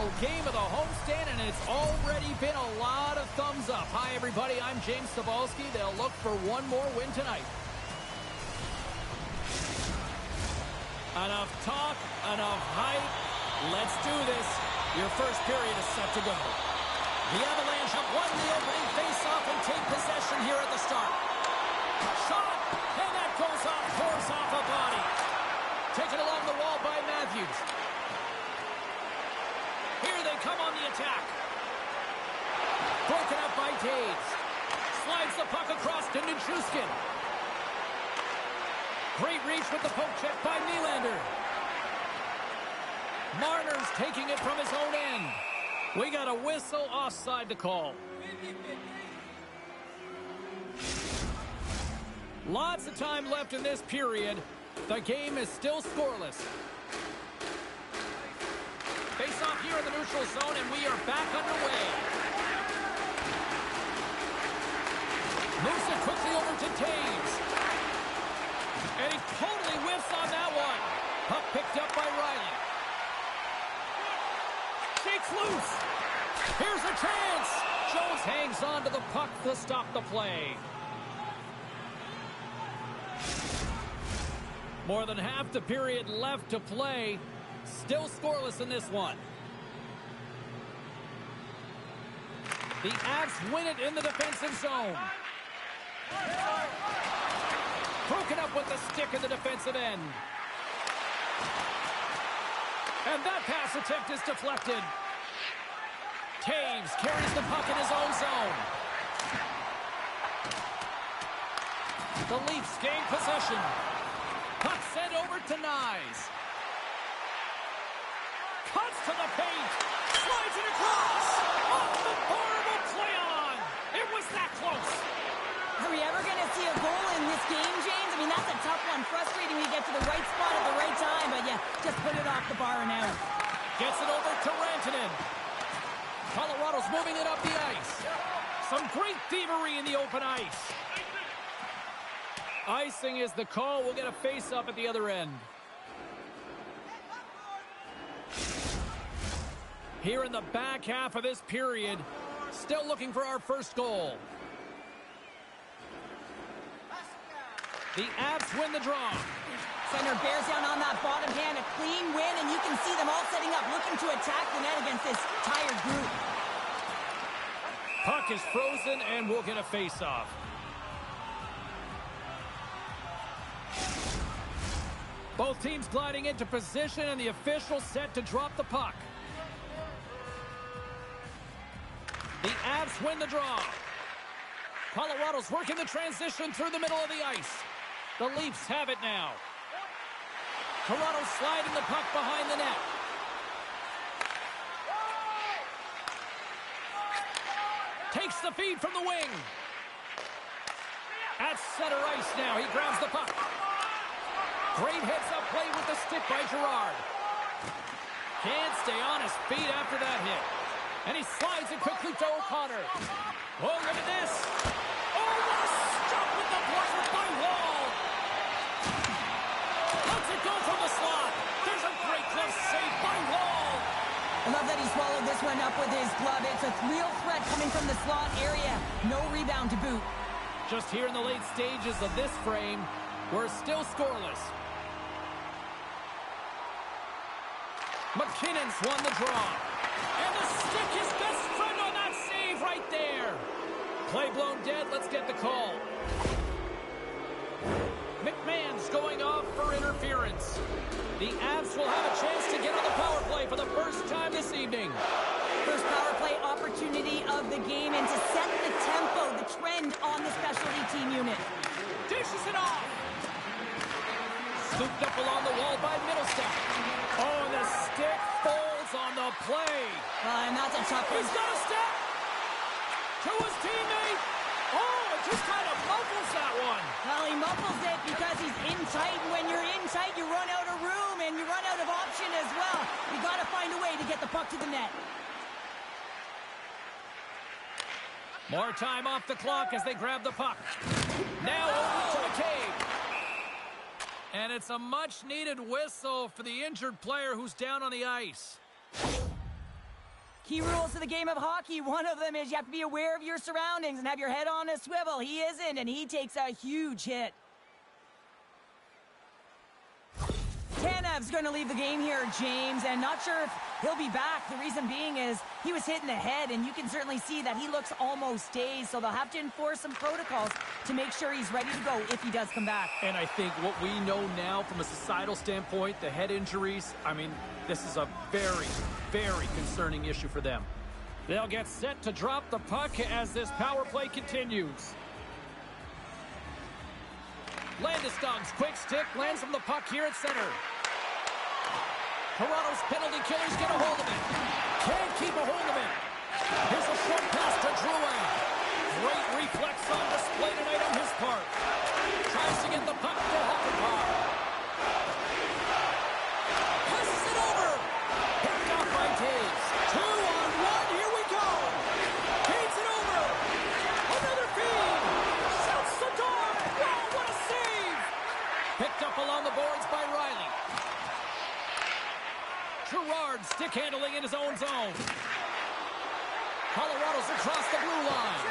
final game of the homestand, and it's already been a lot of thumbs up. Hi, everybody. I'm James Cebulski. They'll look for one more win tonight. Enough talk, enough hype. Let's do this. Your first period is set to go. The Avalanche have won the opening faceoff and take possession here at the start. Shot, and that goes off, force off a body. Taken along the wall by Matthews. Here they come on the attack. Broken up by Taves. Slides the puck across to Nichushkin. Great reach with the poke check by Nylander. Marner's taking it from his own end. We got a whistle offside to call. Lots of time left in this period. The game is still scoreless. Face off here in the neutral zone, and we are back underway. Moves it quickly over to Taves. And he totally whiffs on that one. Puck picked up by Riley. Shakes loose. Here's a chance. Jones hangs on to the puck to stop the play. More than half the period left to play. Still scoreless in this one. The Avs win it in the defensive zone. Broken up with the stick in the defensive end. And that pass attempt is deflected. Taves carries the puck in his own zone. The Leafs gain possession. Puck sent over to Nyes. Cuts to the paint. Slides it across. Off the bar will play on. It was that close. Are we ever going to see a goal in this game, James? I mean, that's a tough one. Frustrating to get to the right spot at the right time, but yeah, just put it off the bar and out. Gets it over to Rantanen. Colorado's moving it up the ice. Some great thievery in the open ice. Icing is the call. We'll get a face-up at the other end. Here in the back half of this period, still looking for our first goal. The Avs win the draw. Center bears down on that bottom hand, a clean win, and you can see them all setting up, looking to attack the net against this tired group. Puck is frozen, and we'll get a face-off. Both teams gliding into position, and the official set to drop the puck. The Avs win the draw. Colorado's working the transition through the middle of the ice. The Leafs have it now. Toronto sliding the puck behind the net. Takes the feed from the wing. At center ice now, he grabs the puck. Great heads-up play with the stick by Girard. Can't stay on his feet after that hit. And he slides it quickly to O'Connor. Oh, look at this. Oh, what a stop with the block by Wall. Lets it go from the slot. There's a great glove save by Wall. I love that he swallowed this one up with his glove. It's a real threat coming from the slot area. No rebound to boot. Just here in the late stages of this frame, we're still scoreless. McKinnon's won the draw. And the stick is best friend on that save right there. Play blown dead. Let's get the call. McMahon's going off for interference. The Avs will have a chance to get on the power play for the first time this evening. First power play opportunity of the game, and to set the tempo, the trend on the specialty team unit. Dishes it off. Scooped up along the wall by Middlestep. Oh, the stick folds on the play. And that's a tough one. He's got a step to his teammate. Oh, it just kind of muffles that one. Well, he muffles it because he's in tight, and when you're in tight, you run out of room, and you run out of option as well. You got to find a way to get the puck to the net. More time off the clock as they grab the puck. Now over to McCabe. And it's a much-needed whistle for the injured player who's down on the ice. Key rules to the game of hockey. One of them is you have to be aware of your surroundings and have your head on a swivel. He isn't, and he takes a huge hit. Tanev's going to leave the game here, James, and not sure if he'll be back. The reason being is he was hit in the head, and you can certainly see that he looks almost dazed, so they'll have to enforce some protocols to make sure he's ready to go if he does come back. And I think what we know now from a societal standpoint, the head injuries, I mean, this is a very, very concerning issue for them. They'll get set to drop the puck as this power play continues. Landeskog's quick stick lands from the puck here at center. Toronto's penalty killers get a hold of it. Can't keep a hold of it. Here's a short pass to Drouin. Great reflex on display tonight on his part. Tries to get the puck to Hoffenheim. Passes it over. Picked off by Taves. 2-on-1. Here we go. Feeds it over. Another feed. Shoots the door. Wow, what a save. Picked up along the boards by Riley. Girard stick handling in his own zone. Colorado's across the blue line.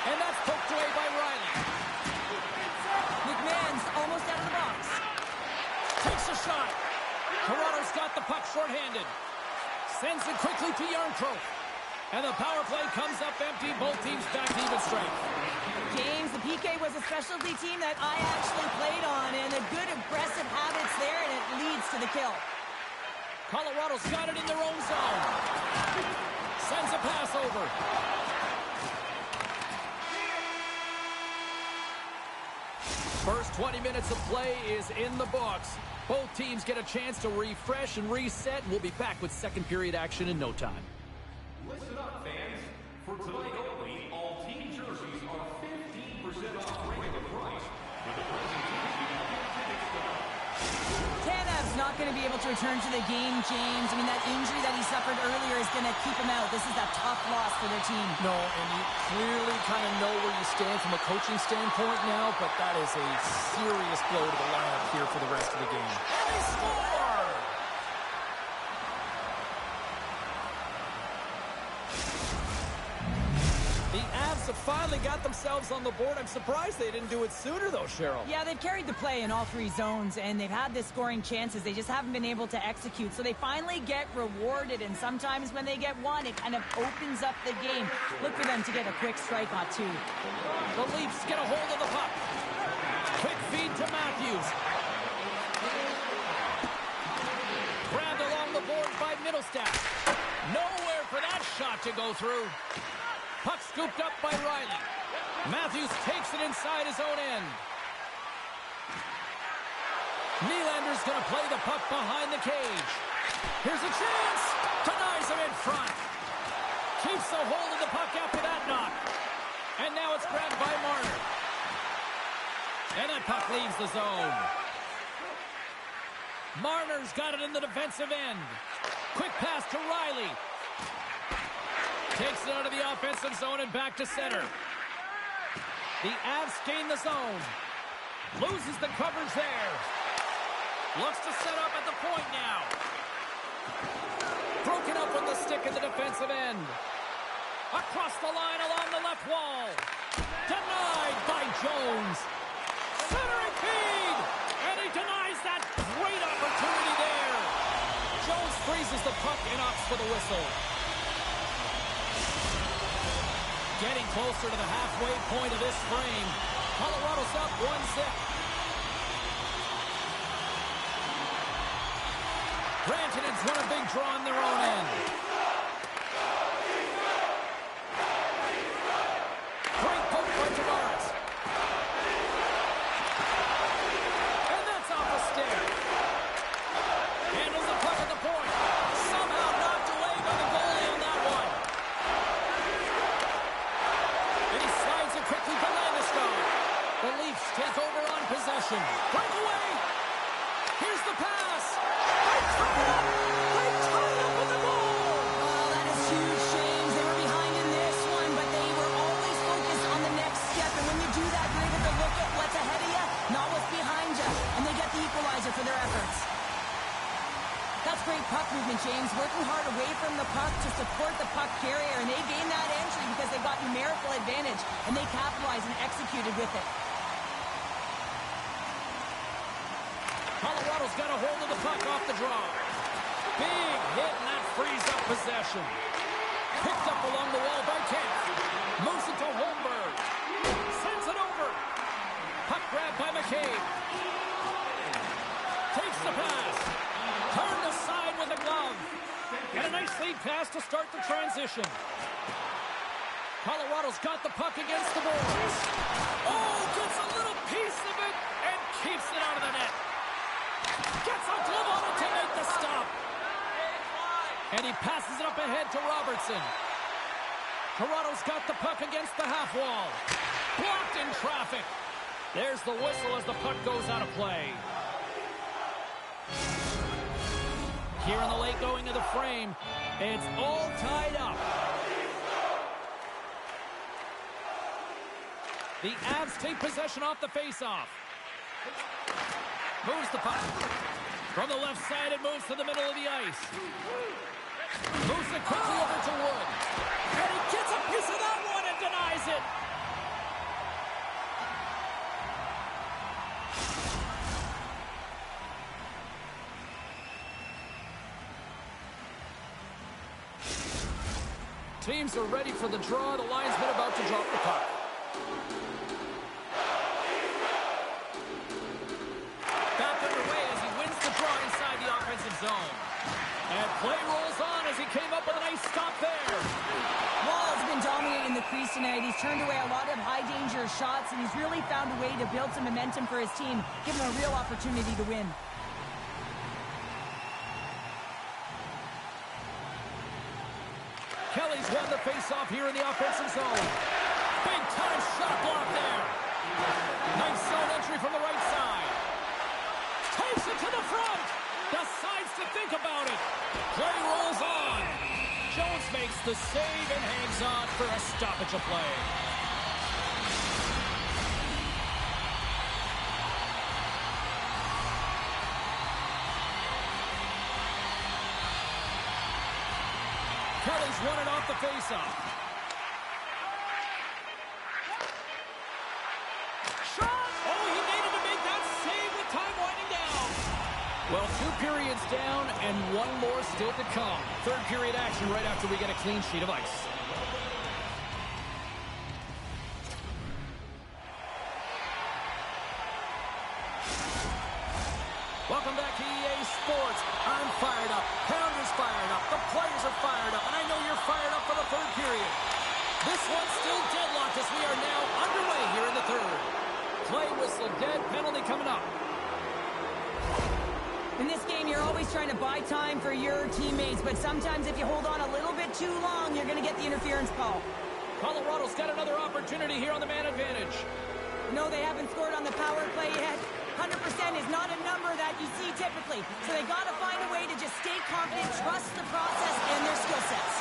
And that's poked away by Riley. McMahon's almost out of the box. Takes a shot. Toronto's got the puck shorthanded. Sends it quickly to Yarncroke. And the power play comes up empty. Both teams back to even strength. James, the PK was a specialty team that I actually played on, and a good aggressive habits there, and it leads to the kill. Colorado's got it in their own zone. Sends a pass over. First 20 minutes of play is in the books. Both teams get a chance to refresh and reset, and we'll be back with second period action in no time. Listen up, fans. For tonight only, all team jerseys are 15% off regular price. With the present Tanev's not going to be able to return to the game, James. I mean, that injury that he suffered earlier is going to keep him out. This is a tough loss for their team. No, and you clearly kind of know where you stand from a coaching standpoint now, but that is a serious blow to the lineup here for the rest of the game. And they score! The Avs have finally got themselves on the board. I'm surprised they didn't do it sooner, though, Cheryl. Yeah, they've carried the play in all three zones, and they've had the scoring chances. They just haven't been able to execute. So they finally get rewarded, and sometimes when they get one, it kind of opens up the game. Look for them to get a quick strike on two. The Leafs get a hold of the puck. Quick feed to Matthews. Grabbed along the board by Middlestat. Nowhere for that shot to go through. Puck scooped up by Riley. Matthews takes it inside his own end. Nylander's going to play the puck behind the cage. Here's a chance. Denies him in front. Keeps a hold of the puck after that knock. And now it's grabbed by Marner. And that puck leaves the zone. Marner's got it in the defensive end. Quick pass to Riley. Takes it out of the offensive zone and back to center. The Avs gain the zone. Loses the coverage there. Looks to set up at the point now. Broken up with the stick in the defensive end. Across the line along the left wall. Denied by Jones. Centering feed. And he denies that great opportunity there. Jones freezes the puck and opts for the whistle. Getting closer to the halfway point of this frame. Colorado's up 1-0. Rantanen's won a big draw on their own end. Great poke by Tavares. And that's off the stick. Handles the puck at the point. Somehow knocked away by the goalie on that one. And he slides it quickly to Landeskog. The Leafs take over on possession. Breakaway. Here's the pass. They tie it up. They tie it up with the goal. Oh, that is huge, James. They were behind in this one, but they were always focused on the next step. And when you do that, you're able to look at what's ahead of you, not what's behind you. And they get the equalizer for their efforts. That's great puck movement, James. Working hard away from the puck, numerical advantage, and they capitalized and executed with it. Colorado's got a hold of the puck off the draw. Big hit, and that frees up possession. Picked up along the wall by Kent. Moves it to Holmberg. Sends it over. Puck grabbed by McCabe. Takes the pass. Turned aside with a glove. And a nice lead pass to start the transition. Colorado's got the puck against the boards. Oh, gets a little piece of it and keeps it out of the net. Gets a glove on it to make the stop. And he passes it up ahead to Robertson. Toronto's got the puck against the half wall. Blocked in traffic. There's the whistle as the puck goes out of play. Here in the late going of the frame, it's all tied up. The Avs take possession off the faceoff. Moves the puck. From the left side, it moves to the middle of the ice. Moves it quickly over to Wood. And he gets a piece of that one and denies it. Teams are ready for the draw. The linesman about to drop the puck. Back underway as he wins the draw inside the offensive zone. And play rolls on as he came up with a nice stop there. Wall's been dominant in the crease tonight. He's turned away a lot of high-danger shots, and he's really found a way to build some momentum for his team, give him a real opportunity to win. Kelly's won the face-off here in the offensive zone. Big-time shot block there. Nice zone entry from the right side. Takes it to the front. Decides to think about it. Play rolls on. Jones makes the save and hangs on for a stoppage of play. Kelly's won it off the faceoff. Shot! Oh, he needed to make that save with time winding down. Well, 2 periods down and 1 more still to come. Third period action right after we get a clean sheet of ice. Welcome back to EA Sports. I'm fired up. Pounder's fired up. The players are fired up. And I know you're fired up for the third period. This one's still deadlocked as we are now underway here in the third. Play whistle dead. Penalty coming up. In this game, you're always trying to buy time for your teammates, but sometimes if you hold on a little bit too long, you're going to get the interference call. Colorado's got another opportunity here on the man advantage. No, they haven't scored on the power play yet. 100% is not a number that you see typically. So they got to find a way to just stay confident, trust the process and their skill sets.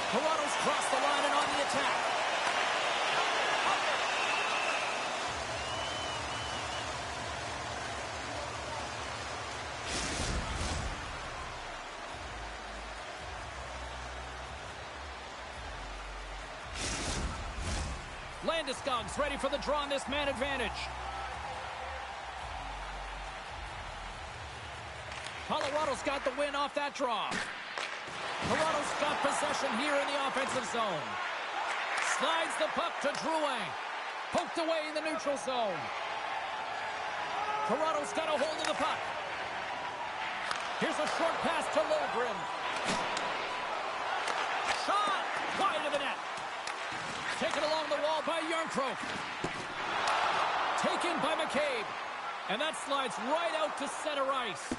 Toronto's crossed the line and on the attack. Landeskog's ready for the draw on this man advantage. Colorado's got the win off that draw. Toronto's got possession here in the offensive zone. Slides the puck to Drouin. Poked away in the neutral zone. Toronto's got a hold of the puck. Here's a short pass to Logren. Shot! Wide of the net. Taken along the wall by Yarncroke. Taken by McCabe. And that slides right out to center ice.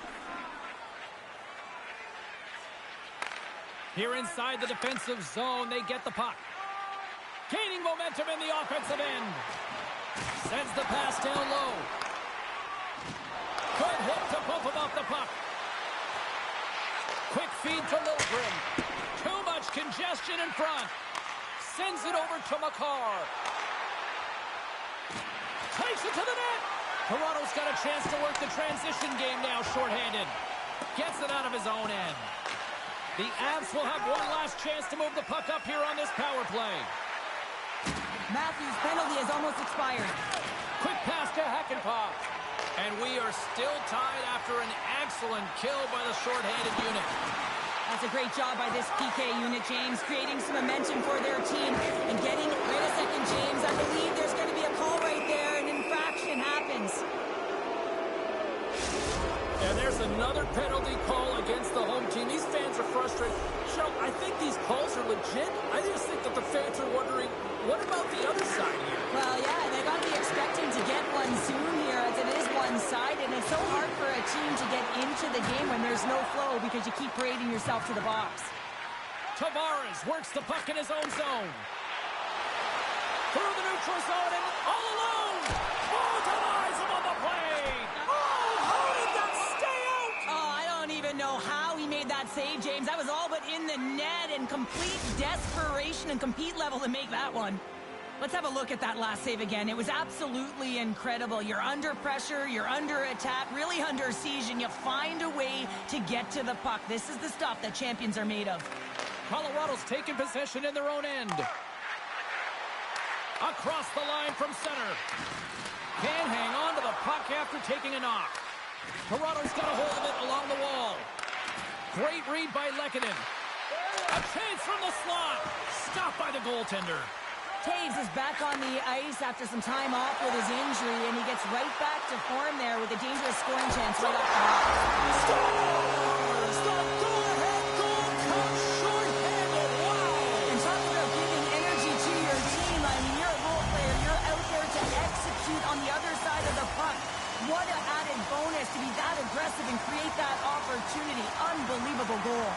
Here inside the defensive zone, they get the puck. Gaining momentum in the offensive end. Sends the pass down low. Good hit to bump him off the puck. Quick feed to Logren. Too much congestion in front. Sends it over to McCarr. Takes it to the net. Toronto's got a chance to work the transition game now shorthanded. Gets it out of his own end. The Avs will have one last chance to move the puck up here on this power play. Matthews' penalty has almost expired. Quick pass to Hakanpää. And we are still tied after an excellent kill by the shorthanded unit. That's a great job by this PK unit, James, creating some momentum for their team and getting... Wait a second, James. I believe there's going to be a call right there. An infraction happens. And there's another penalty call against the home team. These fans are frustrated. Cheryl, I think these calls are legit. I just think that the fans are wondering, what about the other side here? Well, yeah, they got to be expecting to get one soon here, as it is one-sided. It's so hard for a team to get into the game when there's no flow because you keep parading yourself to the box. Tavares works the puck in his own zone. Through the neutral zone and all alone. Oh, denies him on the play. Oh, how did that stay out? Oh, I don't even know how he made that save, James. That was all but in the net and complete desperation and compete level to make that one. Let's have a look at that last save again. It was absolutely incredible. You're under pressure, you're under attack, really under siege, and you find a way to get to the puck. This is the stuff that champions are made of. Colorado's taking possession in their own end. Across the line from center. Can't hang on to the puck after taking a knock. Toronto's got a hold of it along the wall. Great read by Lehkonen. A chance from the slot. Stopped by the goaltender. Taves is back on the ice after some time off with his injury, and he gets right back to form there with a dangerous scoring chance right off the bat. Stop! Go-ahead goal comes short-handed. Wow! And talk about giving energy to your team. I mean, you're a role player. You're out there to execute on the other side of the puck. What an added bonus to be that aggressive and create that opportunity. Unbelievable goal.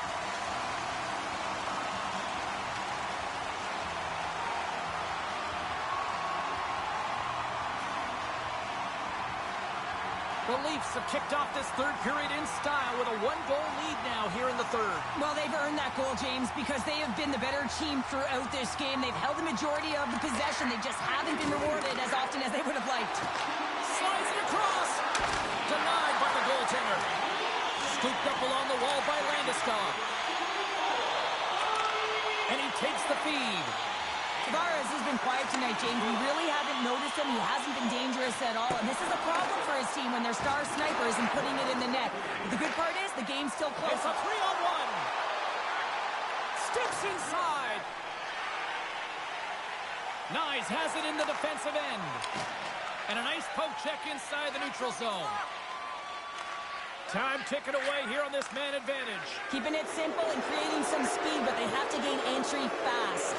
The Leafs have kicked off this third period in style with a one-goal lead now here in the third. Well, they've earned that goal, James, because they have been the better team throughout this game. They've held the majority of the possession. They just haven't been rewarded as often as they would have liked. Slides it across. Denied by the goaltender. Scooped up along the wall by Landeskog. And he takes the feed. Tavares has been quiet tonight, James. We really haven't noticed him. He hasn't been dangerous at all. And this is a problem for his team when their star sniper isn't putting it in the net. But the good part is the game's still close. It's a 3-on-1. Steps inside. Nyes has it in the defensive end. And a nice poke check inside the neutral zone. Time ticking away here on this man advantage. Keeping it simple and creating some speed, but they have to gain entry fast.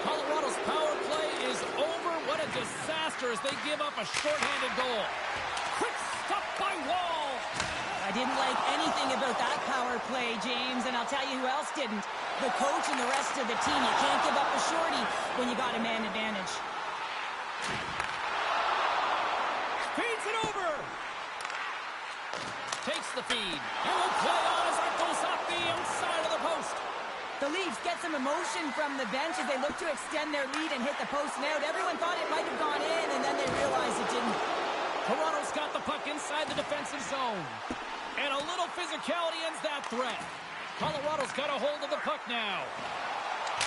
Colorado's power play is over. What a disaster as they give up a shorthanded goal. Quick stop by Wall. I didn't like anything about that power play, James, and I'll tell you who else didn't. The coach and the rest of the team. You can't give up a shorty when you got a man advantage. Feeds it over. Takes the feed. And will play on as that goes off the outside of the post. The Leafs get some emotion from the bench as they look to extend their lead and hit the post and out. Everyone thought it might have gone in, and then they realized it didn't. Toronto's got the puck inside the defensive zone. And a little physicality ends that threat. Colorado's got a hold of the puck now.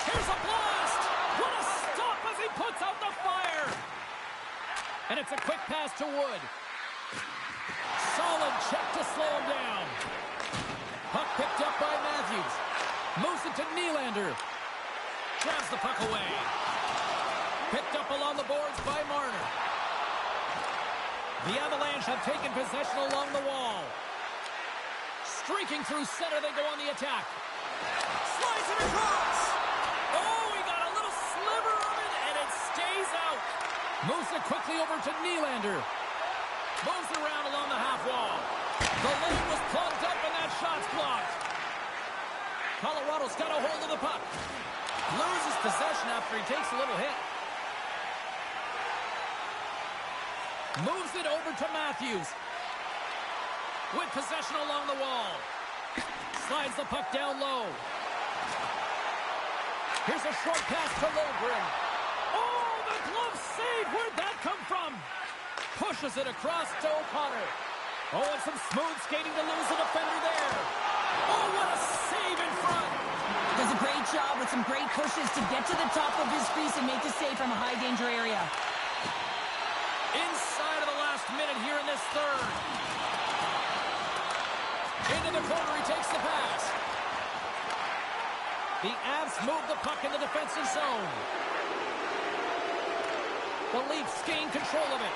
Here's a blast! What a stop as he puts out the fire! And it's a quick pass to Wood. Solid check to slow him down. Puck picked up by Matthews. Moves it to Nylander. Grabs the puck away. Picked up along the boards by Marner. The Avalanche have taken possession along the wall. Streaking through center, they go on the attack. Slides it across. Oh, he got a little sliver of it, and it stays out. Moves it quickly over to Nylander. Moves it around along the half wall. The lane was plugged up, and that shot's blocked. Colorado's got a hold of the puck. Loses possession after he takes a little hit. Moves it over to Matthews. With possession along the wall. Slides the puck down low. Here's a short pass to Logren. Oh, the glove save! Where'd that come from? Pushes it across to O'Connor. Oh, and some smooth skating to lose the defender there. Oh, what a save in front. Does a great job with some great pushes to get to the top of his crease and make the save from a high-danger area. Inside of the last minute here in this third. Into the corner, he takes the pass. The Avs move the puck in the defensive zone. The Leafs gain control of it.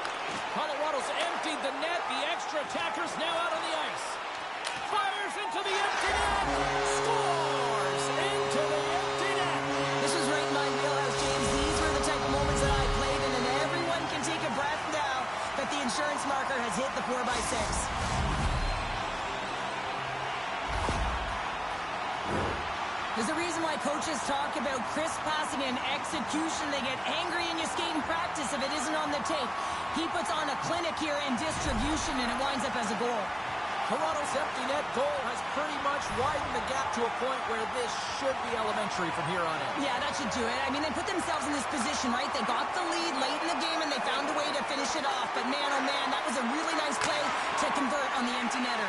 Colorado's emptied the net. The extra attackers now out on the ice. Fires into the empty net. Scores into the empty net. This was right in my wheelhouse, James. These were the type of moments that I played in, and everyone can take a breath now that the insurance marker has hit the 4x6. There's a reason why coaches talk about crisp passing and execution. They get angry and you skate in practice if it isn't on the tape. He puts on a clinic here in distribution, and it winds up as a goal. Toronto's empty net goal has pretty much widened the gap to a point where this should be elementary from here on in. Yeah, that should do it. I mean, they put themselves in this position, right? They got the lead late in the game, and they found a way to finish it off. But man, oh man, that was a really nice play to convert on the empty netter.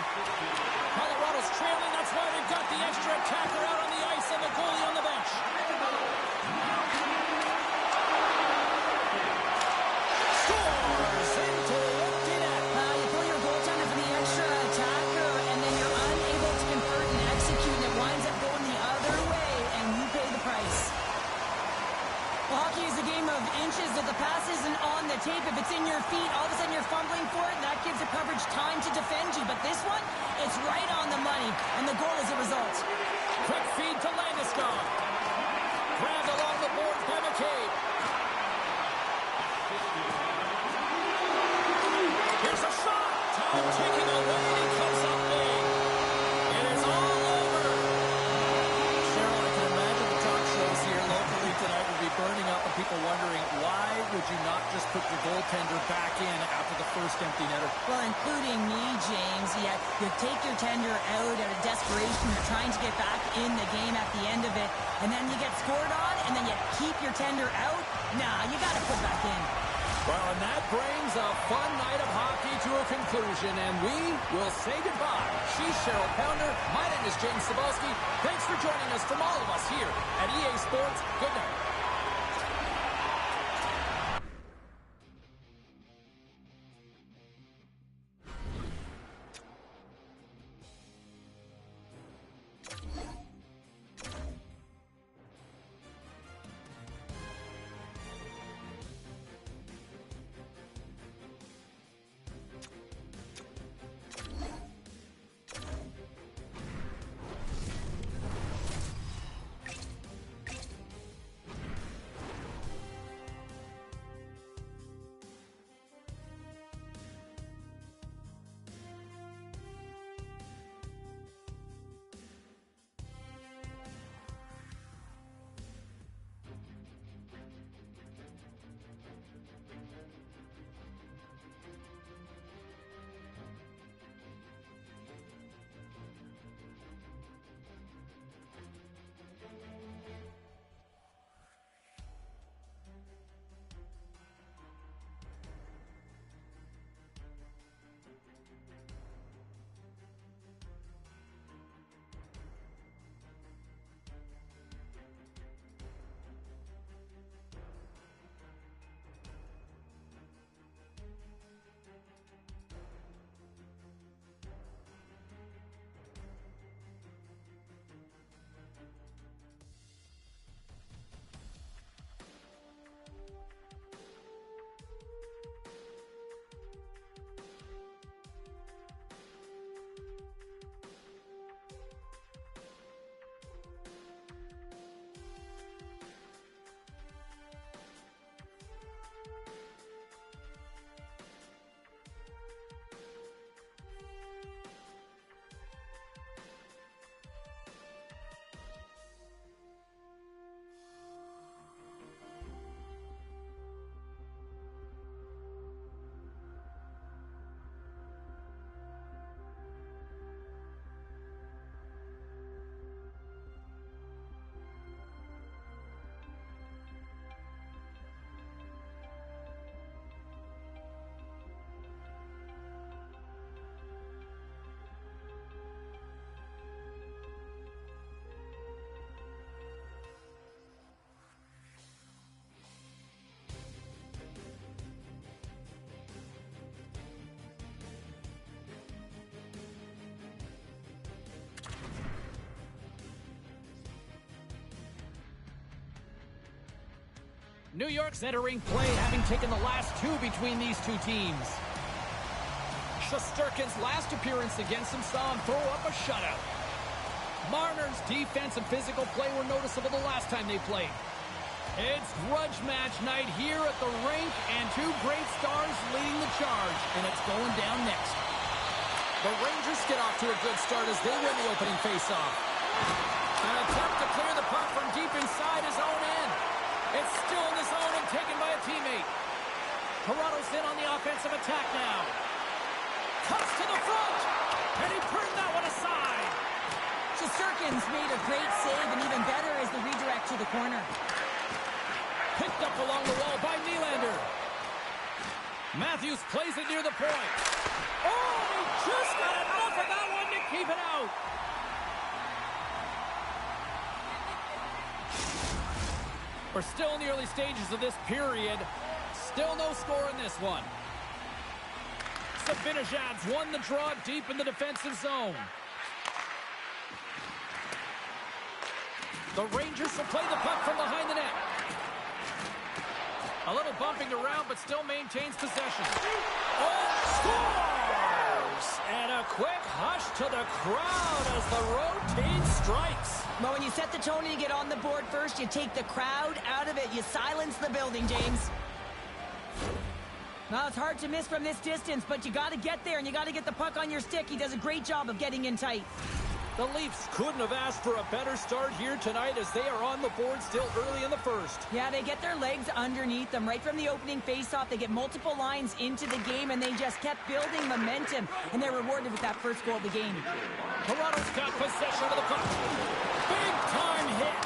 Colorado's trailing. That's why they've got the extra attacker out on the ice and the goalie on the bench. Scores into the empty net. You pull your goaltender for the extra attacker, and then you're unable to convert and execute, and it winds up going the other way, and you pay the price. Well, hockey is a game of inches. If the pass isn't on the tape, if it's in your feet, all of a sudden you're fumbling for it, and that gives the coverage time to defend you. But this one, it's right on the money, and the goal is a result. Quick feed to Landeskog. Grabbed along the boards by McCabe. Here's a shot. Time taking away. He comes up big. It is all over. Cheryl, I can imagine the talk shows here locally tonight will be burning up and people wondering, why would you not just put your goaltender back in after the first empty netter? Well, including me, James. You take your tender out out of desperation. You're trying to get back in the game at the end of it, and then you get scored on, and then you keep your tender out. Nah, you got to put back in. Well, and that brings a fun night of hockey to a conclusion, and we will say goodbye. She's Cheryl Pounder. My name is James Cebulski. Thanks for joining us from all of us here at EA Sports. Good night. New York's entering play, having taken the last two between these two teams. Shesterkin's last appearance against him saw him throw up a shutout. Marner's defense and physical play were noticeable the last time they played. It's grudge match night here at the rink, and two great stars leading the charge, and it's going down next. The Rangers get off to a good start as they win the opening faceoff. An attempt to clear the puck from deep inside his own end. It's still in the zone and taken by a teammate. Toronto's in on the offensive attack now. Cuts to the front, and he turned that one aside. Shesterkin's made a great save, and even better is the redirect to the corner. Picked up along the wall by Nylander. Matthews plays it near the point. Oh, he just got enough of that one to keep it out. We're still in the early stages of this period. Still no score in this one. Zibanejad's won the draw deep in the defensive zone. The Rangers will play the puck from behind the net. A little bumping around, but still maintains possession. Oh, scores! And a quick hush to the crowd as the road team strikes. Well, when you set the tone and you get on the board first, you take the crowd out of it. You silence the building, James. Now, it's hard to miss from this distance, but you got to get there, and you got to get the puck on your stick. He does a great job of getting in tight. The Leafs couldn't have asked for a better start here tonight as they are on the board still early in the first. Yeah, they get their legs underneath them right from the opening faceoff. They get multiple lines into the game, and they just kept building momentum, and they're rewarded with that first goal of the game. Toronto's got possession of the puck. Big time hit.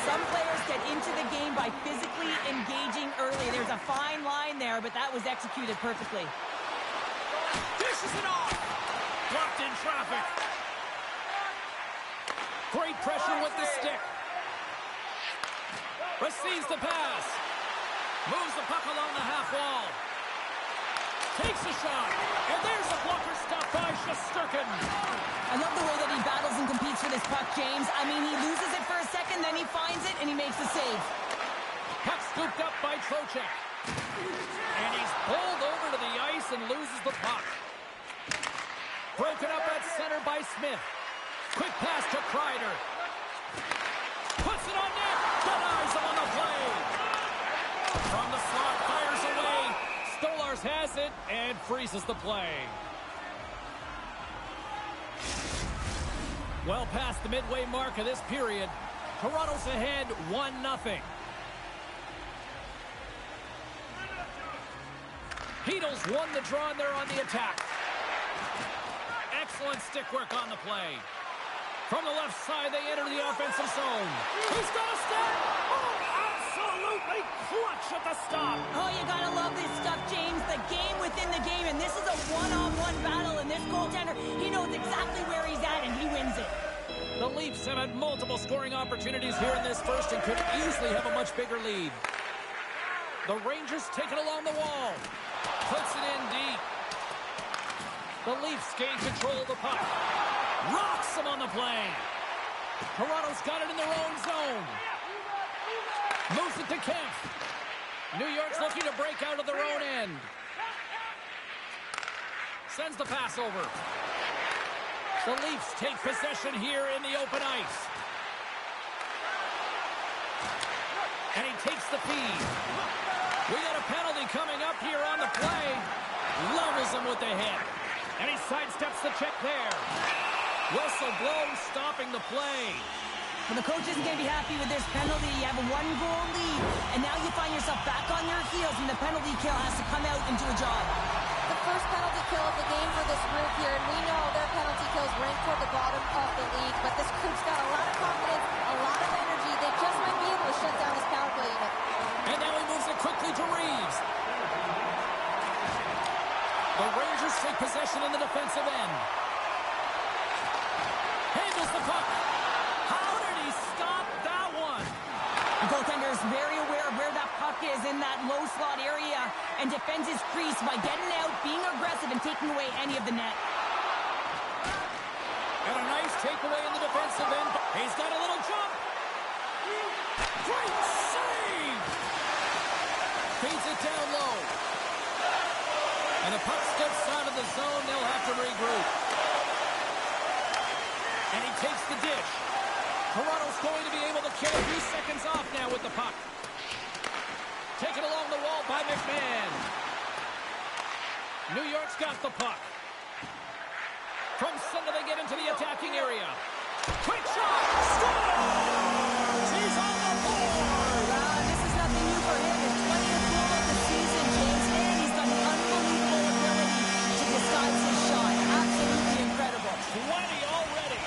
Some players get into the game by physically engaging early. There's a fine line there, but that was executed perfectly. Dishes it off. Blocked in traffic. Great pressure with the stick. Receives the pass. Moves the puck along the half wall. Takes a shot. And there's a blocker stop by Shesterkin. I love the way that he battles and competes for this puck, James. I mean, he loses it for a second, then he finds it, and he makes the save. Puck scooped up by Trocheck. And he's pulled over to the ice and loses the puck. Broken up at center by Smith. Quick pass to Kreider. Puts it on net. Denies him on the play. From the slot, fires away. Stolarz has it and freezes the play. Well past the midway mark of this period. Toronto's ahead 1-0. Heedle's won the draw and they're on the attack. Excellent stick work on the play. From the left side, they enter the offensive zone. He's got a stop. Oh, absolutely clutch at the stop. Oh, you gotta love this stuff, James. The game within the game, and this is a one-on-one battle, and this goaltender, he knows exactly where he's at, and he wins it. The Leafs have had multiple scoring opportunities here in this first and could easily have a much bigger lead. The Rangers take it along the wall. Puts it in deep. The Leafs gain control of the puck. Rocks him on the play. Toronto's got it in their own zone. Moves it to Kemp. New York's looking to break out of their own end. Sends the pass over. The Leafs take possession here in the open ice. And he takes the feed. We got a penalty coming up here on the play. Levels him with the hit. And he sidesteps the check there. Whistle blown, stopping the play. Well, the coach isn't going to be happy with this penalty. You have a one-goal lead, and now you find yourself back on your heels, and the penalty kill has to come out and do a job. The first penalty kill of the game for this group here, and we know their penalty kills rank toward the bottom of the league, but this group's got a lot of confidence, a lot of energy. They just might be able to shut down this power play unit. And now he moves it quickly to Reeves. The Rangers take possession in the defensive end. Handles the puck. How did he stop that one? The goaltender is very aware of where that puck is in that low slot area and defends his crease by getting out, being aggressive, and taking away any of the net. And a nice takeaway in the defensive end. He's got a little jump. Great save! Feeds it down low. And the puck steps out of the zone. They'll have to regroup. And he takes the dish. Toronto's going to be able to kill a few seconds off now with the puck. Taken along the wall by McMahon. New York's got the puck. From center, they get into the attacking area. Quick shot! Scores! He's on the board! This is nothing new for him. His 20th goal of the season, James. And he's got an unbelievable ability to disguise his shot. Absolutely incredible. 20 already.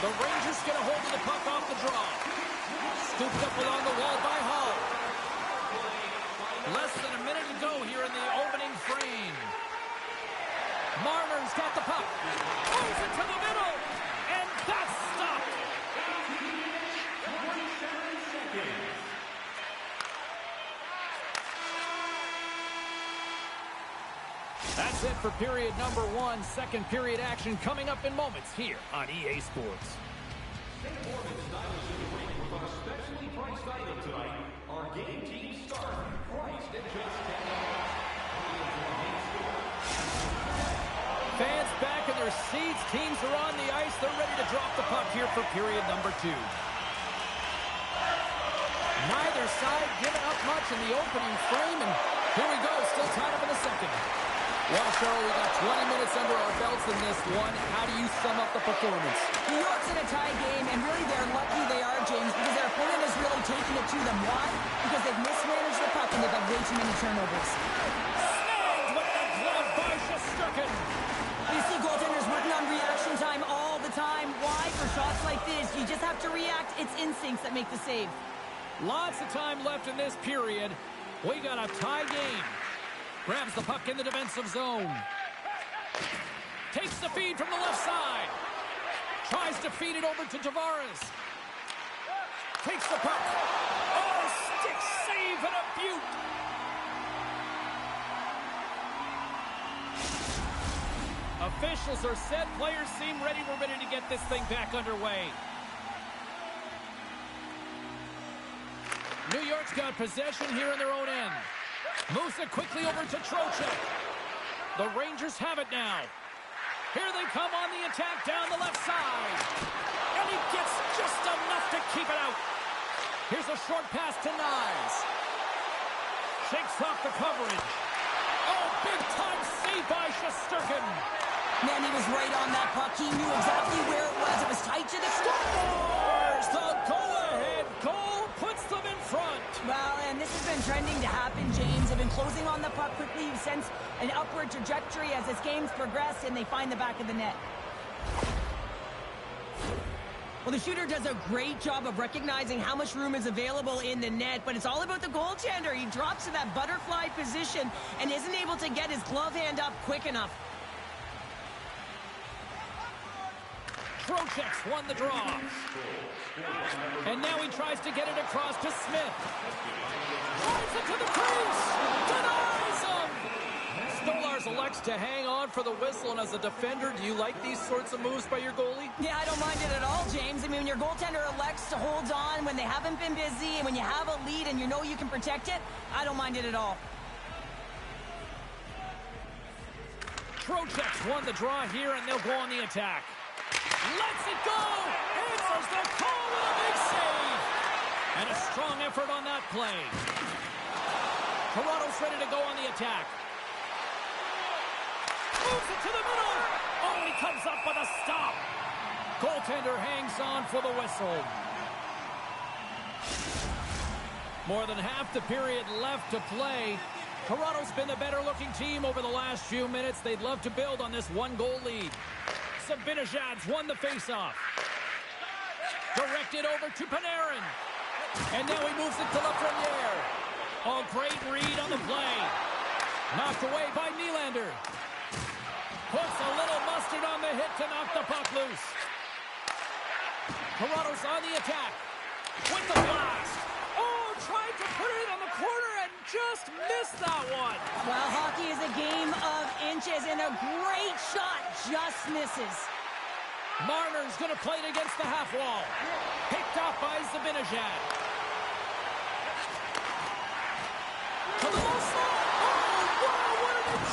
The Rangers get a hold of the puck off the draw. Scooped up along the wall by Hall. Less than a minute to go here in the opening frame. Marner's got the puck. Moves it to the middle. And that's stopped. That's it for period number 1. Second period action coming up in moments here on EA Sports. Specially priced item tonight. Our game team star priced at just $10. Fans back in their seats. Teams are on the ice. They're ready to drop the puck here for period number 2. Neither side giving up much in the opening frame. And here we go. Still tied up in the second. Well, Cheryl, we got 20 minutes under our belts in this one. How do you sum up the performance? New York's in a tie game, and really they're lucky they are, James, because their opponent has really taken it to them. Why? Because they've mismanaged the puck and they've had way too many turnovers. Snagged with the glove by Shesterkin. You see goaltenders working on reaction time all the time. Why? For shots like this, you just have to react. It's instincts that make the save. Lots of time left in this period. We got a tie game. Grabs the puck in the defensive zone. Takes the feed from the left side. Tries to feed it over to Tavares. Takes the puck. Oh, stick save and a beaut. Officials are set. Players seem ready. We're ready to get this thing back underway. New York's got possession here in their own end. Moves it quickly over to Trocheck. The Rangers have it now. Here they come on the attack down the left side. And he gets just enough to keep it out. Here's a short pass to Nyes. Shakes off the coverage. Oh, big-time save by Shesterkin. Man, he was right on that puck. He knew exactly where it was. It was tight to the Scores! The go-ahead goal puts them in front. Well, and this has been trending to happen, James. They've been closing on the puck quickly. You've sensed an upward trajectory as this game's progressed, and they find the back of the net. Well, the shooter does a great job of recognizing how much room is available in the net, but it's all about the goaltender. He drops to that butterfly position and isn't able to get his glove hand up quick enough. Trocheck's won the draw. And now he tries to get it across to Smith. Drives it to the crease. Denies him. Stolarz elects to hang on for the whistle, and as a defender, do you like these sorts of moves by your goalie? Yeah, I don't mind it at all, James. I mean, when your goaltender elects to hold on when they haven't been busy, and when you have a lead and you know you can protect it, I don't mind it at all. Trocheck's won the draw here, and they'll go on the attack. Lets it go! Answers the call with a big save! And a strong effort on that play. Toronto's ready to go on the attack. Moves it to the middle! Oh, and he comes up with a stop! Goaltender hangs on for the whistle. More than half the period left to play. Toronto's been the better-looking team over the last few minutes. They'd love to build on this one-goal lead. Zibanejad's won the faceoff. Directed over to Panarin. And now he moves it to Lafreniere. Oh, great read on the play. Knocked away by Nylander. Puts a little mustard on the hit to knock the puck loose. Toronto's on the attack. With the blast. Oh, tried to put it on the corner and just missed that one. Well, hockey is a game of inches, and a great shot just misses. Marner's going to play it against the half wall. Picked off by Zibanejad.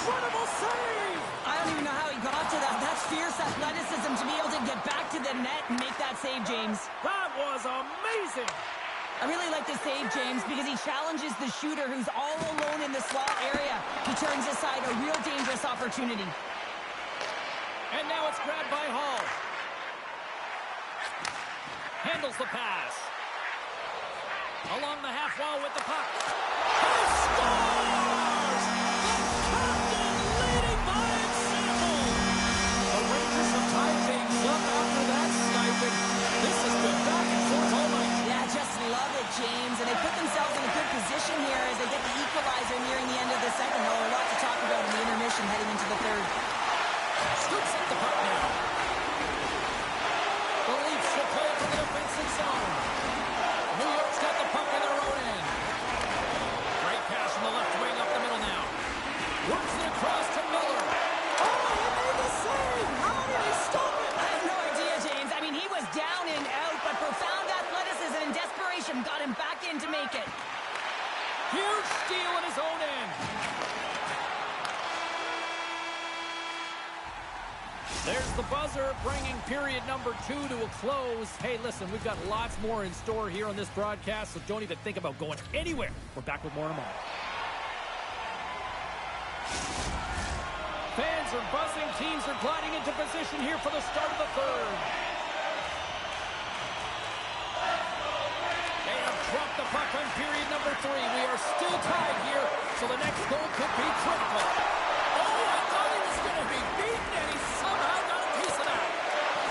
incredible save! I don't even know how he got to that. That's fierce athleticism to be able to get back to the net and make that save, James. That was amazing! I really like the save, James, because he challenges the shooter who's all alone in the slot area. He turns aside a real dangerous opportunity. And now it's grabbed by Hall. Handles the pass. Along the half wall with the puck. He scores! The captain leading by example! The Rangers have tied things up after that sniping. This has been back and forth all night. Yeah, just love it, James. And they put themselves in a good position here as they get the equalizer nearing the end of the second. Though a lot to talk about in the intermission heading into the third. Scoops up the puck now. The Leafs will play it to the defensive zone. New York's got the puck in their own end. Great pass from the left wing up the middle now. Works it across to Miller. Oh, he made the save! How did he stop it? I have no idea, James. I mean, he was down and out, but profound athleticism and desperation got him back in to make it. Huge steal in his own end. There's the buzzer, bringing period number 2 to a close. Hey, listen, we've got lots more in store here on this broadcast, so don't even think about going anywhere. We're back with more in a moment. Fans are buzzing. Teams are gliding into position here for the start of the third. They have dropped the puck on period number 3. We are still tied here, so the next goal could be critical. Oh, I thought he was going to be beaten, and he somehow got a piece of that.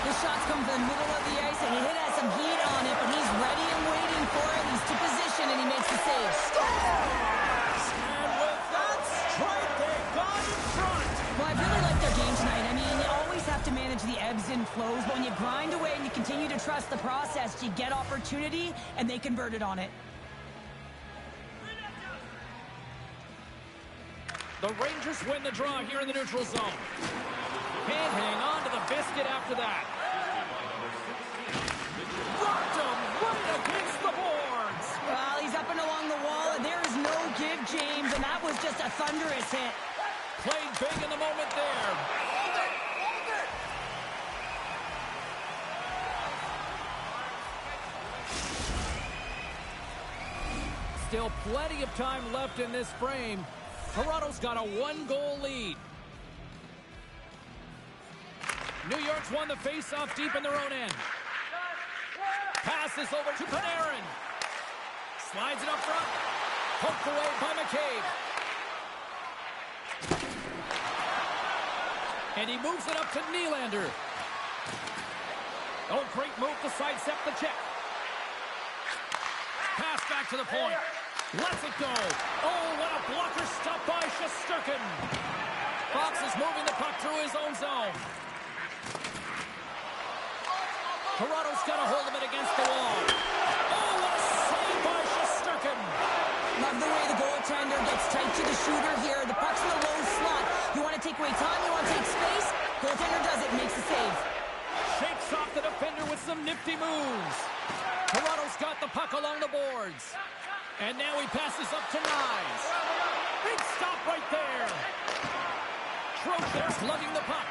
The shots come from the middle of the ice, and he has some heat on it, but he's ready and waiting for it. He's to position, and he makes the save. Scores! And with that strike, they got in front. Well, I really like their game tonight. I mean, you always have to manage the ebbs and flows, but when you grind away and you continue to trust the process, you get opportunity, and they converted on it. The Rangers win the draw here in the neutral zone. Can't hang on to the biscuit after that. Rocked him right against the boards. Well, he's up and along the wall, and there is no give, James, and that was just a thunderous hit. Played big in the moment there. Still plenty of time left in this frame. Toronto's got a 1-goal lead. New York's won the face-off deep in their own end. Passes over to Panarin. Slides it up front. Poked away by McCabe. And he moves it up to Nylander. Oh, great move to sidestep the check. Pass back to the point. Lets it go. Oh, what a blocker stop by Shesterkin. Fox is moving the puck through his own zone. Toronto's got a hold of it against the wall. Oh, what a save by Shesterkin. Love the way the goaltender gets tight to the shooter here. The puck's in the low slot. You want to take away time, you want to take space. Goaltender does it, makes the save. Shakes off the defender with some nifty moves. Toronto's got the puck along the boards. And now he passes up to Nyes. Big stop right there. Trout there slugging the puck.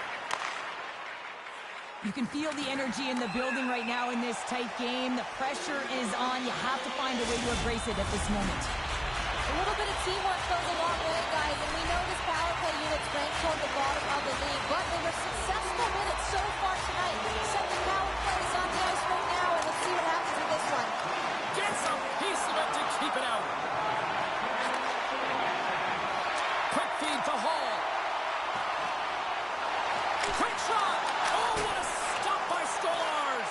You can feel the energy in the building right now in this tight game. The pressure is on. You have to find a way to embrace it at this moment. A little bit of teamwork goes a long way, guys, and we know this power play unit's ranked toward the bottom of the league, but they were successful with it so far tonight. Second power play is on the ice right now, and let's see what happens with this one. Gets a piece of it to keep it out. Quick feed to Hall. Quick shot. Oh, what a stop by Stolarz.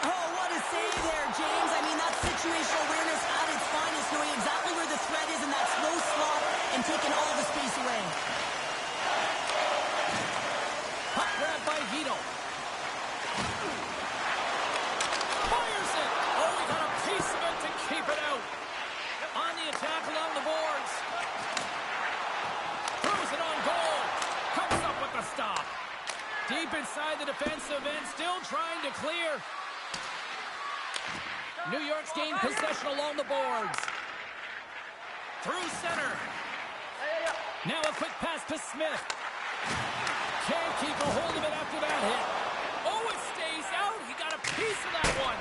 Oh, what a save there, James. I mean, that's situational awareness at its finest, knowing exactly where the threat is in that slow slot and taking all the space away. Puck grab by Hito. Fires it. Oh, he got a piece of it to keep it out. On the attack along the boards. Throws it on goal. Comes up with the stop. Deep inside the defensive end, still trying to clear. New York's gained possession along the boards. Through center. Now a quick pass pass to Smith. Can't keep a hold of it after that hit. Oh, it stays out. He got a piece of that one.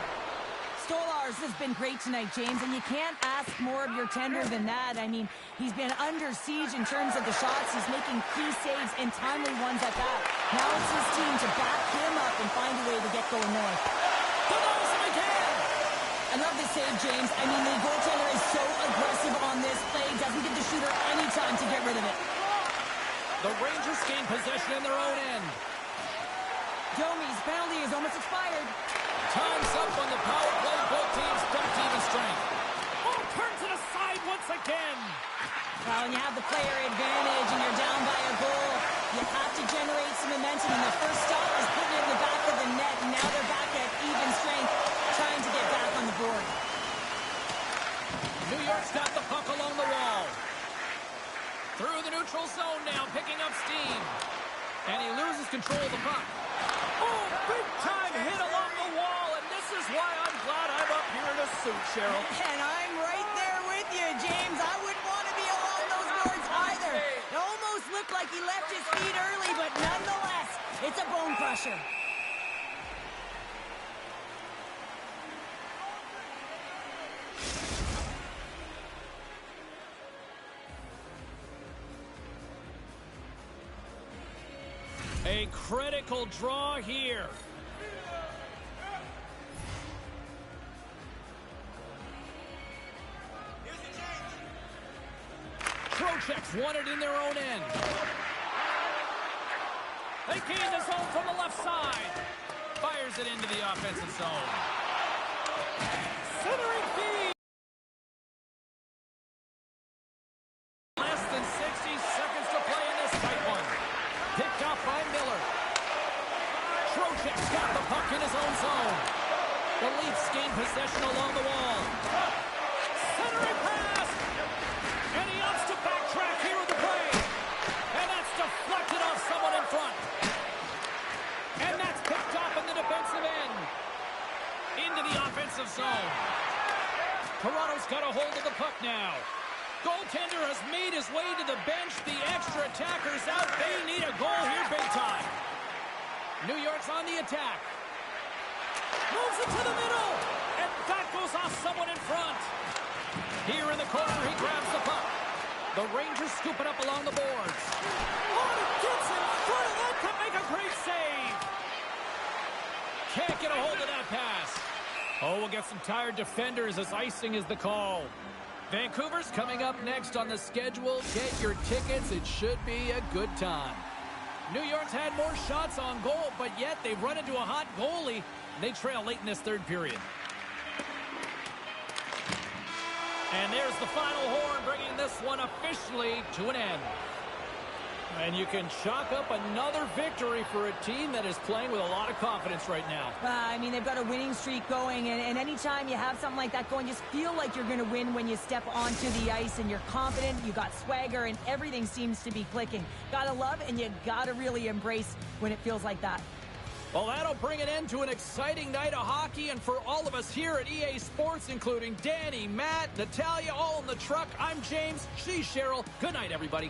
Stolarz has been great tonight, James, and you can't ask more of your tender than that. I mean, he's been under siege in terms of the shots. He's making key saves and timely ones at that. Now it's his team to back him up and find a way to get going north. Denies him again. I love this save, James. I mean, the goaltender is so aggressive on this play. Doesn't give the shooter any time to get rid of it. The Rangers gain possession in their own end. Domi's penalty is almost expired. Time's up on the power play. Both teams dumped even strength. Oh, turns it aside once again. Well, when you have the player advantage and you're down by a goal, you have to generate some momentum. And the first stop is putting it in the back of the net. And now they're back at even strength, trying to get back on the board. New York's got the puck along the wall. Through the neutral zone now, picking up steam. And he loses control of the puck. Oh, big time hit along the wall. And this is why I'm glad I'm up here in a suit, Cheryl. And I'm right there with you, James. I wouldn't want to be along those boards either. It almost looked like he left his feet early, but nonetheless, it's a bone crusher. A critical draw here. Trocheck's won it in their own end. They gain the zone from the left side. Fires it into the offensive zone. Centering feed. Less than 60 seconds to play in this tight one. Picked up by Miller. Trocheck's got the puck in his own zone. The Leafs gain possession along the wall. Centering pass. And he opts to backtrack here with the play. And that's deflected off someone in front. And that's picked up in the defensive end. Into the offensive zone. Toronto's got a hold of the puck now. Goaltender has made his way to the bench. The extra attacker's out. They need a goal here big time. New York's on the attack. Moves it to the middle. And that goes off someone in front. Here in the corner, he grabs the puck. The Rangers scoop it up along the boards. Oh, he gets in front of that to make a great save. Can't get a hold of that pass. Oh, we'll get some tired defenders as icing is the call. Vancouver's coming up next on the schedule. Get your tickets. It should be a good time. New York's had more shots on goal, but yet they've run into a hot goalie. They trail late in this third period. And there's the final horn, bringing this one officially to an end. And you can chalk up another victory for a team that is playing with a lot of confidence right now. I mean, they've got a winning streak going, and anytime you have something like that going, just feel like you're going to win when you step onto the ice and you're confident, you got swagger, and everything seems to be clicking. Gotta love and you gotta really embrace when it feels like that. Well, that'll bring an end to an exciting night of hockey, and for all of us here at EA Sports, including Danny, Matt, Natalia, all in the truck, I'm James, she's Cheryl. Good night, everybody.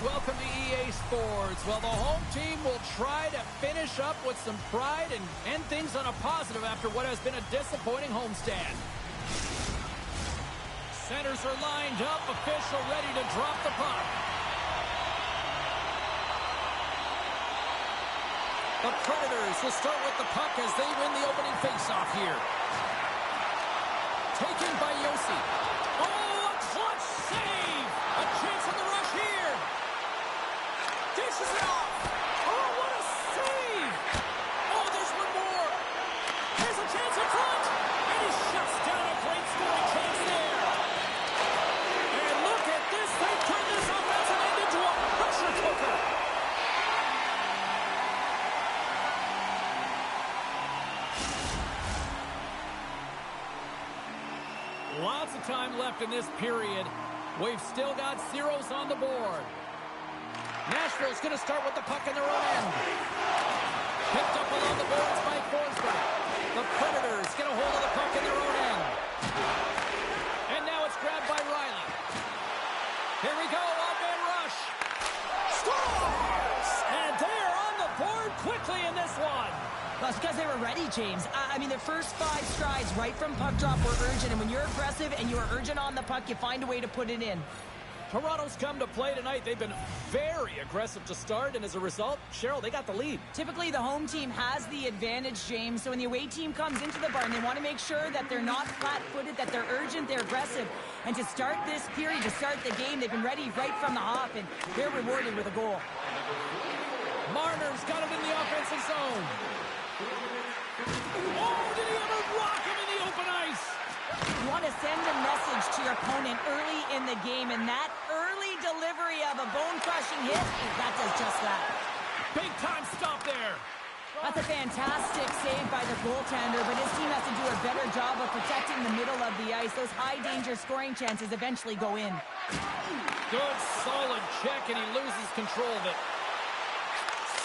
welcome to EA Sports. Well, the home team will try to finish up with some pride and end things on a positive after what has been a disappointing homestand. Centers are lined up, official ready to drop the puck. The Predators will start with the puck as they win the opening faceoff here. Taken by Yossi. Oh, a clutch save! A chance on the rush here. Dishes it off. Oh, what a save! Oh, there's one more. Here's a chance in front. And he shuts down a great scoring chance there. And look at this. They turn this offensive end into a pressure cooker. Lots of time left in this period. We've still got zeros on the board. Nashville's going to start with the puck in their own end. Picked up along the boards by Forsberg. The Predators get a hold of the puck in their own end. And now it's grabbed by Riley. Here we go, off-man rush. Scores! And they're on the board quickly in this one. Well, it's because they were ready, James. I mean, the first 5 strides right from puck drop were urgent, and when you're aggressive and you're urgent on the puck, you find a way to put it in. Toronto's come to play tonight. They've been very aggressive to start, and as a result, Cheryl, they got the lead. Typically, the home team has the advantage, James. So when the away team comes into the barn, they want to make sure that they're not flat-footed, that they're urgent, they're aggressive. And to start this period, to start the game, they've been ready right from the hop, and they're rewarded with a goal. Marner's got it in the offensive zone. Oh, did he ever rock him in the open ice? You want to send a message to your opponent early in the game, and that early delivery of a bone-crushing hit, that does just that. Big-time stop there. That's a fantastic save by the goaltender, but his team has to do a better job of protecting the middle of the ice. Those high-danger scoring chances eventually go in. Good, solid check, and he loses control of it.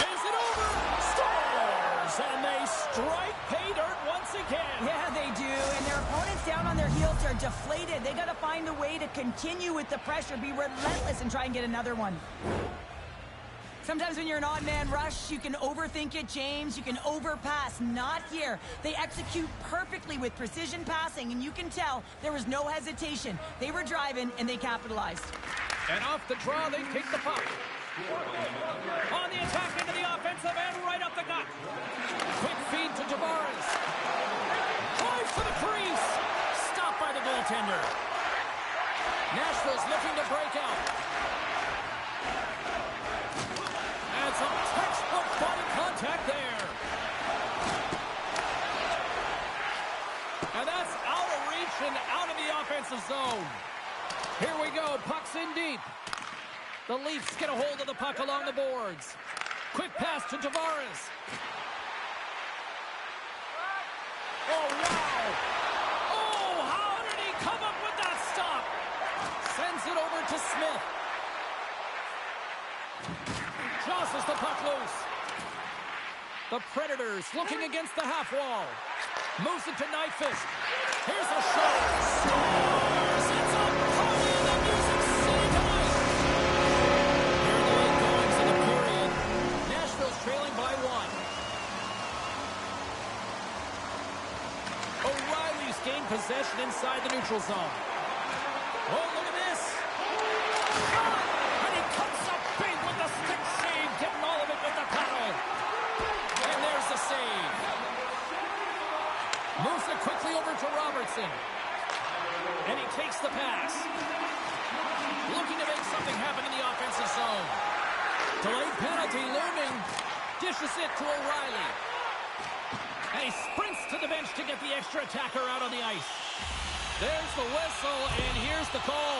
Sends it over. Scores! And they strike pay dirt once again. Yeah, they do. And their opponents down on their heels are deflated. They got to find a way to continue with the pressure, be relentless, and try and get another one. Sometimes when you're an odd man rush, you can overthink it, James. You can overpass. Not here. They execute perfectly with precision passing, and you can tell there was no hesitation. They were driving, and they capitalized. And off the draw, they take the puck. On the attack into the offensive end, right up the gut. Quick feed to Tavares. Drives to the crease. Stopped by the goaltender. Nashville's looking to break out. And some textbook body contact there. And that's out of reach and out of the offensive zone. Here we go, puck's in deep. The Leafs get a hold of the puck along the boards. Quick pass to Tavares. Oh, wow. Oh, how did he come up with that stop? Sends it over to Smith. Jostles the puck loose. The Predators looking against the half wall. Moves it to Nyquist. Here's a shot. Scores! It's a party in the Music City tonight. Here are the late goings of the period. Nashville's trailing by 1. O'Reilly's gained possession inside the neutral zone. Oh, look at this. And he comes up big with the stick save, getting all of it with the paddle. And there's the save. Moves it quickly over to Robertson. And he takes the pass. Looking to make something happen in the offensive zone. Delayed penalty looming. Dishes it to O'Reilly. And he sprints to the bench to get the extra attacker out on the ice. There's the whistle, and here's the call.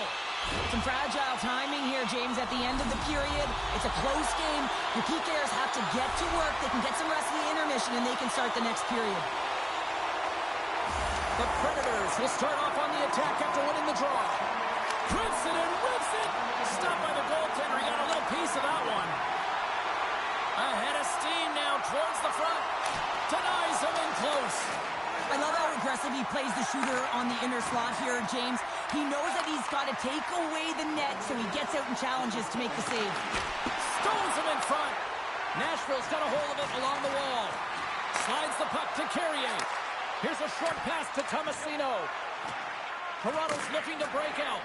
Some fragile timing here, James, at the end of the period. It's a close game. Your PKers have to get to work. They can get some rest in the intermission, and they can start the next period. The Predators will start off on the attack after winning the draw. Grips it and rips it. Stopped by the goaltender. He got a little piece of that one. Ahead of steam now towards the front. Denies him in close. I love how aggressive he plays the shooter on the inner slot here, James. He knows that he's got to take away the net, so he gets out and challenges to make the save. Stones him in front. Nashville's got a hold of it along the wall. Slides the puck to Carrier. Here's a short pass to Tomasino. Toronto's looking to break out.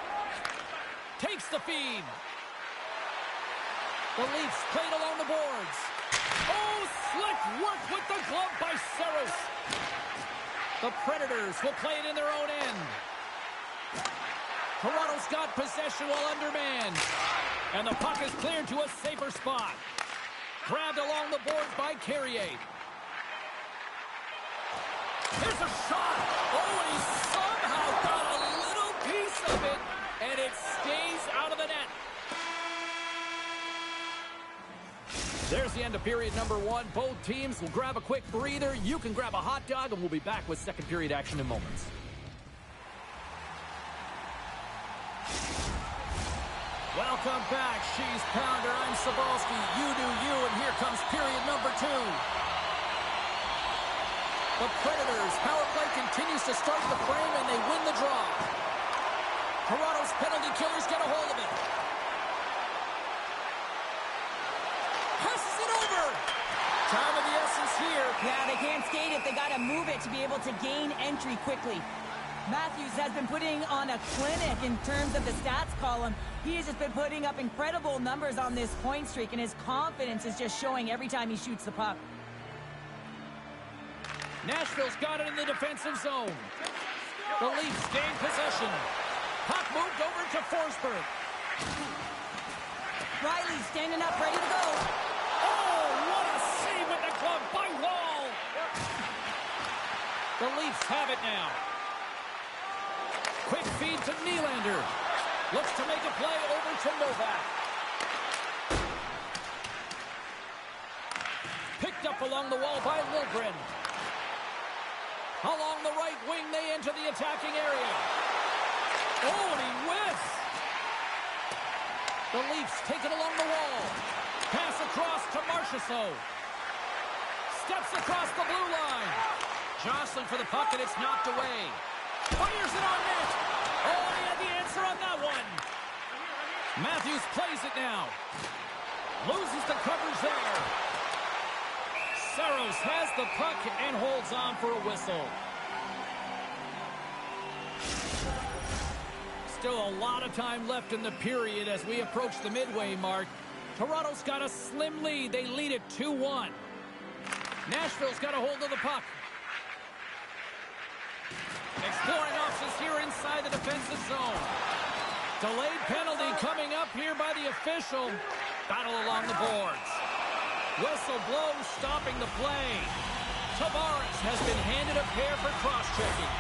Takes the feed. The Leafs played along the boards. Oh, slick work with the glove by Saros. The Predators will play it in their own end. Toronto's got possession while undermanned. And the puck is cleared to a safer spot. Grabbed along the boards by Carrier. There's a shot. Oh, and he somehow got a little piece of it. And it stays out of the net. There's the end of period number 1. Both teams will grab a quick breather. You can grab a hot dog, and we'll be back with second period action in moments. Welcome back, She's Pounder. I'm Sabalski. You do you, and here comes period number 2. The Predators' power play continues to start the frame, and they win the draw. Toronto's penalty killers get a hold of it. Passes it over. Time of the essence here. Yeah, they can't skate it. They got to move it to be able to gain entry quickly. Matthews has been putting on a clinic in terms of the stats column. He has just been putting up incredible numbers on this point streak, and his confidence is just showing every time he shoots the puck. Nashville's got it in the defensive zone. The Leafs gain possession. Puck moved over to Forsberg. Riley standing up, ready to go. Oh, what a save with the glove by Wall. The Leafs have it now. Quick feed to Nylander. Looks to make a play over to Novak. Picked up along the wall by Liljegren. Along the right wing, they enter the attacking area. Oh, and he whiffs. The Leafs take it along the wall. Pass across to Marchessault. Steps across the blue line. Jostling for the puck, and it's knocked away. Fires it on net. Oh, he had the answer on that one. Matthews plays it now. Loses the coverage there. Saros has the puck and holds on for a whistle. Still a lot of time left in the period as we approach the midway mark. Toronto's got a slim lead. They lead it 2-1. Nashville's got a hold of the puck. Exploring options here inside the defensive zone. Delayed penalty coming up here by the official. Battle along the boards. Whistle blows, stopping the play. Tavares has been handed a pair for cross-checking.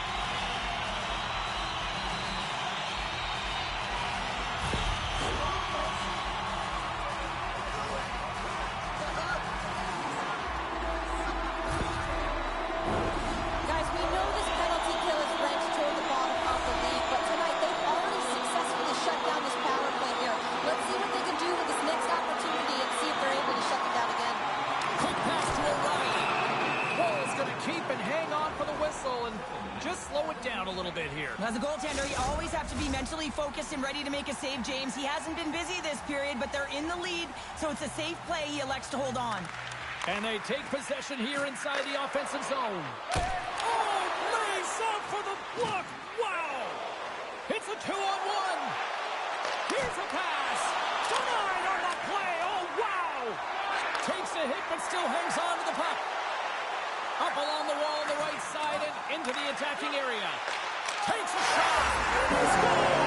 Guys, we know this penalty kill is ranked toward the bottom of the league, but tonight they've already successfully shut down this power play here. Let's see what they can do with this next opportunity and see if they're able to shut them down again. Quick pass to O'Reilly. Wall's going to keep and hang on for the whistle and just slow it down a little bit here. As a goaltender, you always have to be mentally focused and ready to make a save, James. He hasn't been busy this period, but they're in the lead, so it's a safe play. He elects to hold on. And they take possession here inside the offensive zone. Oh, lays up for the block. Wow. It's a 2-on-1. Here's a pass. Denied on the play. Oh, wow. Takes a hit, but still hangs on to the puck. Up along the wall on the right side and into the attacking area. Takes a shot. He scores.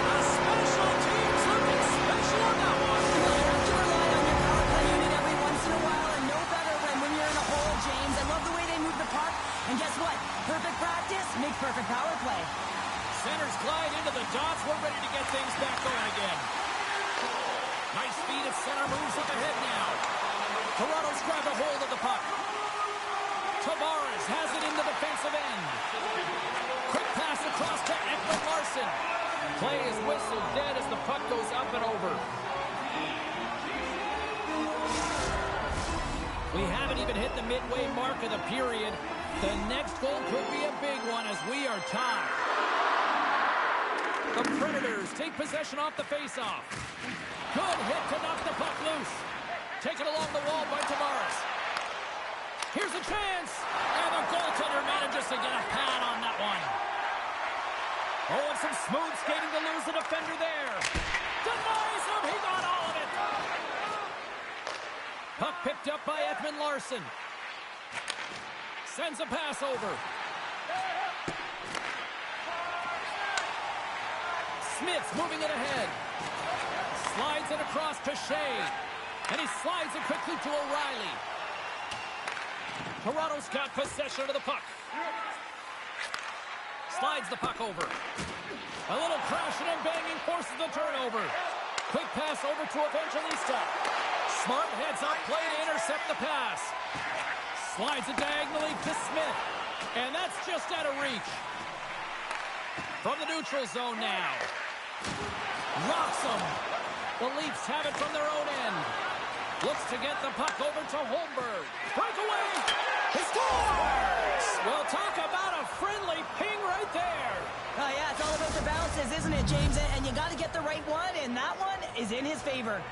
The special teams looking special on that one. You have to rely on your power play unit every once in a while, and no better when you're in a hole, James. I love the way they move the puck, and guess what? Perfect practice makes perfect power play. Centers glide into the dots. We're ready to get things back going again. Nice speed at center, moves up ahead now. Toronto's grabbed a hold of the puck. Tavares has it in the defensive end. Quick pass across to Ekman Larsson. Play is whistled dead as the puck goes up and over. We haven't even hit the midway mark of the period. The next goal could be a big one as we are tied. The Predators take possession off the faceoff. Good hit to knock the puck loose. Taken along the wall by Tavares. Here's a chance. And the goaltender manages to get a pad on that one. Oh, and some smooth skating to lose the defender there. Denies him. He got all of it. Puck picked up by Ekman Larsson. Sends a pass over. Smith's moving it ahead. Slides it across to Shea. And he slides it quickly to O'Reilly. Toronto's got possession of the puck. Slides the puck over. A little crashing and banging forces the turnover. Quick pass over to Evangelista. Smart heads up play to intercept the pass. Slides it diagonally to Smith. And that's just out of reach. From the neutral zone now. Rocks them. The Leafs have it from their own end. Looks to get the puck over to Holmberg. Breakaway. He scores! Well, talk about a friendly ping right there. Oh, yeah, it's all about the bounces, isn't it, James? And you got to get the right one, and that one is in his favor.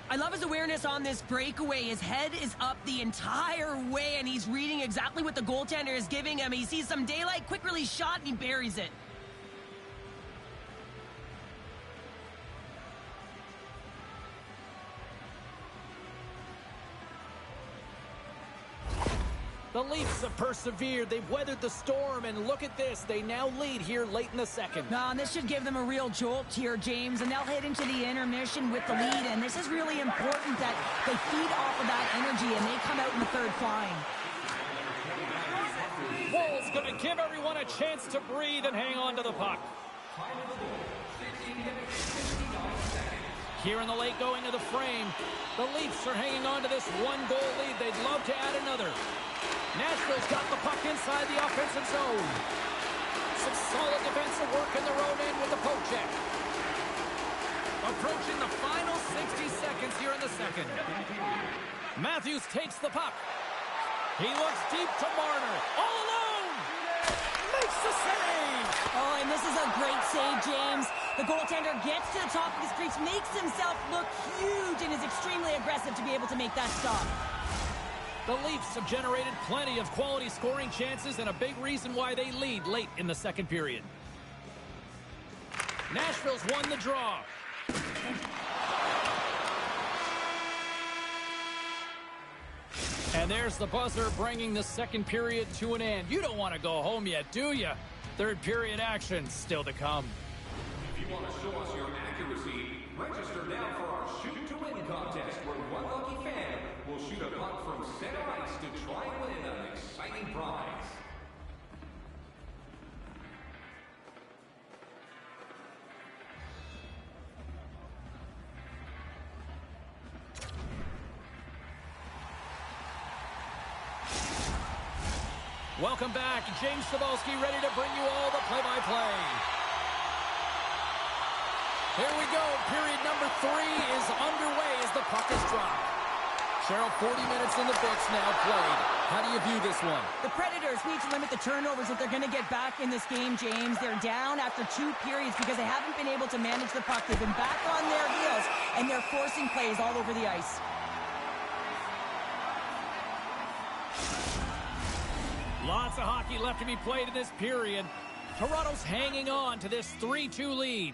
I love his awareness on this breakaway. His head is up the entire way, and he's reading exactly what the goaltender is giving him. He sees some daylight, quick release shot, and he buries it. The Leafs have persevered. They've weathered the storm, and look at this. They now lead here late in the second. No, and this should give them a real jolt here, James, and they'll head into the intermission with the lead, and this is really important that they feed off of that energy, and they come out in the third flying. Wool's going to give everyone a chance to breathe and hang on to the puck. Here in the late going to the frame, the Leafs are hanging on to this one-goal lead. They'd love to add another. Nashville's got the puck inside the offensive zone. Some solid defensive work in their own end with the poke check. Approaching the final 60 seconds here in the second. Matthews takes the puck. He looks deep to Marner. All alone! Makes the save! Oh, and this is a great save, James. The goaltender gets to the top of his crease, makes himself look huge, and is extremely aggressive to be able to make that stop. The Leafs have generated plenty of quality scoring chances and a big reason why they lead late in the second period. Nashville's won the draw. And there's the buzzer bringing the second period to an end. You don't want to go home yet, do you? Third period action still to come. If you want to show us your accuracy, register now for our Shoot to Win contest, where one lucky fan will shoot a puck from center ice to try and win an exciting prize. Welcome back. James Cebulski ready to bring you all the play-by-play. Here we go. Period number 3 is underway as the puck is dropped. Cheryl, 40 minutes in the books now played. How do you view this one? The Predators need to limit the turnovers if they're going to get back in this game, James. They're down after 2 periods because they haven't been able to manage the puck. They've been back on their heels, and they're forcing plays all over the ice. Lots of hockey left to be played in this period. Toronto's hanging on to this 3-2 lead.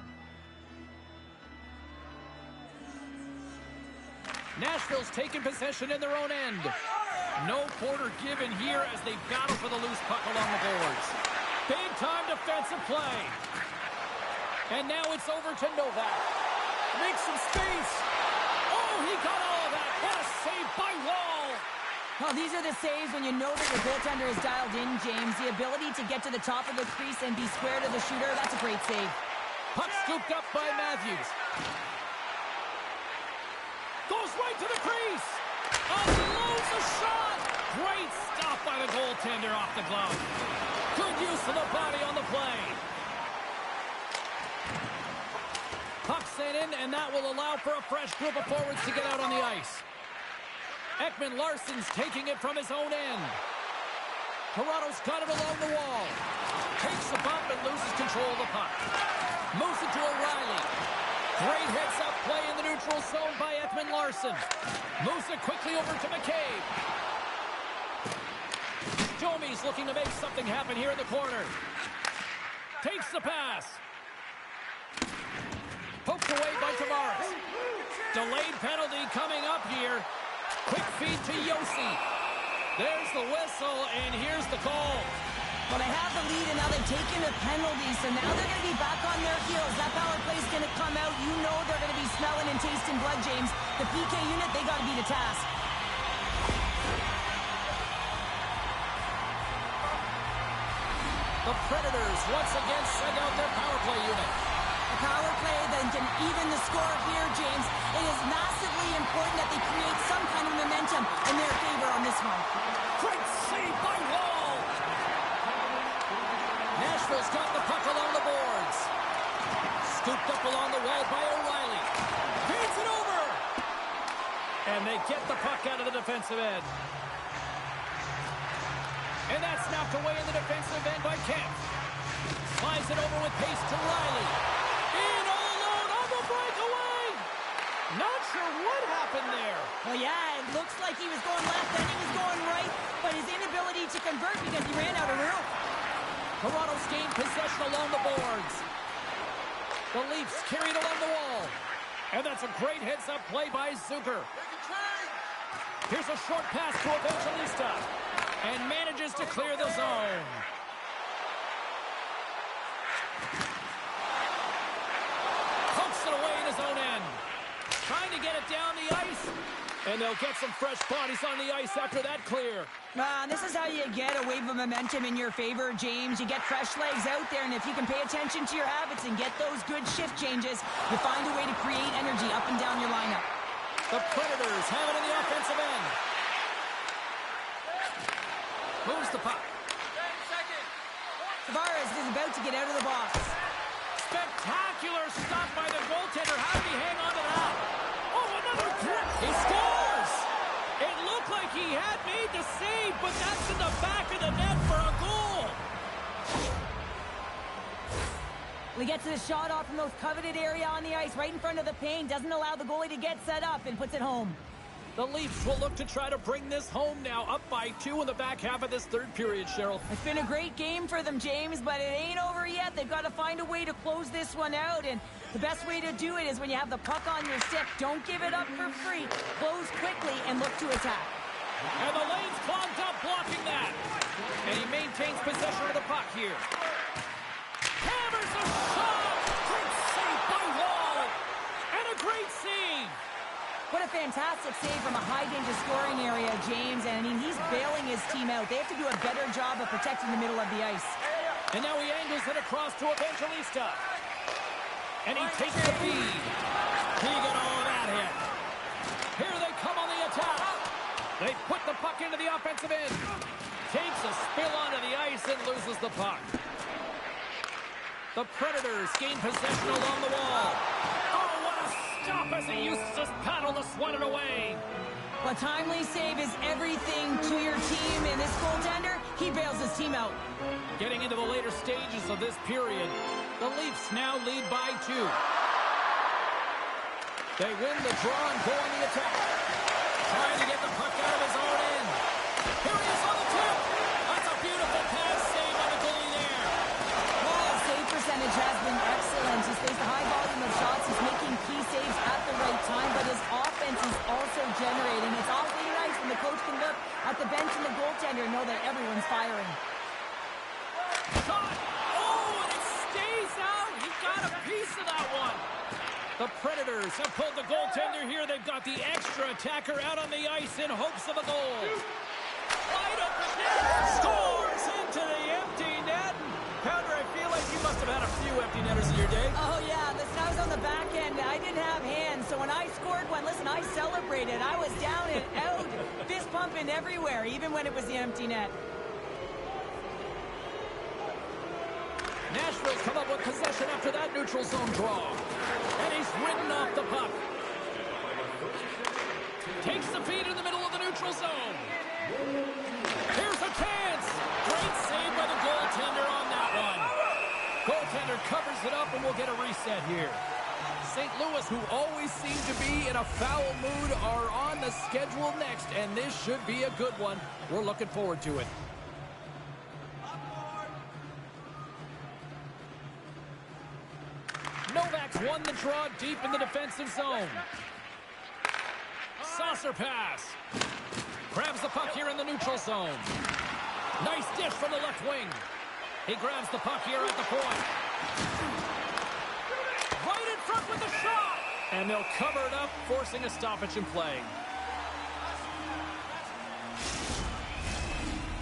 Nashville's taking possession in their own end. No quarter given here as they battle for the loose puck along the boards. Big-time defensive play. And now it's over to Novak. Makes some space. Oh, he got all of that. What a save by Wall. Well, these are the saves when you know that your goaltender is dialed in, James. The ability to get to the top of the crease and be square to the shooter, that's a great save. Puck scooped up by Matthews. Goes right to the crease. Unloads a shot. Great stop by the goaltender off the glove. Good use of the body on the play. Puck sent in, and that will allow for a fresh group of forwards to get out on the ice. Ekman Larsson's taking it from his own end. Toronto's got it along the wall. Takes the bump and loses control of the puck. Moves it to O'Reilly. Great heads-up play in the neutral zone by Ekman Larson. Moves it quickly over to McCabe. Domi's looking to make something happen here in the corner. Takes the pass. Poked away by Tavares. Delayed penalty coming up here. Quick feed to Yossi. There's the whistle, and here's the call. Well, they have the lead, and now they've taken a penalty, so now they're going to be back on their heels. That power play is going to come out. You know they're going to be smelling and tasting blood, James. The PK unit, they got to be the task. The Predators once again send out their power play unit. A power play that can even the score here, James. It is massively important that they create some kind of momentum in their favor on this one. Great save by Wall. Nashville's got the puck along the boards. Scooped up along the wall by O'Reilly. Feeds it over. And they get the puck out of the defensive end. And that's knocked away in the defensive end by Kemp. Slides it over with pace to Riley. In all alone on the breakaway. Not sure what happened there. Well, yeah, it looks like he was going left, then he was going right, but his inability to convert because he ran out of room. Toronto's gained possession along the boards. The Leafs carried along the wall. And that's a great heads-up play by Zucker. Here's a short pass to Evangelista. And manages to clear the zone. Pokes it away in his own end. Trying to get it down the ice. And they'll get some fresh bodies on the ice after that clear. This is how you get a wave of momentum in your favor, James. You get fresh legs out there, and if you can pay attention to your habits and get those good shift changes, you find a way to create energy up and down your lineup. The Predators have it in the offensive end. Moves the puck. Tavares is about to get out of the box. Spectacular stop by the goaltender. How did he hang on to that? Oh, another grip. He scores. It looked like he had made the save, but that's in the back of the net for a goal. He gets the shot off from the most coveted area on the ice, right in front of the paint. Doesn't allow the goalie to get set up and puts it home. The Leafs will look to try to bring this home now, up by 2 in the back half of this third period, Cheryl. It's been a great game for them, James, but it ain't over yet. They've got to find a way to close this one out, and the best way to do it is when you have the puck on your stick. Don't give it up for free. Close quickly and look to attack. And the lane's clogged up, blocking that. And he maintains possession of the puck here. Hammers a shot! Great save by Wall! And a great save! What a fantastic save from a high-danger scoring area, James. And, I mean, he's bailing his team out. They have to do a better job of protecting the middle of the ice. And now he angles it across to Evangelista. And he takes the feed. He got all of that hit. Here they come on the attack. They put the puck into the offensive end. Takes a spill onto the ice and loses the puck. The Predators gain possession along the wall. Oh, what a stop as he used his paddle to swat it away. A timely save is everything to your team, and this goaltender, he bails his team out. Getting into the later stages of this period, the Leafs now lead by 2. They win the draw and go on the attack. Trying to get the puck out of his own end. Here he is on the tip. That's a beautiful pass save by the goalie there. Well, his save percentage has been excellent. He's faced a high volume of shots. He's making key saves at the right time, but his offense is also generating. It's awfully nice when the coach can look at the bench and the goaltender and know that everyone's firing. Shot! Oh, and it stays out! He got a piece of that one! The Predators have pulled the goaltender here. They've got the extra attacker out on the ice in hopes of a goal. Wide open net! Scores into the empty net! Pounder, I feel like you must have had a few empty netters in your day. Oh, yeah. Listen, I was on the back end. I didn't have hands, so when I scored one, listen, I celebrated. I was down and out, fist pumping everywhere, even when it was the empty net. Nashville's come up with possession after that neutral zone draw. And he's ridden off the puck. Takes the feed in the middle of the neutral zone. Here's a chance. Goaltender covers it up, and we'll get a reset here. St. Louis, who always seem to be in a foul mood, are on the schedule next, and this should be a good one. We're looking forward to it. Novak's won the draw deep in the defensive zone. Saucer pass. Grabs the puck here in the neutral zone. Nice dish from the left wing. He grabs the puck here at the point. Right in front with the shot. And they'll cover it up, forcing a stoppage in play.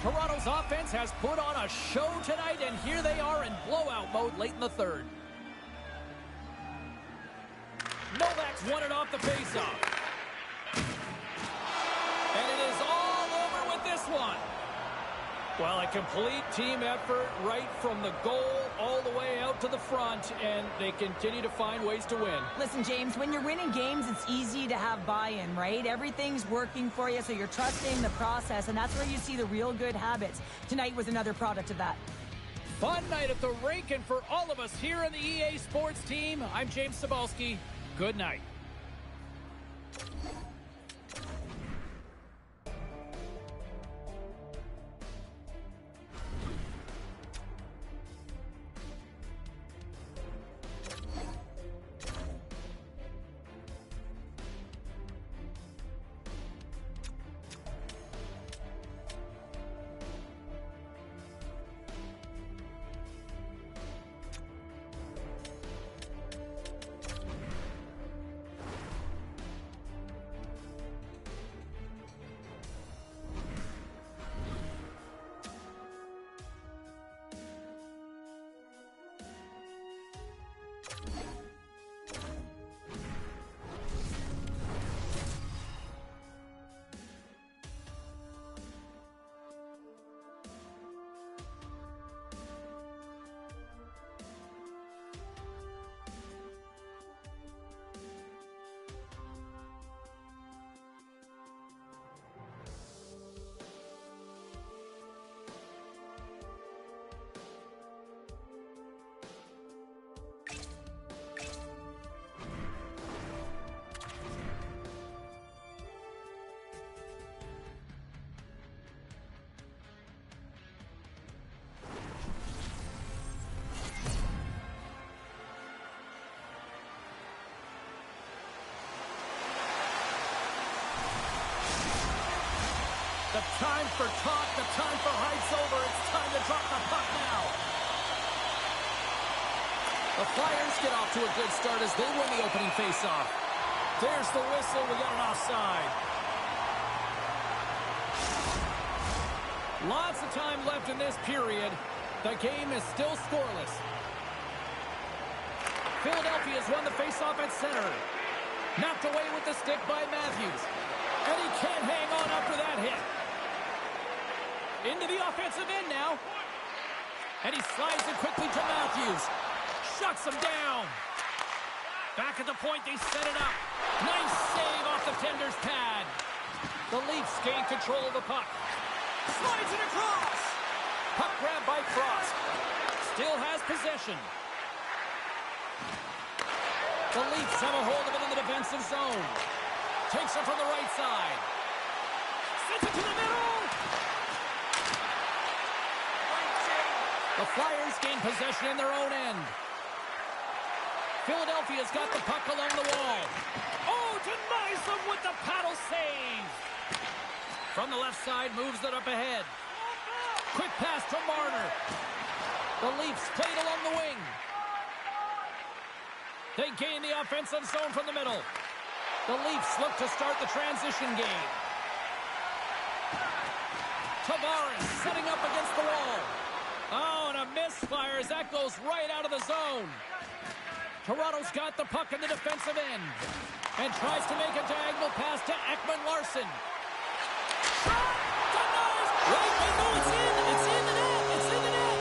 Toronto's offense has put on a show tonight, and here they are in blowout mode late in the third. Novak's won it off the faceoff. And it is all over with this one. Well, a complete team effort right from the goal all the way out to the front, and they continue to find ways to win. Listen, James, when you're winning games, it's easy to have buy-in, right? Everything's working for you, so you're trusting the process, and that's where you see the real good habits. Tonight was another product of that. Fun night at the rink, and for all of us here on the EA Sports team, I'm James Cybulski. Good night. The time for talk, the time for hype's over. It's time to drop the puck now. The Flyers get off to a good start as they win the opening faceoff. There's the whistle. We got an offside. Lots of time left in this period. The game is still scoreless. Philadelphia's won the faceoff at center. Knocked away with the stick by Matthews. And he can't hang on after that hit. Into the offensive end now. And he slides it quickly to Matthews. Shuts him down. Back at the point, they set it up. Nice save off the tender's pad. The Leafs gain control of the puck. Slides it across. Puck grab by Frost. Still has possession. The Leafs have a hold of it in the defensive zone. Takes it from the right side. Sends it to the middle. The Flyers gain possession in their own end. Philadelphia's got the puck along the wall. Oh, denies them with the paddle save. From the left side, moves it up ahead. Quick pass to Marner. The Leafs played along the wing. They gain the offensive zone from the middle. The Leafs look to start the transition game. Tavares setting up against the wall. Oh, and a misfire as that goes right out of the zone. Toronto's got the puck in the defensive end and tries to make a diagonal pass to Ekman-Larsson. Shot! Denies! Wait, no, it's in! It's in the net! It's in the net!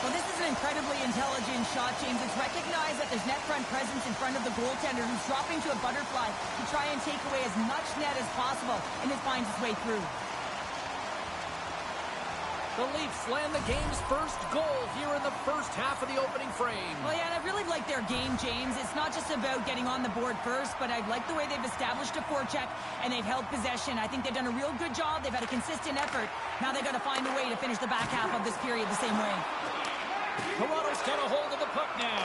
Well, this is an incredible incredibly intelligent shot, James. It's recognized that there's net front presence in front of the goaltender who's dropping to a butterfly to try and take away as much net as possible, and it finds its way through. The Leafs land the game's first goal here in the first half of the opening frame. Well, yeah, and I really like their game, James. It's not just about getting on the board first, but I like the way they've established a forecheck and they've held possession. I think they've done a real good job. They've had a consistent effort. Now they've got to find a way to finish the back half of this period the same way. Toronto's got a hold of the puck now.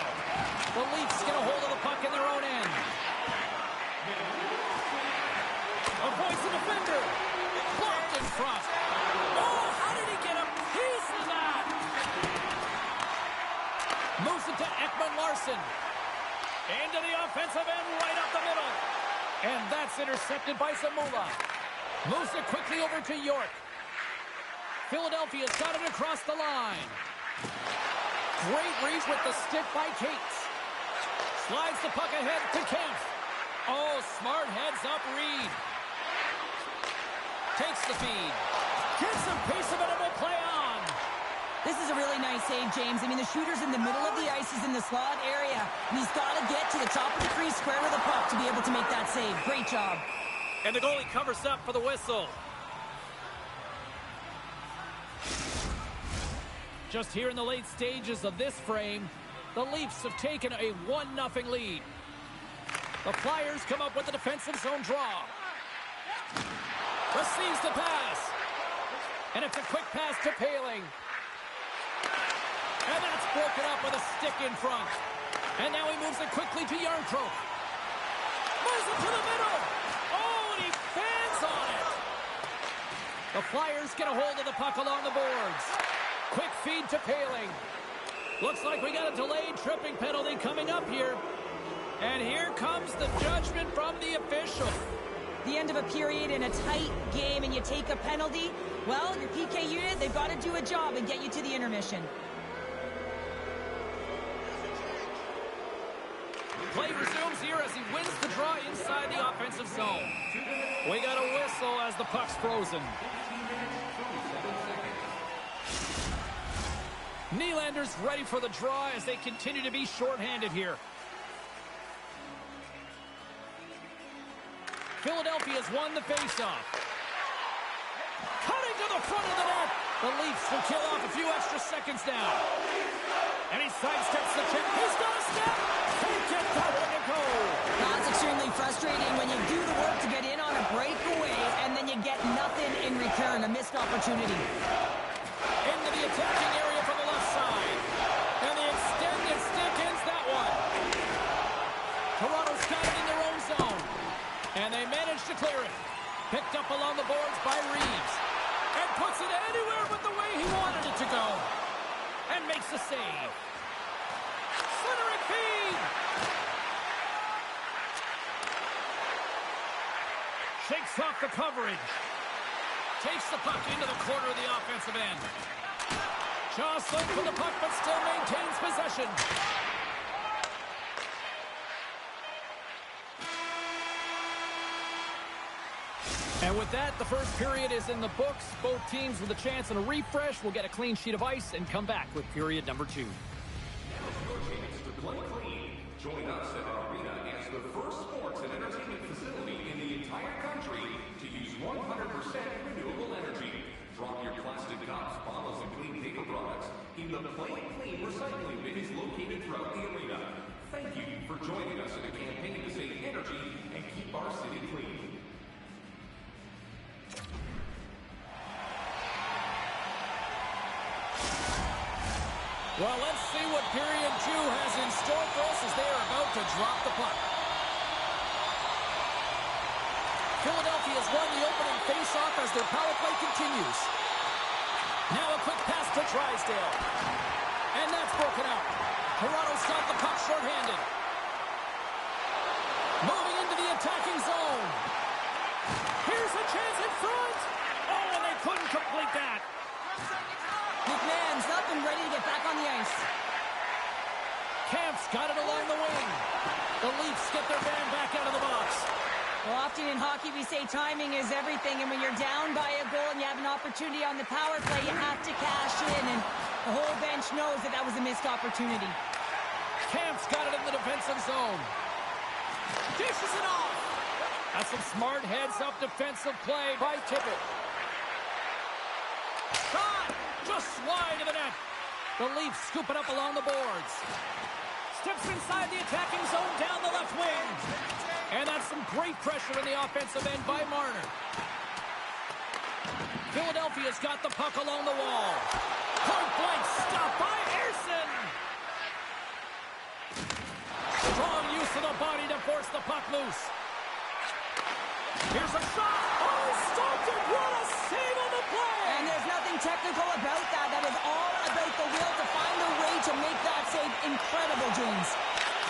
The Leafs get a hold of the puck in their own end. Avoids the defender. Blocked in front. Oh, how did he get a piece of that? Moves it to Ekman-Larsson. Into the offensive end, right up the middle. And that's intercepted by Zamula. Moves it quickly over to York. Philadelphia's got it across the line. Great reach with the stick by Cates. Slides the puck ahead to Kempf. Oh, smart heads-up read. Takes the feed. Gets some pace of it and will play on. This is a really nice save, James. I mean, the shooter's in the middle of the ice. He's in the slot area, and he's got to get to the top of the crease square with the puck to be able to make that save. Great job. And the goalie covers up for the whistle. Just here in the late stages of this frame, the Leafs have taken a 1-0 lead. The Flyers come up with a defensive zone draw. Receives the pass. And it's a quick pass to Paling. And that's broken up with a stick in front. And now he moves it quickly to Yarncroke. Moves it to the middle. Oh, and he fans on it. The Flyers get a hold of the puck along the boards. Quick feed to Paling. Looks like we got a delayed tripping penalty coming up here. And here comes the judgment from the official. The end of a period in a tight game and you take a penalty, well, your PK unit, they've got to do a job and get you to the intermission. Play resumes here as he wins the draw inside the offensive zone. We got a whistle as the puck's frozen. Nylander's ready for the draw as they continue to be shorthanded here. Philadelphia's won the faceoff. Cutting to the front of the net. The Leafs will kill off a few extra seconds now. And he sidesteps the check. He's got a step. Can't get that one to go. That's extremely frustrating when you do the work to get in on a breakaway and then you get nothing in return, a missed opportunity. Into the attacking area from the left side. And the extended stick ends that one. Toronto's got it in their own zone. And they managed to clear it. Picked up along the boards by Reeves. And puts it anywhere but the way he wanted it to go. And makes the save. Centering feed. Shakes off the coverage. Takes the puck into the corner of the offensive end. Jostling for the puck, but still maintains possession. And with that, the first period is in the books. Both teams with a chance and a refresh will get a clean sheet of ice and come back with period number 2. Join us at our arena as the first sports and entertainment facility in the entire country to use 100% renewable energy. Drop your plastic cups, bottles, and clean paper products in the Play Clean recycling bins located throughout the arena. Thank you for joining us in a campaign to save energy and keep our city clean. Well, let's see what period 2 has in store for us as they are about to drop the puck. Philadelphia's won the opening face-off as their power play continues. Now a quick pass to Drysdale. And that's broken out. Toronto's got the puck shorthanded. Moving into the attacking zone. Here's a chance in front. Oh, and they couldn't complete that. McMahon's up and ready to get back on the ice. Kampf's got it along the wing. The Leafs get their man back out of the box. Well, often in hockey we say timing is everything, and when you're down by a goal and you have an opportunity on the power play, you have to cash in. And The whole bench knows that that was a missed opportunity. Camp's got it in the defensive zone. Dishes it off. That's some smart heads-up defensive play by Tippett. Shot! Just wide of the net. The Leafs scoop it up along the boards. Steps inside the attacking zone down the left wing. And that's some great pressure in the offensive end by Marner. Philadelphia's got the puck along the wall. Point-blank stop by Ersson. Strong use of the body to force the puck loose. Here's a shot. Oh, stopped it. What a save on the play. And there's nothing technical about that. That is all about the will to find a way to make that save incredible, James.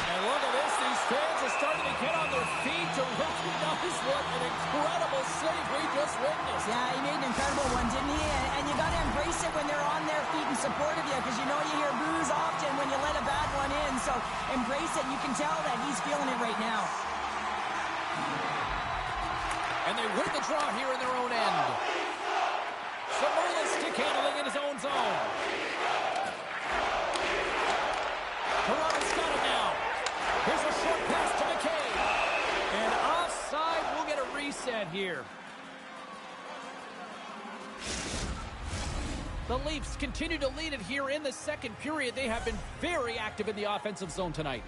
And look at this. These fans are starting to get on their feet to recognize what an incredible save we just witnessed. Yeah, he made an incredible one, didn't he? And you got to embrace it when they're on their feet in support of you, because you know you hear boos often when you let a bad one in. So embrace it. You can tell that he's feeling it right now. And they win the draw here in their own end. Samola stick handling in his own zone. Toronto's got it now. Here's a short pass to McKay. And offside, we'll get a reset here. The Leafs continue to lead it here in the second period. They have been very active in the offensive zone tonight.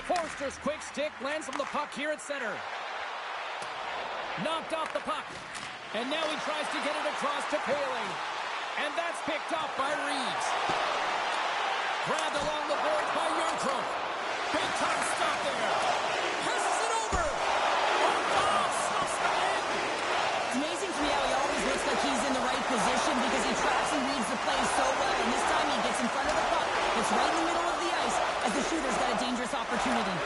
Forster's quick stick lands him the puck here at center. Knocked off the puck. And now he tries to get it across to Paling. And that's picked off by Reeves. Grabbed along the boards by Yarncroke. Big time stop there. Passes it over. Oh, stuffs the end. It's amazing to me how he always looks like he's in the right position because he tracks and reads the play so well. And this time he gets in front of the puck. It's right in the middle of the ice as the shooter's got a dangerous opportunity.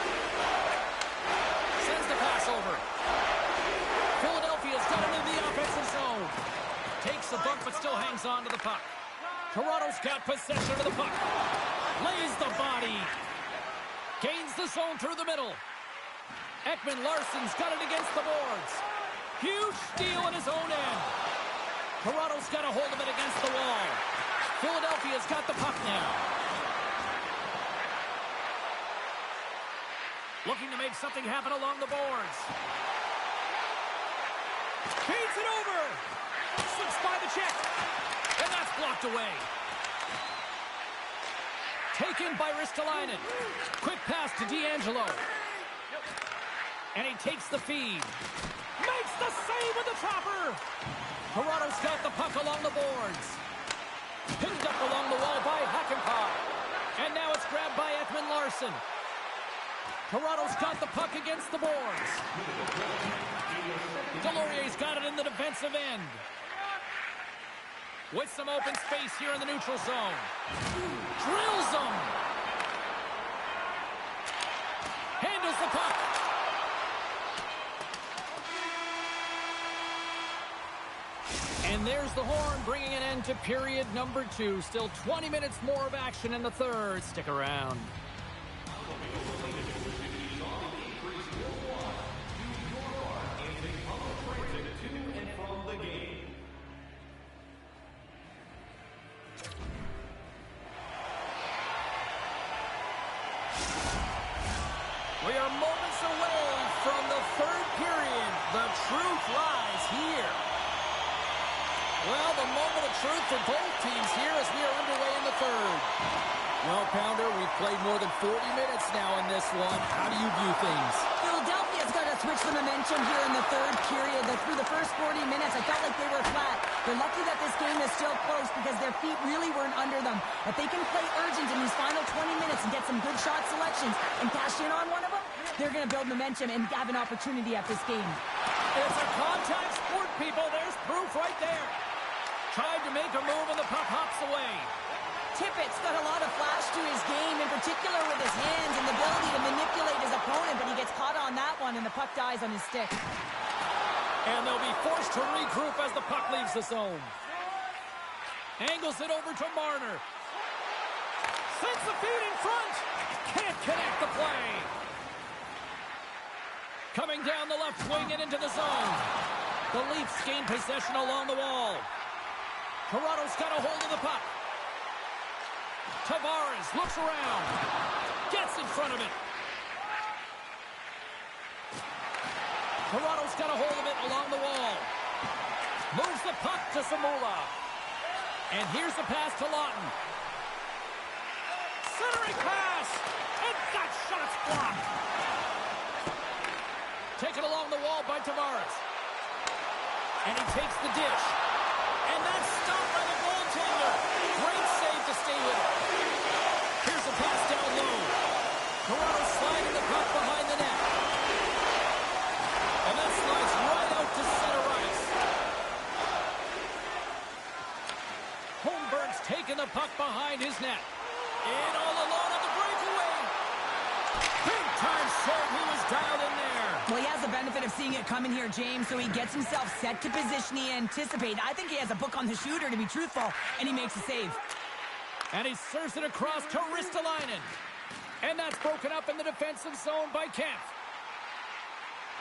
Sends the pass over. Philadelphia's got him in the offensive zone. Takes the bump but still hangs on to the puck. Toronto's got possession of the puck. Lays the body. Gains the zone through the middle. Ekman-Larsson's got it against the boards. Huge steal in his own end. Toronto's got a hold of it against the wall. Philadelphia's got the puck now. Looking to make something happen along the boards. Feeds it over. Slips by the check. And that's blocked away. Taken by Ristolainen. Quick pass to D'Angelo. And he takes the feed. Makes the save with the chopper. Toronto's got the puck along the boards. Picked up along the wall by Hakanpää. And now it's grabbed by Ekman-Larsson. Toronto's got the puck against the boards. Delorier's got it in the defensive end. With some open space here in the neutral zone. Drills him. Handles the puck. And there's the horn, bringing an end to period number 2. Still 20 minutes more of action in the third. Stick around. We are moments away from the third period. The truth lies here. Well, the moment of truth for both teams here as we are underway in the third. Well, Pounder, we've played more than 40 minutes now in this one. How do you view things? Philadelphia's got to switch the momentum here in the third period. Through the first 40 minutes, I felt like they were flat. They're lucky that this game is still close because their feet really weren't under them. If they can play urgent in these final 20 minutes and get some good shot selections and cash in on one of them, they're going to build momentum and have an opportunity at this game. It's a contact sport, people. There's proof right there. Tried to make a move and the puck hops away. Tippett's got a lot of flash to his game, in particular with his hands and the ability to manipulate his opponent, but he gets caught on that one and the puck dies on his stick. And they'll be forced to regroup as the puck leaves the zone. Angles it over to Marner. Sends the feed in front. Can't connect the play. Coming down the left wing and into the zone. The Leafs gain possession along the wall. Toronto's got a hold of the puck. Tavares looks around. Gets in front of it. Toronto's got a hold of it along the wall. Moves the puck to Samula. And here's the pass to Lawton. Centering pass. And that shot's blocked. Taken along the wall by Tavares. And he takes the dish. And that's stopped by the goaltender. Great save to stay with it. Here's a pass down low. Toronto sliding the puck behind the net. And that slides right out to center ice. Holmberg's taking the puck behind his net. And all alone on the breakaway. Big time save. He was dialed in there. Well, he has the benefit of seeing it coming here, James, so he gets himself set to position he anticipated. I think he has a book on the shooter, to be truthful, and he makes a save. And he serves it across to Ristolainen. And that's broken up in the defensive zone by Kemp.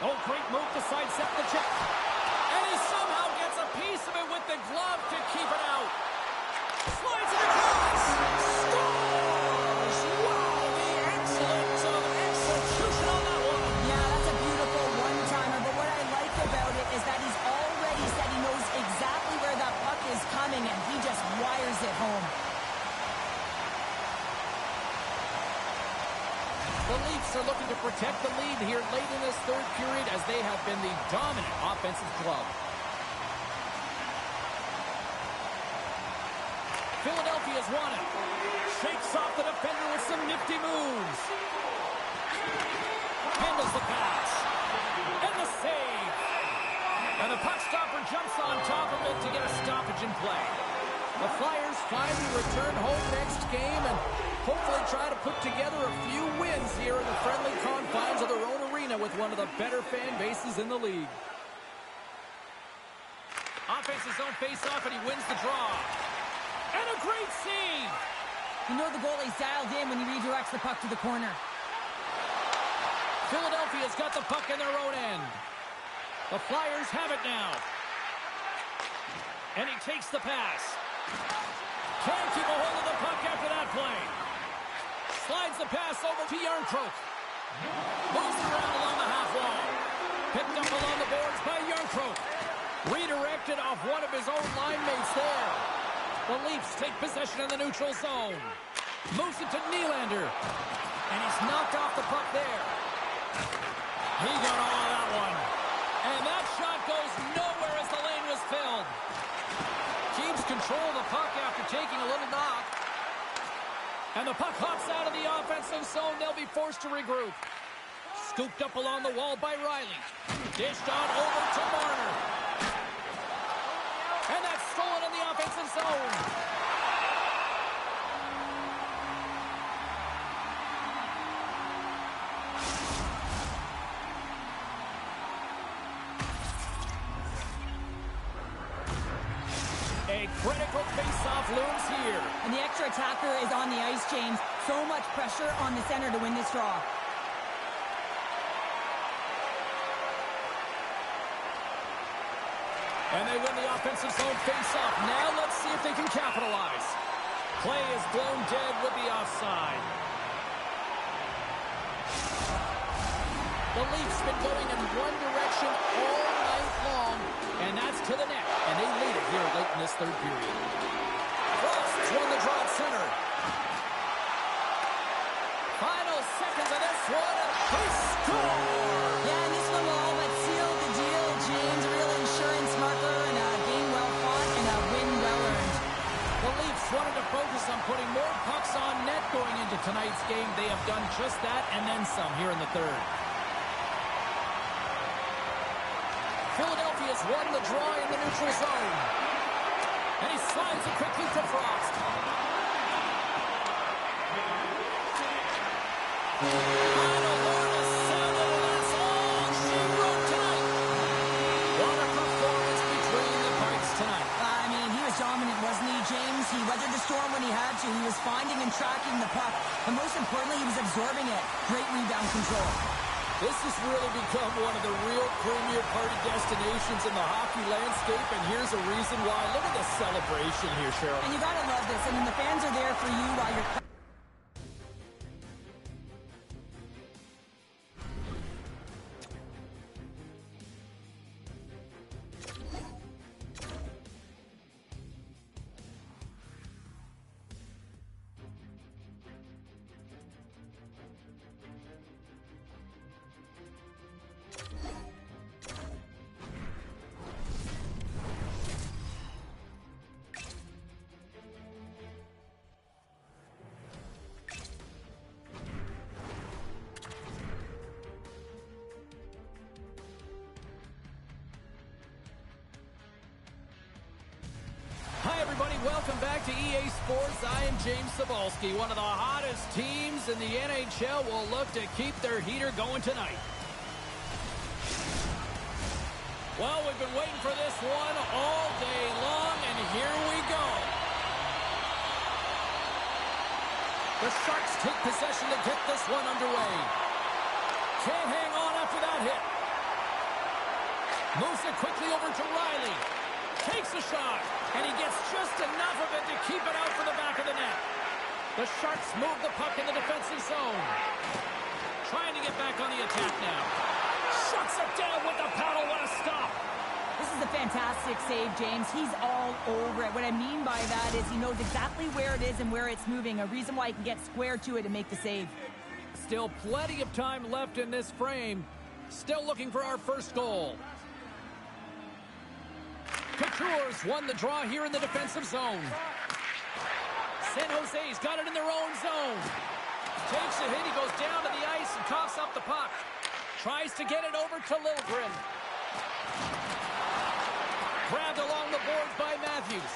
Oh, great move to sidestep the check. And he somehow gets a piece of it with the glove to keep it out. Slides it across. Scores! Wow, the excellence of execution on that one. Yeah, that's a beautiful one-timer, but what I like about it is that he's already said he knows exactly where that puck is coming, and he just wires it home. The Leafs are looking to protect the lead here late in this third period as they have been the dominant offensive club. Philadelphia's won it. Shakes off the defender with some nifty moves. Handles the pass. And the save. And the puck stopper jumps on top of it to get a stoppage in play. The Flyers finally return home next game and hopefully try to put together a few wins here in the friendly confines of their own arena with one of the better fan bases in the league. Offensive zone face-off, and he wins the draw. And a great save! You know the goalie's dialed in when he redirects the puck to the corner. Philadelphia's got the puck in their own end. The Flyers have it now. And he takes the pass. Can't keep a hold of the puck after that play. Slides the pass over to Järnkrok. Moves it around along the half wall. Picked up along the boards by Järnkrok. Redirected off one of his own line mates there. The Leafs take possession in the neutral zone. Moves it to Nylander. And he's knocked off the puck there. He got all of that one. And that shot goes nowhere as the lane was filled. Keeps control of the puck after taking a little knock. And the puck hops out of the offensive zone. They'll be forced to regroup. Scooped up along the wall by Riley. Dished on over to Marner. And that's stolen in the offensive zone. A critical face-off looms here. And the extra attacker is on the ice, James. So much pressure on the center to win this draw. And they win the offensive zone face-off. Now let's see if they can capitalize. Play is blown dead with the offside. The Leafs been going in one direction all night long, and that's to the net. And they lead it here late in this third period. Frost's won the draw at center. Final seconds of this one, and he scores! Yeah, and this one will all but seal the deal, James. A real insurance marker and a game well fought and a win well earned. The Leafs wanted to focus on putting more pucks on net going into tonight's game. They have done just that and then some here in the third. Philadelphia's won the draw in the neutral zone. And he slides it quickly to Frost. Final word is sounded, and that's all she wrote tonight. What a performance between the Pikes tonight. I mean, he was dominant, wasn't he, James? He weathered the storm when he had to. He was finding and tracking the puck. But most importantly, he was absorbing it. Great rebound control. This has really become one of the real premier party destinations in the hockey landscape, and here's a reason why. Look at the celebration here, Cheryl. And you got to love this. I mean, the fans are there for you while you're... Welcome back to EA Sports. I am James Cebulski. One of the hottest teams in the NHL will look to keep their heater going tonight. Well, we've been waiting for this one all day long, and here we go. The Sharks take possession to get this one underway. Can't hang on after that hit. Moves it quickly over to Riley. Takes a shot, and he gets just enough of it to keep it out for the back of the net. The Sharks move the puck in the defensive zone. Trying to get back on the attack now. Shuts it down with the paddle. What a stop. This is a fantastic save, James. He's all over it. What I mean by that is he knows exactly where it is and where it's moving. A reason why he can get square to it and make the save. Still plenty of time left in this frame. Still looking for our first goal. Couture's won the draw here in the defensive zone. San Jose's got it in their own zone. Takes a hit. He goes down to the ice and coughs up the puck. Tries to get it over to Liljegren. Grabbed along the boards by Matthews.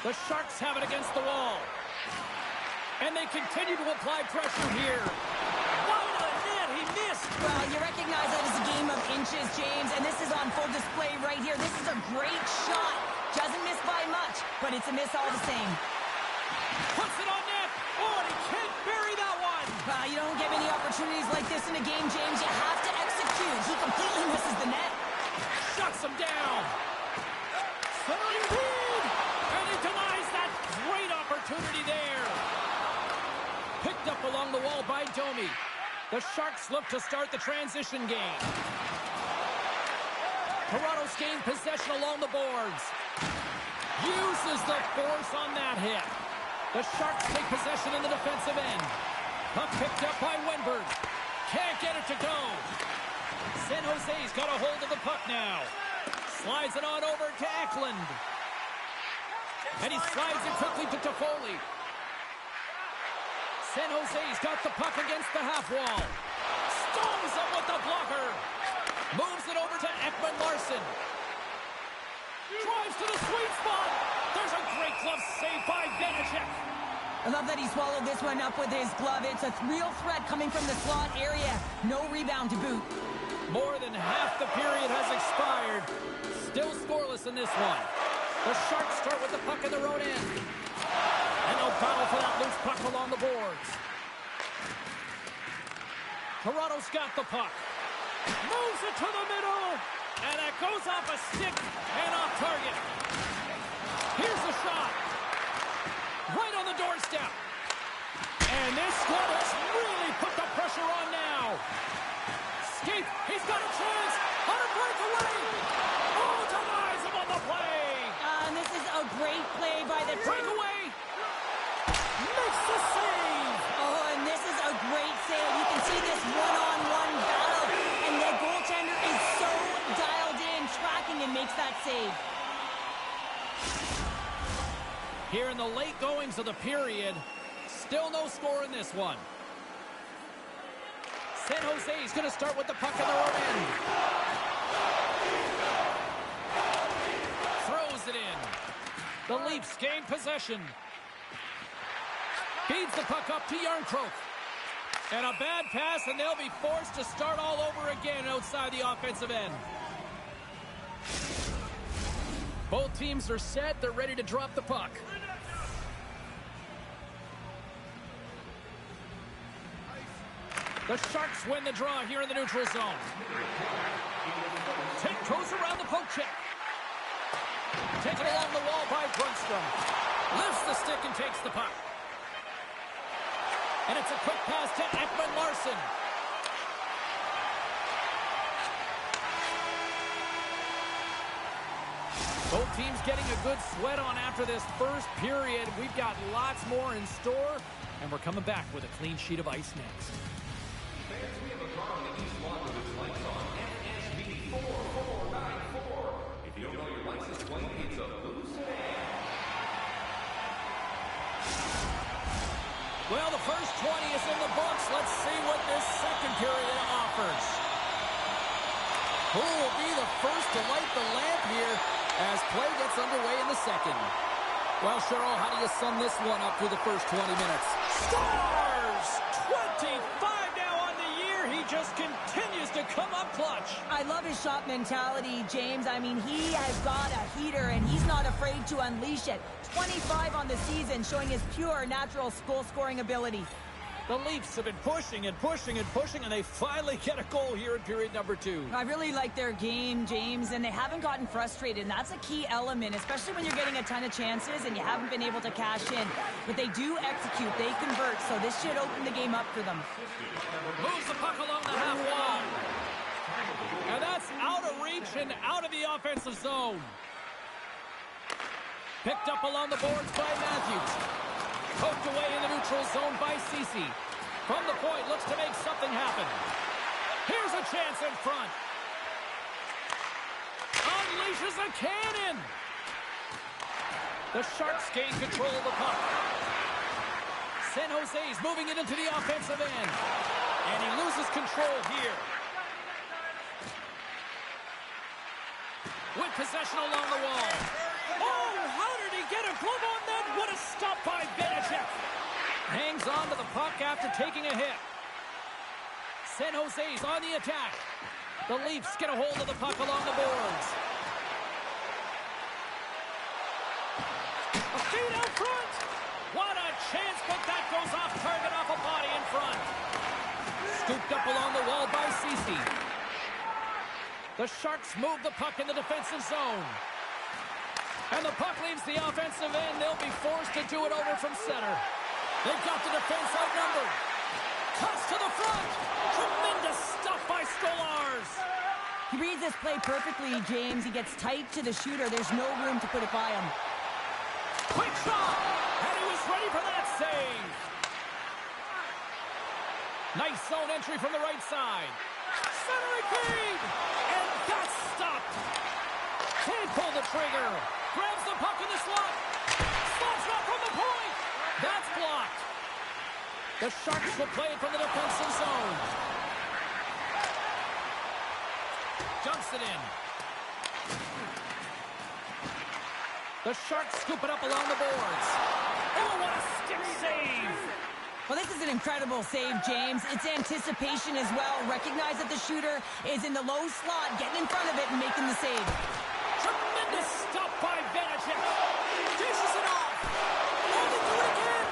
The Sharks have it against the wall. And they continue to apply pressure here. Wide of the net, he missed. Well, you recognize that it's a game of inches, James, and this is on full display right here. This is a great shot. Doesn't miss by much, but it's a miss all the same. Puts it on net. Oh, and he can't bury that one. You don't get many opportunities like this in a game, James. You have to execute. He completely misses the net. Shuts him down. Centering lead. And he denies that great opportunity there. Picked up along the wall by Domi. The Sharks look to start the transition game. Toronto's gained possession along the boards. Uses the force on that hit. The Sharks take possession in the defensive end. Puck picked up by Wenberg. Can't get it to go. San Jose's got a hold of the puck now. Slides it on over to Eklund. And he slides it quickly to Toffoli. San Jose's got the puck against the half wall. Stones it with the blocker. Moves it over to Ekman-Larsson. Drives to the sweet spot. There's a great glove save by Vanacek. I love that he swallowed this one up with his glove. It's a real threat coming from the slot area. No rebound to boot. More than half the period has expired. Still scoreless in this one. The Sharks start with the puck in their own end. And they'll battle for that loose puck along the boards. Toronto's got the puck. Moves it to the middle. And that goes off a stick and off target. Here's the shot. Right on the doorstep. And this squad has really put the pressure on now. Skate, he's got a chance. On a breakaway. Oh, denies him on the play. And this is a great play by the breakaway. Makes the save. Oh, and this is a great save. You can see this one-on-one battle. And the goaltender is so dialed in, tracking, and makes that save. Here in the late goings of the period, still no score in this one. San Jose's going to start with the puck in their own end. Throws it in. The Leafs gain possession. Feeds the puck up to Järnkrok. And a bad pass, and they'll be forced to start all over again outside the offensive end. Both teams are set. They're ready to drop the puck. The Sharks win the draw here in the neutral zone. Tate goes around the poke check. Taken along the wall by Brunstrom. Lifts the stick and takes the puck. And it's a quick pass to Ekman Larsson. Both teams getting a good sweat on after this first period. We've got lots more in store, and we're coming back with a clean sheet of ice next. Fans, we have a car on the east block with its lights on. NSB 4494. If you don't know your license plate, it's a blue sedan. Well, the first 20 is in the books. Let's see what this second period offers. Who will be the first to light the lamp here as play gets underway in the second? Well, Cheryl, how do you sum this one up through the first 20 minutes? Stars! 25 now on the year. He just continues to come up clutch. I love his shot mentality, James. I mean, he has got a heater, and he's not afraid to unleash it. 25 on the season, showing his pure, natural goal-scoring ability. The Leafs have been pushing and pushing and pushing, and they finally get a goal here in period number 2. I really like their game, James, and they haven't gotten frustrated, and that's a key element, especially when you're getting a ton of chances and you haven't been able to cash in. But they do execute, they convert, so this should open the game up for them. Moves the puck along the half wall. And that's out of reach and out of the offensive zone. Picked up along the boards by Matthews. Poked away in the neutral zone by Ceci. From the point, looks to make something happen. Here's a chance in front. Unleashes a cannon. The Sharks gain control of the puck. San Jose's moving it into the offensive end. And he loses control here. With possession along the wall. Oh, how did he get a glove on that? What a stop by Vanacek. Hangs on to the puck after taking a hit. San Jose's on the attack. The Leafs get a hold of the puck along the boards. A feed out front. What a chance, but that goes off target, off a body in front. Scooped up along the wall by Ceci. The Sharks move the puck in the defensive zone. And the puck leaves the offensive end. They'll be forced to do it over from center. They've got the defense outnumbered. Cuts to the front. Tremendous stuff by Stolarz. He reads this play perfectly, James. He gets tight to the shooter. There's no room to put it by him. Quick shot. And he was ready for that save. Nice zone entry from the right side. Centering feed. And that's stopped. Can't pull the trigger. Grabs the puck in the slot. Slots up from the point. That's blocked. The Sharks will play it from the defensive zone. Dumps it in. The Sharks scoop it up along the boards. Oh, what a stick save. Well, this is an incredible save, James. It's anticipation as well. Recognize that the shooter is in the low slot, getting in front of it and making the save. Tremendous stop by Vanacek. Dishes it off. Oh, they do it again.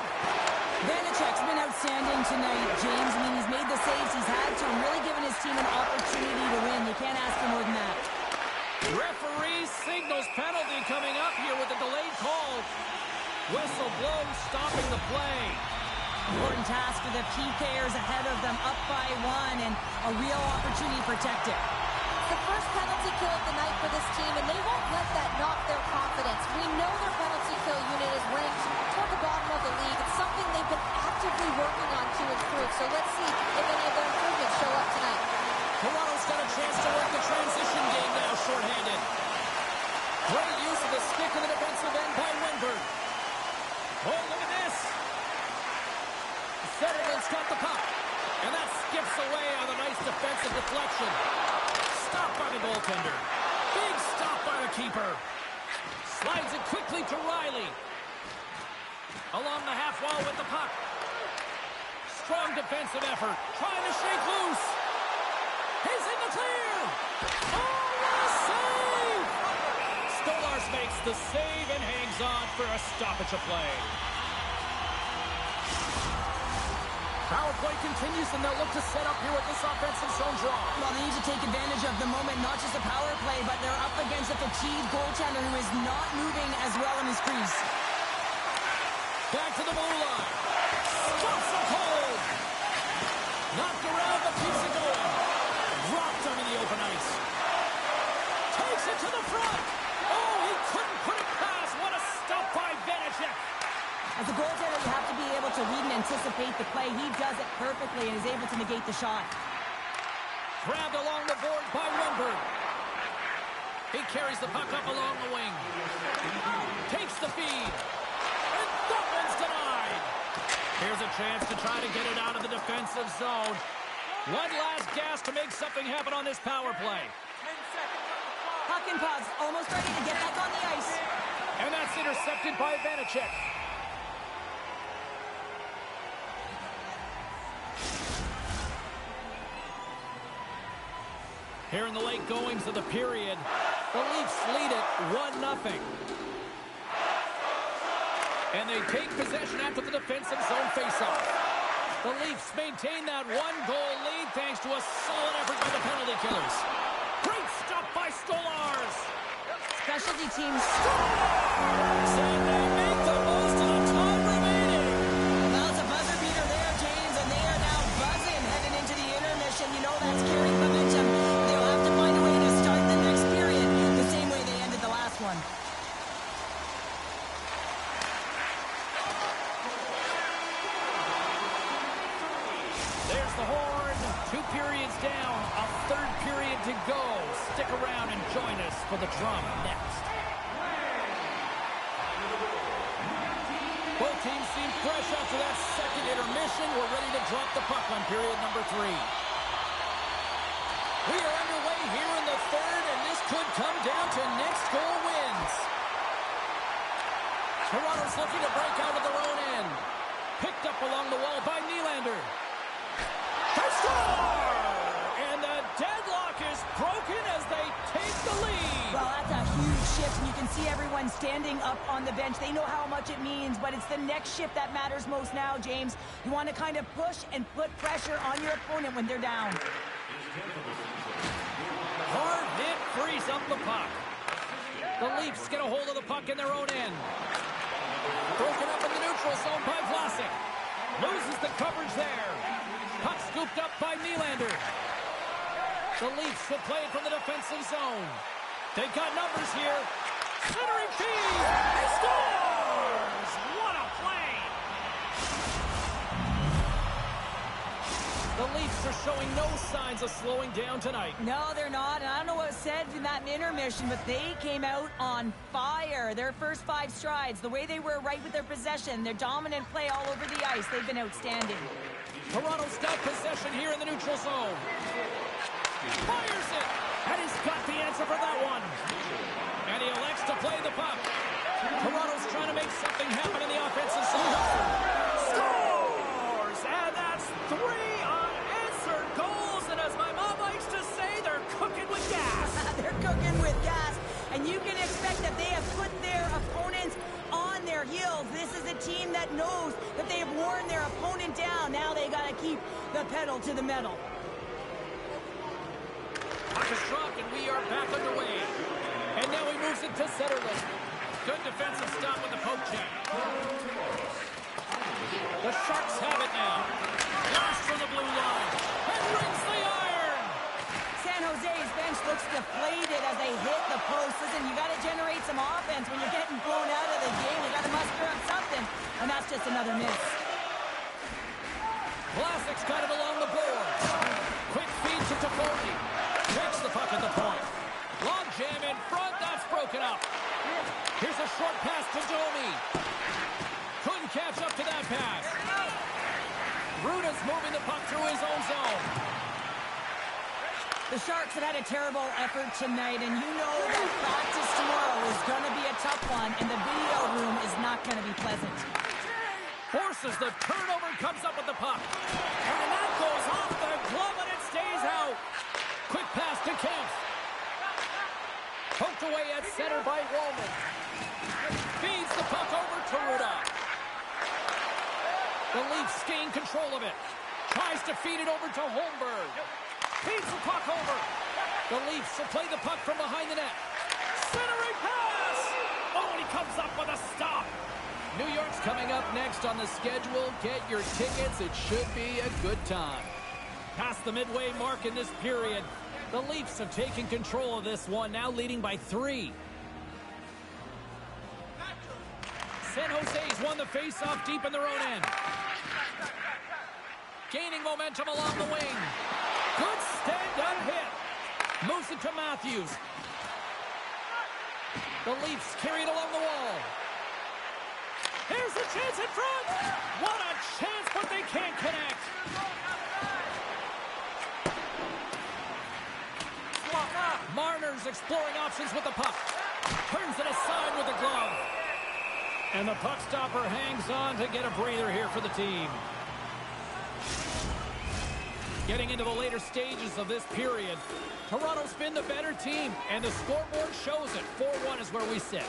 Vanacek's been outstanding tonight, James. I mean, he's made the saves he's had to and really given his team an opportunity to win. You can't ask for more than that. Referee signals penalty coming up here with a delayed call. Whistle blows, stopping the play. Important task for the PKers ahead of them, up by 1, and a real opportunity to protect it. It's the first penalty kill of the night for this team, and they won't let that knock their confidence. We know their penalty kill unit is ranked toward the bottom of the league. It's something they've been actively working on to improve, so let's see if any of their improvements show up tonight. Toronto's got a chance to work the transition game now, shorthanded. Great use of the stick in the defensive end by Wenberg. Oh, look at this. Zetterman's got the puck. And that skips away on a nice defensive deflection. Stopped by the goaltender. Big stop by the keeper. Slides it quickly to Riley. Along the half wall with the puck. Strong defensive effort. Trying to shake loose. He's in the clear. Oh, what a save! Stolarz makes the save and hangs on for a stoppage of play. Power play continues, and they'll look to set up here with this offensive zone draw. Well, they need to take advantage of the moment, not just a power play, but they're up against a fatigued goaltender who is not moving as well in his crease. Back to the blue line. Stops a hold. Knocked around, but keeps it going. Dropped him in the open ice. Takes it to the front. Oh, he couldn't put it past. What a stop by Vanacek. As a goaltender, you have to be able to read and anticipate the play. He does it perfectly and is able to negate the shot. Grabbed along the board by Wenberg. He carries the puck up along the wing. Takes the feed. And that one's denied. Here's a chance to try to get it out of the defensive zone. One last gas to make something happen on this power play. Puck and pucks, almost ready to get back on the ice. And that's intercepted by Vanacek. Here in the late goings of the period, the Leafs lead it 1-0. And they take possession after the defensive zone faceoff. The Leafs maintain that one-goal lead thanks to a solid effort by the penalty killers. Great stop by Stolarz. Specialty teams. And they make the most of the time remaining. Well, it's a buzzer beater there, James, and they are now buzzing heading into the intermission. You know that's carrying momentum. They'll have to find a way to start the next period the same way they ended the last one. There's the horn. 2 periods down. A third period to go. Stick around and join us for the drama next. Both teams seem fresh after that second intermission. We're ready to drop the puck on period number 3. We are underway here in the third, and this could come down to next goal wins. Toronto's looking to break out of their own end. Picked up along the wall by Nylander. They score! And the deadlock is broken as they take the lead. Well, that's a huge shift, and you can see everyone standing up on the bench. They know how much it means, but it's the next shift that matters most now, James. You want to kind of push and put pressure on your opponent when they're down. Hard hit frees up the puck. The Leafs get a hold of the puck in their own end. Broken up in the neutral zone by Vlasic. Loses the coverage there. Puck scooped up by Nylander. The Leafs will play it from the defensive zone. They got numbers here. Centering feed. He scores! What a play! The Leafs are showing no signs of slowing down tonight. No, they're not. And I don't know what was said in that intermission, but they came out on fire. Their first 5 strides, the way they were right with their possession, their dominant play all over the ice, they've been outstanding. Toronto's got possession here in the neutral zone. Fires it! And he's got the answer for that one. And he elects to play the puck. Toronto's trying to make something happen in the offensive zone. Scores! And that's 3 unanswered goals. And as my mom likes to say, they're cooking with gas. They're cooking with gas. And you can expect that they have put their opponents on their heels. This is a team that knows that they have worn their opponent down. Now they got to keep the pedal to the metal. Puck is dropped, and we are back underway. And now he moves it to Zetterlund. Good defensive stop with the poke check. The Sharks have it now. Pass from the blue line. And rings the iron. San Jose's bench looks deflated as they hit the post. Listen, you got to generate some offense when you're getting blown out of the game. You got to muster up something, and that's just another miss. Vlasic's got it along the boards. Quick feed to Toffoli. Takes the puck at the point. Long jam in front. That's broken up. Here's a short pass to Domi. Couldn't catch up to that pass. Ruda's moving the puck through his own zone. The Sharks have had a terrible effort tonight, and you know that practice tomorrow is going to be a tough one, and the video room is not going to be pleasant. Forces the turnover and comes up with the puck. And that goes off the glove, and it stays out. Quick pass to Kemp. Poked away at center by Wallman. Feeds the puck over to Ruda. The Leafs gain control of it. Tries to feed it over to Holmberg. Feeds the puck over. The Leafs will play the puck from behind the net. Centering pass! Oh, and he comes up with a stop. New York's coming up next on the schedule. Get your tickets. It should be a good time. Past the midway mark in this period, the Leafs have taken control of this one, now leading by 3. San Jose's won the faceoff deep in their own end. Gaining momentum along the wing. Good stand-up hit. Moves it to Matthews. The Leafs carry it along the wall. Here's the chance in front. What a chance, but they can't connect. Marner's exploring options with the puck. Turns it aside with the glove. And the puck stopper hangs on to get a breather here for the team. Getting into the later stages of this period, Toronto's been the better team, and the scoreboard shows it. 4-1 is where we sit.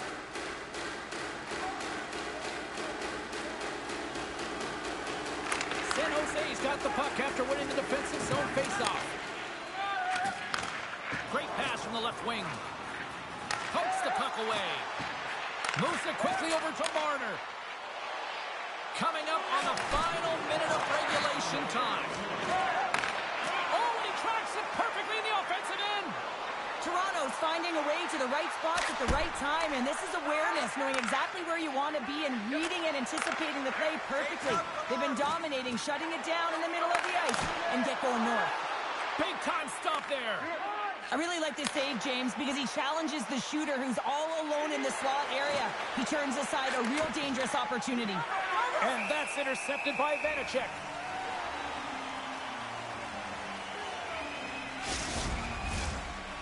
San Jose's got the puck after winning the defensive zone faceoff. Great pass from the left wing. Pokes the puck away. Moves it quickly over to Marner. Coming up on the final minute of regulation time. Oh, and he tracks it perfectly in the offensive end. Toronto's finding a way to the right spots at the right time, and this is awareness, knowing exactly where you want to be and reading and anticipating the play perfectly. They've been dominating, shutting it down in the middle of the ice, and get going north. Big time stop there. I really like this save, James, because he challenges the shooter who's all alone in the slot area. He turns aside a real dangerous opportunity. And that's intercepted by Vanacek.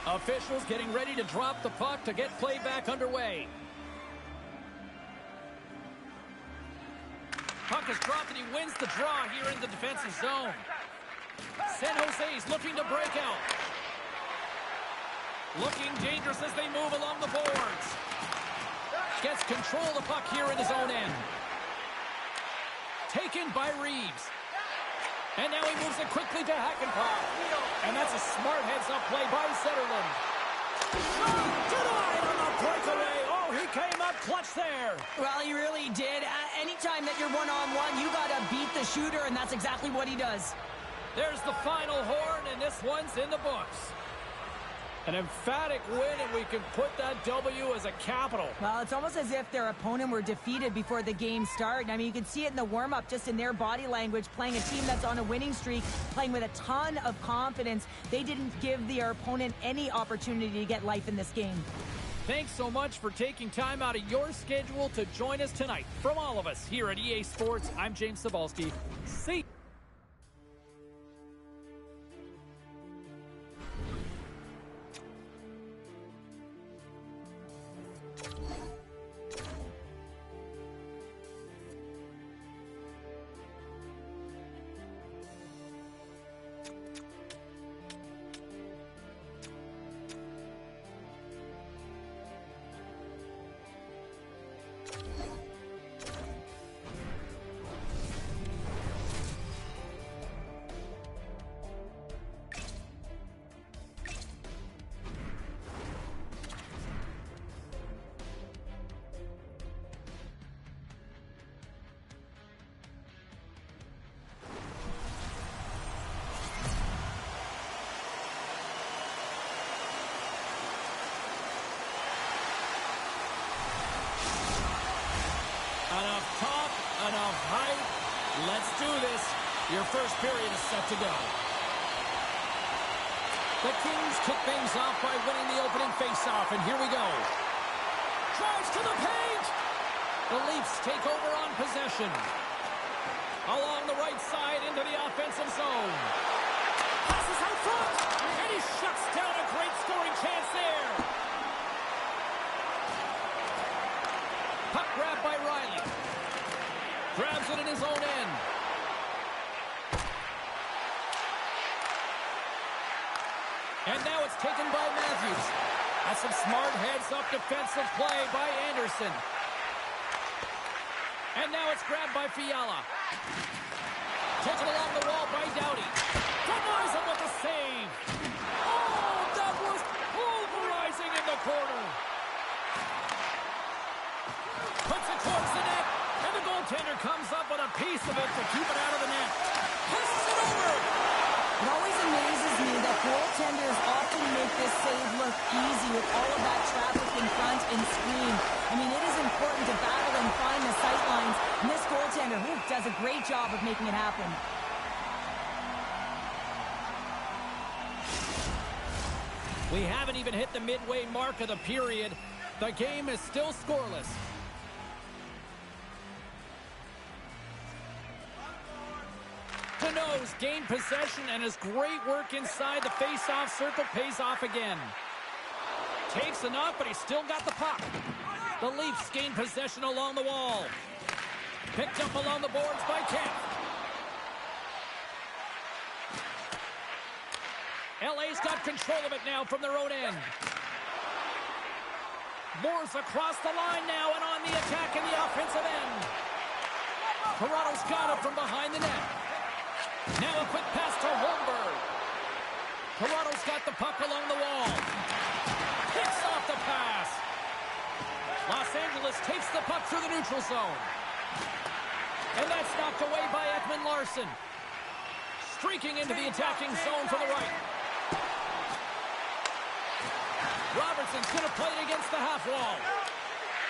Officials getting ready to drop the puck to get play back underway. Puck is dropped and he wins the draw here in the defensive zone. San Jose's looking to break out. Looking dangerous as they move along the boards. Gets control of the puck here in his own end. Taken by Reeves. And now he moves it quickly to Hackenpah. And that's a smart heads-up play by Zetterlund. Denied on the breakaway. Oh, he came up clutch there. Well, he really did. Anytime that you're one-on-one, you got to beat the shooter, and that's exactly what he does. There's the final horn, and this one's in the books. An emphatic win, and we can put that W as a capital. Well, it's almost as if their opponent were defeated before the game started. I mean, you can see it in the warm-up, just in their body language, playing a team that's on a winning streak, playing with a ton of confidence. They didn't give their opponent any opportunity to get life in this game. Thanks so much for taking time out of your schedule to join us tonight. From all of us here at EA Sports, I'm James Cebulski. See you. Enough talk, enough hype. Let's do this. Your first period is set to go. The Kings kick things off by winning the opening faceoff, and here we go. Drives to the paint. The Leafs take over on possession. Along the right side into the offensive zone. Passes out front, and he shuts down a great scoring chance there. Puck grab by Riley. Grabs it in his own end. And now it's taken by Matthews. That's some smart heads-up defensive play by Anderson. And now it's grabbed by Fiala. Taken along the wall by goaltenders often make this save look easy with all of that traffic in front and screen. I mean, it is important to battle and find the sight lines, and this goaltender does a great job of making it happen. We haven't even hit the midway mark of the period. The game is still scoreless. Deneau's gained possession, and his great work inside the face-off circle pays off again. Takes enough, but he's still got the puck. The Leafs gain possession along the wall. Picked up along the boards by Kemp. LA's got control of it now from their own end. Moore's across the line now and on the attack in the offensive end. Toronto's got it from behind the net. Now a quick pass to Holmberg. Toronto's got the puck along the wall. Picks off the pass. Los Angeles takes the puck through the neutral zone. And that's knocked away by Ekman-Larsson. Streaking into the attacking zone to the right. Robertson's going to play it against the half wall.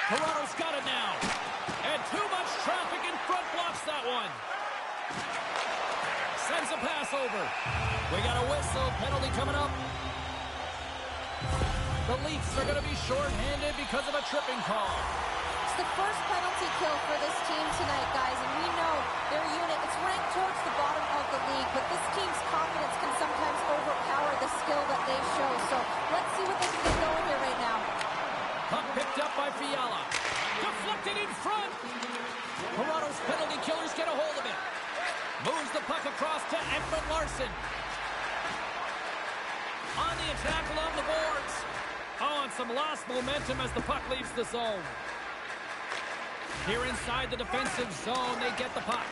Toronto's got it now. And too much traffic in front blocks that one. Sends a pass over. We got a whistle. Penalty coming up. The Leafs are going to be shorthanded because of a tripping call. It's the first penalty kill for this team tonight, guys, and we know their unit, it's ranked towards the bottom of the league, but this team's confidence can sometimes overpower the skill that they show. So let's see what they can get going here right now. Puck picked up by Fiala. Deflected in front. Toronto's penalty killers get a hold of it. Moves the puck across to Ekman-Larsson. On the attack along the boards. Oh, and some lost momentum as the puck leaves the zone. Here inside the defensive zone, they get the puck.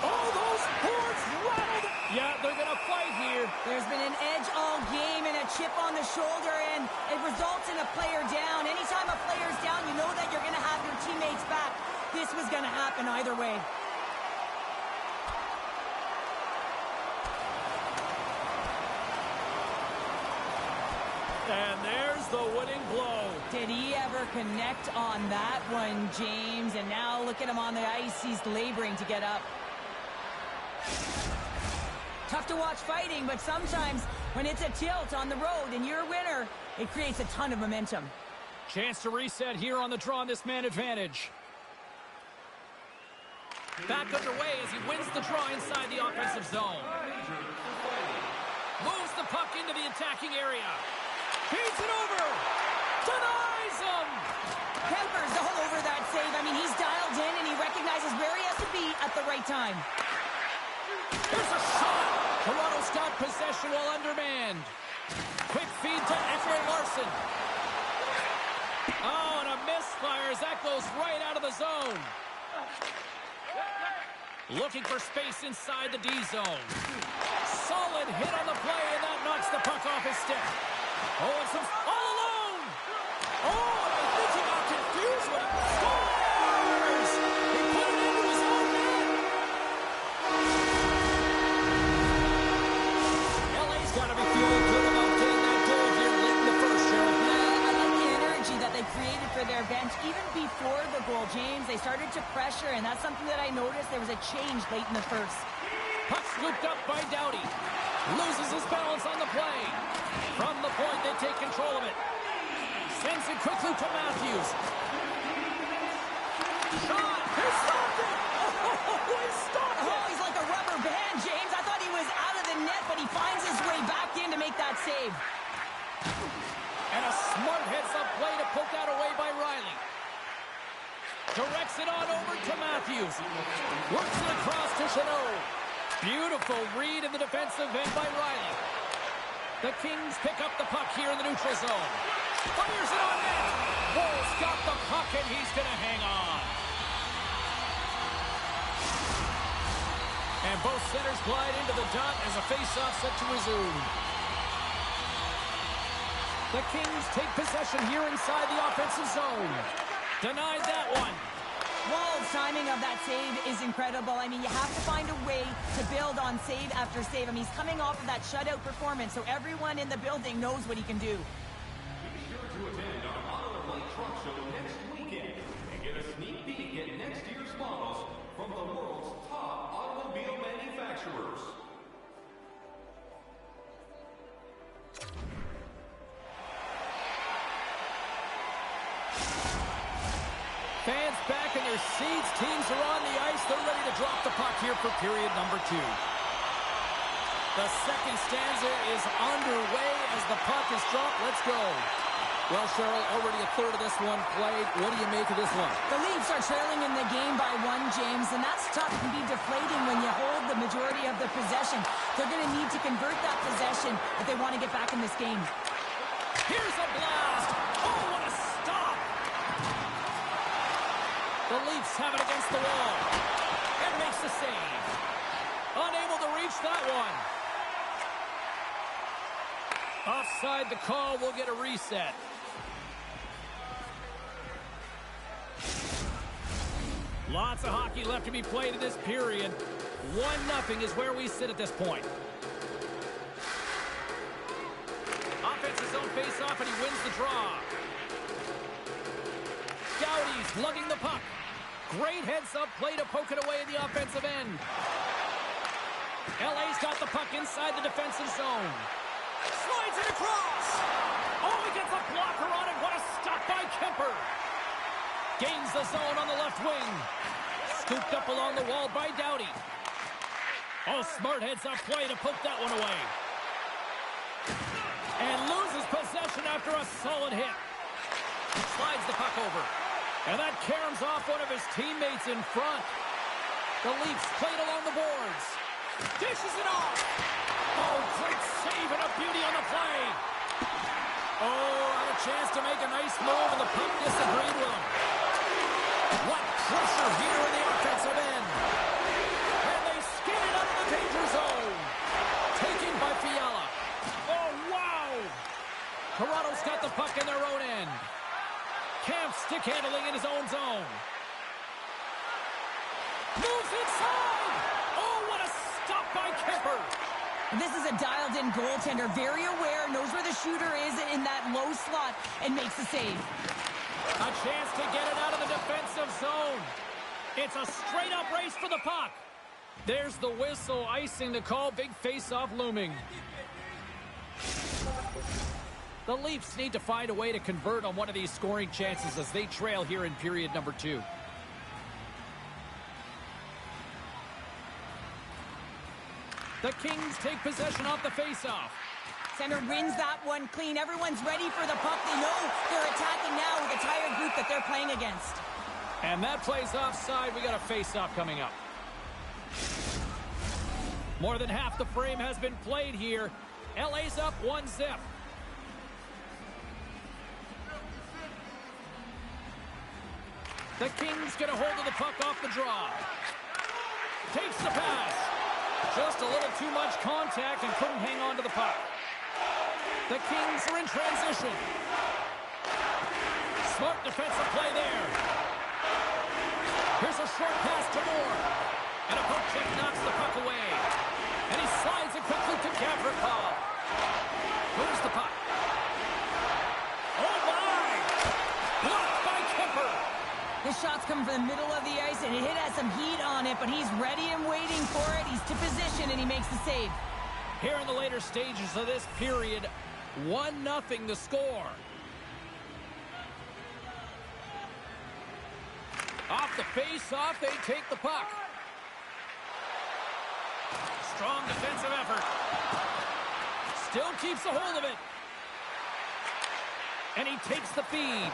Oh, those boards rattled. Yeah, they're going to fight here. There's been an edge all game and a chip on the shoulder, and it results in a player down. Anytime a player's down, you know that you're going to have your teammates back. This was going to happen either way. And there's the winning blow. Did he ever connect on that one, James? And now look at him on the ice. He's laboring to get up. Tough to watch fighting, but sometimes when it's a tilt on the road and you're a winner, it creates a ton of momentum. Chance to reset here on the draw on this man advantage. Back underway as he wins the draw inside the offensive zone. Moves the puck into the attacking area. Feeds it over. Denies him. Kemper's all over that save. I mean, he's dialed in and he recognizes where he has to be at the right time. Here's a shot. Toronto's got possession while undermanned. Quick feed to Ekman-Larsson. Oh, and a misfire as that goes right out of the zone. Looking for space inside the D zone. Solid hit on the play, and that knocks the puck off his stick. Oh, and some all alone. Oh, and I think he got confused when he scores. He put it into his own net. LA's got to be feeling good about getting that goal here late in the first, Cheryl. Yeah, I like the energy that they created for their bench. Even before the goal, James, they started to pressure, and that's something that I noticed. There was a change late in the first. Puck scooped up by Doughty. Loses his balance on the play. From the point, they take control of it. Sends it quickly to Matthews. Shot! He stopped it! Oh, he stopped it! Oh, he's like a rubber band, James. I thought he was out of the net, but he finds his way back in to make that save. And a smart heads-up play to poke that away by Riley. Directs it on over to Matthews. Works it across to Chanot. Beautiful read in the defensive end by Riley. The Kings pick up the puck here in the neutral zone. Fires it on net. Bull's got the puck and he's going to hang on. And both centers glide into the dot as a face-off set to resume. The Kings take possession here inside the offensive zone. Denied that one. Wall's timing of that save is incredible. I mean, you have to find a way to build on save after save. I mean, he's coming off of that shutout performance, so everyone in the building knows what he can do. Be sure to attend our Auto Light Truck Show next weekend and get a sneak peek at next year's models from the world's top automobile manufacturers. Fans back in their seats. Teams are on the ice. They're ready to drop the puck here for period number 2. The second stanza is underway as the puck is dropped. Let's go. Well, Cheryl, already a third of this one played. What do you make of this one? The Leafs are trailing in the game by 1, James, and that's tough. It can be deflating when you hold the majority of the possession. They're going to need to convert that possession if they want to get back in this game. Here's a blast. Oh, what a stop. The Leafs have it against the wall. And makes the save. Unable to reach that one. Offside the call. We'll get a reset. Lots of hockey left to be played in this period. 1-0 is where we sit at this point. Offense's own face-off, and he wins the draw. Gowdy's lugging the puck. Great heads-up play to poke it away in the offensive end. LA's got the puck inside the defensive zone. Slides it across. Oh, he gets a blocker on it. What a stop by Kemper. Gains the zone on the left wing. Scooped up along the wall by Doughty. Oh, smart heads-up play to poke that one away. And loses possession after a solid hit. Slides the puck over. And that caroms off one of his teammates in front. The Leafs played along the boards. Dishes it off. Oh, great save and a beauty on the play. Oh, had a chance to make a nice move, and the puck disagreed with him. What pressure here in the offensive end. And they skin it out of the danger zone. Taken by Fiala. Oh, wow. Toronto's got the puck in their own end. Camp stick handling in his own zone. Moves inside. Oh, what a stop by Kemper. This is a dialed-in goaltender, very aware, knows where the shooter is in that low slot, and makes the save. A chance to get it out of the defensive zone. It's a straight-up race for the puck. There's the whistle, icing the call. Big face-off looming. The Leafs need to find a way to convert on one of these scoring chances as they trail here in period number 2. The Kings take possession off the face-off. Center wins that one clean. Everyone's ready for the puck. They know they're attacking now with a tired group that they're playing against. And that plays offside. We got a face-off coming up. More than half the frame has been played here. LA's up 1-0. The Kings get a hold of the puck off the draw. Takes the pass. Just a little too much contact and couldn't hang on to the puck. The Kings are in transition. Smart defensive play there. Here's a short pass to Moore. And a poke check knocks the puck away. And he slides it quickly to Gavrikov. Moves the puck. Oh, my! Blocked by Kemper. His shot's coming from the middle of the ice, and it has some heat on it, but he's ready and waiting for it. He's to position, and he makes the save. Here in the later stages of this period, 1-0 the score. Off the face-off, they take the puck. Strong defensive effort. Still keeps a hold of it. And he takes the feed.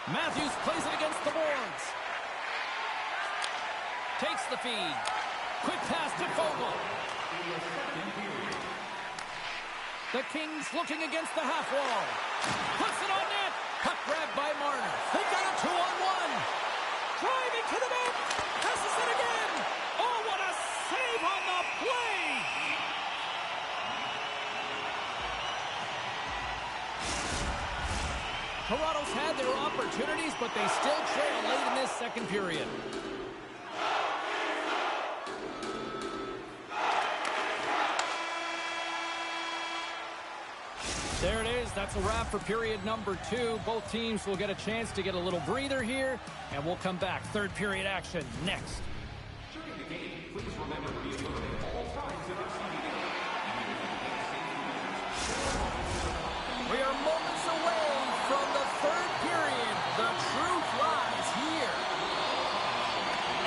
Matthews plays it against the boards. Takes the feed. Quick pass to Fogle. The Kings looking against the half wall. Puts it on net. Puck grabbed by Marner. They got a 2-on-1. Driving to the net. Passes it again. Oh, what a save on the play. Toronto's had their opportunities, but they still trail late in this second period. There it is. That's a wrap for period number 2. Both teams will get a chance to get a little breather here, and we'll come back. Third period action next. During the game, please remember to be alert at all times in our TV. We are moments away from the third period. The truth lies here.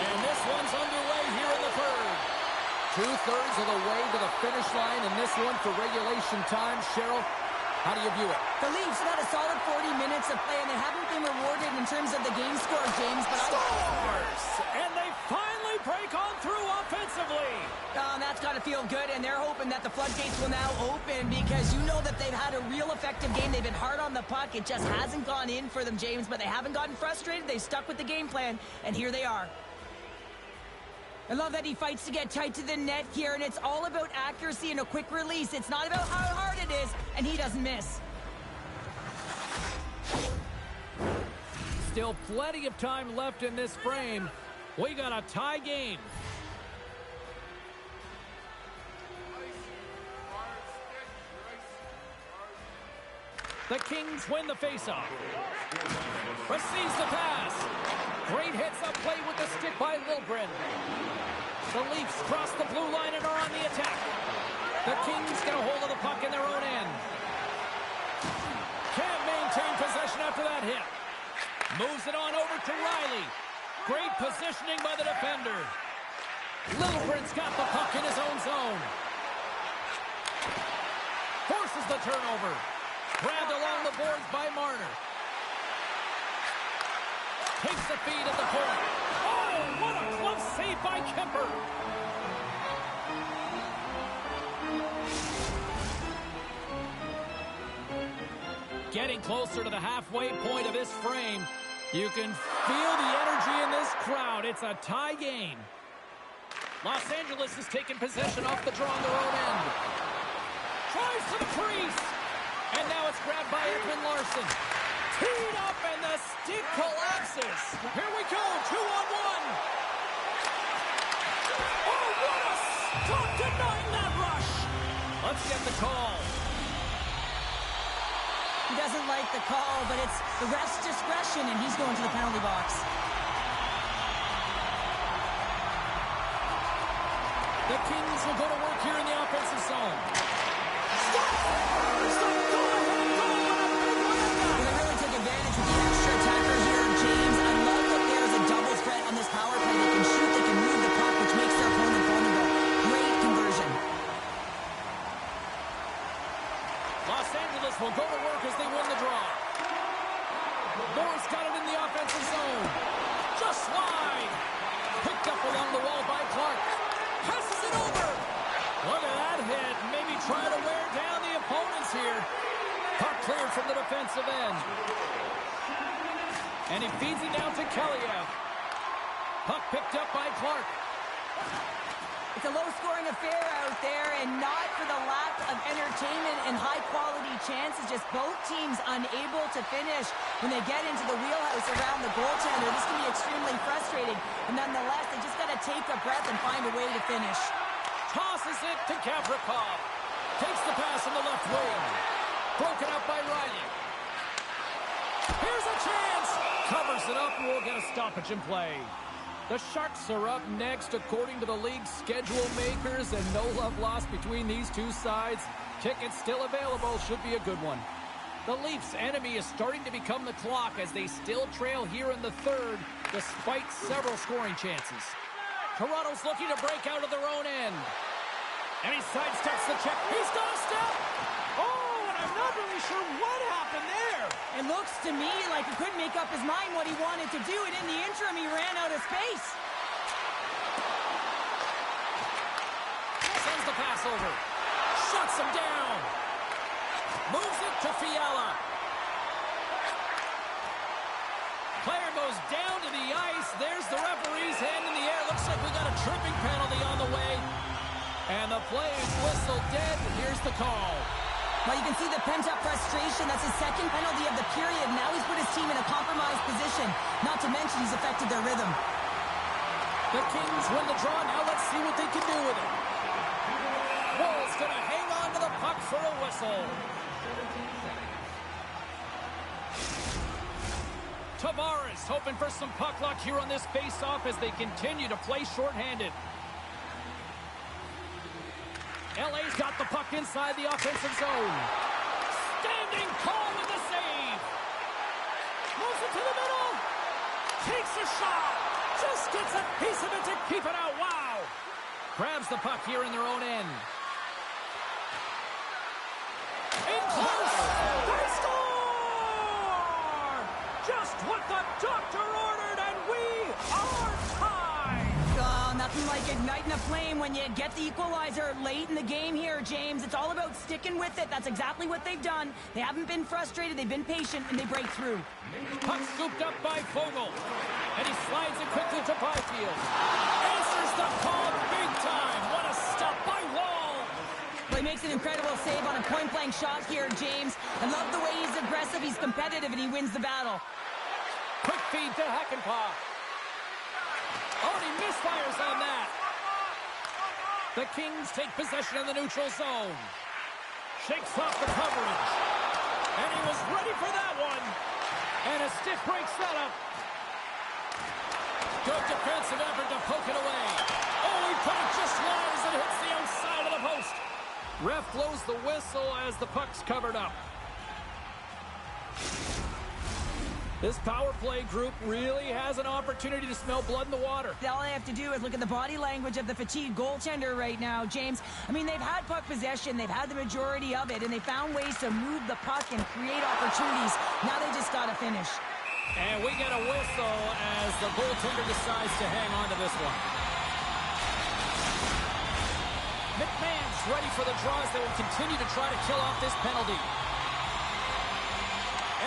And this one's underway here in the third. 2/3 of the way to the finish line in this one for regulation time. Cheryl, how do you view it? The Leafs have had a solid 40 minutes of play, and they haven't been rewarded in terms of the game score, James. But Scores! And they finally break on through offensively. That's got to feel good, and they're hoping that the floodgates will now open because you know that they've had a real effective game. They've been hard on the puck. It just hasn't gone in for them, James, but they haven't gotten frustrated. They've stuck with the game plan, and here they are. I love that he fights to get tight to the net here, and it's all about accuracy and a quick release. It's not about how hard it is, and he doesn't miss. Still plenty of time left in this frame. We got a tie game. The Kings win the faceoff. Receives the pass. Great heads-up play with the stick by Liljegren. The Leafs cross the blue line and are on the attack. The Kings get a hold of the puck in their own end. Can't maintain possession after that hit. Moves it on over to Riley. Great positioning by the defender. Liljegren's got the puck in his own zone. Forces the turnover. Grabbed along the boards by Marner. Takes the feed at the point. Oh, what a close save by Kemper. Getting closer to the halfway point of this frame. You can feel the energy in this crowd. It's a tie game. Los Angeles has taken possession off the draw on their own end. Tries to the crease. And now it's grabbed by Ekman Larsson. Teed up and the stick collapses. Here we go, 2-on-1. Oh, what a stop denying that rush. Let's get the call. He doesn't like the call, but it's the ref's discretion, and he's going to the penalty box. The Kings will go to work here in the offensive zone. Stop! They really took advantage of the extra attacker here, James. I love that there's a double threat on this power play. They can shoot, they can move the puck, which makes their opponent vulnerable. Great conversion. Los Angeles will go to work as they win the draw. Morris got it in the offensive zone. Just slide. Picked up along the wall by Clark. Passes it over. Look at that hit. Maybe trying to wear down the opponents here. Puck cleared from the defensive end. And he feeds it down to Kaliev. Puck picked up by Clark. It's a low-scoring affair out there, and not for the lack of entertainment and high-quality chances. Just both teams unable to finish when they get into the wheelhouse around the goaltender. This can be extremely frustrating. And nonetheless, they just got to take a breath and find a way to finish. Tosses it to Gavrikov. Takes the pass in the left wing. Broken up by Riley. Here's a chance. Covers it up, and we'll get a stoppage in play. The Sharks are up next according to the league's schedule makers, and no love lost between these two sides. Tickets still available. Should be a good one. The Leafs' enemy is starting to become the clock as they still trail here in the third despite several scoring chances. Toronto's looking to break out of their own end. And he sidesteps the check. He's got a step. Oh, and I'm not really sure what happened there. It looks to me like he couldn't make up his mind what he wanted to do, and in the interim, he ran out of space. Sends the pass over. Shuts him down. Moves it to Fiala. Player goes down to the ice. There's the referee's hand in the air. Looks like we got a tripping penalty on the way. And the play is whistled dead. Here's the call. Well, you can see the pent-up frustration. That's his second penalty of the period. Now he's put his team in a compromised position. Not to mention he's affected their rhythm. The Kings win the draw. Now let's see what they can do with it. Wool's going to hang on to the puck for a whistle. Tavares hoping for some puck luck here on this face-off as they continue to play shorthanded. LA's got the puck inside the offensive zone. Standing tall with the save. Moves it to the middle. Takes a shot. Just gets a piece of it to keep it out. Wow. Grabs the puck here in their own end. In close. They score! Just what the doctor ordered, and we are tied. Oh, nothing like igniting a flame when you get the equalizer late in the game here, James. It's all about sticking with it. That's exactly what they've done. They haven't been frustrated. They've been patient, and they break through. Puck scooped up by Fogle. And he slides it quickly to Byfield. Answers the call big time. What a stop by Wall. Well, he makes an incredible save on a point-blank shot here, James. I love the way he's aggressive, he's competitive, and he wins the battle. Quick feed to Hakanpää. Oh, and he misfires on that. The Kings take possession in the neutral zone. Shakes off the coverage. And he was ready for that one. And a stick breaks that up. Good defensive effort to poke it away. Oh, he put it just wide as it hits the outside of the post. Ref blows the whistle as the puck's covered up. This power play group really has an opportunity to smell blood in the water. All I have to do is look at the body language of the fatigued goaltender right now, James. I mean, they've had puck possession, they've had the majority of it, and they found ways to move the puck and create opportunities. Now they just got to finish. And we get a whistle as the goaltender decides to hang on to this one. McMahon's ready for the draws. They will continue to try to kill off this penalty.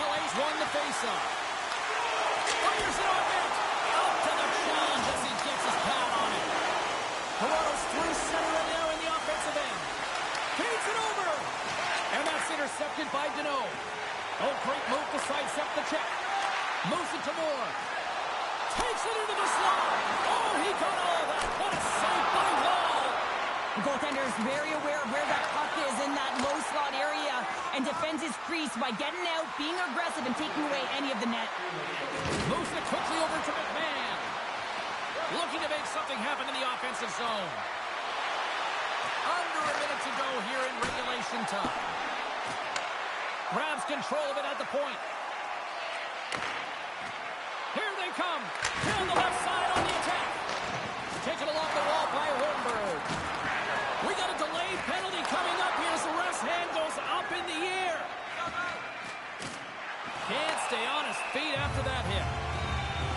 LA's won the faceoff. Fires it on net. Out to the challenge as he gets his pad on it. Toronto's through center right now in the offensive end. Feeds it over. And that's intercepted by Deneau. Oh, great move to sidestep the check. Moves it to Moore. Takes it into the slot. Oh, he got all of that. What a save by Wall. The goaltender is very aware of where that puck is in that low slot area and defends his crease by getting out, being aggressive, and taking away any of the net. Moves it quickly over to McMahon. Looking to make something happen in the offensive zone. Under a minute to go here in regulation time. Grabs control of it at the point. Here they come. Down the left side on the attack. Taken along the wall by Hornberg. We got a delayed penalty coming up here as the ref's hand goes up in the air. Can't stay on his feet after that hit.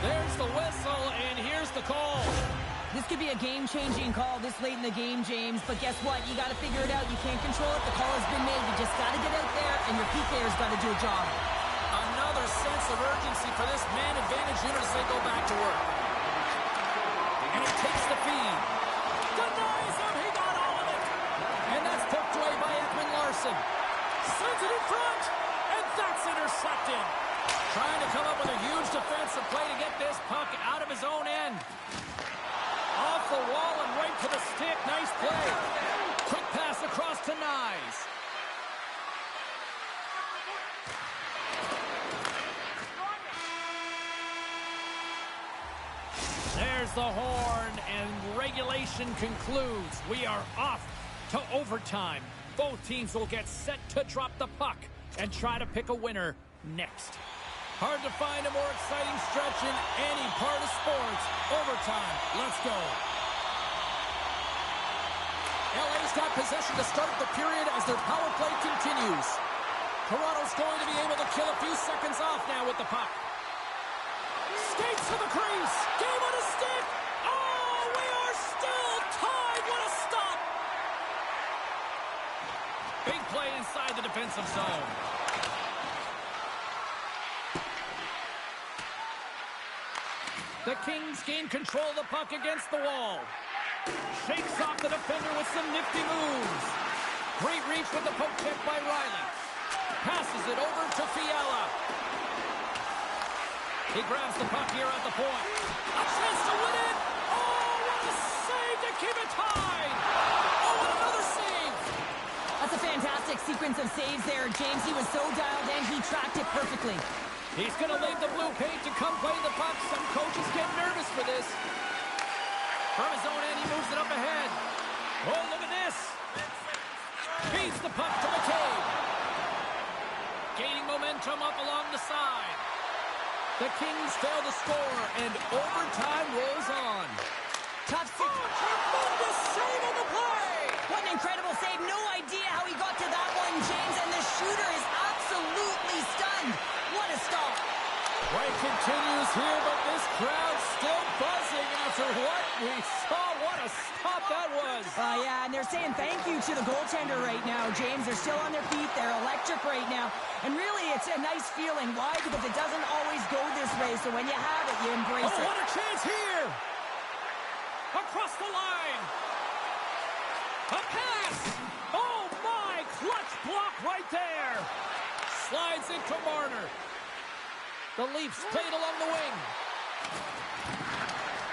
There's the whistle, and here's the call. This could be a game-changing call this late in the game, James, but guess what? You got to figure it out. You can't control it. The call has been made. You just got to get out there, and your PK's got to do a job. Another sense of urgency for this man advantage unit as they go back to work. And he takes the feed. Denies him. He got all of it. And that's poked away by Ekman Larson. Sends it in front. And that's intercepted. Trying to come up with a huge defensive play to get this puck out of his own end. Off the wall and right to the stick. Nice play. Quick pass across to Nyes. There's the horn, and regulation concludes. We are off to overtime. Both teams will get set to drop the puck and try to pick a winner next. Hard to find a more exciting stretch in any part of sports. Overtime. Let's go. LA's got possession to start the period as their power play continues. Toronto's going to be able to kill a few seconds off now with the puck. Skates to the crease. Game on a stick. Oh, we are still tied. What a stop. Big play inside the defensive zone. The Kings gain control of the puck against the wall. Shakes off the defender with some nifty moves. Great reach with the poke check by Riley. Passes it over to Fiala. He grabs the puck here at the point. A chance to win it. Oh, what a save to keep it tied. Oh, and another save. That's a fantastic sequence of saves there, James. He was so dialed in, he tracked it perfectly. He's going to leave the blue paint to come play the puck. Some coaches get nervous for this. From his own end, he moves it up ahead. Oh, look at this. Feeds the puck to McCabe. Gaining momentum up along the side. The Kings fail to score, and overtime rolls on. Tough Oh, tremendous save on the play! What an incredible save. No idea how he got to that one, James, and the shooter is absolutely stunned. What a stop. Play continues here, but this crowd's still buzzing after what we saw. What a stop that was. Yeah, and they're saying thank you to the goaltender right now, James. They're still on their feet. They're electric right now. And really, it's a nice feeling. Why? Because it doesn't always go this way, so when you have it, you embrace it. Oh, what a chance here. Across the line. A pass. Oh, my. Clutch block right there. Slides into Marner. The Leafs played along the wing.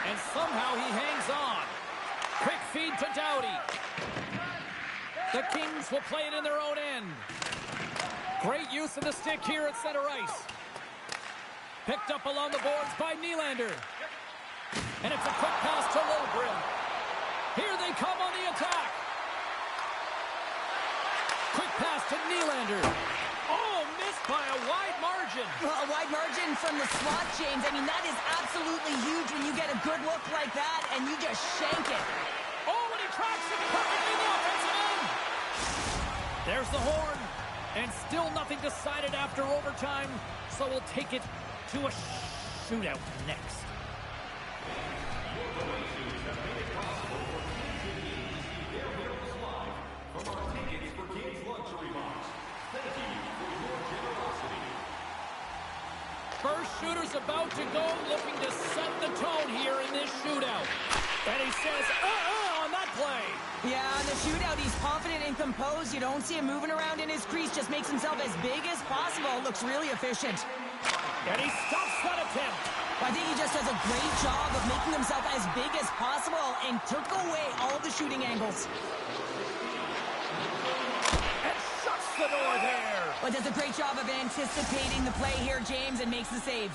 And somehow he hangs on. Quick feed to Doughty. The Kings will play it in their own end. Great use of the stick here at center ice. Picked up along the boards by Nylander. And it's a quick pass to Lilgren. Here they come on the attack. Quick pass to Nylander. Oh, missed by a wide margin. Well, a wide margin from the slot, James. I mean, that is absolutely huge when you get a good look like that and you just shank it. Oh, and he tracks it perfectly in the offensive end. There's the horn. And still nothing decided after overtime. So we'll take it to a shootout next. First shooter's about to go, looking to set the tone here in this shootout. And he says, on that play. Yeah, in the shootout, he's confident and composed. You don't see him moving around in his crease, just makes himself as big as possible. Looks really efficient. And he stops that attempt. I think he just does a great job of making himself as big as possible and took away all the shooting angles. And shuts the door there. But does a great job of anticipating the play here, James, and makes the save.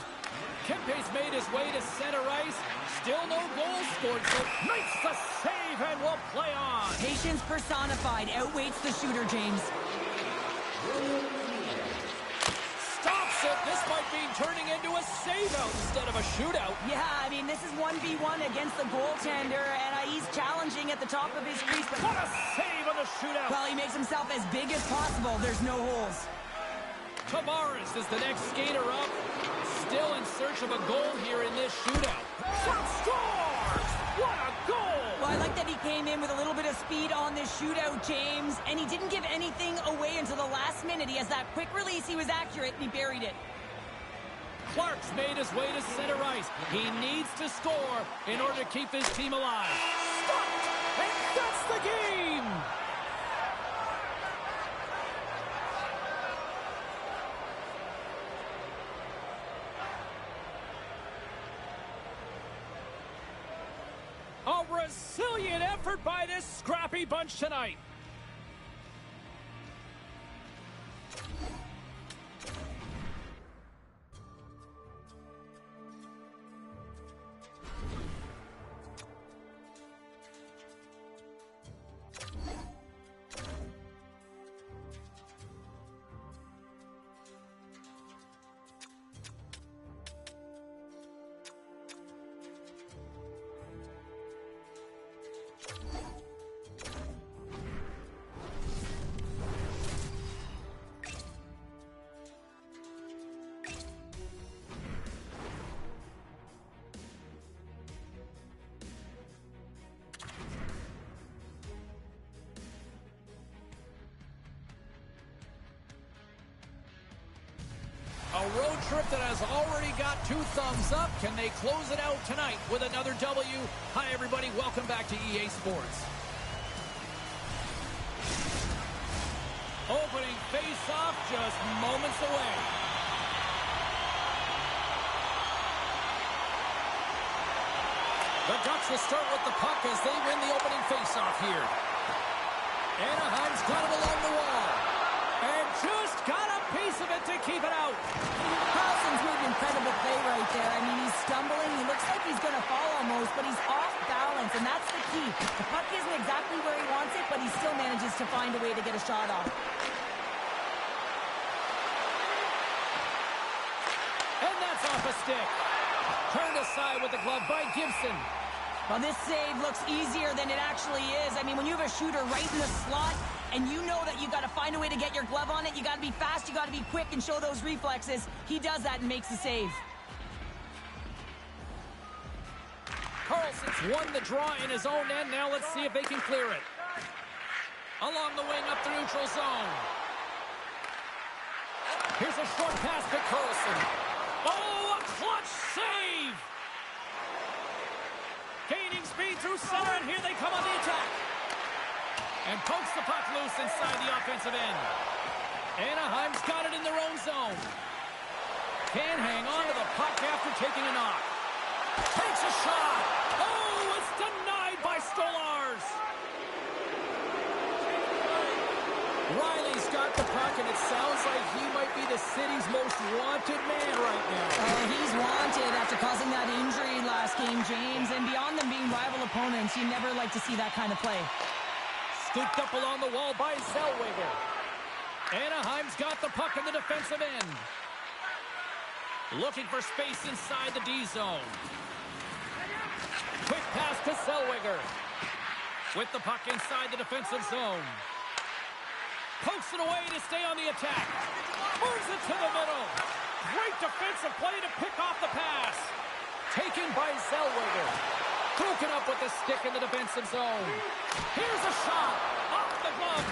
Kempe's made his way to center ice. Still no goal scored, so makes the save and will play on. Patience personified outweights the shooter, James. Stops it. This might be turning into a save-out instead of a shootout. Yeah, I mean, this is 1v1 against the goaltender, and he's challenging at the top of his crease. But what a save on the shootout. Well, he makes himself as big as possible. There's no holes. Tavares is the next skater up. Still in search of a goal here in this shootout. Scores! What a goal! Well, I like that he came in with a little bit of speed on this shootout, James, and he didn't give anything away until the last minute. He has that quick release. He was accurate, and he buried it. Clark's made his way to center ice. He needs to score in order to keep his team alive. Stopped! And that's the game! A resilient effort by this scrappy bunch tonight. A road trip that has already got 2 thumbs up. Can they close it out tonight with another W? Hi, everybody. Welcome back to EA Sports. face-off just moments away. The Ducks will start with the puck as they win the opening face-off here. Anaheim's got it along the wall. And just got a piece of it to keep it out. Carlson's made an incredible play right there. I mean, he's stumbling. He looks like he's going to fall almost, but he's off balance, and that's the key. The puck isn't exactly where he wants it, but he still manages to find a way to get a shot off. And that's off a stick. Turned aside with the glove by Gibson. Well, this save looks easier than it actually is. I mean, when you have a shooter right in the slot, and you know that you got to find a way to get your glove on it, you got to be fast, you got to be quick and show those reflexes. He does that and makes the save. Carlson's won the draw in his own end. Now let's see if they can clear it. Along the wing up the neutral zone. Here's a short pass to Carlson. Oh, a clutch save! Gaining speed through center, and here they come on the attack. And pokes the puck loose inside the offensive end. Anaheim's got it in their own zone. Can't hang on to the puck after taking a knock. Takes a shot. Oh, it's denied by Stolarz. Riley's got the puck, and it sounds like he might be the city's most wanted man right now. Oh, he's wanted after causing that injury last game, James. And beyond them being rival opponents, you never like to see that kind of play. Scooped up along the wall by Zellweger. Anaheim's got the puck in the defensive end. Looking for space inside the D zone. Quick pass to Zellweger. With the puck inside the defensive zone. Pokes it away to stay on the attack. Moves it to the middle. Great defensive play to pick off the pass. Taken by Zellweger. Broken up with the stick in the defensive zone. Here's a shot. Off the glove.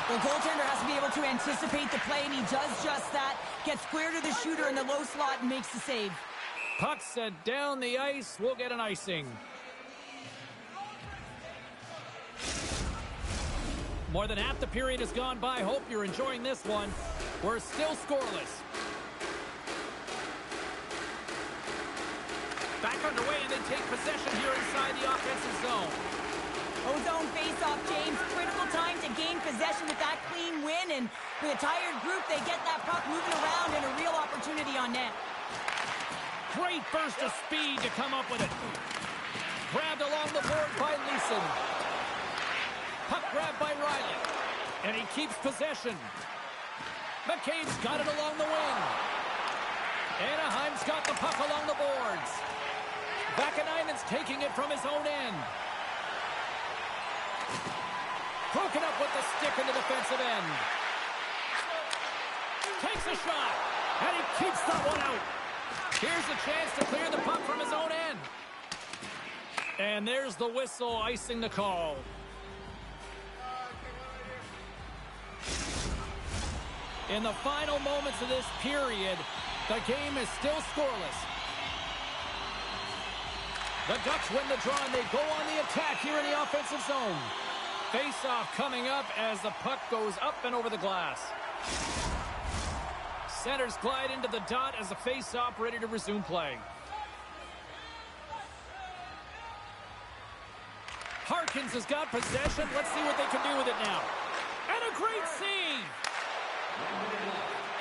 The goaltender has to be able to anticipate the play, and he does just that. Gets square to the shooter in the low slot and makes the save. Puck sent down the ice. We'll get an icing. More than half the period has gone by. Hope you're enjoying this one. We're still scoreless. Back underway, and they take possession here inside the offensive zone. O-zone face-off, James. Critical time to gain possession with that clean win, and with a tired group, they get that puck moving around and a real opportunity on net. Great burst of speed to come up with it. Grabbed along the board by Leeson. Puck grabbed by Riley. And he keeps possession. McCabe's got it along the wing. Anaheim's got the puck along the boards. Vakanainen's taking it from his own end. Broken up with the stick in the defensive end. Takes a shot. And he keeps that one out. Here's a chance to clear the puck from his own end. And there's the whistle icing the call. In the final moments of this period, the game is still scoreless. The Ducks win the draw, and they go on the attack here in the offensive zone. Face-off coming up as the puck goes up and over the glass. Centers glide into the dot as the face-off ready to resume play. Harkins has got possession. Let's see what they can do with it now. And a great save!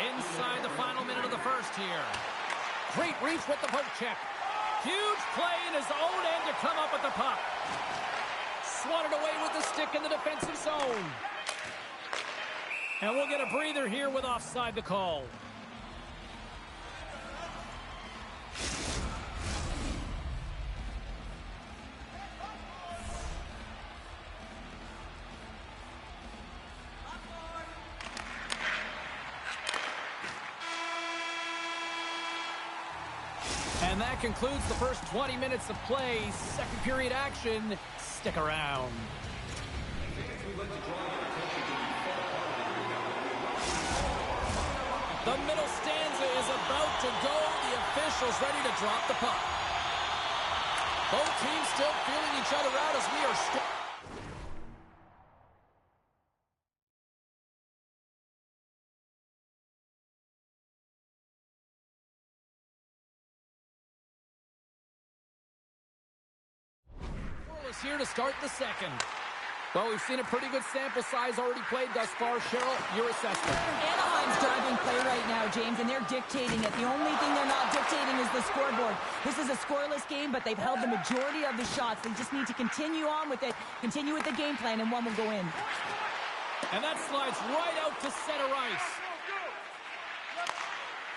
Inside the final minute of the first here. Great reach with the poke check. Huge play in his own end to come up with the puck. Swatted away with the stick in the defensive zone. And we'll get a breather here with offside the call. And that concludes the first 20 minutes of play. Second period action. Stick around. The middle stanza is about to go. The officials ready to drop the puck. Both teams still feeling each other out as we are here to start the second. Well, we've seen a pretty good sample size already played thus far. Cheryl, your assessment. Anaheim's driving play right now, James, and they're dictating it. The only thing they're not dictating is the scoreboard. This is a scoreless game, but they've held the majority of the shots. They just need to continue on with it, continue with the game plan, and one will go in. And that slides right out to center ice.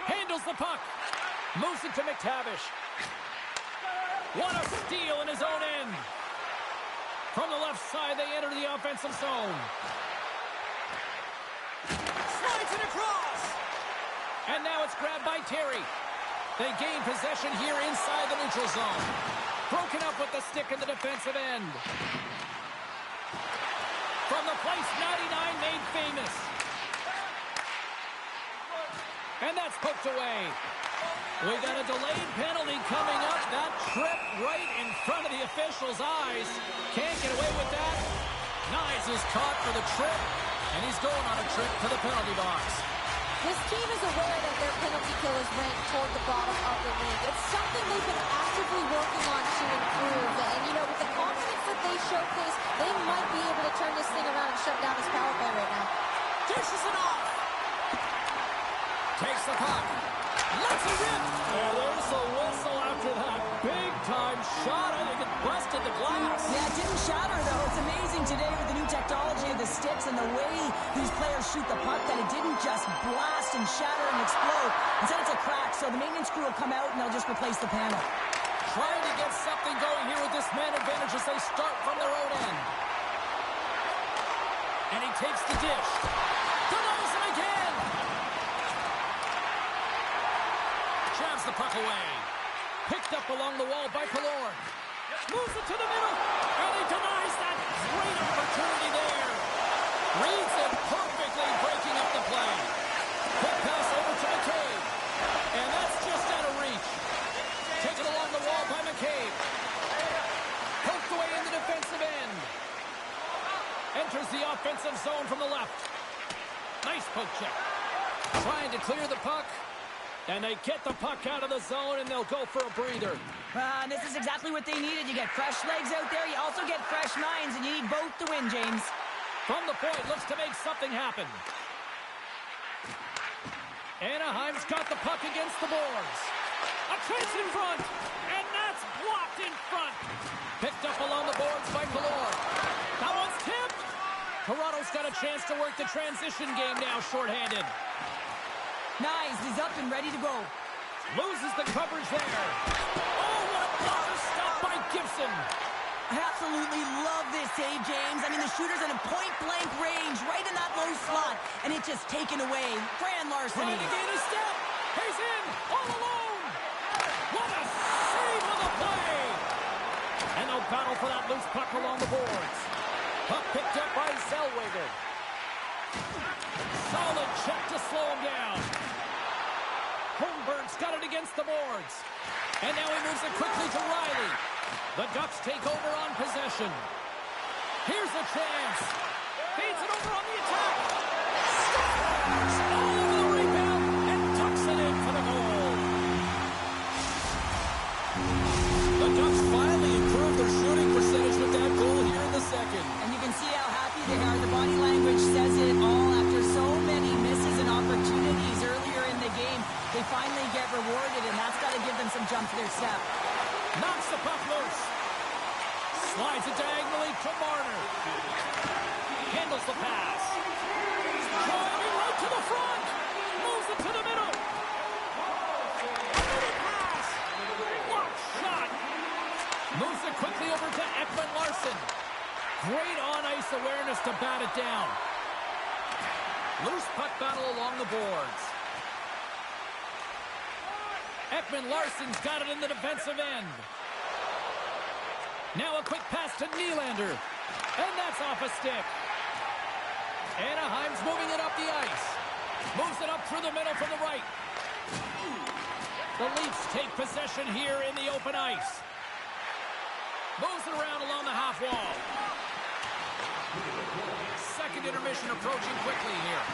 Handles the puck. Moves it to McTavish. What a steal in his own end. From the left side, they enter the offensive zone. Slides it across. And now it's grabbed by Terry. They gain possession here inside the neutral zone. Broken up with the stick in the defensive end. From the place 99 made famous. And that's poked away. We got a delayed penalty coming up. That trip right in front of the official's eyes. Can't get away with that. Knies is caught for the trip, and he's going on a trip to the penalty box. This team is aware that their penalty kill is ranked toward the bottom of the league. It's something they've been actively working on to improve. And, you know, with the confidence that they showcase, they might be able to turn this thing around and shut down this power play right now. Dishes it off. Takes the puck. Lets it rip. And there's a whistle after that big-time shot. I think it busted the glass. Yeah, it didn't shatter, though. It's amazing today with the new technology of the sticks and the way these players shoot the puck that it didn't just blast and shatter and explode. Instead, it's a crack, so the maintenance crew will come out and they'll just replace the panel. Trying to get something going here with this man advantage as they start from their own end. And he takes the dish. Denies him again. Jabs the puck away. Picked up along the wall by Killorn. Moves it to the middle. And he denies that great opportunity there. Reads it perfectly, breaking up the play. Quick pass over to McCabe. And that's just out of reach. Taken along the wall by McCabe. Poked away in the defensive end. Enters the offensive zone from the left. Nice poke check. Trying to clear the puck. And they get the puck out of the zone, and they'll go for a breather. And this is exactly what they needed. You get fresh legs out there. You also get fresh minds, and you need both to win, James. From the point, looks to make something happen. Anaheim's got the puck against the boards. A chance in front, and that's blocked in front. Picked up along the boards by Killorn. That one's tipped. Toronto's got a chance to work the transition game now, shorthanded. Nice, he's up and ready to go. Loses the coverage there. Oh, what a blocker stop by Gibson. I absolutely love this save, James. I mean, the shooter's in a point-blank range, right in that low slot, and it's just taken away. Grand Larson. Trying to gain a step. He's in, all alone. What a save on the play. And they'll battle for that loose puck along the boards. Puck picked up by Zellweger. Solid check to slow him down. Holmberg's got it against the boards. And now he moves it quickly to Riley. The Ducks take over on possession. Here's a chance. Feeds it over on the attack. Scores! All over the rebound and tucks it in for the goal. The Ducks finally improved their shooting percentage with that goal here in the second. And you can see how happy they are. The body language says it all. After so many misses and opportunities earlier in the game, they finally get rewarded, and that's got to give them some jump to their step. Knocks the puck loose. Slides it diagonally to Marner. Handles the pass. Driving right to the front. Moves it to the middle. Another pass. Block shot. Moves it quickly over to Ekman-Larsson. Great on-ice awareness to bat it down. Loose puck battle along the boards. Ekman-Larsson's got it in the defensive end. Now a quick pass to Nylander. And that's off a stick. Anaheim's moving it up the ice. Moves it up through the middle from the right. The Leafs take possession here in the open ice. Moves it around along the half wall. Second intermission approaching quickly here.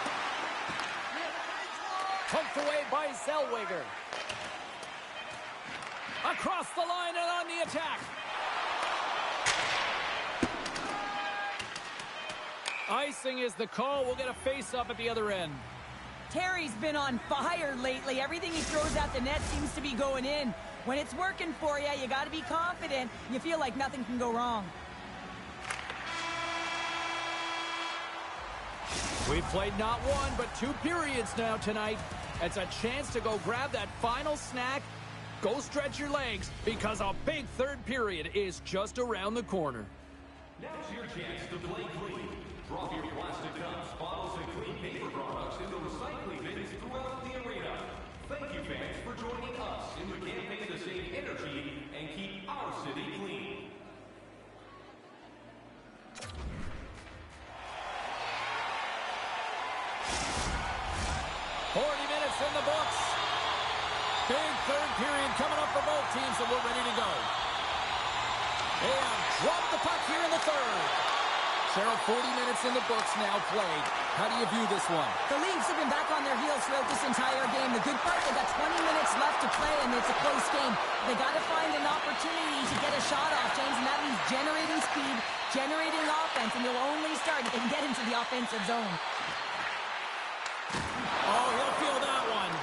Poked away by Zellweger. Across the line and on the attack. Icing is the call. We'll get a face-up at the other end. Terry's been on fire lately. Everything he throws at the net seems to be going in. When it's working for you, you got to be confident. You feel like nothing can go wrong. We've played not one, but 2 periods now tonight. It's a chance to go grab that final snack. Go stretch your legs, because a big third period is just around the corner. Now's your chance to play clean. Drop your plastic cups, bottles, and clean paper products into recycling bins throughout the arena. Thank you, fans, for joining us in the campaign to save energy and keep our city clean. In the books. Big third period coming up for both teams, and we're ready to go. And drop the puck here in the third. Cheryl, 40 minutes in the books now played. How do you view this one? The Leafs have been back on their heels throughout this entire game. The good part, they got 20 minutes left to play, and it's a close game. They got to find an opportunity to get a shot off, James, and that means generating speed, generating offense, and you'll only start if you can get into the offensive zone. Oh, he'll feel that one.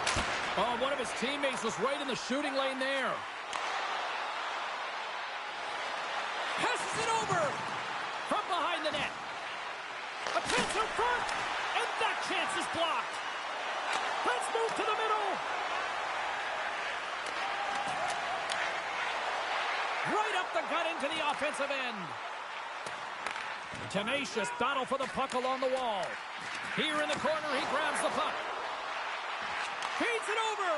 Oh, one of his teammates was right in the shooting lane there. Passes it over from behind the net. A chance in front, and that chance is blocked. Let's move to the middle. Right up the gut into the offensive end. Tenacious battle for the puck along the wall. Here in the corner, he grabs the puck. Feeds it over.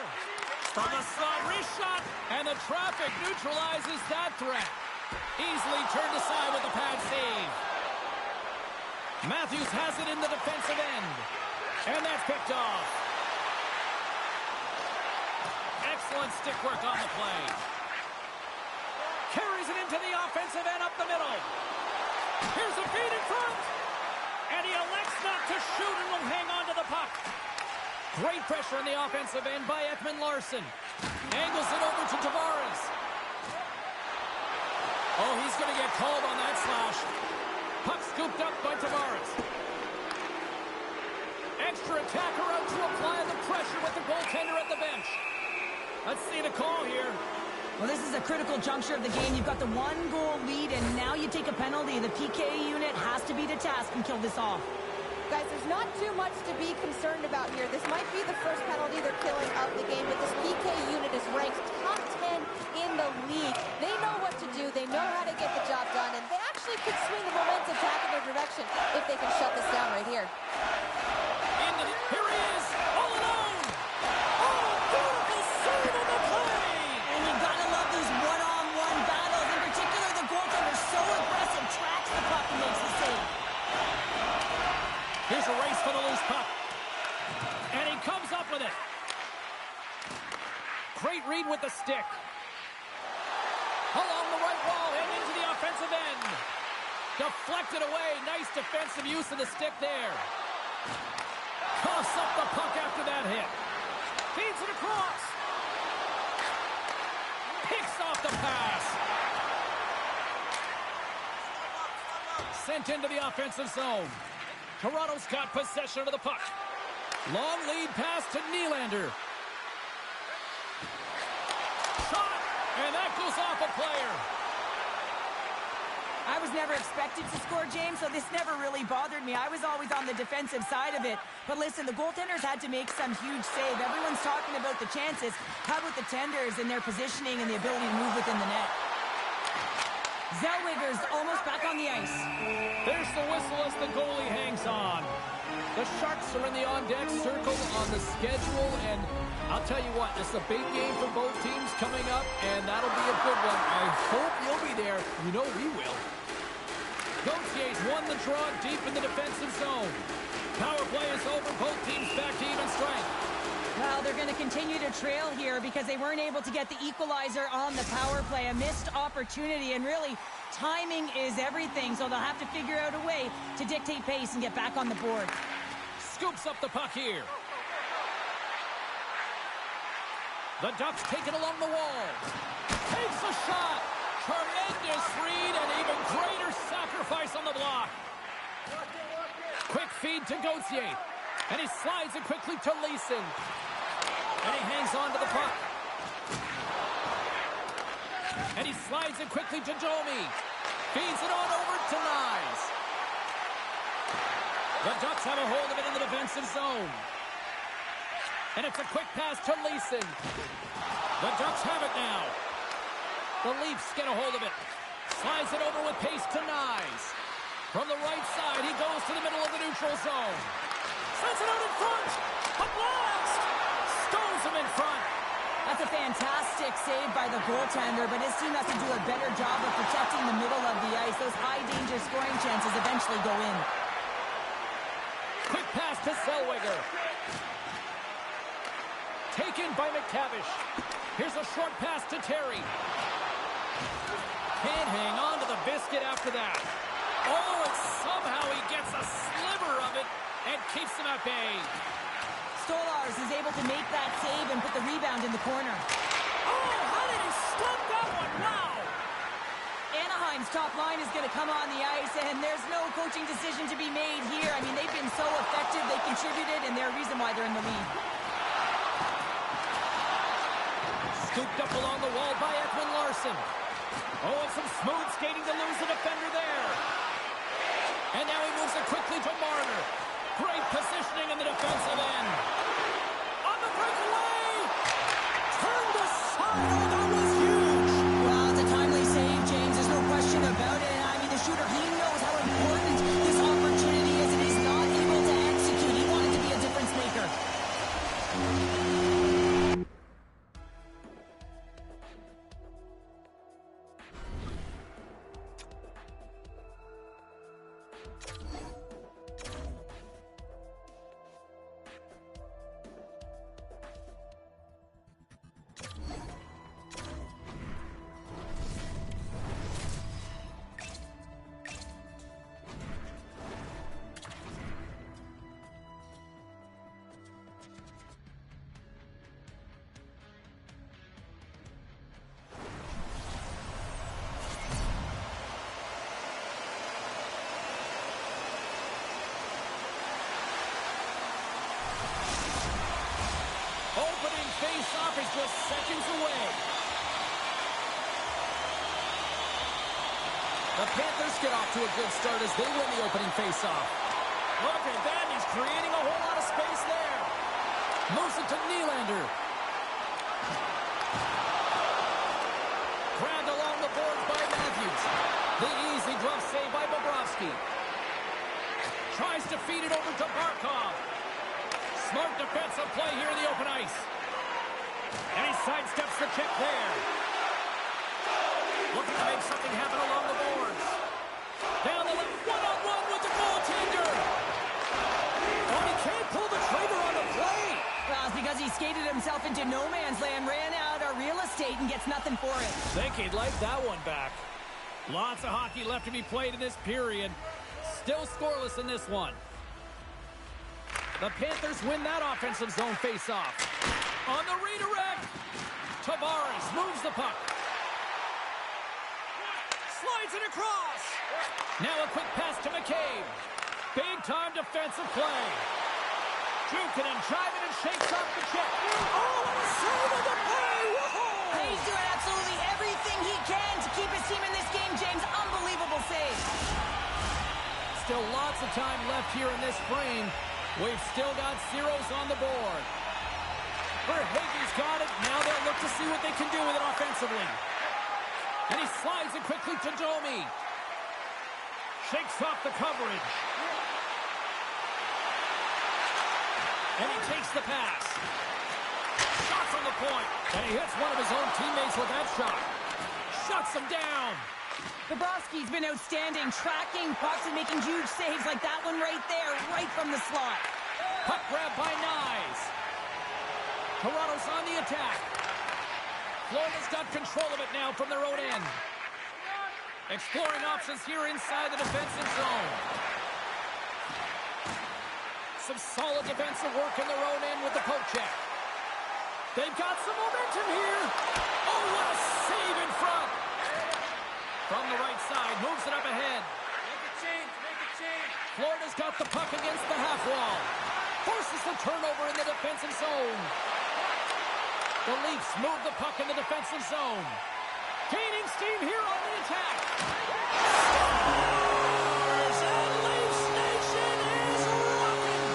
From the slot, wrist shot, and the traffic neutralizes that threat. Easily turned aside with the pad save. Matthews has it in the defensive end. And that's picked off. Excellent stick work on the play. Carries it into the offensive end up the middle. Here's a feed in front. And he elects not to shoot and will hang on to the puck. Great pressure in the offensive end by Ekman Larson. Angles it over to Tavares. Oh, he's going to get called on that slash. Puck scooped up by Tavares. Extra attacker out to apply the pressure with the goaltender at the bench. Let's see the call here. Well, this is a critical juncture of the game. You've got the 1-goal lead, and now you take a penalty. The PK unit has to be to task and kill this off. Guys, there's not too much to be concerned about here. This might be the first penalty they're killing of the game, but this PK unit is ranked top 10 in the league. They know what to do. They know how to get the job done, and they actually could swing the momentum back in their direction if they can shut this down right here. Here he is, all alone. Oh, beautiful save on the play. And you gotta love these one-on-one battles. In particular, the goaltender so aggressive, tracks the puck and makes the save. Here's a race for the loose puck. And he comes up with it. Great read with the stick. Along the right wall and into the offensive end. Deflected away. Nice defensive use of the stick there. Coughs up the puck after that hit. Feeds it across. Picks off the pass. Sent into the offensive zone. Toronto's got possession of the puck. Long lead pass to Nylander. Shot, and that goes off a player. I was never expected to score, James, so this never really bothered me. I was always on the defensive side of it. But listen, the goaltenders had to make some huge save. Everyone's talking about the chances. How about the tenders and their positioning and the ability to move within the net? Zellweger's almost back on the ice. There's the whistle as the goalie hangs on. The Sharks are in the on-deck circle on the schedule, and I'll tell you what, it's a big game for both teams coming up, and that'll be a good one. I hope you'll be there. You know we will. Gautier's won the draw deep in the defensive zone. Power play is over. Both teams back to even strength. Well, they're going to continue to trail here because they weren't able to get the equalizer on the power play. A missed opportunity, and really, timing is everything, so they'll have to figure out a way to dictate pace and get back on the board. Scoops up the puck here. The Ducks take it along the wall. Takes a shot. Tremendous read and even greater sacrifice on the block. Quick feed to Gauthier. And he slides it quickly to Leeson. And he hangs on to the puck. And he slides it quickly to Domi. Feeds it on over to Nyes. The Ducks have a hold of it in the defensive zone. And it's a quick pass to Leeson. The Ducks have it now. The Leafs get a hold of it. Slides it over with pace to Nyes. From the right side, he goes to the middle of the neutral zone. Sends it out in front. A blast! Stones him in front. That's a fantastic save by the goaltender, but his team has to do a better job of protecting the middle of the ice. Those high-danger scoring chances eventually go in. Quick pass to Zellweger. Taken by McTavish. Here's a short pass to Terry. Can't hang on to the biscuit after that. Oh, and somehow he gets a sliver of it and keeps him at bay. Stolarz is able to make that save and put the rebound in the corner. Oh, how did he stop that one? Wow! Anaheim's top line is going to come on the ice, and there's no coaching decision to be made here. I mean, they've been so effective, they contributed, and they're a reason why they're in the lead. Scooped up along the wall by Ekman Larsson. Oh, and some smooth skating to lose the defender there. And now he moves it quickly to Marner. Great positioning in the defensive end. On the breakaway! Turned aside. Oh, that was huge! Well, it's a timely save, James. There's no question about it. I mean, the shooter, he knows how important this opportunity is, and he's not able to execute. He wanted to be a difference maker. Opening face-off is just seconds away. The Panthers get off to a good start as they win the opening face-off. Look at that, he's creating a whole lot of space there. Moves it to Nylander. Grabbed along the boards by Matthews. The easy glove save by Bobrovsky. Tries to feed it over to Barkov. Smart defensive play here in the open ice. And he sidesteps the check there. Looking to make something happen along the boards. Down the left, one-on-one with the goaltender. Oh, he can't pull the trigger on the play. Well, it's because he skated himself into no man's land, ran out of real estate, and gets nothing for it. Think he'd like that one back. Lots of hockey left to be played in this period. Still scoreless in this one. The Panthers win that offensive zone face-off. On the redirect, Tavares moves the puck. Slides it across. Now a quick pass to McCabe. Big-time defensive play. Jukin and driving and shakes off the check. Oh, what a save of the play! Whoa! He's doing absolutely everything he can to keep his team in this game, James. Unbelievable save. Still lots of time left here in this frame. We've still got zeros on the board. Verhaeghe's got it. Now they'll look to see what they can do with it offensively. And he slides it quickly to Domi. Shakes off the coverage. And he takes the pass. Shot from the point. And he hits one of his own teammates with that shot. Shuts him down. Bobrovsky's been outstanding, tracking pucks and making huge saves like that one right there, right from the slot. Puck grab by Nyes. Toronto's on the attack. Florida's got control of it now from their own end. Exploring options here inside the defensive zone. Some solid defensive work in their own end with the poke check. They've got some momentum here. Oh, what a save in front. From the right side, moves it up ahead. Make a change, make a change. Florida's got the puck against the half wall. Forces the turnover in the defensive zone. The Leafs move the puck in the defensive zone. Gaining steam here on the attack. Scores! And Leafs Nation is rocking!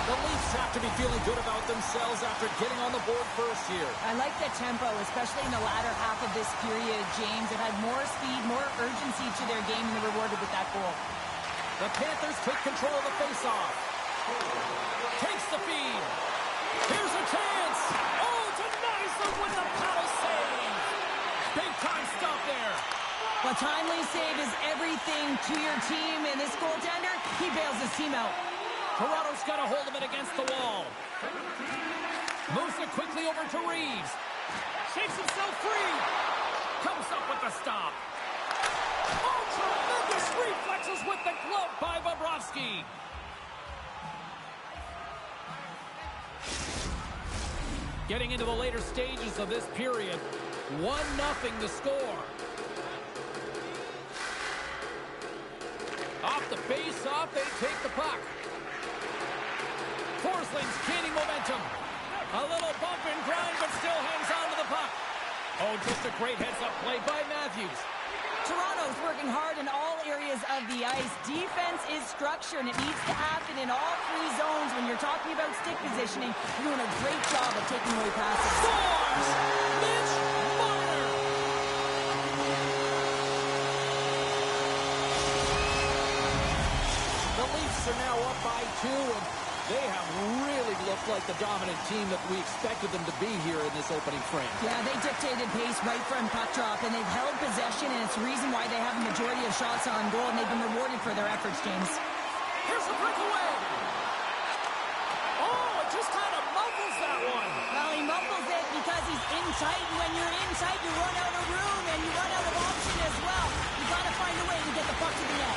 The Leafs have to be feeling good about themselves after getting on the board first here. I like the tempo, especially in the latter half of this period, James. It had more speed, more urgency to their game, and they're rewarded with that goal. The Panthers take control of the faceoff. Takes the feed. Here's a chance. Oh, denies them with the paddle save. Big time stop there. A timely save is everything to your team, and this goaltender, he bails his team out. Toronto's got a hold of it against the wall. Moves it quickly over to Reeves. Shakes himself free. Comes up with the stop. Oh, tremendous reflexes with the glove by Bobrovsky. Getting into the later stages of this period. 1-0 the score. Off the face-off, they take the puck. Forsling's gaining momentum. A little bump and grind, but still hangs on to the puck. Oh, just a great heads-up play by Matthews. Toronto's working hard in all areas of the ice. Defense is structure, and it needs to happen in all three zones. When you're talking about stick positioning, you're doing a great job of taking away passes. Scores! Mitch Marner! The Leafs are now up by 2, and they have really looked like the dominant team that we expected them to be here in this opening frame. Yeah, they dictated pace right from puck drop, and they've held possession, and it's the reason why they have a majority of shots on goal, and they've been rewarded for their efforts, James. Here's a breakaway. Oh, it just kind of muffles that one. Well, he muffles it because he's in tight, and when you're in tight, you run out of room, and you run out of option as well. You got to find a way to get the puck to the net.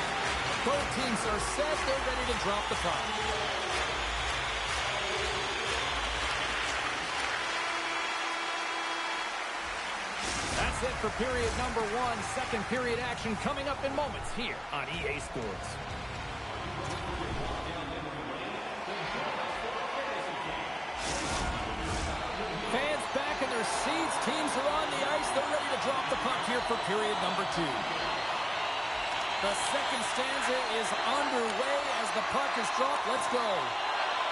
Both teams are set. They're ready to drop the puck. That's it for period number 1. Second period action coming up in moments here on EA Sports. Fans back in their seats. Teams are on the ice. They're ready to drop the puck here for period number 2. The second stanza is underway as the puck is dropped. Let's go.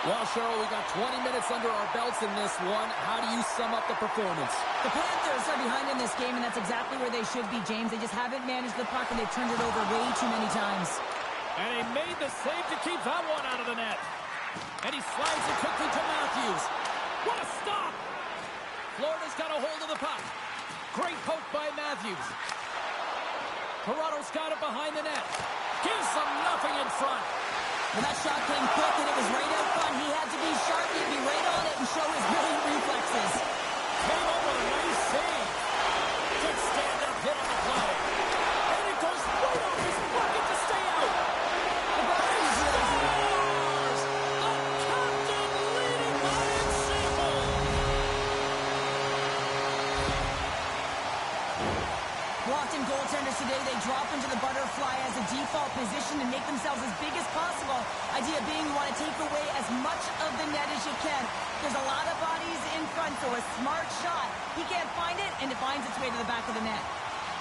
Well, Cheryl, we got 20 minutes under our belts in this one. How do you sum up the performance? The Panthers are behind in this game, and that's exactly where they should be, James. They just haven't managed the puck, and they've turned it over way too many times. And he made the save to keep that one out of the net. And he slides it quickly to Matthews. What a stop! Florida's got a hold of the puck. Great poke by Matthews. Toronto's got it behind the net. Gives them nothing in front. When that shot came quick and it was right out front, he had to be sharp, he'd be right on it and show his brilliant reflexes. Came up with a nice save. Good stand-up hit on the play. And it goes right off his bucket to stay out. The Buccaneers Scores! The captain leading by example. Boston goaltenders today, they drop into the butterfly as a default position and make themselves as big as possible. Idea being you want to take away as much of the net as you can. There's a lot of bodies in front, so a smart shot. He can't find it, and it finds its way to the back of the net.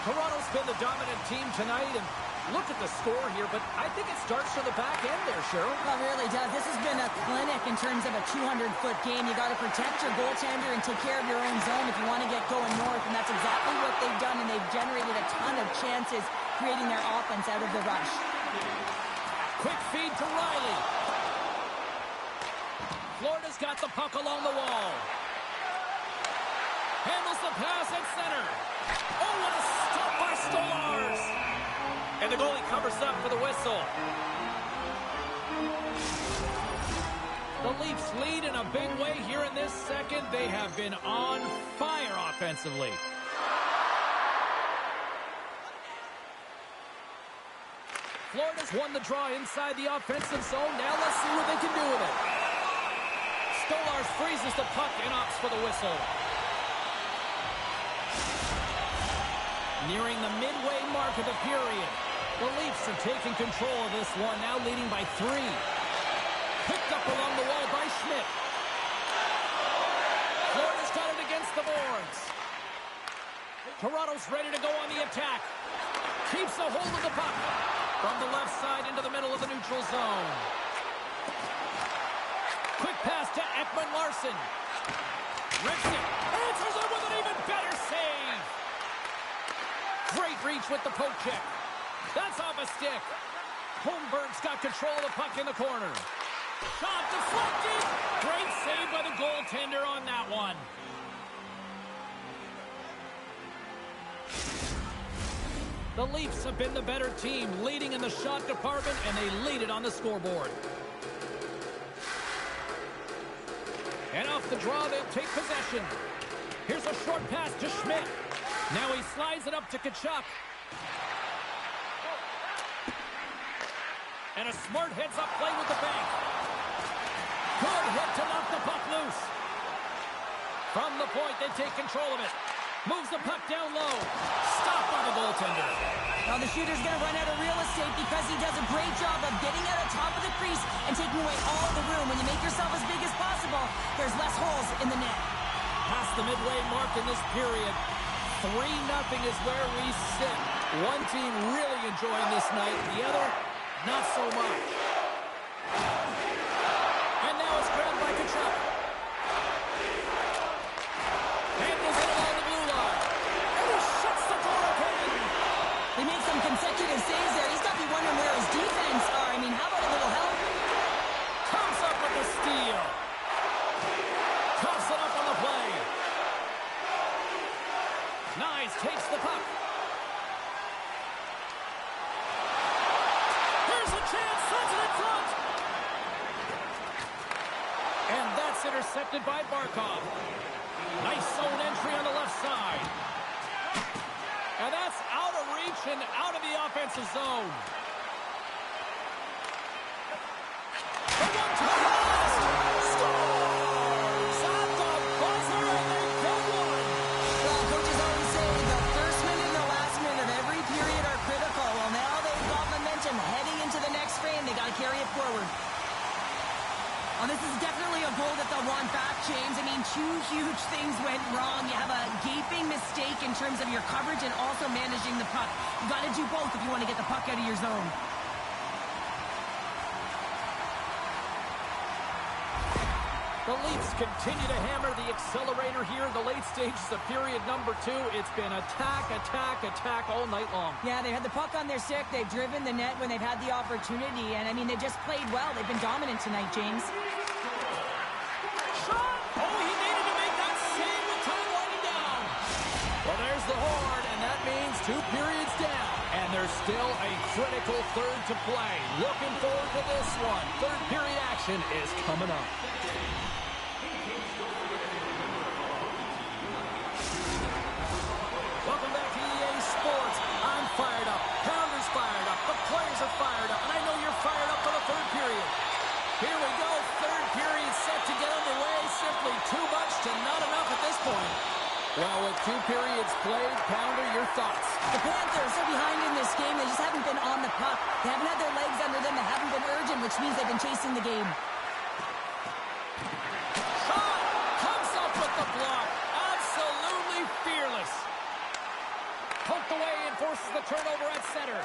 Toronto's been the dominant team tonight, and look at the score here, but I think it starts from the back end there, Cheryl. Well, it really does. This has been a clinic in terms of a 200-foot game. You got to protect your goaltender and take care of your own zone if you want to get going north, and that's exactly what they've done, and they've generated a ton of chances creating their offense out of the rush. Quick feed to Riley. Florida's got the puck along the wall. Handles the pass at center. Oh, what a stop by Stolarz. And the goalie covers up for the whistle. The Leafs lead in a big way here in this second. They have been on fire offensively. Florida's won the draw inside the offensive zone. Now let's see what they can do with it. Stolarz freezes the puck and opts for the whistle. Nearing the midway mark of the period. The Leafs are taking control of this one, now leading by 3. Picked up along the wall by Schmidt. Florida's got it against the boards. Toronto's ready to go on the attack. Keeps a hold of the puck. From the left side into the middle of the neutral zone. Quick pass to Ekman-Larsson. Rips it. Answers it with an even better save. Great reach with the poke check. That's off a stick. Holmberg's got control of the puck in the corner. Shot deflected. Great save by the goaltender on that one. The Leafs have been the better team, leading in the shot department, and they lead it on the scoreboard. And off the draw, they'll take possession. Here's a short pass to Schmidt. Now he slides it up to Tkachuk. And a smart heads-up play with the bank. Good hit to knock the puck loose. From the point, they take control of it. Moves the puck down low. Stopped by the goaltender. Now the shooter's going to run out of real estate because he does a great job of getting out of top of the crease and taking away all of the room. When you make yourself as big as possible, there's less holes in the net. Past the midway mark in this period. 3-0 is where we sit. One team really enjoying this night. The other, not so much. And now it's grabbed by Tkachuk. Handles it along the blue line. And he shuts the door again. They made some consecutive saves there. He's got to be wondering where his defense are. I mean, how about a little help? Comes up with the steal. Cuffs it up on the play. Nyes takes the puck. Here's a chance. Sends it in front. And that's intercepted by Barkov. Nice zone entry on the left side. And that's out of reach and out of the offensive zone. The one-time pass. Scores! At the buzzer, and they've got one. Well, coaches always say the first minute and the last minute of every period are critical. Well, now they've got momentum heading into the next frame. They got to carry it forward. Well, this is definitely a goal that they'll want back, James. I mean, 2 huge things went wrong. You have a gaping mistake in terms of your coverage and also managing the puck. You got to do both if you want to get the puck out of your zone. The Leafs continue to hammer the accelerator here in the late stages of period number 2. It's been attack, attack, attack all night long. Yeah, they had the puck on their stick. They've driven the net when they've had the opportunity. And, I mean, they just played well. They've been dominant tonight, James. Shot! Oh, he needed to make that save with time winding down. Well, there's the horn, and that means 2 periods down. And there's still a critical third to play. Looking forward to this one. Third period action is coming up. Welcome back to EA Sports. I'm fired up. Pounder's fired up. The players are fired up. And I know you're fired up for the third period. Here we go. Third period set to get underway. Simply too much to not enough at this point. Well, with 2 periods played, Pounder, your thoughts? The Panthers are behind in this game. They just haven't been on the puck. They haven't had their legs under them. They haven't been urgent, which means they've been chasing the game. Shot! Comes up with the block. Absolutely fearless. Poked away and forces the turnover at center.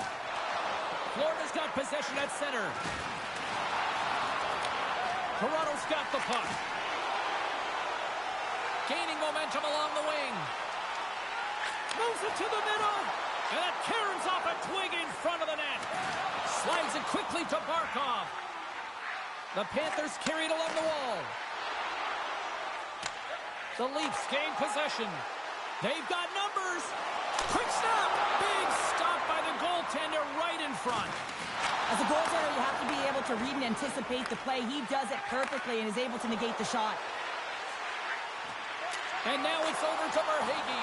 Florida's got possession at center. Toronto's got the puck. Gaining momentum along the wing. Moves it to the middle. And that caroms off a twig in front of the net. Slides it quickly to Barkov. The Panthers carried along the wall. The Leafs gain possession. They've got numbers. Quick stop. Big stop by the goaltender right in front. As a goaltender, you have to be able to read and anticipate the play. He does it perfectly and is able to negate the shot. And now it's over to Verhaeghe.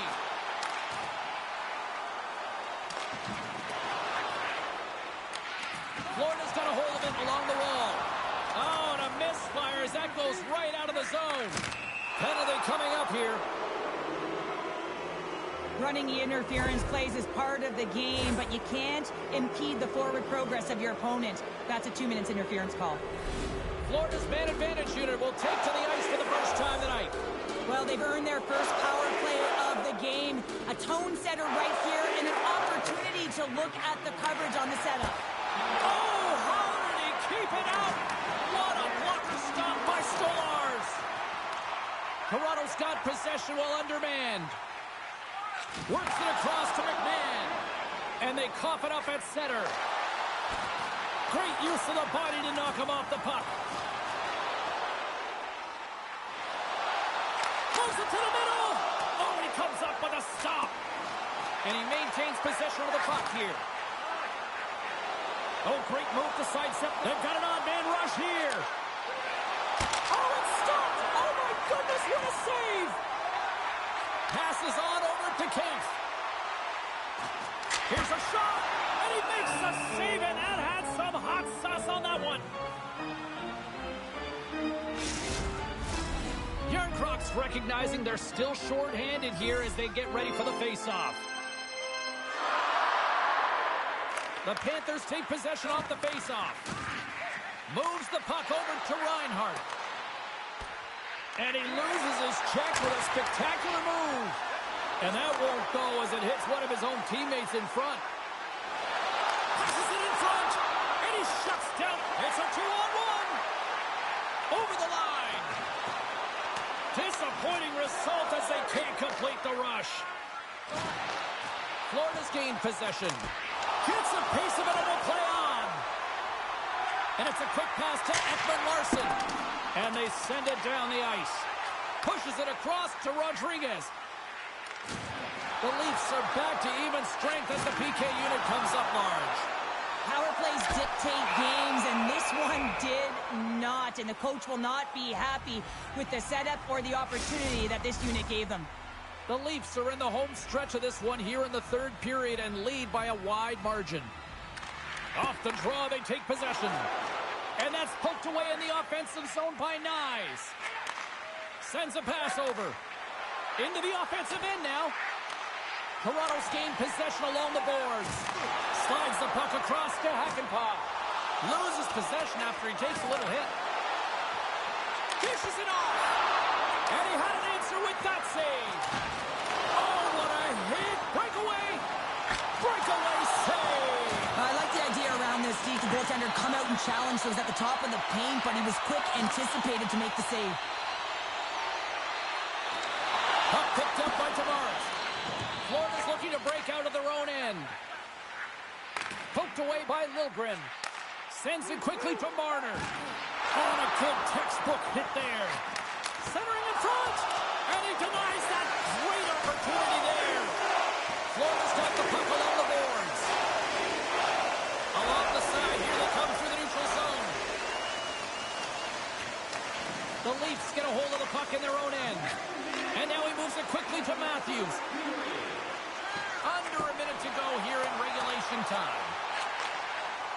Florida's got a hold of it along the wall. Oh, and a misfire as that goes right out of the zone. Penalty coming up here. Running interference plays is part of the game, but you can't impede the forward progress of your opponent. That's a 2 minutes interference call. Florida's man advantage unit will take to the ice for the first time tonight. Well, they've earned their first power play of the game. A tone setter right here and an opportunity to look at the coverage on the setup. Oh, how did he keep it out? What a blocker stop by Stolars. Toronto's got possession while undermanned. Works it across to McMahon. And they cough it up at center. Great use of the body to knock him off the puck. Moves it to the middle. Oh, he comes up with a stop. And he maintains possession of the puck here. Oh, great move to sidestep. They've got an odd-man rush here. Oh, it's stopped. Oh, my goodness, what a save. Passes on over to Kempf. Here's a shot, and he makes the save, and that had some hot sauce on that one. Yarncrocs recognizing they're still short-handed here as they get ready for the face-off. The Panthers take possession off the face-off. Moves the puck over to Reinhart. And he loses his check with a spectacular move. And that won't go as it hits one of his own teammates in front. Passes it in front. And he shuts down. It's a 2-on-1. Over the line. Disappointing result as they can't complete the rush. Florida's gained possession. Gets a piece of it and will play on. And it's a quick pass to Ekman-Larsson. And they send it down the ice. Pushes it across to Rodriguez. The Leafs are back to even strength as the PK unit comes up large. Power plays dictate games, and this one did not. And the coach will not be happy with the setup or the opportunity that this unit gave them. The Leafs are in the home stretch of this one here in the third period and lead by a wide margin. Off the draw, they take possession. And that's poked away in the offensive zone by Nyes. Sends a pass over. Into the offensive end now. Toronto's gained possession along the boards. Slides the puck across to Hakanpää. Loses possession after he takes a little hit. Dishes it off. And he had an answer with that save. Oh, what a hit. Breakaway. Breakaway save. I like the idea around this. The goaltender come out and challenge, so he was at the top of the paint, but he was quick, anticipated to make the save. Puck picked up by Tavares. Florida's looking to break out of their own end. Poked away by Liljegren. Sends it quickly to Marner. Oh, a good textbook hit there. Centering in front. And he denies that great opportunity there. Florida's got the puck along the boards. Along the side here, they come through the neutral zone. The Leafs get a hold of the puck in their own end. And now he moves it quickly to Matthews. Under a minute to go here in regulation time.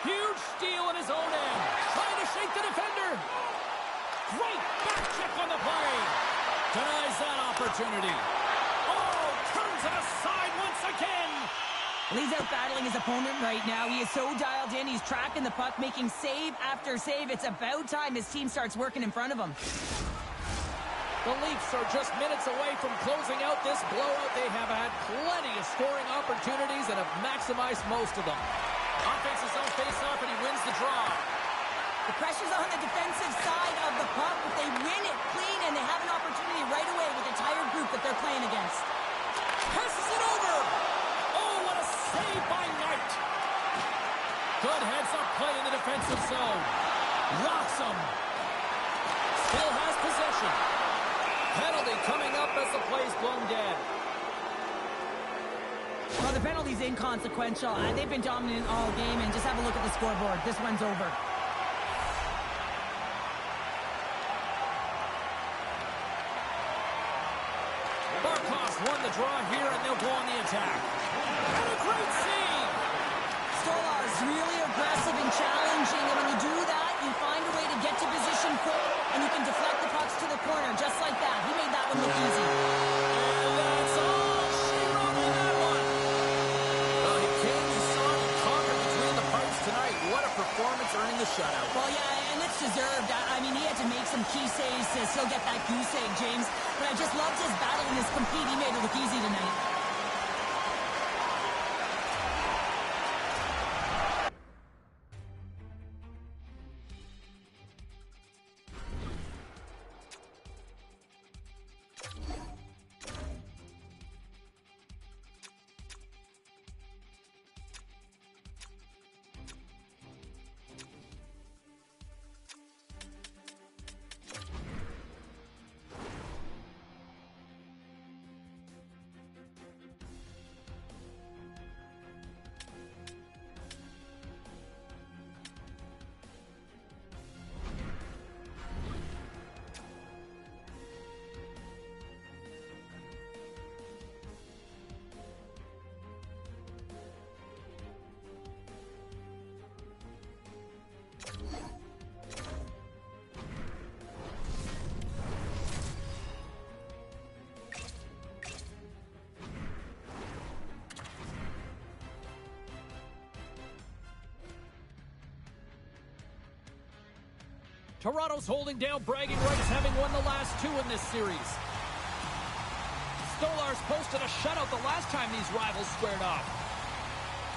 Huge steal in his own end. Trying to shake the defender. Great back check on the play. Denies that opportunity. Oh, turns it aside once again. He's out battling his opponent right now. He is so dialed in. He's tracking the puck, making save after save. It's about time his team starts working in front of him. The Leafs are just minutes away from closing out this blowout. They have had plenty of scoring opportunities and have maximized most of them. Offense is on face-off, and he wins the draw. The pressure's on the defensive side of the puck, but they win it clean, and they have an opportunity right away with the tired group that they're playing against. Passes it over. Oh, what a save by Knight. Good heads-up play in the defensive zone. Rocks him. Still has possession. Penalty coming up as the play's blown dead. Well, the penalty's inconsequential. They've been dominant all game, and just have a look at the scoreboard. This one's over. Barkov's won the draw here, and they'll go on the attack. And a great save! Stolar's really aggressive and challenging, and when you do that, you find a way to get to position quick, and you can deflect the pucks to the corner, just like that. He made that one look easy. And that's all she wrote in earning the shutout. Well, yeah, and it's deserved. I mean, he had to make some key saves to still get that goose egg, James. But I just loved his battle and his compete. He made it look easy tonight. Toronto's holding down bragging rights, having won the last two in this series. Stolarz posted a shutout the last time these rivals squared off.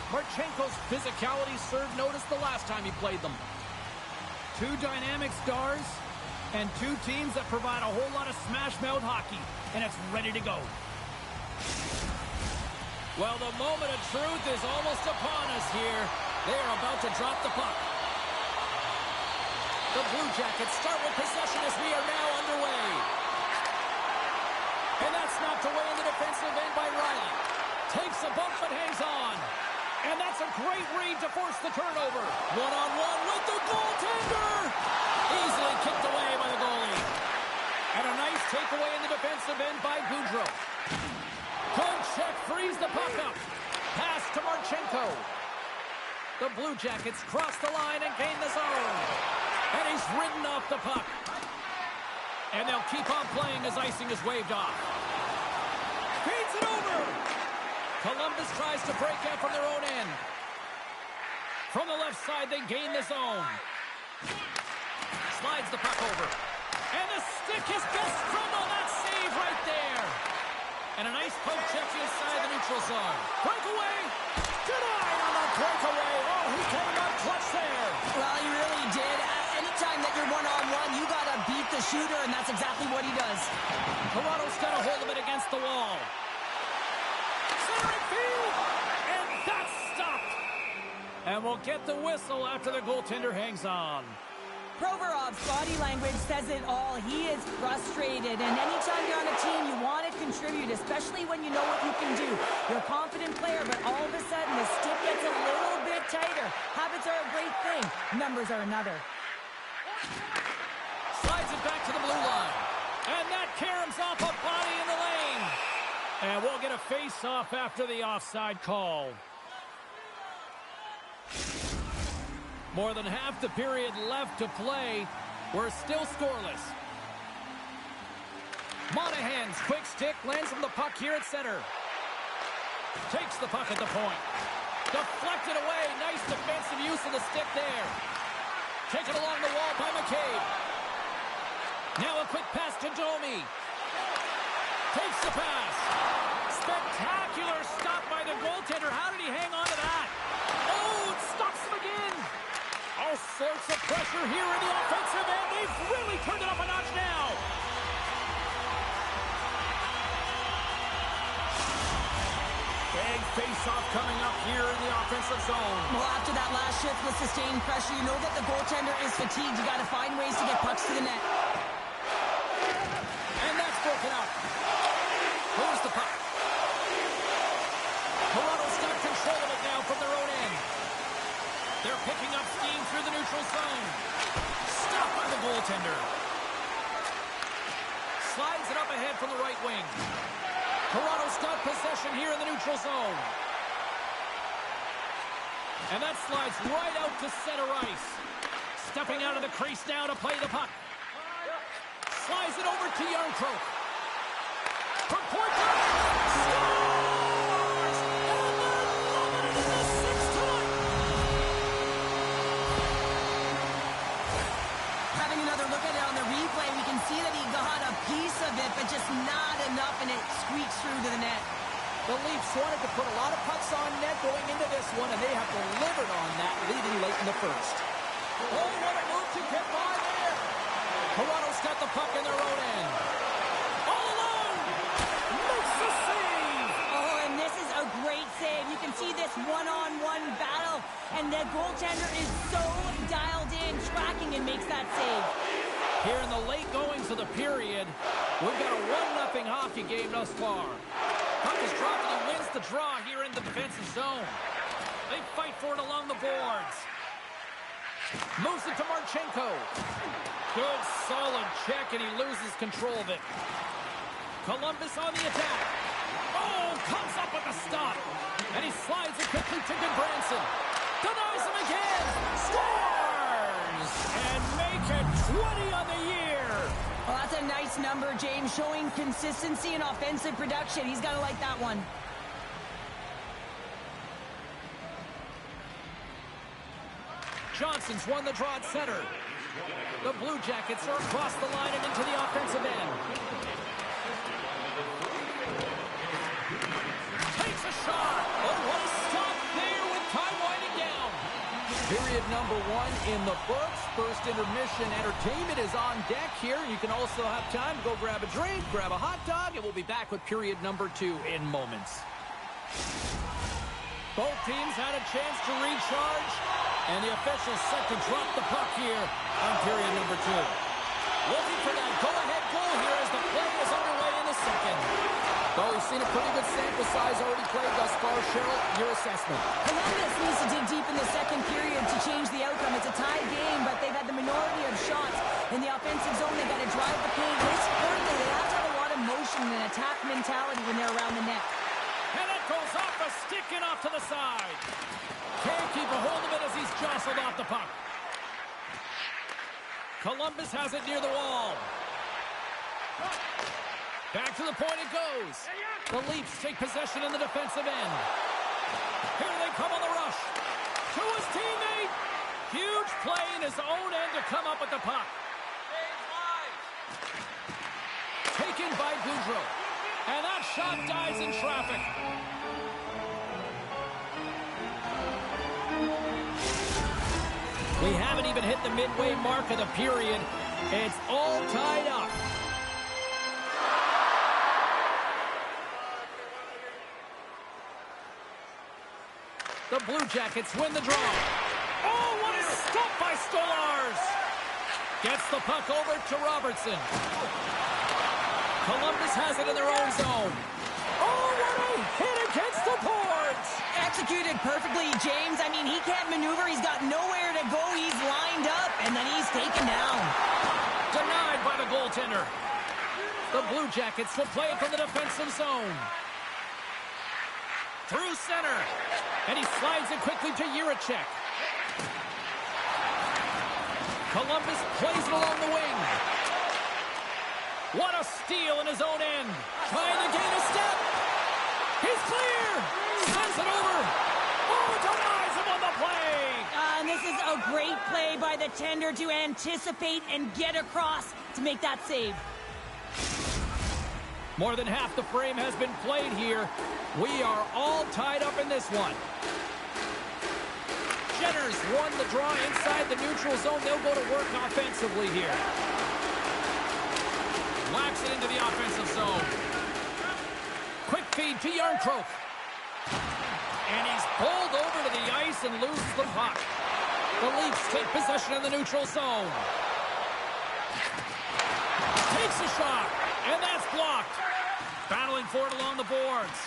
Marchenko's physicality served notice the last time he played them. Two dynamic stars and two teams that provide a whole lot of smash-mouth hockey, and it's ready to go. Well, the moment of truth is almost upon us here. They are about to drop the puck. The Blue Jackets start with possession as we are now underway. And that's knocked away in the defensive end by Riley. Takes a bump but hangs on. And that's a great read to force the turnover. One-on-one with the goaltender. Easily kicked away by the goalie. And a nice takeaway in the defensive end by Goudreau. Good check, frees the puck up. Pass to Marchenko. The Blue Jackets cross the line and gain the zone. And he's ridden off the puck. And they'll keep on playing as icing is waved off. Feeds it over. Columbus tries to break out from their own end. From the left side, they gain the zone. Slides the puck over. And the stick is best from on that save right there. And a nice poke check inside the neutral zone. Breakaway. Denied on the breakaway. Oh, he came up clutch there. Well, he really did. Anytime that you're one-on-one, you got to beat the shooter, and that's exactly what he does. Toronto's got a hold of it against the wall. Center field, and that's stopped. And we'll get the whistle after the goaltender hangs on. Provorov's body language says it all. He is frustrated, and anytime you're on a team, you want to contribute, especially when you know what you can do. You're a confident player, but all of a sudden, the stick gets a little bit tighter. Habits are a great thing. Numbers are another. Slides it back to the blue line. And that caroms off a body in the lane. And we'll get a face-off after the offside call. More than half the period left to play. We're still scoreless. Monahan's quick stick lands him the puck here at center. Takes the puck at the point. Deflected away. Nice defensive use of the stick there. Taken along the wall by McCabe. Now a quick pass to Domi. Takes the pass. Spectacular stop by the goaltender. How did he hang on to that? Oh, it stops him again. All sorts of pressure here in the offensive end. They've really turned it up a notch now. Big face-off coming up here in the offensive zone. Well, after that last shift with sustained pressure, you know that the goaltender is fatigued. You got to find ways to get pucks to the net. And that's broken up. Here's the puck. Toronto's got control of it now from their own end. They're picking up steam through the neutral zone. Stopped by the goaltender. Slides it up ahead from the right wing. Toronto's got possession here in the neutral zone. And that slides right out to center ice. Stepping out of the crease now to play the puck. Slides it over to Yarncroke. From point blank. Scores! And they're loving it in the sixth time. it, but just not enough, and it squeaks through to the net. The Leafs wanted to put a lot of pucks on net going into this one, and they have delivered on that, leading late in the first. Oh, what a move to get by there. Toronto's got the puck in their own end. All alone. Makes the save. Oh, and this is a great save. You can see this one-on-one battle, and the goaltender is so dialed in, tracking, and makes that save. Here in the late goings of the period, we've got a 1-0 hockey game thus far. Puck is dropped and he wins the draw here in the defensive zone. They fight for it along the boards. Moves it to Marchenko. Good, solid check, and he loses control of it. Columbus on the attack. Oh, comes up with a stop. And he slides it quickly to Goodbranson. Denies him again. Scores! And make it 20 on the year. Well, that's a nice number, James, showing consistency and offensive production. He's got to like that one. Johnson's won the draw at center. The Blue Jackets are across the line and into the offensive end. Takes a shot. Oh, what a stop there with time winding down. Period number 1 in the books. First intermission entertainment is on deck here. You can also have time to go grab a drink, grab a hot dog, and we'll be back with period number 2 in moments. Both teams had a chance to recharge, and the officials set to drop the puck here on period number 2. Looking for that go-ahead goal here as the play is underway in the second. Well, we've seen a pretty good sample size already played thus far. Cheryl, your assessment. Columbus needs to dig deep in the second period to change the outcome. It's a tied game, but they've had the minority of shots in the offensive zone. They've got to drive the paint. Most importantly, they have to have a lot of motion and attack mentality when they're around the net. And it goes off a stick and off to the side. Can't keep a hold of it as he's jostled off the puck. Columbus has it near the wall. Back to the point it goes. The Leafs take possession in the defensive end. Here they come on the rush. To his teammate. Huge play in his own end to come up with the puck. Taken by Goudreau. And that shot dies in traffic. We haven't even hit the midway mark of the period. It's all tied up. The Blue Jackets win the draw. Oh, what a stop by Stolarz! Gets the puck over to Robertson. Columbus has it in their own zone. Oh, what a hit against the boards! Executed perfectly, James. I mean, he can't maneuver. He's got nowhere to go. He's lined up, and then he's taken down. Denied by the goaltender. The Blue Jackets will play it from the defensive zone. Through center. And he slides it quickly to Jiricek. Columbus plays it along the wing. What a steal in his own end. Trying to gain a step. He's clear. Sends it over. Oh, denies him on the play. And this is a great play by the tender to anticipate and get across to make that save. More than half the frame has been played here. We are all tied up in this one. Jenners won the draw inside the neutral zone. They'll go to work offensively here. Whacks it into the offensive zone. Quick feed to Yarncroke. And he's pulled over to the ice and loses the puck. The Leafs take possession in the neutral zone. Takes a shot, and that's blocked. Battling for it along the boards.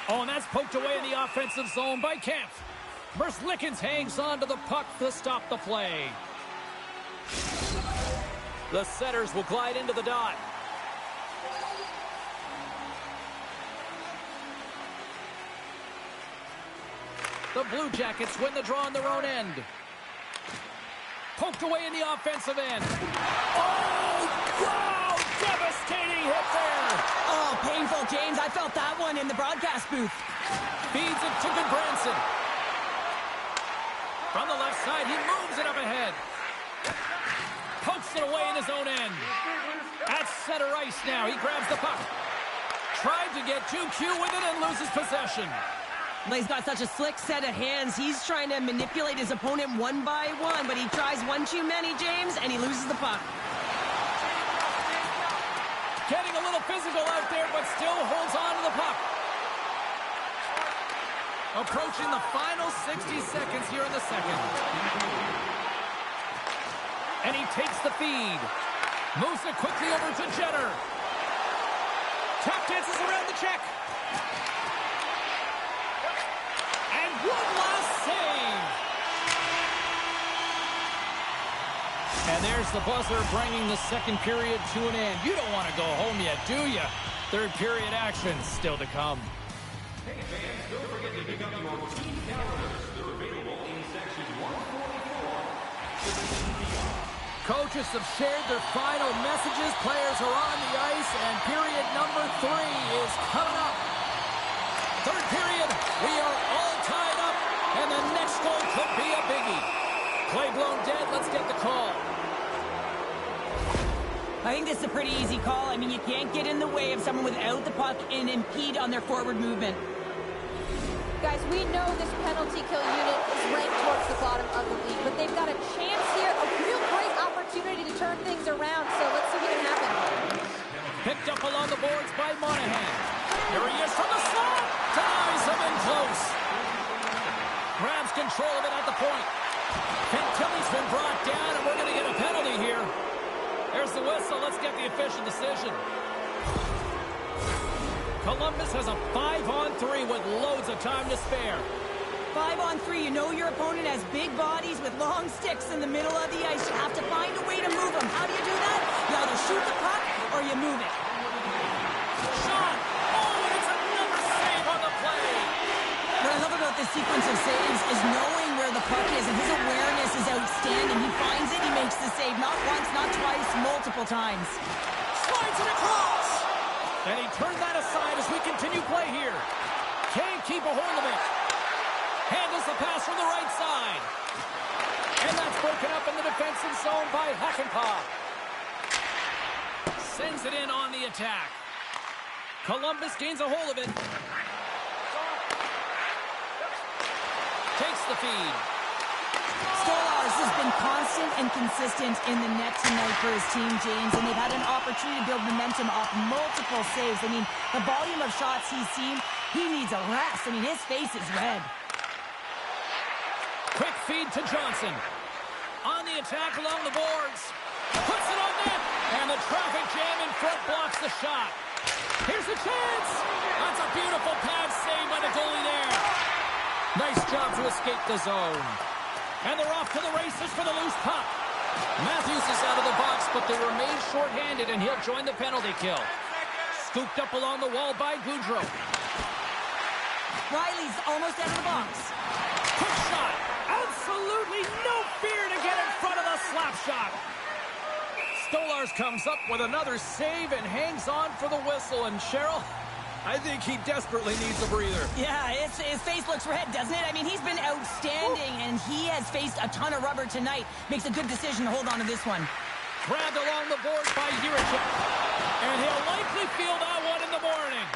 Oh, and that's poked away in the offensive zone by Kemp. Merzlikins hangs on to the puck to stop the play. The setters will glide into the dot. The Blue Jackets win the draw on their own end. Poked away in the offensive end. Oh, wow! Devastating hit there. Oh, painful, James. I felt that one in the broadcast booth. Feeds it to Goodbranson. From the left side, he moves it up ahead. Pokes it away in his own end. At center ice now. He grabs the puck. Tried to get too cute with it and loses possession. Well, he's got such a slick set of hands. He's trying to manipulate his opponent one by one, but he tries one too many, James, and he loses the puck. Getting a little physical out there, but still holds on to the puck. Approaching the final 60 seconds here in the second. And he takes the feed. Moves it quickly over to Jenner. Tap dances around the check. And one last save. And there's the buzzer bringing the second period to an end. You don't want to go home yet, do you? Third period action still to come. Hey fans, don't forget to pick up your team calendars. They're available in section 144. Coaches have shared their final messages. Players are on the ice, and period number 3 is coming up. Third period, we are all tied up, and the next goal could be a biggie. Play blown dead, let's get the call. I think this is a pretty easy call. I mean, you can't get in the way of someone without the puck and impede on their forward movement. Guys, we know this penalty kill unit is ranked towards the bottom of the league, but they've got a chance here, a real great opportunity to turn things around, so let's see what can happen. Picked up along the boards by Monahan. Here he is from the slot. Ties him in close. Grabs control of it at the point. Fantilli's been brought down, and we're going to get a penalty here. There's the whistle. Let's get the official decision. Columbus has a 5-on-3 with loads of time to spare. 5-on-3, you know your opponent has big bodies with long sticks in the middle of the ice. You have to find a way to move them. How do you do that? You either shoot the puck or you move it. Shot! Oh, and it's another save on the play! What I love about this sequence of saves is knowing where the puck is, and his awareness is outstanding. He finds it, he makes the save. Not once, not twice, multiple times. Slides it across! And he turned that aside as we continue play here. Can't keep a hold of it. Handles the pass from the right side. And that's broken up in the defensive zone by Hakanpää. Sends it in on the attack. Columbus gains a hold of it. Takes the feed. Stolarz has been constant and consistent in the net tonight for his team, James, and they've had an opportunity to build momentum off multiple saves. I mean, the volume of shots he's seen, he needs a rest. I mean, his face is red. Quick feed to Johnson. On the attack along the boards. Puts it on net. And the traffic jam in front blocks the shot. Here's a chance. That's a beautiful pad save by the goalie there. Nice job to escape the zone. And they're off to the races for the loose puck. Matthews is out of the box, but they remain shorthanded, and he'll join the penalty kill. Scooped up along the wall by Goudreau. Riley's almost out of the box. Quick shot. Absolutely no fear to get in front of the slap shot. Stolarz comes up with another save and hangs on for the whistle. And Cheryl, I think he desperately needs a breather. Yeah, his face looks red, doesn't it? I mean, he's been outstanding, and he has faced a ton of rubber tonight. Makes a good decision to hold on to this one. Grabbed along the boards by Jiricek. And he'll likely feel that one in the morning.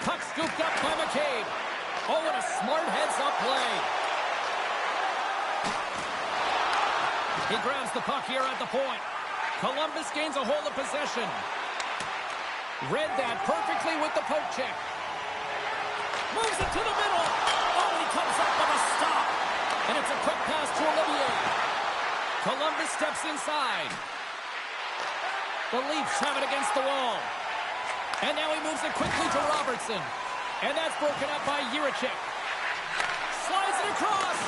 Puck scooped up by McCabe. Oh, what a smart heads-up play. He grabs the puck here at the point. Columbus gains a hold of possession. Read that perfectly with the poke check. Moves it to the middle. Oh, he comes up with a stop. And it's a quick pass to Olivier. Columbus steps inside. The Leafs have it against the wall. And now he moves it quickly to Robertson. And that's broken up by Jiricek. Slides it across.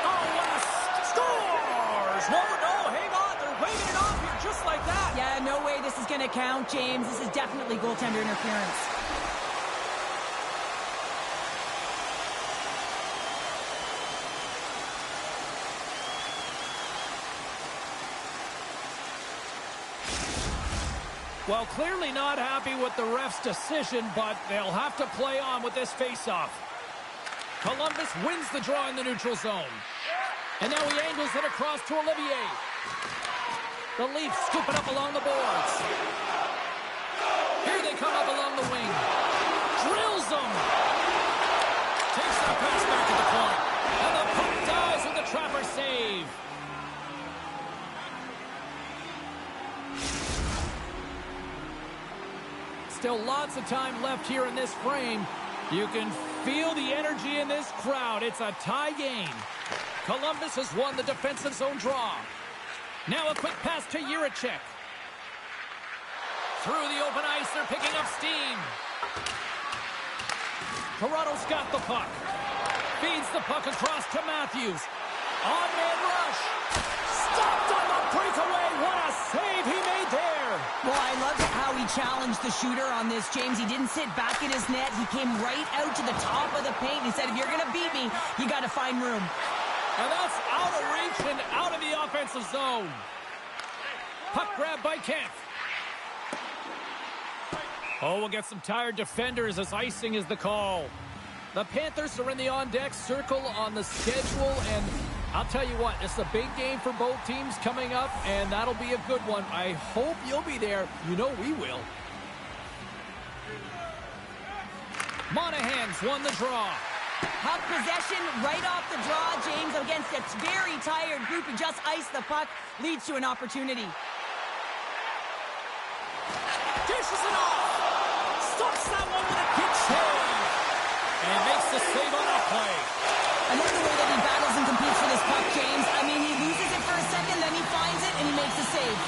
Oh, what a scores! No, hang on. They're waving it off here just like that. Yeah, no way this is going to count, James. This is definitely goaltender interference. Well, clearly not happy with the ref's decision, but they'll have to play on with this faceoff. Columbus wins the draw in the neutral zone. And now he angles it across to Olivier. The Leafs scoop it up along the boards. Here they come up along the wing. Drills them. Takes that pass back to the point. And the puck dies with the Trapper save. Still lots of time left here in this frame. You can feel the energy in this crowd. It's a tie game. Columbus has won the defensive zone draw. Now a quick pass to Jiricek. Through the open ice, they're picking up steam. Toronto's got the puck. Feeds the puck across to Matthews. On-man rush. Stopped on the breakaway. What a save he made there. Well, I loved how he challenged the shooter on this, James. He didn't sit back in his net. He came right out to the top of the paint. He said, if you're going to beat me, you got to find room. And that's out of reach and out of the offensive zone. Puck grab by Kemp. Oh, we'll get some tired defenders as icing is the call. The Panthers are in the on-deck circle on the schedule, and I'll tell you what, it's a big game for both teams coming up, and that'll be a good one. I hope you'll be there. You know we will. Monahan's won the draw. Puck possession right off the draw, James, against a very tired group who just iced the puck, leads to an opportunity. Dishes it off. Stops that one with a good save. And makes the save on that play. I love the way that he battles and competes for this puck, James. I mean, he loses it for a second, then he finds it, and he makes a save.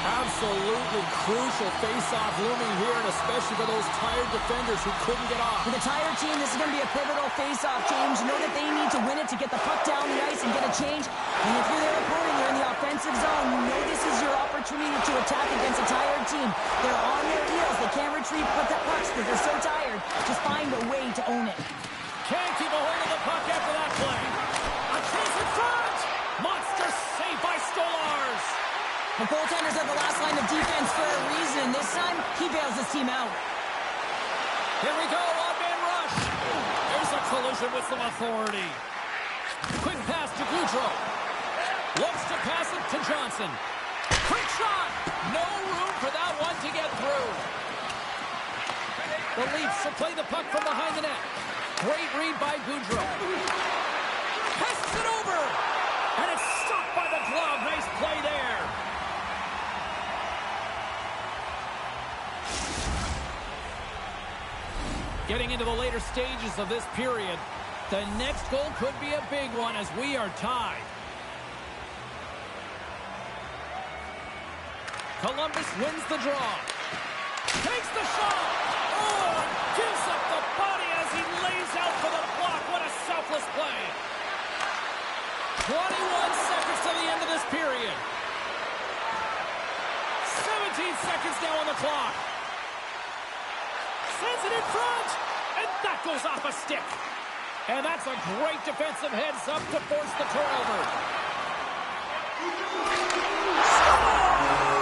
Absolutely crucial face-off looming here, and especially for those tired defenders who couldn't get off. For the tired team, this is going to be a pivotal face-off, James. You know that they need to win it to get the puck down the ice and get a change. And if you're their opponent, you're in the offensive zone. You know this is your opportunity to attack against a tired team. They're on their heels. They can't retrieve pucks because they're so tired. Just find a way to own it. Can't keep a hold of the puck after that play. A chance in front. Monster save by Stolars. The goaltenders are the last line of defense for a reason. This time, he bails his team out. Here we go, on-man rush. There's a collision with some authority. Quick pass to Goudreau. Looks to pass it to Johnson. Quick shot. No room for that one to get through. The Leafs will play the puck from behind the net. Great read by Goudreau. Passes it over. And it's stopped by the glove. Nice play there. Getting into the later stages of this period, the next goal could be a big one as we are tied. Columbus wins the draw. Takes the shot. Oh, and gives up the body as he lays out for the block. What a selfless play. 21 seconds to the end of this period. 17 seconds now on the clock. Sends it in front, and that goes off a stick. And that's a great defensive heads-up to force the turnover. Scores!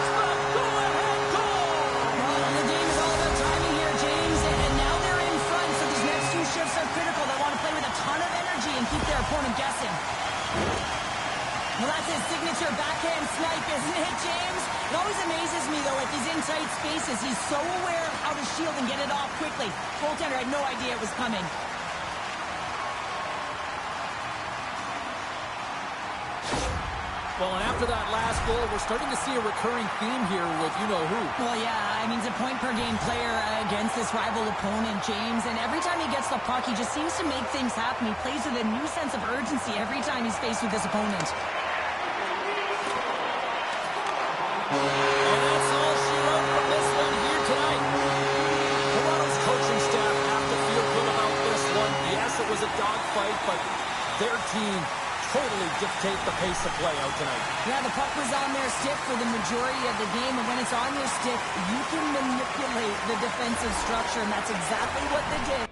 A go-ahead goal! Well, the game is all about timing here, James, and now they're in front, so these next two shifts are critical. They want to play with a ton of energy and keep their opponent guessing. Well, that's his signature backhand snipe, isn't it, James? It always amazes me, though, if he's in tight spaces, he's so aware of how to shield and get it off quickly. Goaltender had no idea it was coming. Well, and after that last goal, we're starting to see a recurring theme here with you-know-who. Well, yeah, I mean, he's a point-per-game player against this rival opponent, James, and every time he gets the puck, he just seems to make things happen. He plays with a new sense of urgency every time he's faced with this opponent. And that's all she wrote from this one here tonight. Toronto's coaching staff have to feel good about this one. Yes, it was a dogfight, but their team totally dictate the pace of play out tonight. Yeah, the puck was on their stick for the majority of the game, and when it's on your stick, you can manipulate the defensive structure, and that's exactly what they did.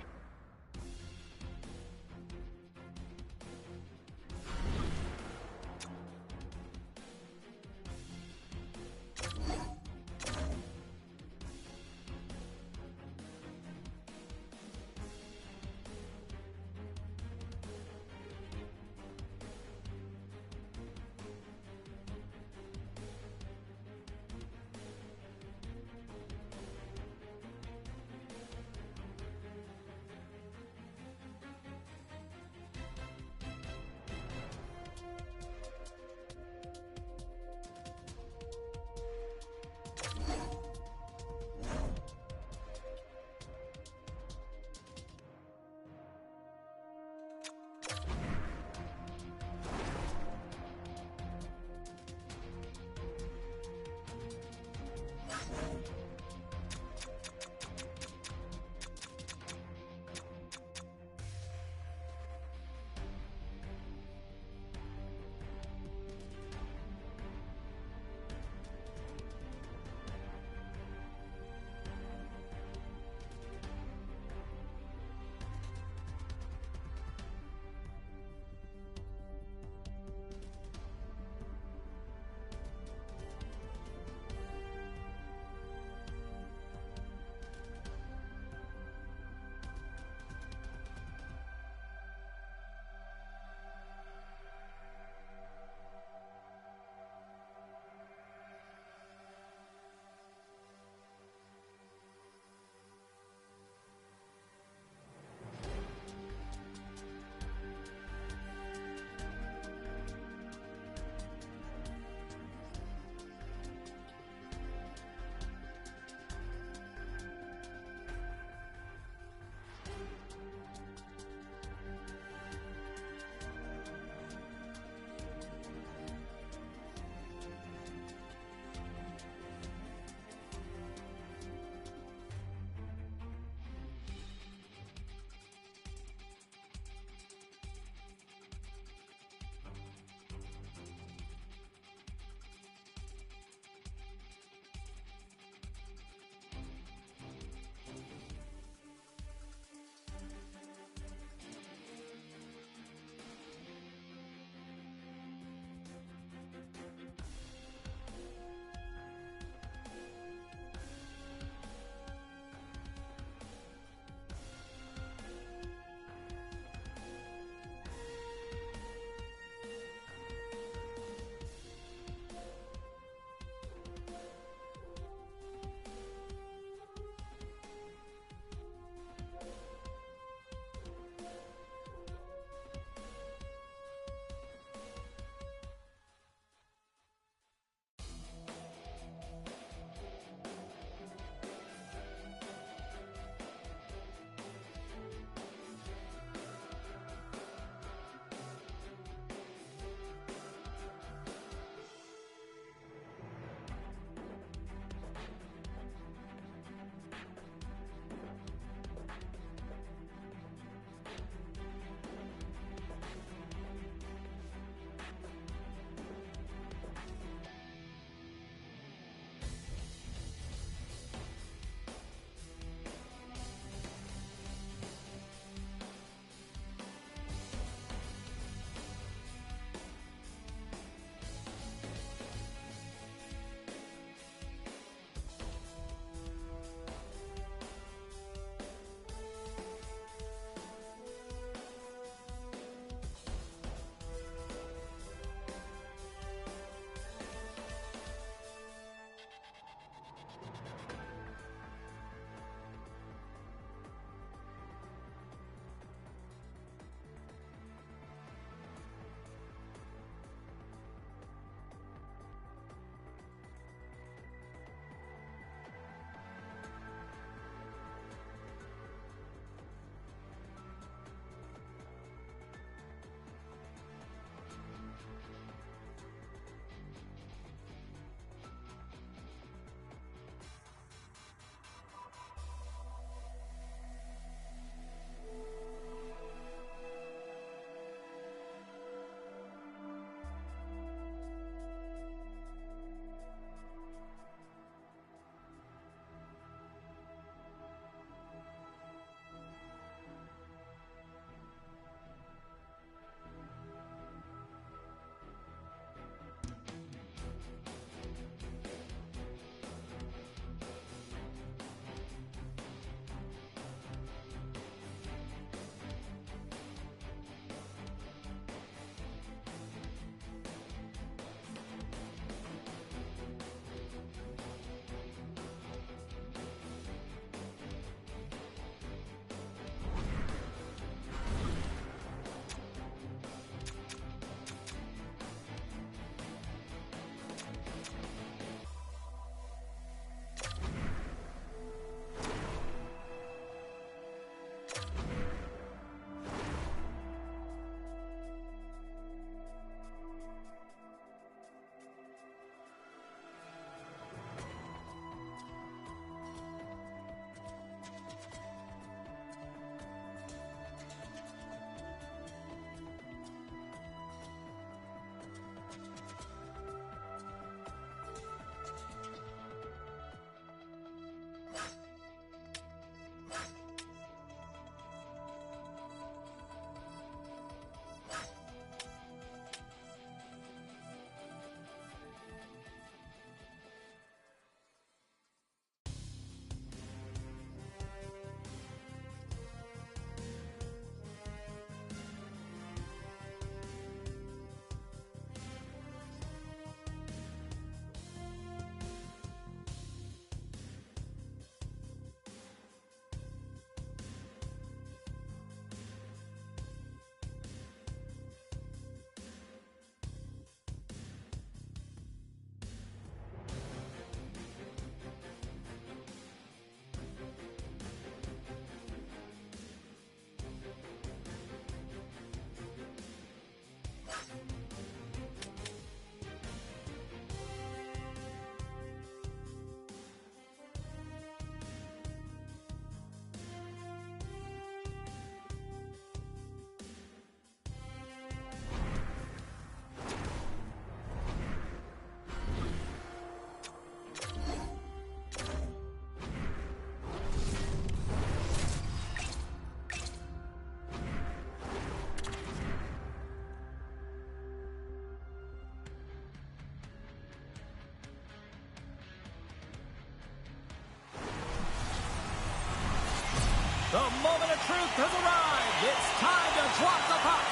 The moment of truth has arrived. It's time to drop the puck.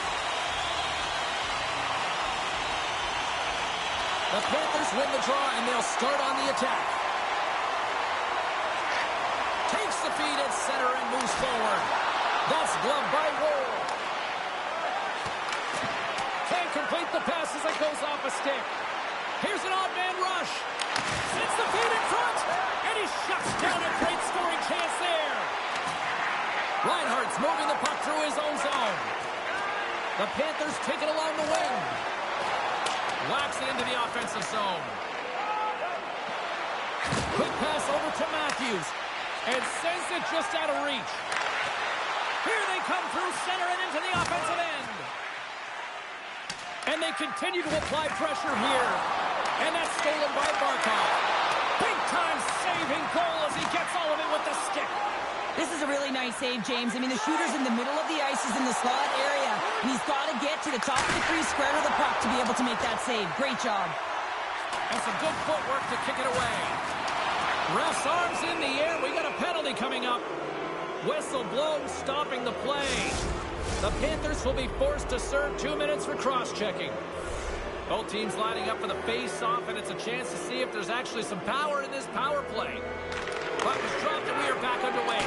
The Panthers win the draw, and they'll start on the attack. Takes the feed at center and moves forward. That's gloved by Woll. Can't complete the pass as it goes off a stick. Here's an odd man rush. Sends the feed in front, and he shuts down a great scoring chance there. Reinhardt's moving the puck through his own zone. The Panthers take it along the wing. Whacks it into the offensive zone. Quick pass over to Matthews. And sends it just out of reach. Here they come through center and into the offensive end. And they continue to apply pressure here. And that's stolen by Barkov. Big-time saving goal as he gets all of it with the stick. This is a really nice save, James. I mean, the shooter's in the middle of the ice, is in the slot area, and he's got to get to the top of the crease, square to the puck to be able to make that save. Great job. And some good footwork to kick it away. Ref's arms in the air. We got a penalty coming up. Whistle blown, stopping the play. The Panthers will be forced to serve 2 minutes for cross-checking. Both teams lining up for the face-off, and it's a chance to see if there's actually some power in this power play. Puck is dropped, and we are back underway.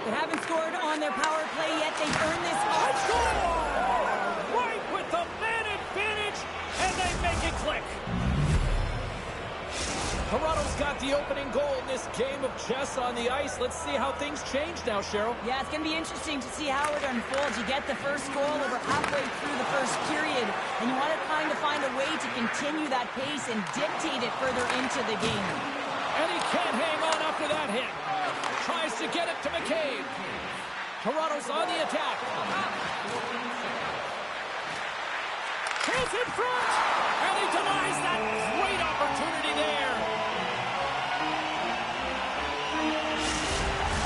They haven't scored on their power play yet. They've earned this. Score! Right with the man advantage, and they make it click. Toronto's got the opening goal in this game of chess on the ice. Let's see how things change now, Cheryl. Yeah, it's going to be interesting to see how it unfolds. You get the first goal over halfway through the first period, and you want to kind of find a way to continue that pace and dictate it further into the game. And he can't hang on after that hit. Tries to get it to McCabe. Toronto's on the attack. Chance in front, and he denies that great opportunity there.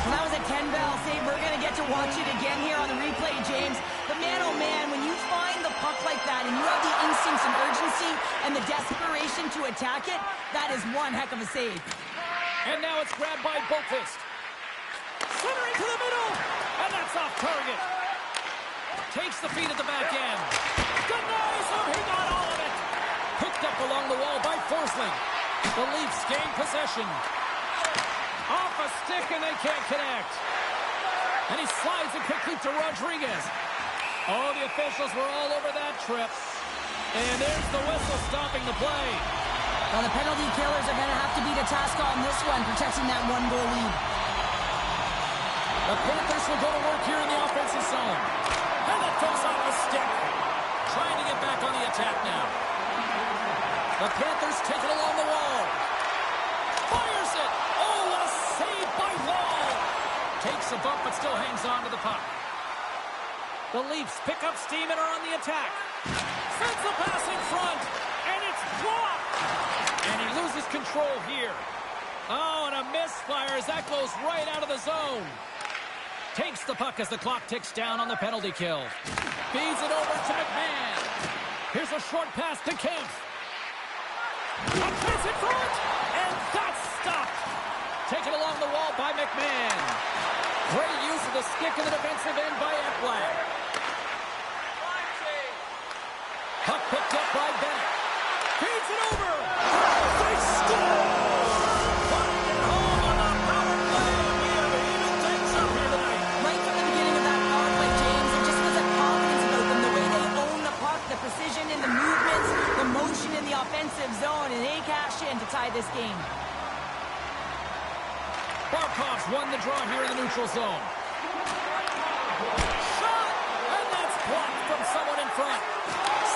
Well, that was a 10-bell save. We're going to get to watch it again here on the replay, James. But man, oh man, when you find the puck like that and you have the instincts and urgency and the desperation to attack it, that is one heck of a save. And now it's grabbed by Boqvist. Centering to the middle, and that's off target. Takes the feed at the back end. Denies him, he got all of it. Picked up along the wall by Forsling. The Leafs gain possession. Off a stick, and they can't connect. And he slides it quickly to Rodriguez. Oh, the officials were all over that trip. And there's the whistle stopping the play. Well, the penalty killers are going to have to beat a task on this one, protecting that one-goal lead. The Panthers will go to work here in the offensive zone. And it goes off a stick. Trying to get back on the attack now. The Panthers take it along the wall. Fires it. Oh, what a save by Wall. Takes a bump, but still hangs on to the puck. The Leafs pick up steam and are on the attack. Sends the pass in front, and it's blocked. And he loses control here. Oh, and a misfire as that goes right out of the zone. Takes the puck as the clock ticks down on the penalty kill. Feeds it over to McMahon. Here's a short pass to Kemp. A pass in front, and that's stopped. Taken along the wall by McMahon. Great use of the stick in the defensive end by Ekblad. Puck picked up by Bennett. Feeds it over. They score! Putting it home on the power play. We have even things up here tonight. Right from the beginning of that power play, James, it just was a confidence about them. The way they own the puck, the precision in the movements, the motion in the offensive zone, and they cash in to tie this game. Barkov's won the draw here in the neutral zone. Shot! And that's blocked from someone in front.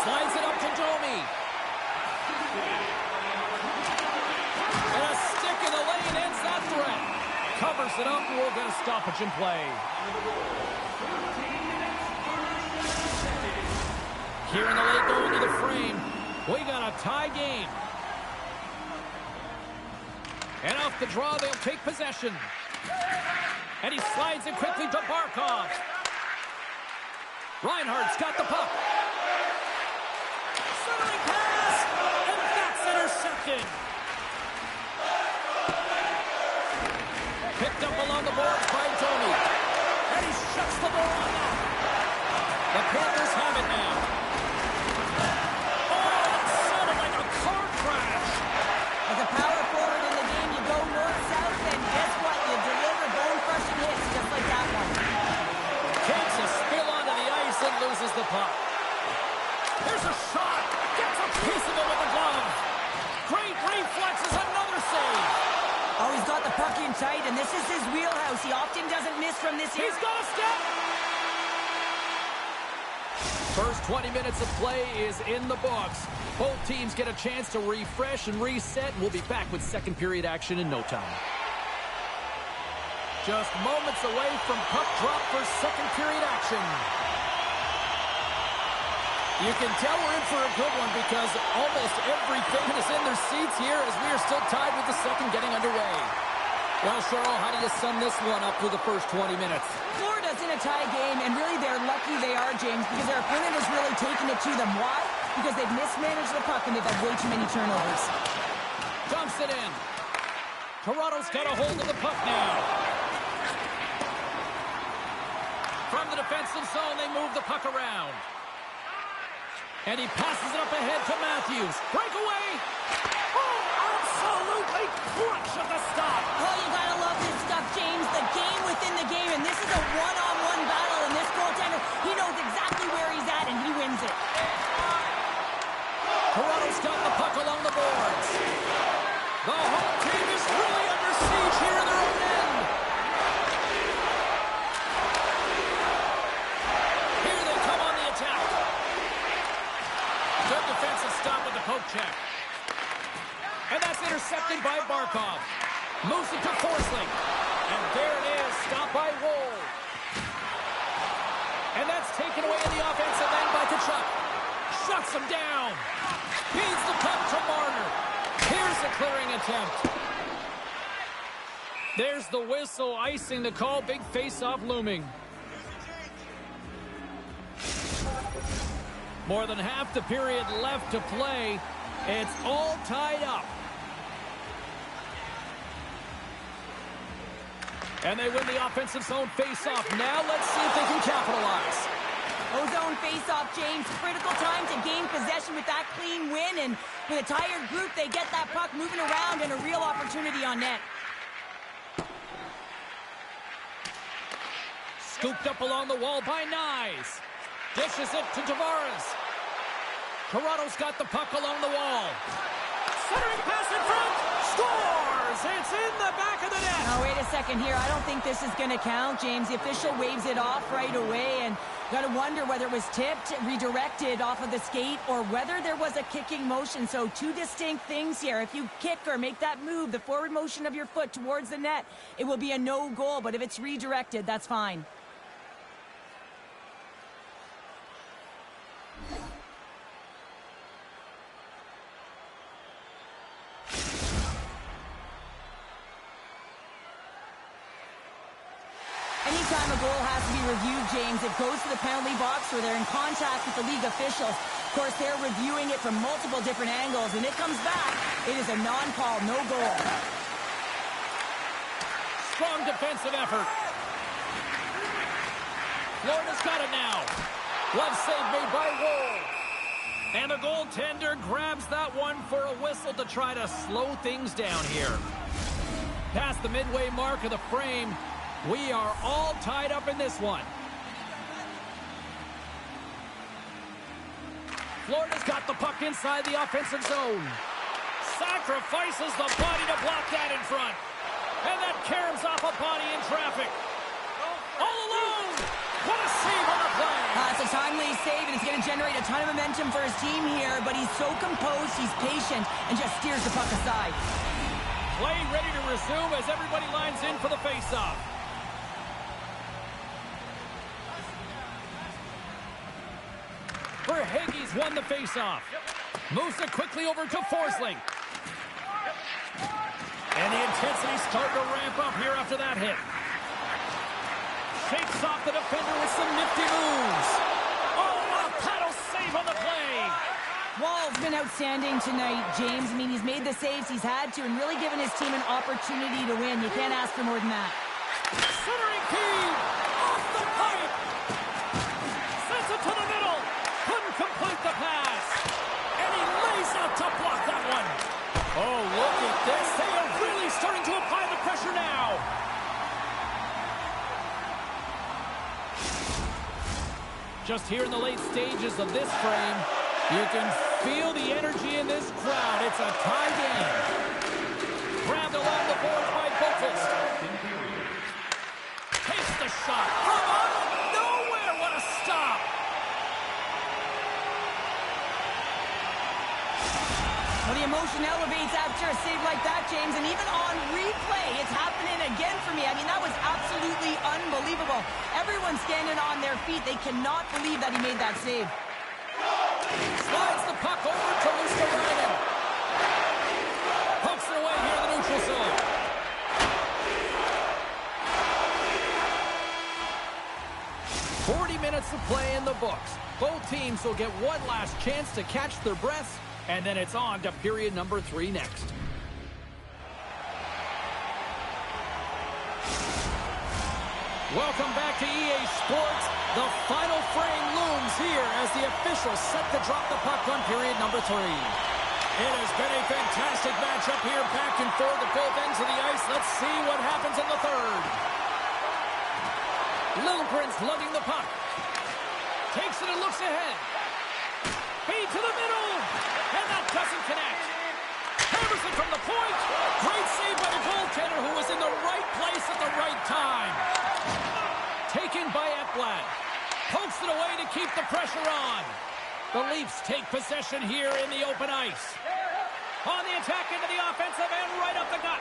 Slides it up to Domi. And a stick in the lane ends that threat. Covers it up, and we'll get a stoppage in play. Here in the late going to the frame, we got a tie game. And off the draw, they'll take possession. And he slides it quickly to Barkov. Reinhardt's got the puck. Centering pass, and that's intercepted. Picked up along the boards by Tony. the more on that. The Panthers have it now. Oh, that sounded like a car crash. As a power forward in the game, you go north-south, and guess what? You deliver bone-crushing hits just like that one. Takes a spill onto the ice and loses the puck. There's a shot. Gets a piece of it with the glove. Great reflexes, another save. Oh, he's got the puck in tight, and this is his wheelhouse. He often doesn't miss from this area. He's got a step. First 20 minutes of play is in the books. Both teams get a chance to refresh and reset, and we'll be back with second period action in no time. Just moments away from puck drop for second period action. You can tell we're in for a good one because almost everything is in their seats here as we are still tied with the second getting underway. Well, Cheryl, how do you sum this one up through the first 20 minutes? Florida's in a tie game, and really they're lucky they are, James, because their opponent has really taken it to them. Why? Because they've mismanaged the puck and they've had way too many turnovers. Dumps it in. Toronto's got a hold of the puck now. From the defensive zone, they move the puck around. And he passes it up ahead to Matthews. Breakaway! Oh, absolutely clutch at the stop. Oh, you gotta love this stuff, James. The game within the game, and this is a one-on-one battle, and this goaltender, he knows exactly where he's at, and he wins it. Toronto's got the puck along the boards. The home team is really under siege here in their own end. Here they come on the attack. Good defensive stop with the poke check. And that's intercepted by Barkov. Moves it to Forsling. And there it is, stopped by Woll. And that's taken away in the offensive end by Tkachuk. Shuts him down. Feeds the puck to Marner. Here's a clearing attempt. There's the whistle, icing the call. Big face-off looming. More than half the period left to play. It's all tied up. And they win the offensive zone face-off. Now let's see if they can capitalize. Ozone face-off, James. Critical time to gain possession with that clean win. And with a tired group, they get that puck moving around and a real opportunity on net. Scooped up along the wall by Nyes. Dishes it to Tavares. Toronto's got the puck along the wall. Centering pass in front. Scores! It's in the back of the net. Now, wait a second here. I don't think this is going to count, James. The official waves it off right away, and got to wonder whether it was tipped, redirected off of the skate, or whether there was a kicking motion. So two distinct things here. If you kick or make that move, the forward motion of your foot towards the net, it will be a no goal. But if it's redirected, that's fine. Anytime a goal has to be reviewed, James, it goes to the penalty box where they're in contact with the league officials. Of course, they're reviewing it from multiple different angles, and it comes back. It is a non-call, no goal. Strong defensive effort. Florida's got it now. Glove save made by Woll. And the goaltender grabs that one for a whistle to try to slow things down here. Past the midway mark of the frame, we are all tied up in this one. Florida's got the puck inside the offensive zone. Sacrifices the body to block that in front. And that caroms off a body in traffic. All alone! What a save on the play! It's a timely save, and it's going to generate a ton of momentum for his team here, but he's so composed, he's patient, and just steers the puck aside. Play ready to resume as everybody lines in for the face-off. Verhaeghe's won the face-off. Moves it quickly over to Forsling. And the intensity's starting to ramp up here after that hit. Shakes off the defender with some nifty moves. Oh, a paddle save on the play. Wall's been outstanding tonight, James. I mean, he's made the saves he's had to and really given his team an opportunity to win. You can't ask for more than that. Centering key! Off the pipe! just here in the late stages of this frame. You can feel the energy in this crowd. It's a tie game. Grabbed along the boards by Boqvist. Takes the shot. From out of nowhere, what a stop. Well, the emotion elevates after a save like that, James, and even on replay, it's happening again for me. I mean, that was absolutely unbelievable. Everyone's standing on their feet. They cannot believe that he made that save. Slides the puck over to Luskarainen. Pokes it away here in the neutral zone. Minutes of play in the books. Both teams will get one last chance to catch their breaths, and then it's on to period number 3 next. Welcome back to EA Sports. The final frame looms here as the officials set to drop the puck on period number 3. It has been a fantastic matchup here, back and forth at both ends of the ice. Let's see what happens in the third. Lilligren's lugging the puck. Takes it and looks ahead. Feed to the middle. And that doesn't connect. Hammers it from the point. Great save by the goaltender, who was in the right place at the right time. Taken by Ekblad. Pokes it away to keep the pressure on. The Leafs take possession here in the open ice. On the attack into the offensive end, right up the gut.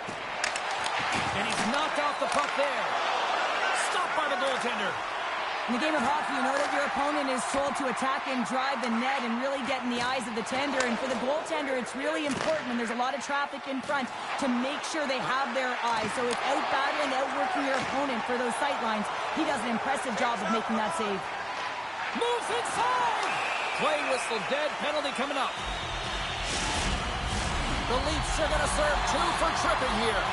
And he's knocked off the puck there. Stopped by the goaltender. In the game of hockey, you know that your opponent is told to attack and drive the net and really get in the eyes of the tender. And for the goaltender, it's really important when there's a lot of traffic in front to make sure they have their eyes. So it's out-battling, outworking your opponent for those sight lines. He does an impressive job of making that save. Moves inside! Play whistle dead, penalty coming up. The Leafs are going to serve 2 for tripping here.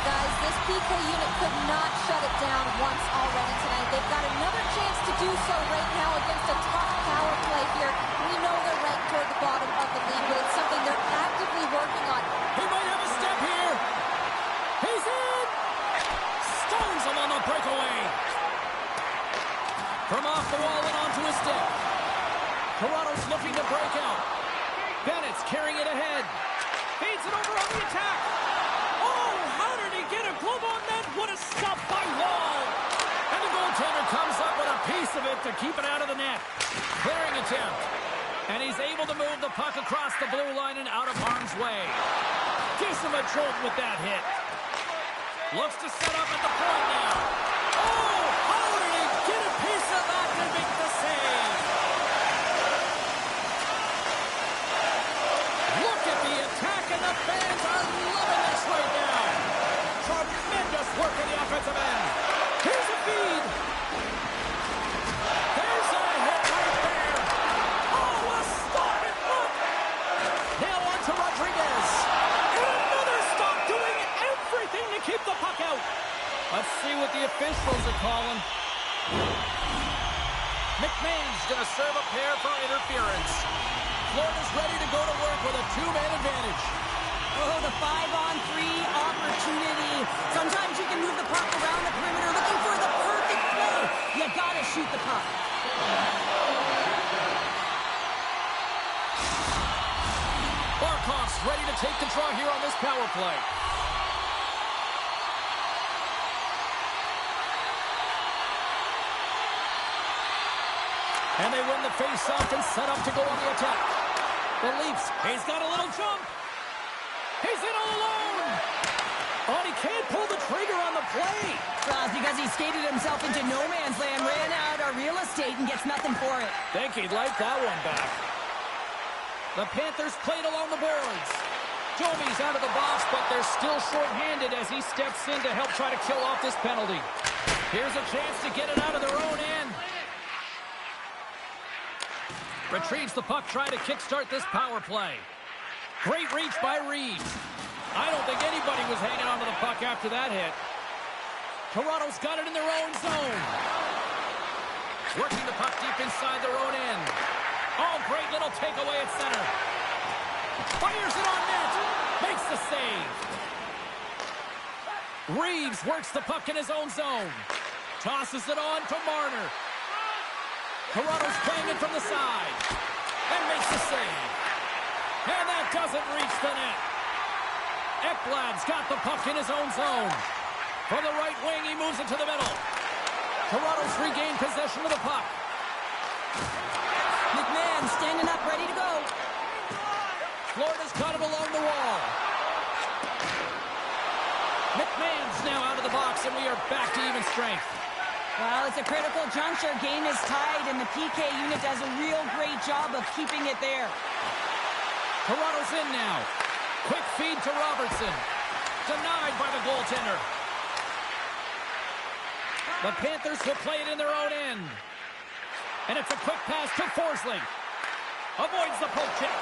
Guys, this PK unit could not shut it down once already tonight. They've got another chance to do so right now against a tough power play here. We know they're ranked toward the bottom of the league, but it's something they're actively working on. He might have a step here. He's in! Stones him on the breakaway. From off the wall and onto his stick. Toronto's looking to break out. Bennett's carrying it ahead. Feeds it over on the attack. Oh, how did he get a glove on that? What a stop by Wall. And the goaltender comes up with a piece of it to keep it out of the net. Clearing attempt. And he's able to move the puck across the blue line and out of harm's way. Gives him a jolt with that hit. Looks to set up at the point now. Oh, how did he get a piece of that to make the save? Look at the attack, and the fans are loving this right now. Tremendous work in the offensive end. Here's a feed. There's a hit right there. Oh, a stop and look. Now on to Rodriguez. And another stop, doing everything to keep the puck out. Let's see what the officials are calling. McMahon's going to serve a pair for interference. Florida's ready to go to work with a 2-man advantage. Oh, the 5-on-3 opportunity. Sometimes you can move the puck around the perimeter looking for the perfect play. You gotta shoot the puck. Barkov's ready to take the draw here on this power play. And they win the face-off and set up to go on the attack. The Leafs, he's got a little jump. He's in all alone. Oh, he can't pull the trigger on the play. Well, it's because he skated himself into no man's land, ran out of real estate, and gets nothing for it. Think he'd like that one back. The Panthers played along the boards. Jovi's out of the box, but they're still short-handed as he steps in to help try to kill off this penalty. Here's a chance to get it out of their own end. Retrieves the puck, trying to kickstart this power play. Great reach by Reeves. I don't think anybody was hanging onto the puck after that hit. Toronto's got it in their own zone. Working the puck deep inside their own end. Oh, great little takeaway at center. Fires it on net. Makes the save. Reeves works the puck in his own zone. Tosses it on to Marner. Toronto's playing it from the side. And makes the save. And that doesn't reach the net. Ekblad's got the puck in his own zone. From the right wing, he moves it to the middle. Toronto's regained possession of the puck. McMahon standing up, ready to go. Florida's got it along the wall. McMahon's now out of the box, and we are back to even strength. Well, it's a critical juncture. Game is tied, and the PK unit does a real great job of keeping it there. Toronto's in now. Quick feed to Robertson. Denied by the goaltender. The Panthers will play it in their own end. And it's a quick pass to Forsling. Avoids the poke check.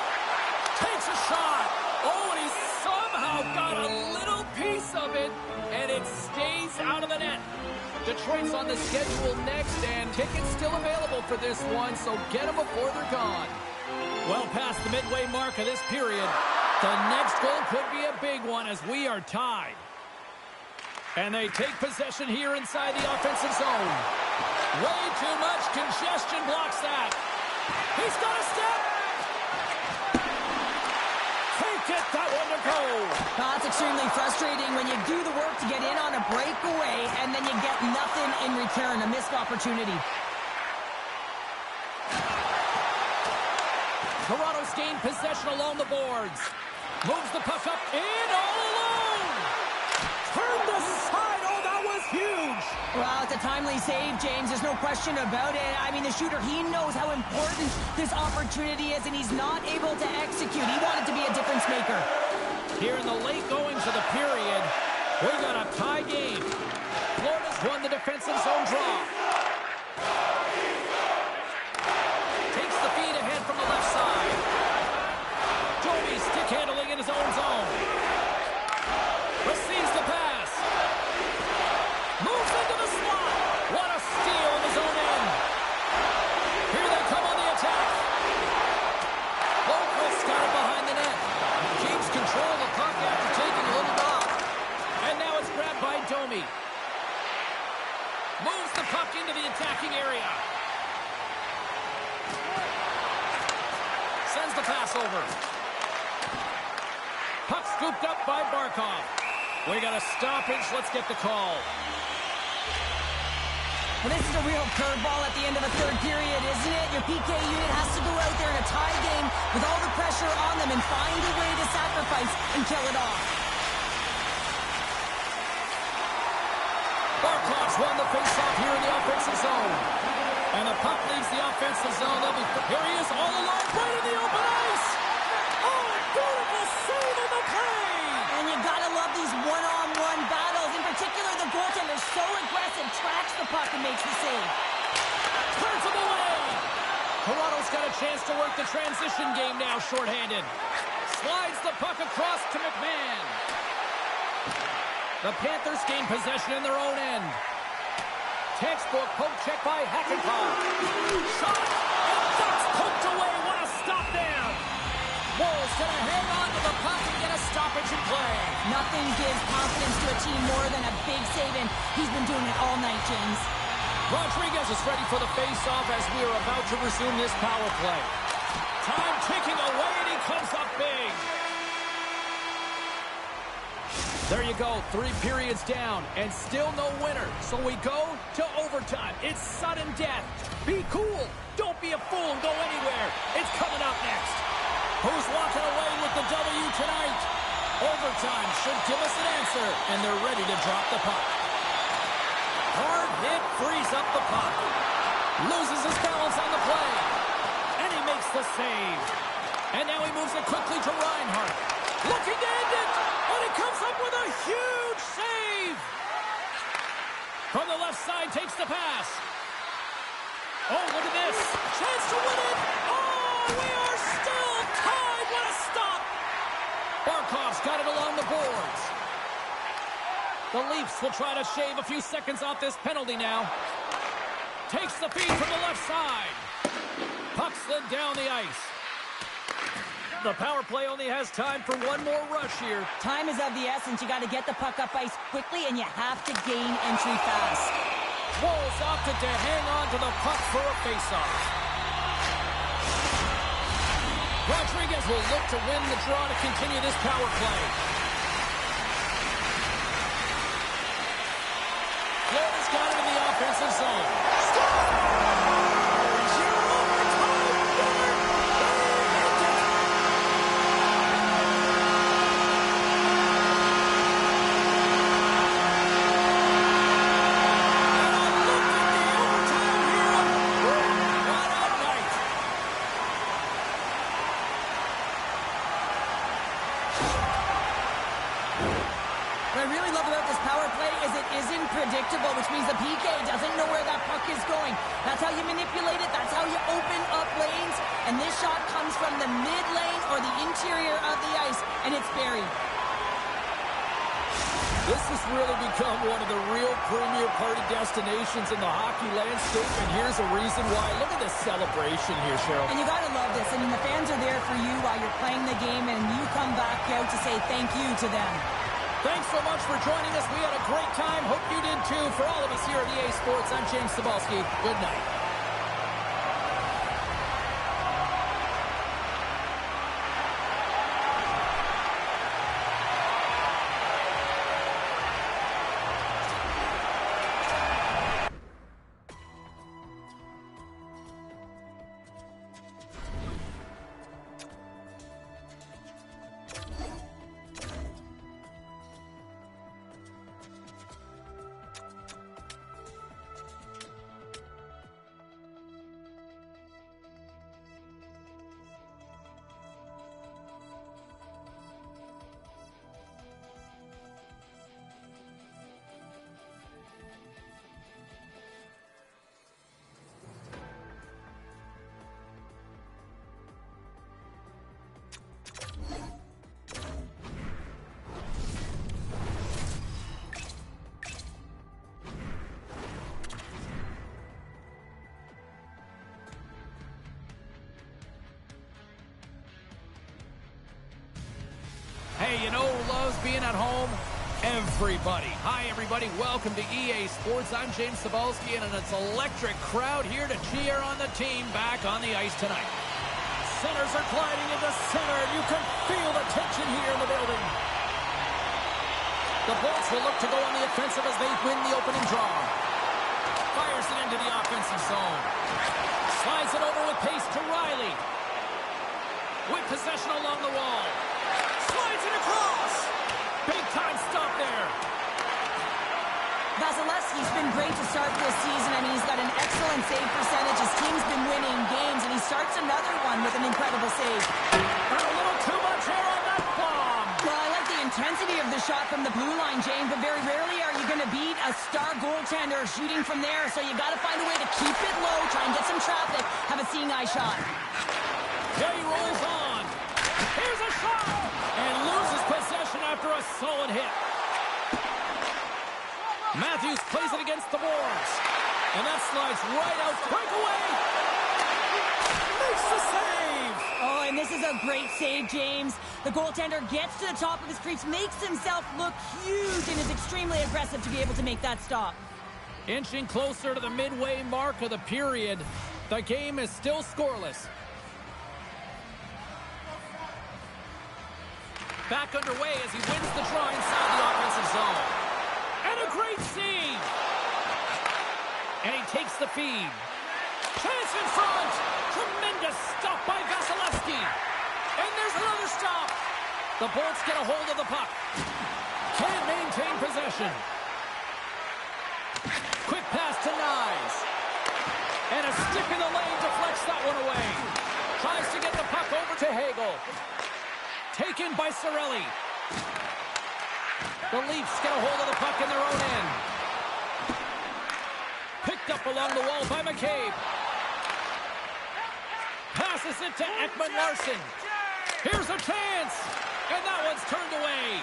Takes a shot. Oh, and he somehow got a little piece of it. And it stays out of the net. Detroit's on the schedule next, and tickets still available for this one, so get them before they're gone. Well past the midway mark of this period, the next goal could be a big one as we are tied. And they take possession here inside the offensive zone. Way too much congestion blocks that. He's got a step. Can't get that one to go. Well, it's extremely frustrating when you do the work to get in on a breakaway and then you get nothing in return, a missed opportunity. Toronto's gained possession along the boards. Moves the puck up in all alone. Turned aside. Oh, that was huge. Well, it's a timely save, James. There's no question about it. I mean, the shooter, he knows how important this opportunity is, and he's not able to execute. He wanted to be a difference maker. Here in the late goings of the period, we got a tie game. Florida's won the defensive zone draw. Takes the feed ahead from the left side. Joby stick handling in his own zone. Receives the pass. Moves into the slot. What a steal in his own end. Here they come on the attack. Locals got it behind the net. Keeps control of the puck after taking a little off. And now it's grabbed by Domi. Moves the puck into the attacking area. Sends the pass over. Puck scooped up by Barkov. We got a stoppage. Let's get the call. Well, this is a real curveball at the end of the third period, isn't it? Your PK unit has to go out there in a tie game with all the pressure on them and find a way to sacrifice and kill it off. Barkov's won the faceoff here in the offensive zone. And the puck leaves the offensive zone. Here he is all alone, right in the open ice. Oh, a beautiful save in the play. And you gotta love these one-on-one battles. In particular, the goaltender so aggressive, tracks the puck and makes the save. Turns him away. Toronto's got a chance to work the transition game now, shorthanded. Slides the puck across to McMahon. The Panthers gain possession in their own end. Textbook poke check by Hackenpah. Shot! And that's poked away. What a stop there! Wolves gonna hang on to the puck and get a stoppage in play. Nothing gives confidence to a team more than a big save, and he's been doing it all night, James. Rodriguez is ready for the face-off as we are about to resume this power play. Time ticking away, and he comes up big. There you go, 3 periods down, and still no winner. So we go to overtime. It's sudden death. Be cool. Don't be a fool and go anywhere. It's coming up next. Who's walking away with the W tonight? Overtime should give us an answer, and they're ready to drop the puck. Hard hit frees up the puck. Loses his balance on the play. And he makes the save. And now he moves it quickly to Reinhart. Looking to end it. And he comes up with a huge save. From the left side, takes the pass. Oh, look at this. Chance to win it. Oh, we are still tied. What a stop. Barkov's got it along the boards. The Leafs will try to shave a few seconds off this penalty now. Takes the feed from the left side. Puck slid down the ice. The power play only has time for one more rush here. Time is of the essence. You got to get the puck up ice quickly, and you have to gain entry fast. Wolves opted to hang on to the puck for a faceoff. Rodriguez will look to win the draw to continue this power play. Florida's got it in the offensive zone. What I really love about this power play is it isn't predictable, which means the PK doesn't know where that puck is going. That's how you manipulate it. That's how you open up lanes. And this shot comes from the mid lane or the interior of the ice, and it's buried. This has really become one of the real premier party destinations in the hockey landscape, and here's a reason why. Look at this celebration here, Cheryl. And you got to love this. I mean, the fans are there for you while you're playing the game, and you come back out to say thank you to them. Thanks so much for joining us. We had a great time. Hope you did too. For all of us here at EA Sports, I'm James Cybulski. Good night. Hey, you know who loves being at home? Everybody. Hi, everybody. Welcome to EA Sports. I'm James Cybulski, and it's an electric crowd here to cheer on the team back on the ice tonight. Centers are gliding into center, and you can feel the tension here in the building. The Bolts will look to go on the offensive as they win the opening draw. Fires it into the offensive zone. Slides it over with pace to Riley. With possession along the wall. Slides it across. Big time stop there. Vasilevsky's been great to start this season. I mean, he's got an excellent save percentage. His team's been winning games, and he starts another one with an incredible save. A little too much air on that bomb. Well, I like the intensity of the shot from the blue line, James, but very rarely are you going to beat a star goaltender shooting from there, so you got to find a way to keep it low, try and get some traffic, have a seeing eye shot. Here he rolls on. Here's a shot. And loses possession after a solid hit. Matthews plays it against the boards. And that slides right out. Breakaway. Makes the save. Oh, and this is a great save, James. The goaltender gets to the top of his crease, makes himself look huge, and is extremely aggressive to be able to make that stop. Inching closer to the midway mark of the period. The game is still scoreless. Back underway as he wins the draw inside the offensive zone. And a great save. And he takes the feed. Chance in front. Tremendous stop by Vasilevsky. And there's another stop. The Bolts get a hold of the puck. Can't maintain possession. Quick pass to Nyes. And a stick in the lane deflects that one away. Tries to get the puck over to Hagel. Taken by Cirelli. The Leafs get a hold of the puck in their own end. Picked up along the wall by McCabe. Passes it to Ekman-Larsson. Here's a chance. And that one's turned away.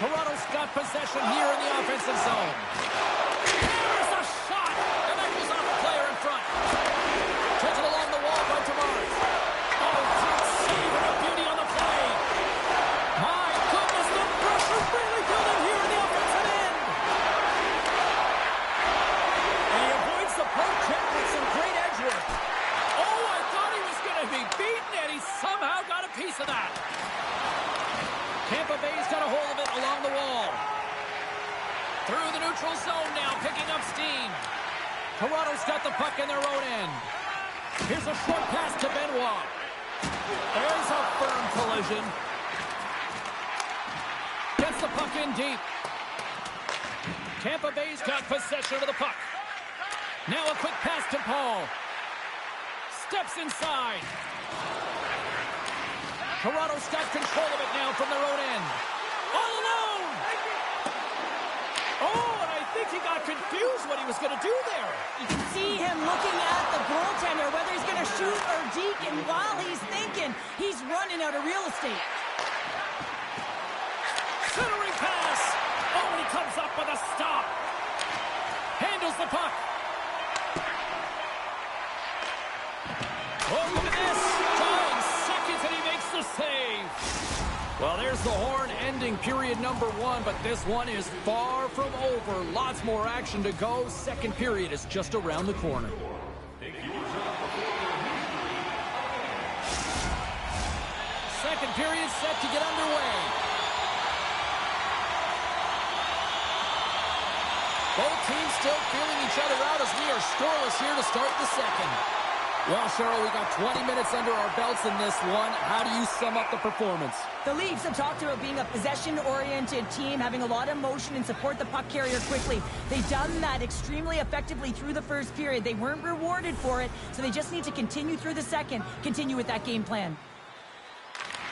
Toronto's got possession here in the offensive zone. There's a shot. And that goes off the player in front. Taken along the wall by Tavares. Oh, great save and a beauty on the play. My goodness, the pressure really building here in the offensive end. Leafs got the puck in their own end. Here's a short pass to Benoit. There's a firm collision. Gets the puck in deep. Tampa Bay's got possession of the puck. Now a quick pass to Paul. Steps inside. Toronto's got control of it now from their own end. All alone! Oh, and I think he got confused what he was going to do there. You can see him looking at the goaltender, whether he's going to shoot or deke, and while he's thinking, he's running out of real estate. Centering pass. Oh, he comes up with a stop. Handles the puck. Oh, look at this. 5 seconds and he makes the save. Well, there's the horn ending period number 1, but this one is far from over. Lots more action to go. Second period is just around the corner. Second period set to get underway. Both teams still feeling each other out as we are scoreless here to start the second. Well, Cheryl, we got 20 minutes under our belts in this one. How do you sum up the performance? The Leafs have talked about being a possession-oriented team, having a lot of motion and support the puck carrier quickly. They've done that extremely effectively through the first period. They weren't rewarded for it, so they just need to continue through the second, continue with that game plan.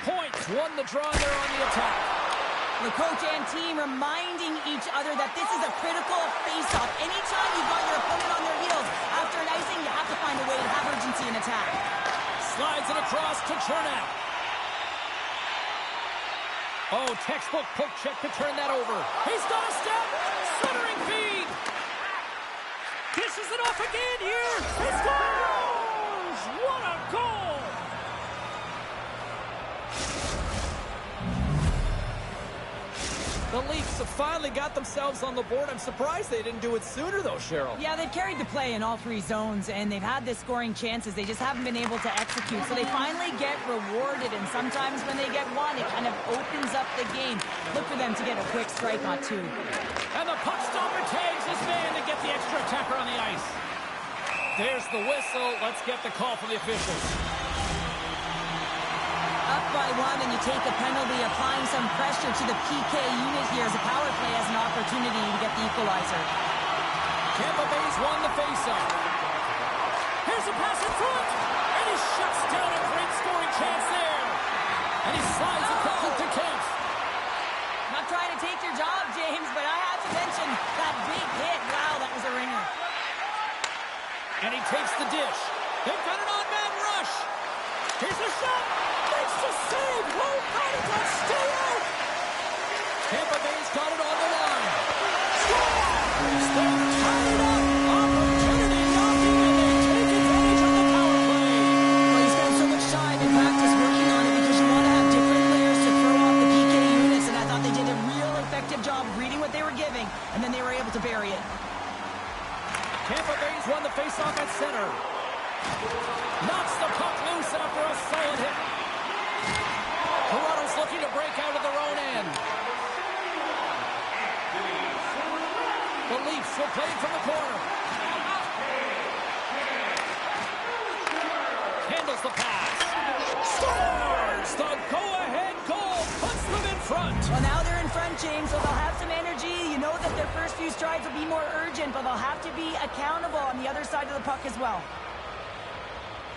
Points won the draw there on the attack. The coach and team reminding each other that this is a critical face-off. Anytime you've got your opponent on their heels after an icing, you have to find a way to have urgency in attack. Slides it across to Chernak. Oh, textbook poke check to turn that over. He's got a step. Centering feed. Dishes it off again here. He scores! What a goal! The Leafs have finally got themselves on the board. I'm surprised they didn't do it sooner, though, Cheryl. Yeah, they've carried the play in all 3 zones, and they've had the scoring chances. They just haven't been able to execute. So they finally get rewarded, and sometimes when they get one, it kind of opens up the game. Look for them to get a quick strike on 2. And the puck stopper tags his man to get the extra attacker on the ice. There's the whistle. Let's get the call from the officials. Up by 1, and you take a penalty, applying some pressure to the PK unit here as a power play has an opportunity to get the equalizer. Tampa Bay's won the faceoff. Here's a pass in front, and he shuts down a great scoring chance there. And he slides it quickly to Kemp. Not trying to take your job, James, but I have to mention that big hit. Wow, that was a ringer. And he takes the dish. They've got an on-man rush. Here's a shot. Makes the save. Oh, how did that stay out? Tampa Bay's got it on the line. Scores! They've tied it up. Opportunity knocking, and they take advantage of the power play. Well, you spend so much time in practice working on it because you want to have different players to throw off the PK units, and I thought they did a real effective job reading what they were giving, and then they were able to bury it. Tampa Bay's won the faceoff at center. Knocks the puck loose after a solid hit. Toronto's looking to break out of their own end. The Leafs will play from the corner. Handles the pass. Scores! The go-ahead goal puts them in front. Well, now they're in front, James, so they'll have some energy. You know that their first few strides will be more urgent, but they'll have to be accountable on the other side of the puck as well.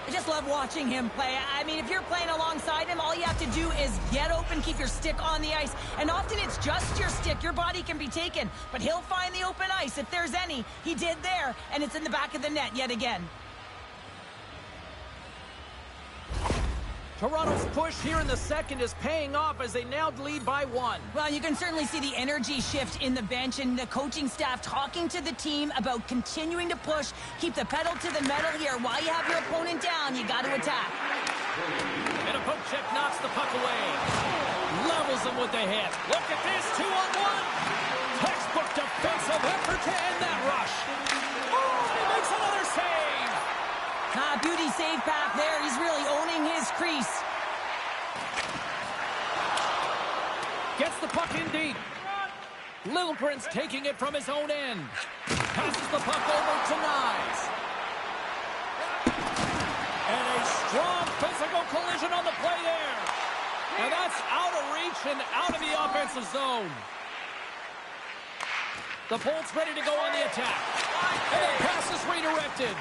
I just love watching him play. I mean, if you're playing alongside him, all you have to do is get open, keep your stick on the ice. And often it's just your stick. Your body can be taken, but he'll find the open ice if there's any. He did there, and it's in the back of the net yet again. Toronto's push here in the second is paying off as they now lead by 1. Well, you can certainly see the energy shift in the bench and the coaching staff talking to the team about continuing to push, keep the pedal to the metal here. While you have your opponent down, you got to attack. And a poke check knocks the puck away. Levels him with the hit. Look at this, 2-on-1. Textbook defensive effort to end that rush. Oh, he makes another save. Beauty save back there. He's really owning his crease. Gets the puck in deep. Littlebrand's taking it from his own end. Passes the puck over to Nyes. And a strong physical collision on the play there. And that's out of reach and out of the offensive zone. The Bolts ready to go on the attack. And the pass is redirected.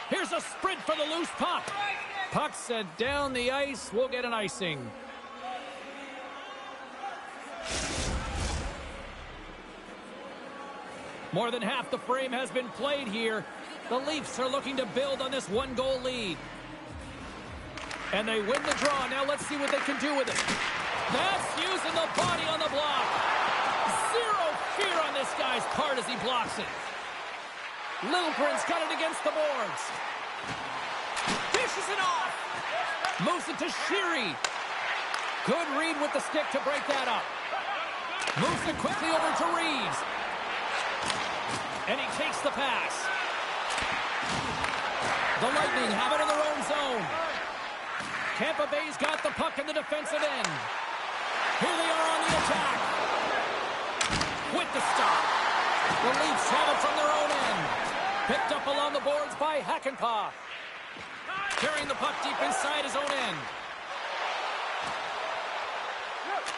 Here's a sprint for the loose puck. Puck sent down the ice. We'll get an icing. More than half the frame has been played here. The Leafs are looking to build on this one-goal lead. And they win the draw. Now let's see what they can do with it. That's using the body on the block. Zero fear on this guy's part as he blocks it. Littlebrand's got it against the boards. Dishes it off. Moves it to Sheary. Good read with the stick to break that up. Moves it quickly over to Reeves. And he takes the pass. The Lightning have it in their own zone. Tampa Bay's got the puck in the defensive end. Here they are on the attack. With the stop. The Leafs have it from their own end. Picked up along the boards by Hakanpää. Carrying the puck deep inside his own end.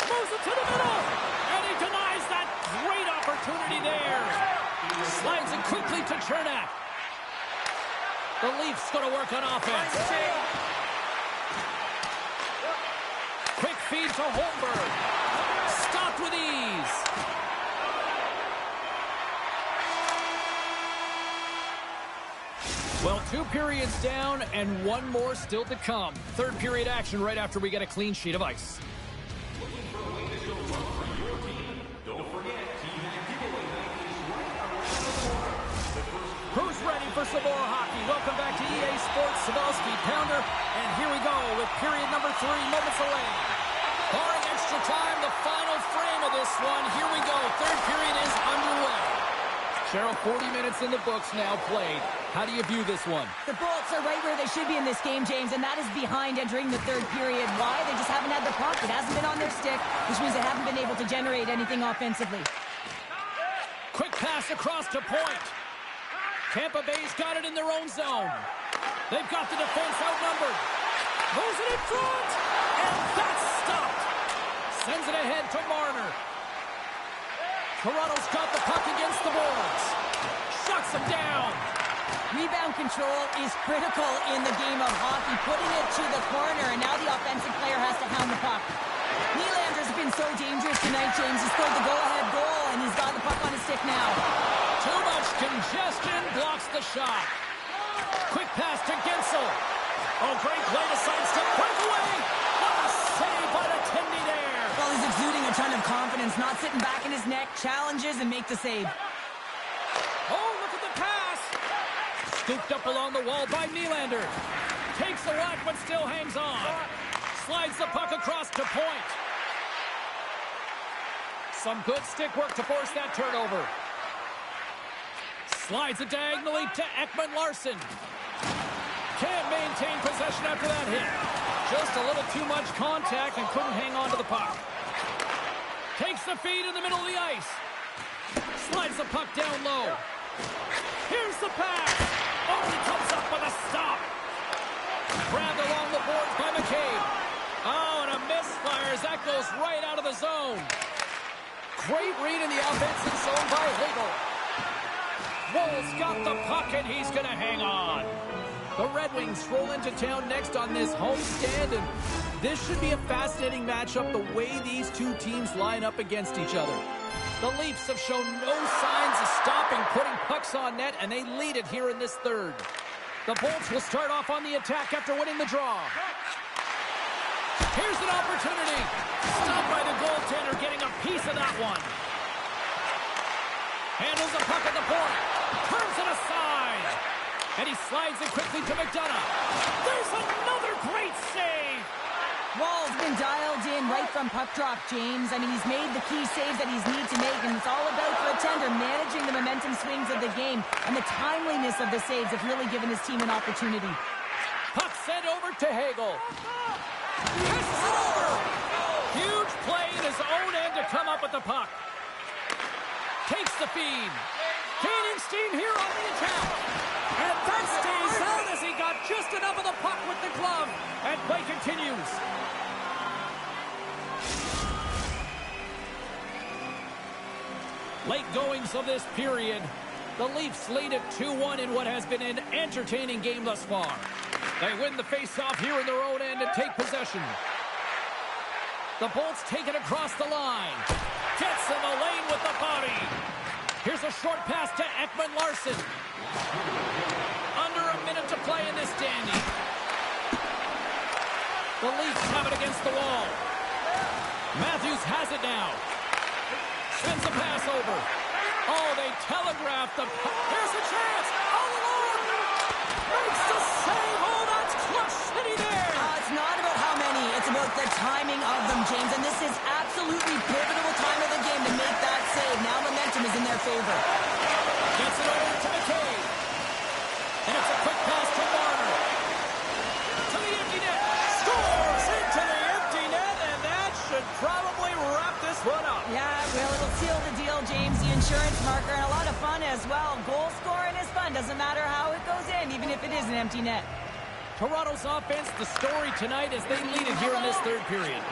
Moves it to the middle. And he denies that great opportunity there. Slides it quickly to Chernak. The Leafs going to work on offense. Quick feed to Holmberg. Stopped with ease. Well, 2 periods down and 1 more still to come. Third period action right after we get a clean sheet of ice. Who's ready for some more hockey? Welcome back to EA Sports Savelski Pounder. And here we go with period number 3, moments away. Barring extra time, the final frame of this one. Here we go. Third period is underway. Cheryl, 40 minutes in the books now played. How do you view this one? The Bolts are right where they should be in this game, James, and that is behind entering the third period. Why? They just haven't had the puck. It hasn't been on their stick, which means they haven't been able to generate anything offensively. Quick pass across to point. Tampa Bay's got it in their own zone. They've got the defense outnumbered. Moves it in front. And that's stopped. Sends it ahead to Marner. Toronto's got the puck against the boards. Shuts him down. Rebound control is critical in the game of hockey. Putting it to the corner, and now the offensive player has to hound the puck. Nylander's been so dangerous tonight, James. He scored the go-ahead goal, and he's got the puck on his stick now. Too much congestion blocks the shot. Quick pass to Gensel. Oh, great play to sidestep. Breakaway. What a save by the Tendy there. Well, he's exuding a ton of confidence, not sitting back in his neck, challenges and make the save. Oh, look at the pass. Scooped up along the wall by Nylander. Takes the whack, but still hangs on. Slides the puck across to point. Some good stick work to force that turnover. Slides it diagonally to Ekman-Larsson. Can't maintain possession after that hit. Just a little too much contact and couldn't hang on to the puck. Takes the feed in the middle of the ice. Slides the puck down low. Here's the pass. Oh, he comes up with a stop. Grabbed along the boards by McCabe. Oh, and a misfire as that goes right out of the zone. Great read in the offensive zone by Hagel. Wolves got the puck, and he's going to hang on. The Red Wings roll into town next on this homestand, and this should be a fascinating matchup the way these two teams line up against each other. The Leafs have shown no signs of stopping putting pucks on net, and they lead it here in this third. The Bolts will start off on the attack after winning the draw. Here's an opportunity. Stopped by the goaltender, getting a piece of that one. Handles the puck at the point. Turns it aside. And he slides it quickly to McDonough. There's another great save. Wall's been dialed in right from puck drop, James. I mean, he's made the key saves that he's need to make, and it's all about, for a tender, managing the momentum swings of the game. And the timeliness of the saves have really given his team an opportunity. Puck sent over to Hagel. Passes it over. Huge play in his own end to come up with the puck. Gets the feed. Gaining steam here on the attack. And that stays out as he got just enough of the puck with the glove. And play continues. Late goings of this period. The Leafs lead it 2-1 in what has been an entertaining game thus far. They win the face-off here in their own end and take possession. The Bolts take it across the line. Gets in the lane with the body. Here's a short pass to Ekman-Larsson. Under a minute to play in this dandy. The Leafs have it against the wall. Matthews has it now. Sends a pass over. Oh, they telegraphed the... Here's a chance. All alone. Makes the save. Oh, that's clutch city there. It's not about how many. It's about the timing of them, James. And this is absolutely pivotal time of the game to make that save. Now momentum is in their favor. Gets it over to McKay. And it's a quick pass to Marner. To the empty net. Scores into the empty net. And that should probably wrap this one up. Yeah, well, it'll seal the deal, James. The insurance marker, and a lot of fun as well. Goal scoring is fun. Doesn't matter how it goes in, even if it is an empty net. Toronto's offense, the story tonight as they lead it here in this third period.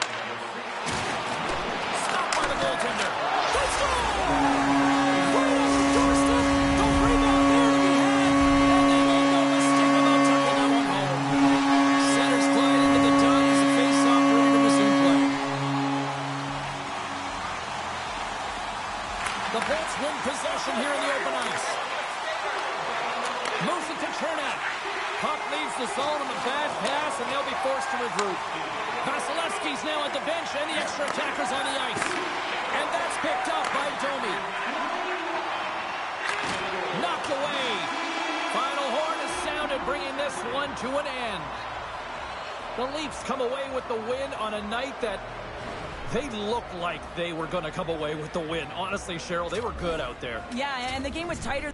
Stopped by the goaltender. They score! Right off the doorstep. The rebound there to be had. And they made no mistake about tucking that one home. Centers glide into the dot as the face-off ready to resume play. The Bolts win possession here in the open ice. Moves it to Chernak. Puck leaves the zone on the bad pass, and they'll be forced to regroup. Vasilevsky's now at the bench, and the extra attackers on the ice. And that's picked up by Domi. Knocked away. Final horn is sounded, bringing this one to an end. The Leafs come away with the win on a night that they looked like they were going to come away with the win. Honestly, Cheryl, they were good out there. Yeah, and the game was tighter.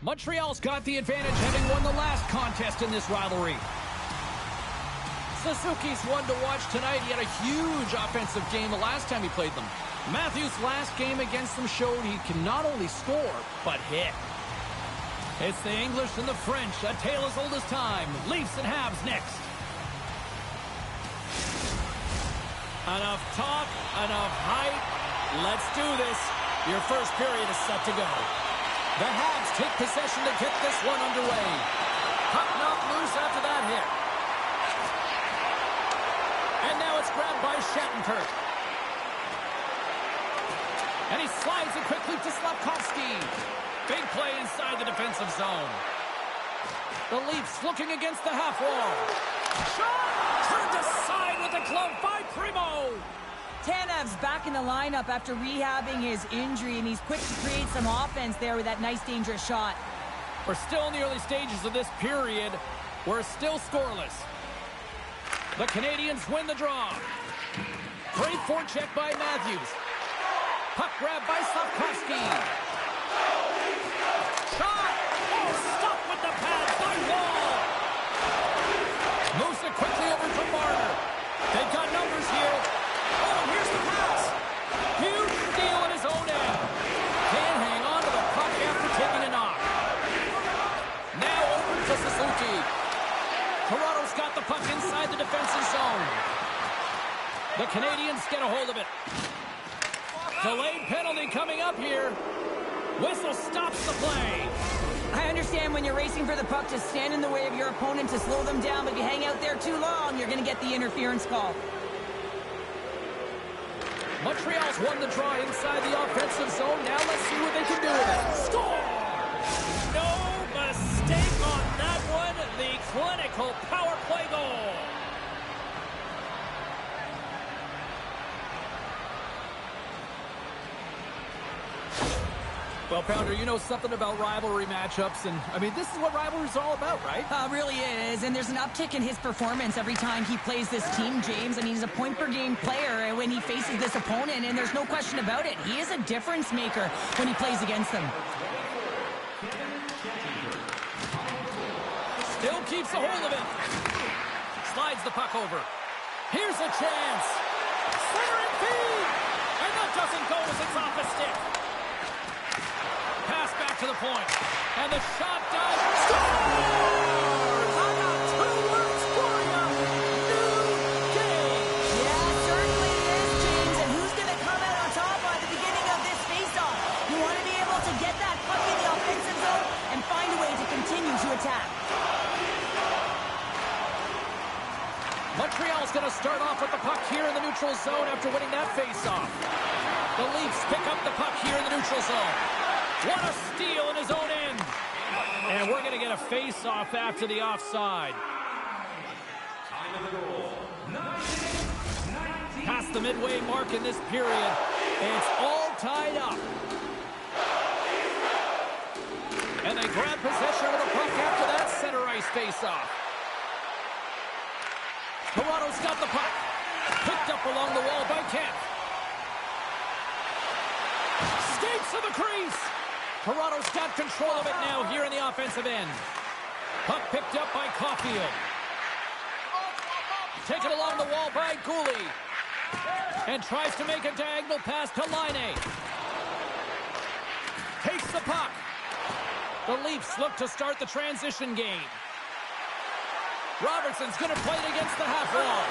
Montreal's got the advantage, having won the last contest in this rivalry. Suzuki's one to watch tonight. He had a huge offensive game the last time he played them. Matthews' last game against them showed he can not only score, but hit. It's the English and the French, a tale as old as time. Leafs and Habs next. Enough talk, enough hype. Let's do this. Your first period is set to go. The Habs take possession to get this one underway. Puck knocked loose after that hit. And now it's grabbed by Shattenkirk. And he slides it quickly to Slafkovsky. Big play inside the defensive zone. The Leafs looking against the half wall. Shot! Turned aside with the glove by Primo. Tanev's back in the lineup after rehabbing his injury, and he's quick to create some offense there with that nice, dangerous shot. We're still in the early stages of this period. We're still scoreless. The Canadians win the draw. Great forecheck by Matthews. Puck grab by Slavkovsky. Shot! Oh, stop with the pads by Wall. Moves it quickly over to Marner. They've got numbers here. Oh, here's the pass. Huge steal in his own end. Can't hang on to the puck after taking a knock. Now over to Suzuki. Toronto's got the puck inside the defensive zone. The Canadians get a hold of it. Delayed penalty coming up here. Whistle stops the play. I understand when you're racing for the puck to stand in the way of your opponent to slow them down, but if you hang out there too long, you're going to get the interference call. Montreal's won the draw inside the offensive zone. Now let's see what they can do with it. Score! No mistake on that one. The clinical power play goal. Well, Pounder, you know something about rivalry matchups, and, I mean, this is what rivalry's all about, right? Really is, and there's an uptick in his performance every time he plays this team, James. I mean, he's a point-per-game player when he faces this opponent, and there's no question about it. He is a difference maker when he plays against them. Still keeps a hold of it. Slides the puck over. Here's a chance. Centering feed! And that doesn't go as it's off a stick. Pass back to the point. And the shot does. Scores! I got two words for you. New game. Yeah, certainly is, James. And who's going to come out on top at the beginning of this faceoff? You want to be able to get that puck in the offensive zone and find a way to continue to attack. Montreal's going to start off with the puck here in the neutral zone after winning that faceoff. The Leafs pick up the puck here in the neutral zone. What a steal in his own end. And we're going to get a face-off after the offside. Past the midway mark in this period. It's all tied up. And they grab possession of the puck after that center ice face-off. Toronto's got the puck. Picked up along the wall by Kent. Skates to the crease. Toronto's got control of it now here in the offensive end. Puck picked up by Caulfield. Taken along the wall by Gooley. And tries to make a diagonal pass to Laine. Takes the puck. The Leafs look to start the transition game. Robertson's going to play it against the half wall.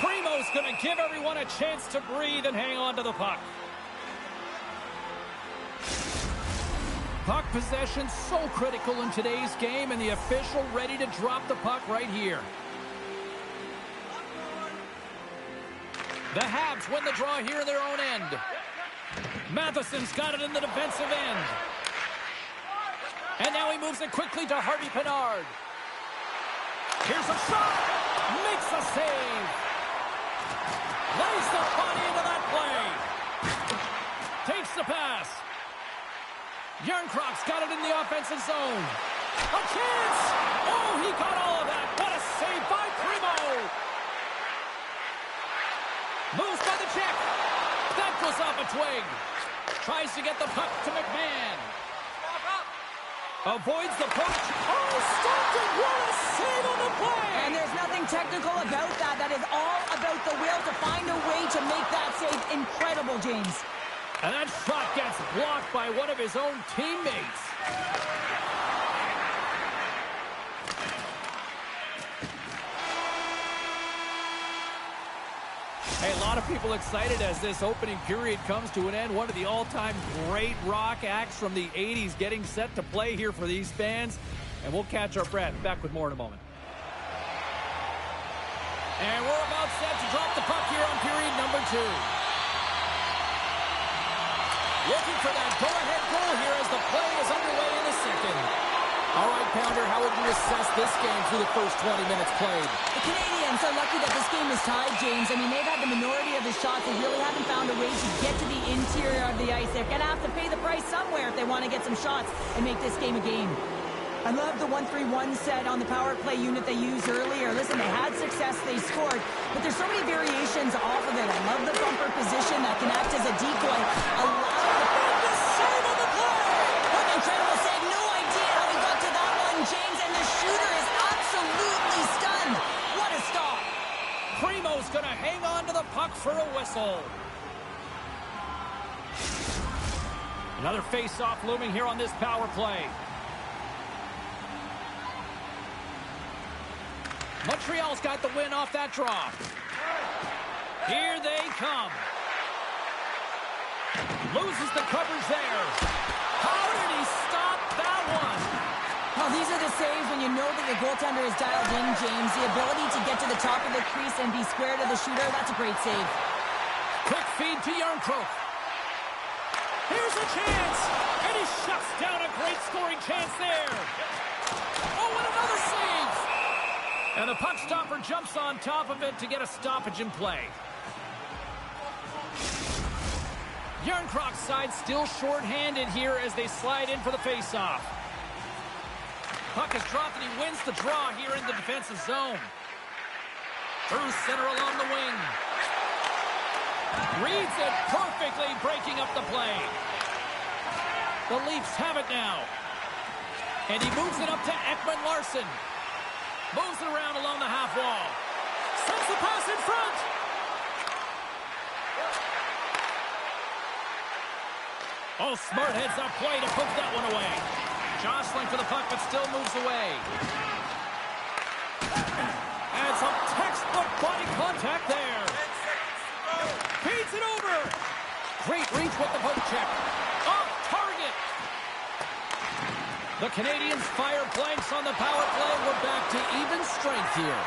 Primo's going to give everyone a chance to breathe and hang on to the puck. Puck possession so critical in today's game, and the official ready to drop the puck right here. The Habs win the draw here in their own end. Matheson's got it in the defensive end. And now he moves it quickly to Harvey Pinard. Here's a shot. Makes a save. Lays the body into that play. Takes the pass. Yarncroft's got it in the offensive zone. A chance. Oh, he got all of that. What a save by Primo. Moves by the check. That goes off a twig. Tries to get the puck to McMahon. Avoids the poach. Oh, stopped it. What a save on the play. And there's nothing technical about that. That is all about the will to find a way to make that save incredible, James. And that shot gets blocked by one of his own teammates. Hey, a lot of people excited as this opening period comes to an end. One of the all-time great rock acts from the 80s getting set to play here for these fans. And we'll catch our breath. Back with more in a moment. And we're about set to drop the puck here on period number 2. Looking for that go-ahead goal here as the play is underway in the second. All right, Pounder, how would you assess this game through the first 20 minutes played? The Canadians are lucky that this game is tied, James. I mean, they've had the minority of the shots. They really haven't found a way to get to the interior of the ice. They're going to have to pay the price somewhere if they want to get some shots and make this game a game. I love the 1-3-1 set on the power play unit they used earlier. Listen, they had success, they scored, but there's so many variations off of it. I love the bumper position that can act as a decoy. Allow the save on the play! What an incredible save. No idea how he got to that one, James, and the shooter is absolutely stunned. What a stop. Primo's going to hang on to the puck for a whistle. Another face-off looming here on this power play. Montreal's got the win off that draw. Here they come. Loses the coverage there. How did he stop that one? Well, these are the saves when you know that your goaltender is dialed in, James. The ability to get to the top of the crease and be square to the shooter, that's a great save. Quick feed to Yarncroke. Here's a chance. And he shuts down a great scoring chance there. Oh, and another save. And the puck stopper jumps on top of it to get a stoppage in play. Yarncroke's side still short-handed here as they slide in for the face-off. Puck is dropped and he wins the draw here in the defensive zone. Through center along the wing. Reads it perfectly, breaking up the play. The Leafs have it now. And he moves it up to Ekman-Larsson. Moves it around along the half wall. Sends the pass in front. Oh, smart heads up play to poke that one away. Jostling for the puck, but still moves away. And some textbook body contact there. Feeds it over. Great reach with the poke check. Off target. The Canadians fire blanks on the power play. We're back to even strength here.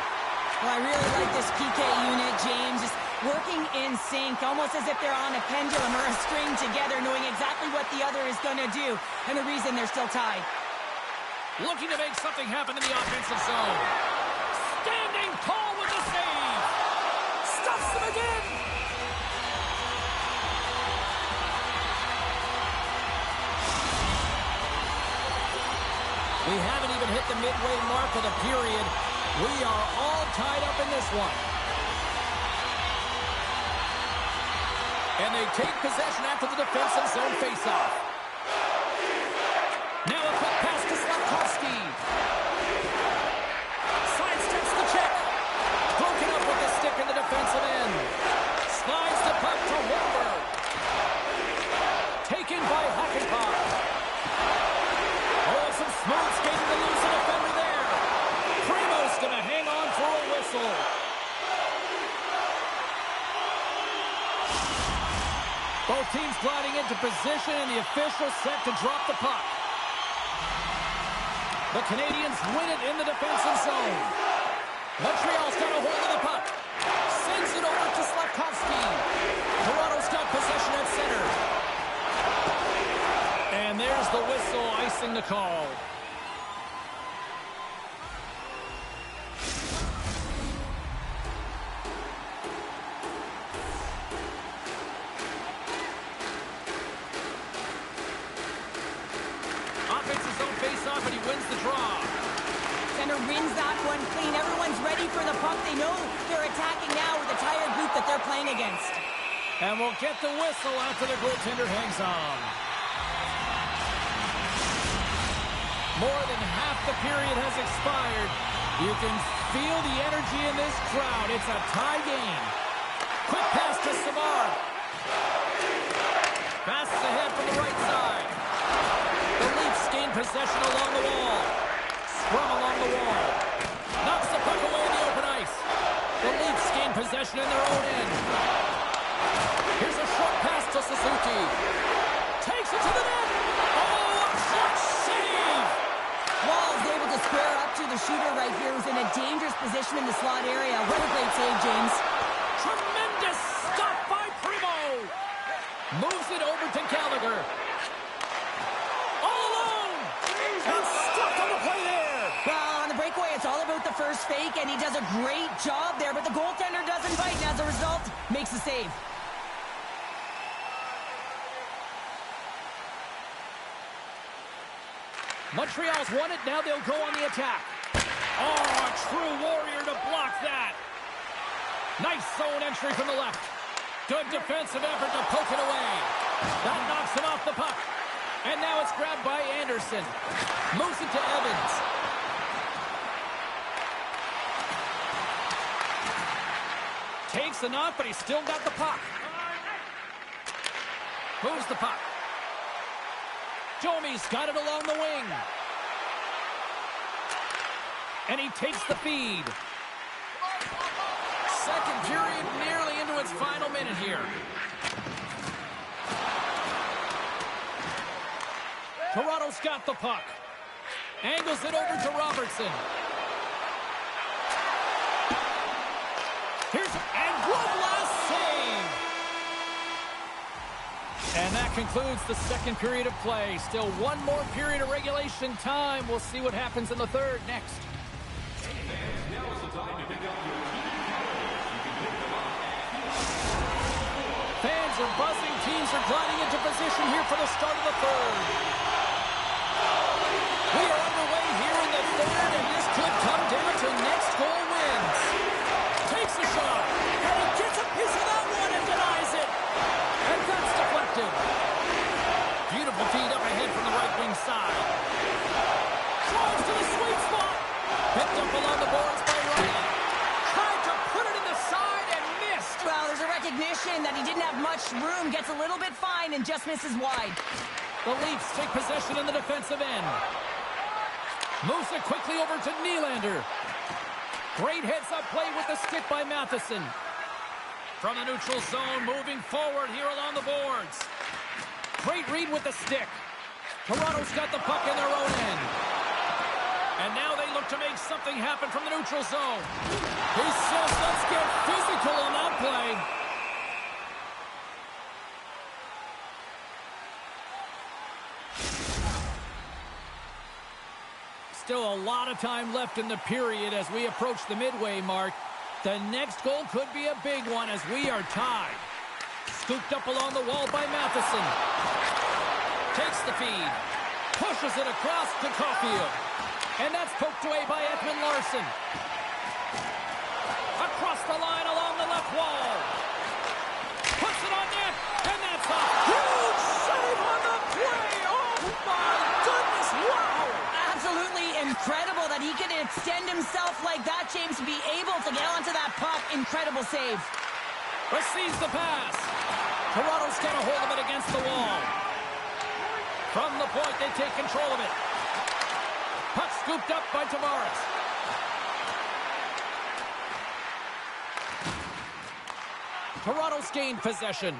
Well, I really like this PK unit, James. Just working in sync, almost as if they're on a pendulum or a string together, knowing exactly what the other is going to do, and the reason they're still tied. Looking to make something happen in the offensive zone. Standing tall with the save. Stuffs him again. We haven't even hit the midway mark of the period. We are all tied up in this one. And they take possession after the defensive zone faceoff. Now a quick pass to Slavkovsky. Sidesteps the check. Broken up with the stick in the defensive end. Slides the puck to Wahlberg. Taken by Hakanpää. Oh, some smooth skating to lose a defender there. Primo's going to hang on for a whistle. Both teams gliding into position, and the official set to drop the puck. The Canadians win it in the defensive zone. Montreal's got a hold of the puck. Sends it over to Slavkovsky. Toronto's got possession at center. And there's the whistle, icing the call. Offensive zone face-off, and he wins the draw. Center wins that one clean. Everyone's ready for the puck. They know they're attacking now with the tired group that they're playing against. And we'll get the whistle after the goaltender hangs on. More than half the period has expired. You can feel the energy in this crowd. It's a tie game. Quick pass to Savard. Passes ahead from the right side. The Leafs gain possession along the wall. Scrum along the wall. Knocks the puck away in the open ice. The Leafs gain possession in their own end. Here's a short pass to Suzuki. Takes it to the net. Oh, a clutch save! Wall is able to square up to the shooter right here, who's in a dangerous position in the slot area. What a great save, James. Tremendous stop by Primo. Moves it over to Gallagher. All alone. And stopped on the play there. Well, on the breakaway, it's all about the first fake, and he does a great job there, but the goaltender doesn't bite, and as a result, makes the save. Montreal's won it. Now they'll go on the attack. Oh, a true warrior to block that. Nice zone entry from the left. Good defensive effort to poke it away. That knocks him off the puck. And now it's grabbed by Anderson. Moves it to Evans. Takes the knock, but he's still got the puck. Moves the puck. Domi's got it along the wing. And he takes the feed. Second period nearly into its final minute here. Toronto's got the puck. Angles it over to Robertson. Here's and one last save. And that concludes the second period of play. Still one more period of regulation time. We'll see what happens in the third next. Now is the time to pick up your Fans are buzzing. Teams are gliding into position here for the start of the third. We are underway here in the third, and this could come down to next goal wins. Takes a shot, and he gets a piece of that one and denies it. And that's deflected. Beautiful feed up ahead from the right wing side. Drives to the sweet spot. Picked up along the boards by Riley. Tried to put it in the side and missed. Well, there's a recognition that he didn't have much room. Gets a little bit fine and just misses wide. The Leafs take possession in the defensive end. Moves it quickly over to Nylander. Great heads-up play with the stick by Matheson. From the neutral zone, moving forward here along the boards. Great read with the stick. Toronto's got the puck in their own end. And now they look to make something happen from the neutral zone. He says, let's get physical on that play. Still a lot of time left in the period as we approach the midway mark. The next goal could be a big one as we are tied. Scooped up along the wall by Matheson. Takes the feed. Pushes it across to Caulfield. And that's poked away by Ekman-Larsson. Across the line along the left wall. Puts it on net. And that's a huge save on the play. Oh my goodness, wow. Absolutely incredible that he could extend himself like that, James, to be able to get onto that puck. Incredible save. Receives the pass. Toronto's got a hold of it against the wall. From the point, they take control of it. Puck scooped up by Tavares. Toronto's gained possession.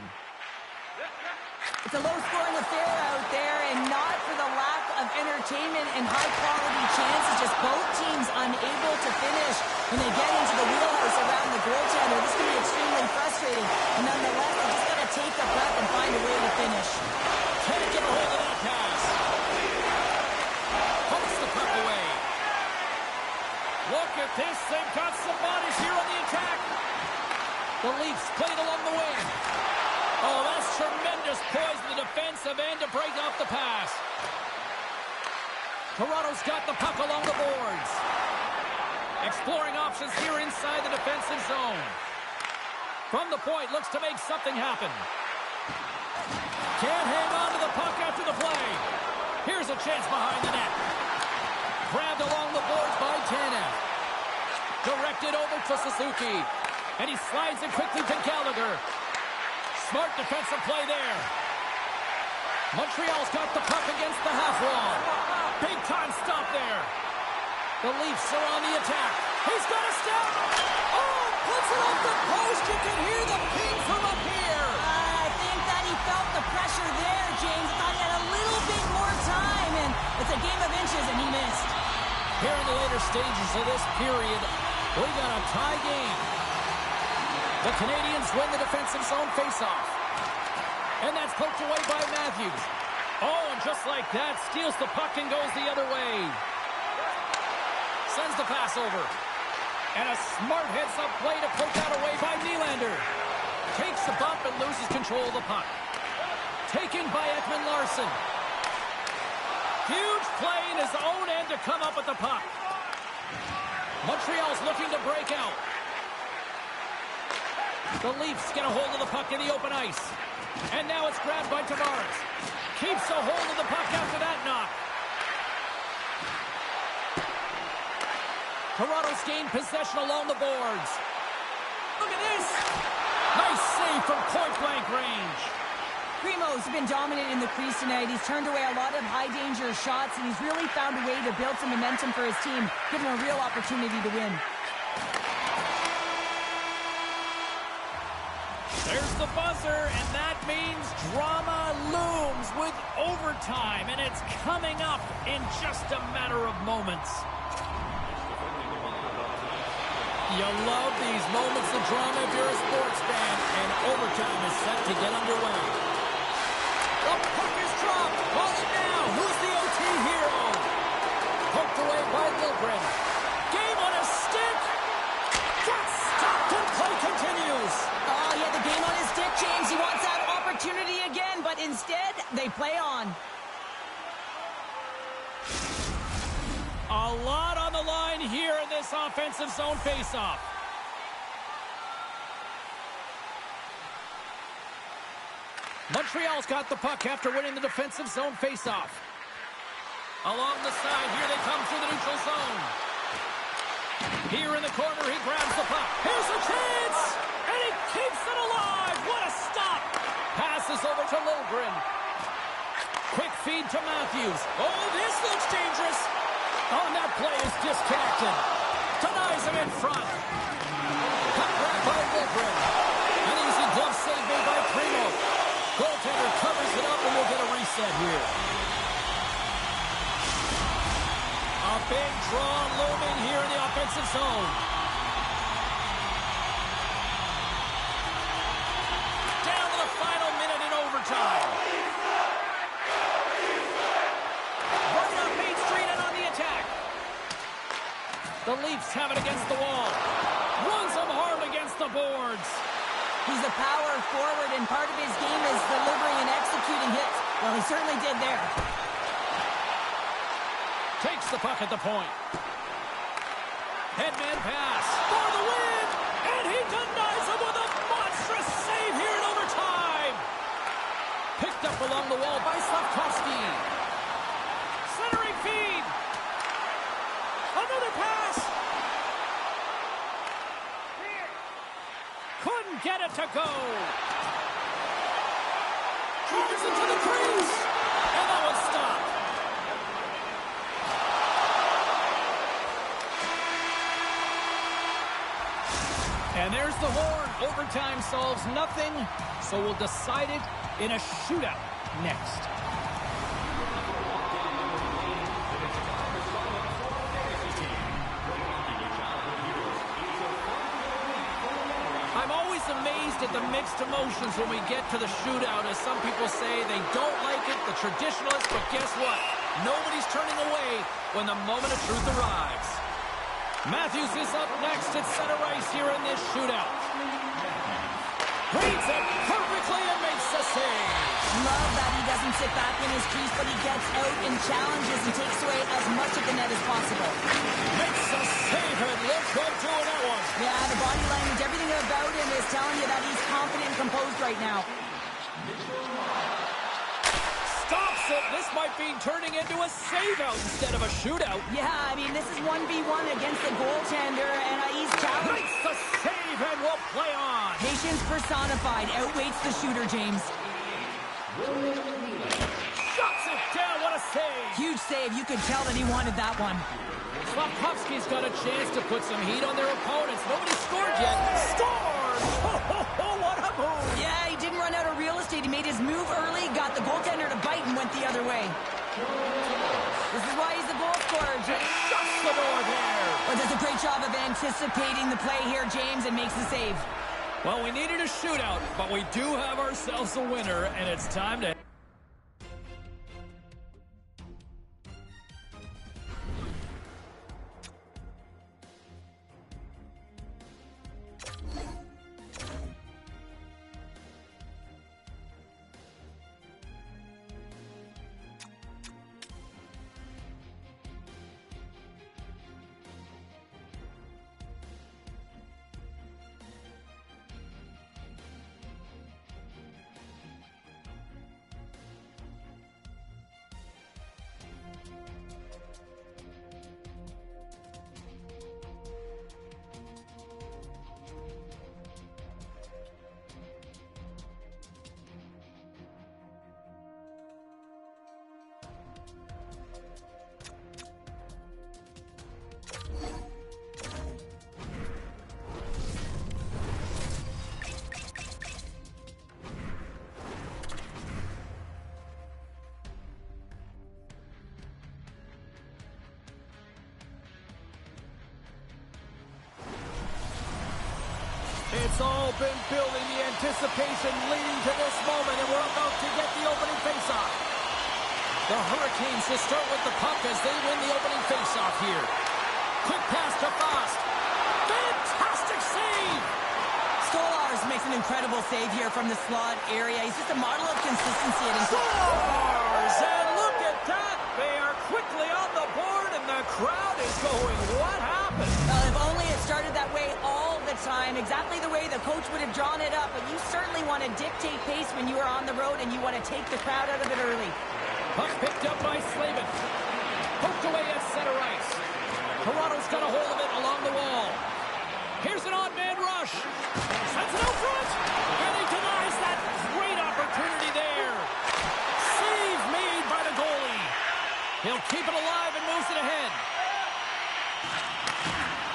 It's a low-scoring affair out there, and not for the lack of entertainment and high-quality chances. Just both teams unable to finish when they get into the wheelhouse around the goaltender. This can be extremely frustrating. And nonetheless, they just got to take a breath and find a way to finish. Can't get a hold of that pass. Pokes the puck away. Look at this. They've got some bodies here on the attack. The Leafs played along the wing. Oh, that's tremendous poise in the defensive end to break off the pass. Toronto's got the puck along the boards. Exploring options here inside the defensive zone. From the point, looks to make something happen. Can't hang on to the puck after the play. Here's a chance behind the net. Grabbed along the boards by Tanev. Directed over to Suzuki. And he slides it quickly to Gallagher. Smart defensive play there. Montreal's got the puck against the half wall. Big time stop there. The Leafs are on the attack. He's got a step. Oh, puts it off the post. You can hear the ping from up here. I think that he felt the pressure there, James. Thought he had a little bit more time, and it's a game of inches, and he missed. Here in the later stages of this period, we got a tie game. The Canadians win the defensive zone faceoff. And that's poked away by Matthews. Oh, and just like that, steals the puck and goes the other way. Sends the pass over. And a smart heads-up play to poke that away by Nylander. Takes the bump and loses control of the puck. Taken by Ekman-Larsson. Huge play in his own end to come up with the puck. Montreal's looking to break out. The Leafs get a hold of the puck in the open ice. And now it's grabbed by Tavares. Keeps a hold of the puck after that knock. Toronto's gained possession along the boards. Look at this. Nice save from point-blank range. Primo's been dominant in the crease tonight. He's turned away a lot of high-danger shots, and he's really found a way to build some momentum for his team, give him a real opportunity to win. There's the buzzer, and that means drama looms with overtime, and it's coming up in just a matter of moments. You love these moments of drama if you're a sports fan, and overtime is set to get underway. The puck is dropped. Watch now. Who's the OT hero? Poked away by Liljegren. Game on a stick. Got stopped and play continues. Oh, he had the game on his stick, James. He wants that opportunity again, but instead, they play on. A lot on the line here in this offensive zone faceoff. Montreal's got the puck after winning the defensive zone faceoff. Along the side, here they come through the neutral zone. Here in the corner, he grabs the puck. Here's a chance! And he keeps it alive! What a stop! Passes over to Liljegren. Quick feed to Matthews. Oh, this looks dangerous! On that play is disconnected. Denies him in front. Puck grab by Liljegren. An easy glove save made by Primo. Goaltender covers it up and we'll get a reset here. A big draw looming here in the offensive zone. Down to the final minute in overtime. Right up Main Street and on the attack. The Leafs have it against the wall. Runs them hard against the boards. He's a power forward, and part of his game is delivering and executing hits. Well, he certainly did there. Takes the puck at the point. Headman pass for the win, and he denies him with a monstrous save here in overtime. Picked up along the wall by Slavkovsky. Centering feed. Another pass. Couldn't get it to go. Drives it to the crease. And that was stopped. And there's the horn. Overtime solves nothing, so we'll decide it in a shootout next. I'm always amazed at the mixed emotions when we get to the shootout, as some people say they don't like it, the traditionalists, but guess what? Nobody's turning away when the moment of truth arrives. Matthews is up next at center ice here in this shootout. Reads it perfectly and makes the save. Love that he doesn't sit back in his crease, but he gets out and challenges and takes away as much of the net as possible. Makes a save and looks good doing that one. Yeah, the body language, everything about him is telling you that he's confident and composed right now. Stops it. This might be turning into a save-out instead of a shootout. Yeah, I mean, this is 1v1 against the goaltender, and he's challenged. Makes the save and will play on. Patience personified. Outweighs the shooter, James. Shuts it down. What a save. Huge save. You could tell that he wanted that one. Slavkovsky's got a chance to put some heat on their opponents. Nobody scored yet. Scores! What a move! Yeah, he didn't run out of real estate. He made his move early, got the goaltender to bite, and went the other way. This is why he's the goal scorer. Shuts the door there. Well, does a great job of anticipating the play here, James, and makes the save. Well, we needed a shootout, but we do have ourselves a winner, and it's time to... It's all been building, the anticipation leading to this moment, and we're about to get the opening faceoff. The Hurricanes to start with the puck as they win the opening faceoff here. Quick pass to Fast. Fantastic save! Stolarz makes an incredible save here from the slot area. He's just a model of consistency. Stolarz! And look at that! They are quickly on the board, and the crowd is going, what happened? Well, if only it started that way all the time, exactly the way the coach would have drawn it up. But you certainly want to dictate pace when you are on the road, and you want to take the crowd out of it early. Puck picked up by Slavin. Poked away at center ice. Toronto's got a hold of it along the wall. Here's an odd-man rush. Sends it out front. And he denies that great opportunity there. Save made by the goalie. He'll keep it alive and moves it ahead.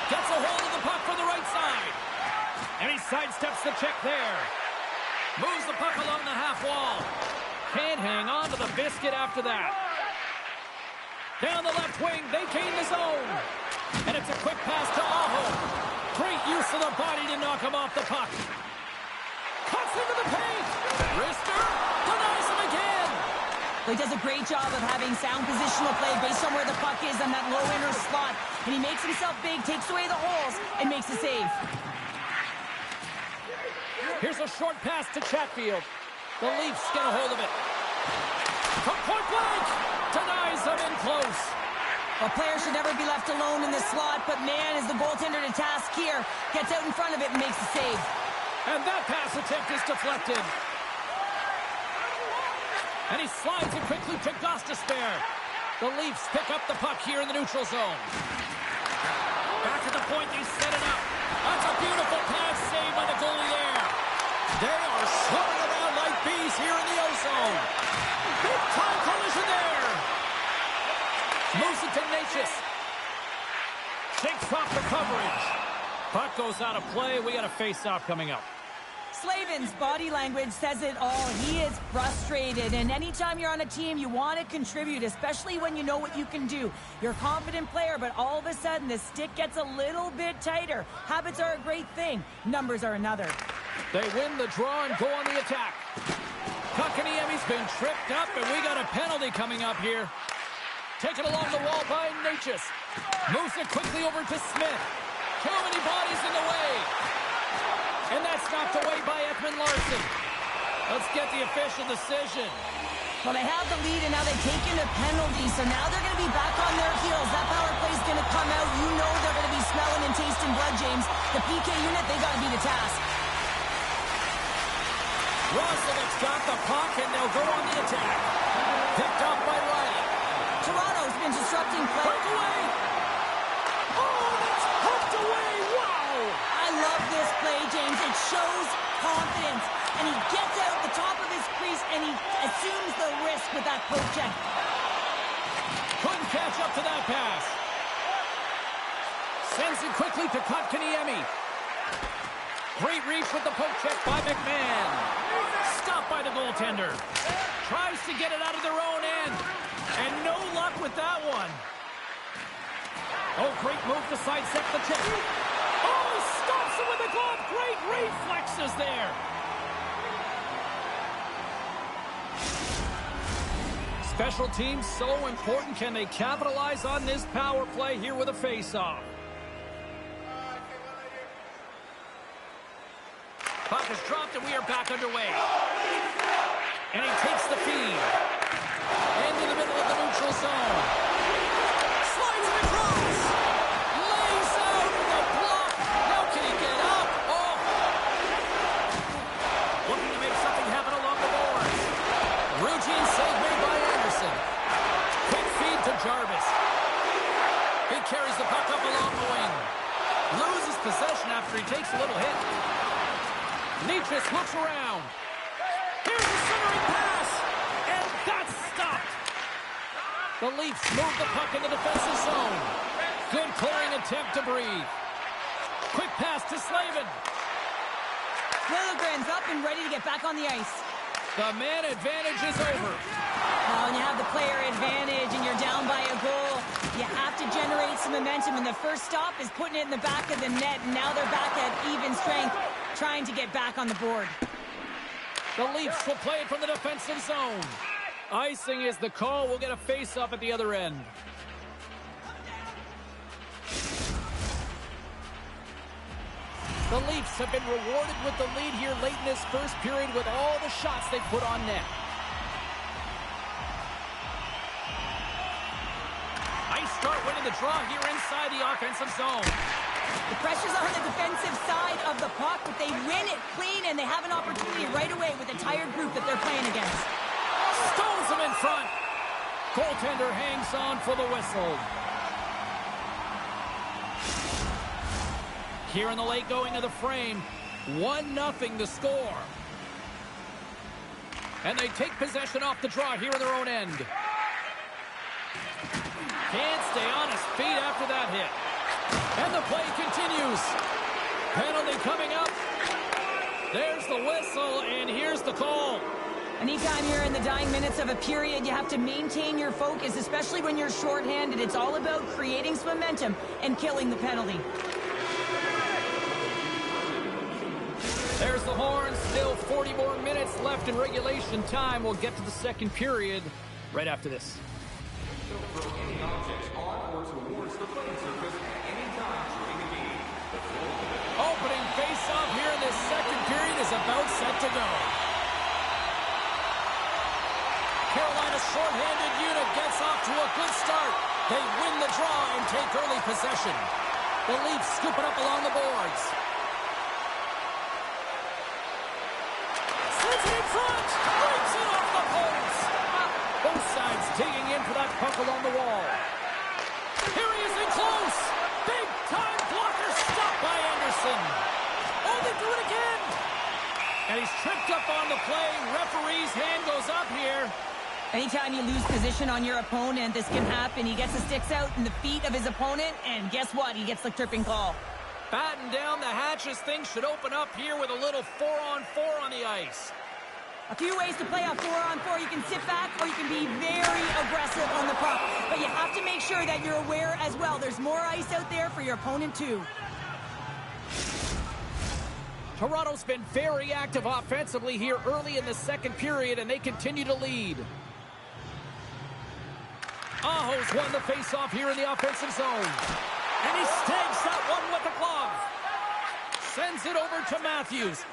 Gets a hold of the puck from the right side. And he sidesteps the check there. Moves the puck along the half wall. Can't hang on to the biscuit after that. Down the left wing, they gain the zone. And it's a quick pass to Aho. Great use of the body to knock him off the puck. Cuts into the paint. Rister denies him again. He does a great job of having sound positional play based on where the puck is on that low inner slot. And he makes himself big, takes away the holes, and makes a save. Here's a short pass to Chatfield. The Leafs get a hold of it. From point blank. Denies him in close. A player should never be left alone in this slot, but man, is the goaltender to task here. Gets out in front of it and makes the save. And that pass attempt is deflected. And he slides it quickly to Gostisbehere. The Leafs pick up the puck here in the neutral zone. Back to the point, they set it up. That's a beautiful pass save by the goalie there. They are swimming around like bees here in the O-zone. Big time collision there. Moves it to Natchez. Shakes off the coverage. Puck goes out of play. We got a face-off coming up. Slavin's body language says it all. He is frustrated, and anytime you're on a team, you want to contribute, especially when you know what you can do. You're a confident player, but all of a sudden, the stick gets a little bit tighter. Habits are a great thing. Numbers are another. They win the draw and go on the attack. Kotkaniemi's been tripped up, and we got a penalty coming up here. Taken along the wall by Natchez. Moves it quickly over to Smith. Too many bodies in the way. And that's knocked away by Ekman-Larsson. Let's get the official decision. Well, they have the lead, and now they've taken a penalty, so now they're going to be back on their heels. That power play is going to come out. You know they're going to be smelling and tasting blood, James. The PK unit, they got to be the task. Roslovic's got the puck, and they'll go on the attack. Picked up by Riley. Toronto's been disrupting play. Breakaway! Oh, that's hooked away! Wow! I love this play, James. It shows confidence. And he gets out the top of his crease, and he assumes the risk with that poke check. Couldn't catch up to that pass. Sends it quickly to Kotkaniemi. Great reach with the poke check by McMahon. Stopped by the goaltender. Tries to get it out of their own end. And no luck with that one. Oh, great move to sidestep the check. Oh, he stops it with a glove. Great reflexes there. Special teams so important. Can they capitalize on this power play here with a face-off? Puck is dropped and we are back underway. And he takes the feed. Into the middle of the neutral zone. Slides it across. Lays out the block. How can he get up? Oh. Looking to make something happen along the boards. Routine save made by Anderson. Quick feed to Jarvis. He carries the puck up along the wing. Loses possession after he takes a little hit. Natchez looks around. Here's the centering pass. And that's stopped. The Leafs move the puck in the defensive zone. Good clearing attempt to breathe. Quick pass to Slavin. Liljegren's up and ready to get back on the ice. The man advantage is over. When you have the player advantage and you're down by a goal, you have to generate some momentum. And the first stop is putting it in the back of the net. And now they're back at even strength. trying to get back on the board. The Leafs will play it from the defensive zone. Icing is the call. We'll get a face-off at the other end. The Leafs have been rewarded with the lead here late in this first period with all the shots they put on net. Nice start winning the draw here inside the offensive zone. The pressure's on the defensive side of the puck, but they win it clean, and they have an opportunity right away with the tired group that they're playing against. Stones him in front. Goaltender hangs on for the whistle. Here in the late going of the frame, 1-0 the score. And they take possession off the draw here in their own end. Can't stay on his feet after that hit. And the play continues. Penalty coming up. There's the whistle, and here's the call. Anytime you're in the dying minutes of a period, you have to maintain your focus, especially when you're shorthanded. It's all about creating some momentum and killing the penalty. There's the horn. Still 40 more minutes left in regulation time. We'll get to the second period right after this. Don't throw any objects on or towards the playing surface at any time during the game. Opening face-off here in this second period is about set to go. Carolina's shorthanded unit gets off to a good start. They win the draw and take early possession. The Leafs scoop it up along the boards. Sends it in front. Breaks it off the post. Both sides digging in for that puck along the wall. Here he is in close. Big time blocker stopped by Anderson. Oh, they do it again. And he's tripped up on the play. Referee's hand goes up here. Anytime you lose position on your opponent, this can happen. He gets the sticks out in the feet of his opponent, and guess what? He gets the tripping call. Batten down the hatches. Things should open up here with a little 4-on-4 on the ice. A few ways to play a 4-on-4. You can sit back or you can be very aggressive on the puck. But you have to make sure that you're aware as well. There's more ice out there for your opponent too. Toronto's been very active offensively here early in the second period, and they continue to lead. Aho's won the faceoff here in the offensive zone. And he snags that one with the glove. Sends it over to Matthews.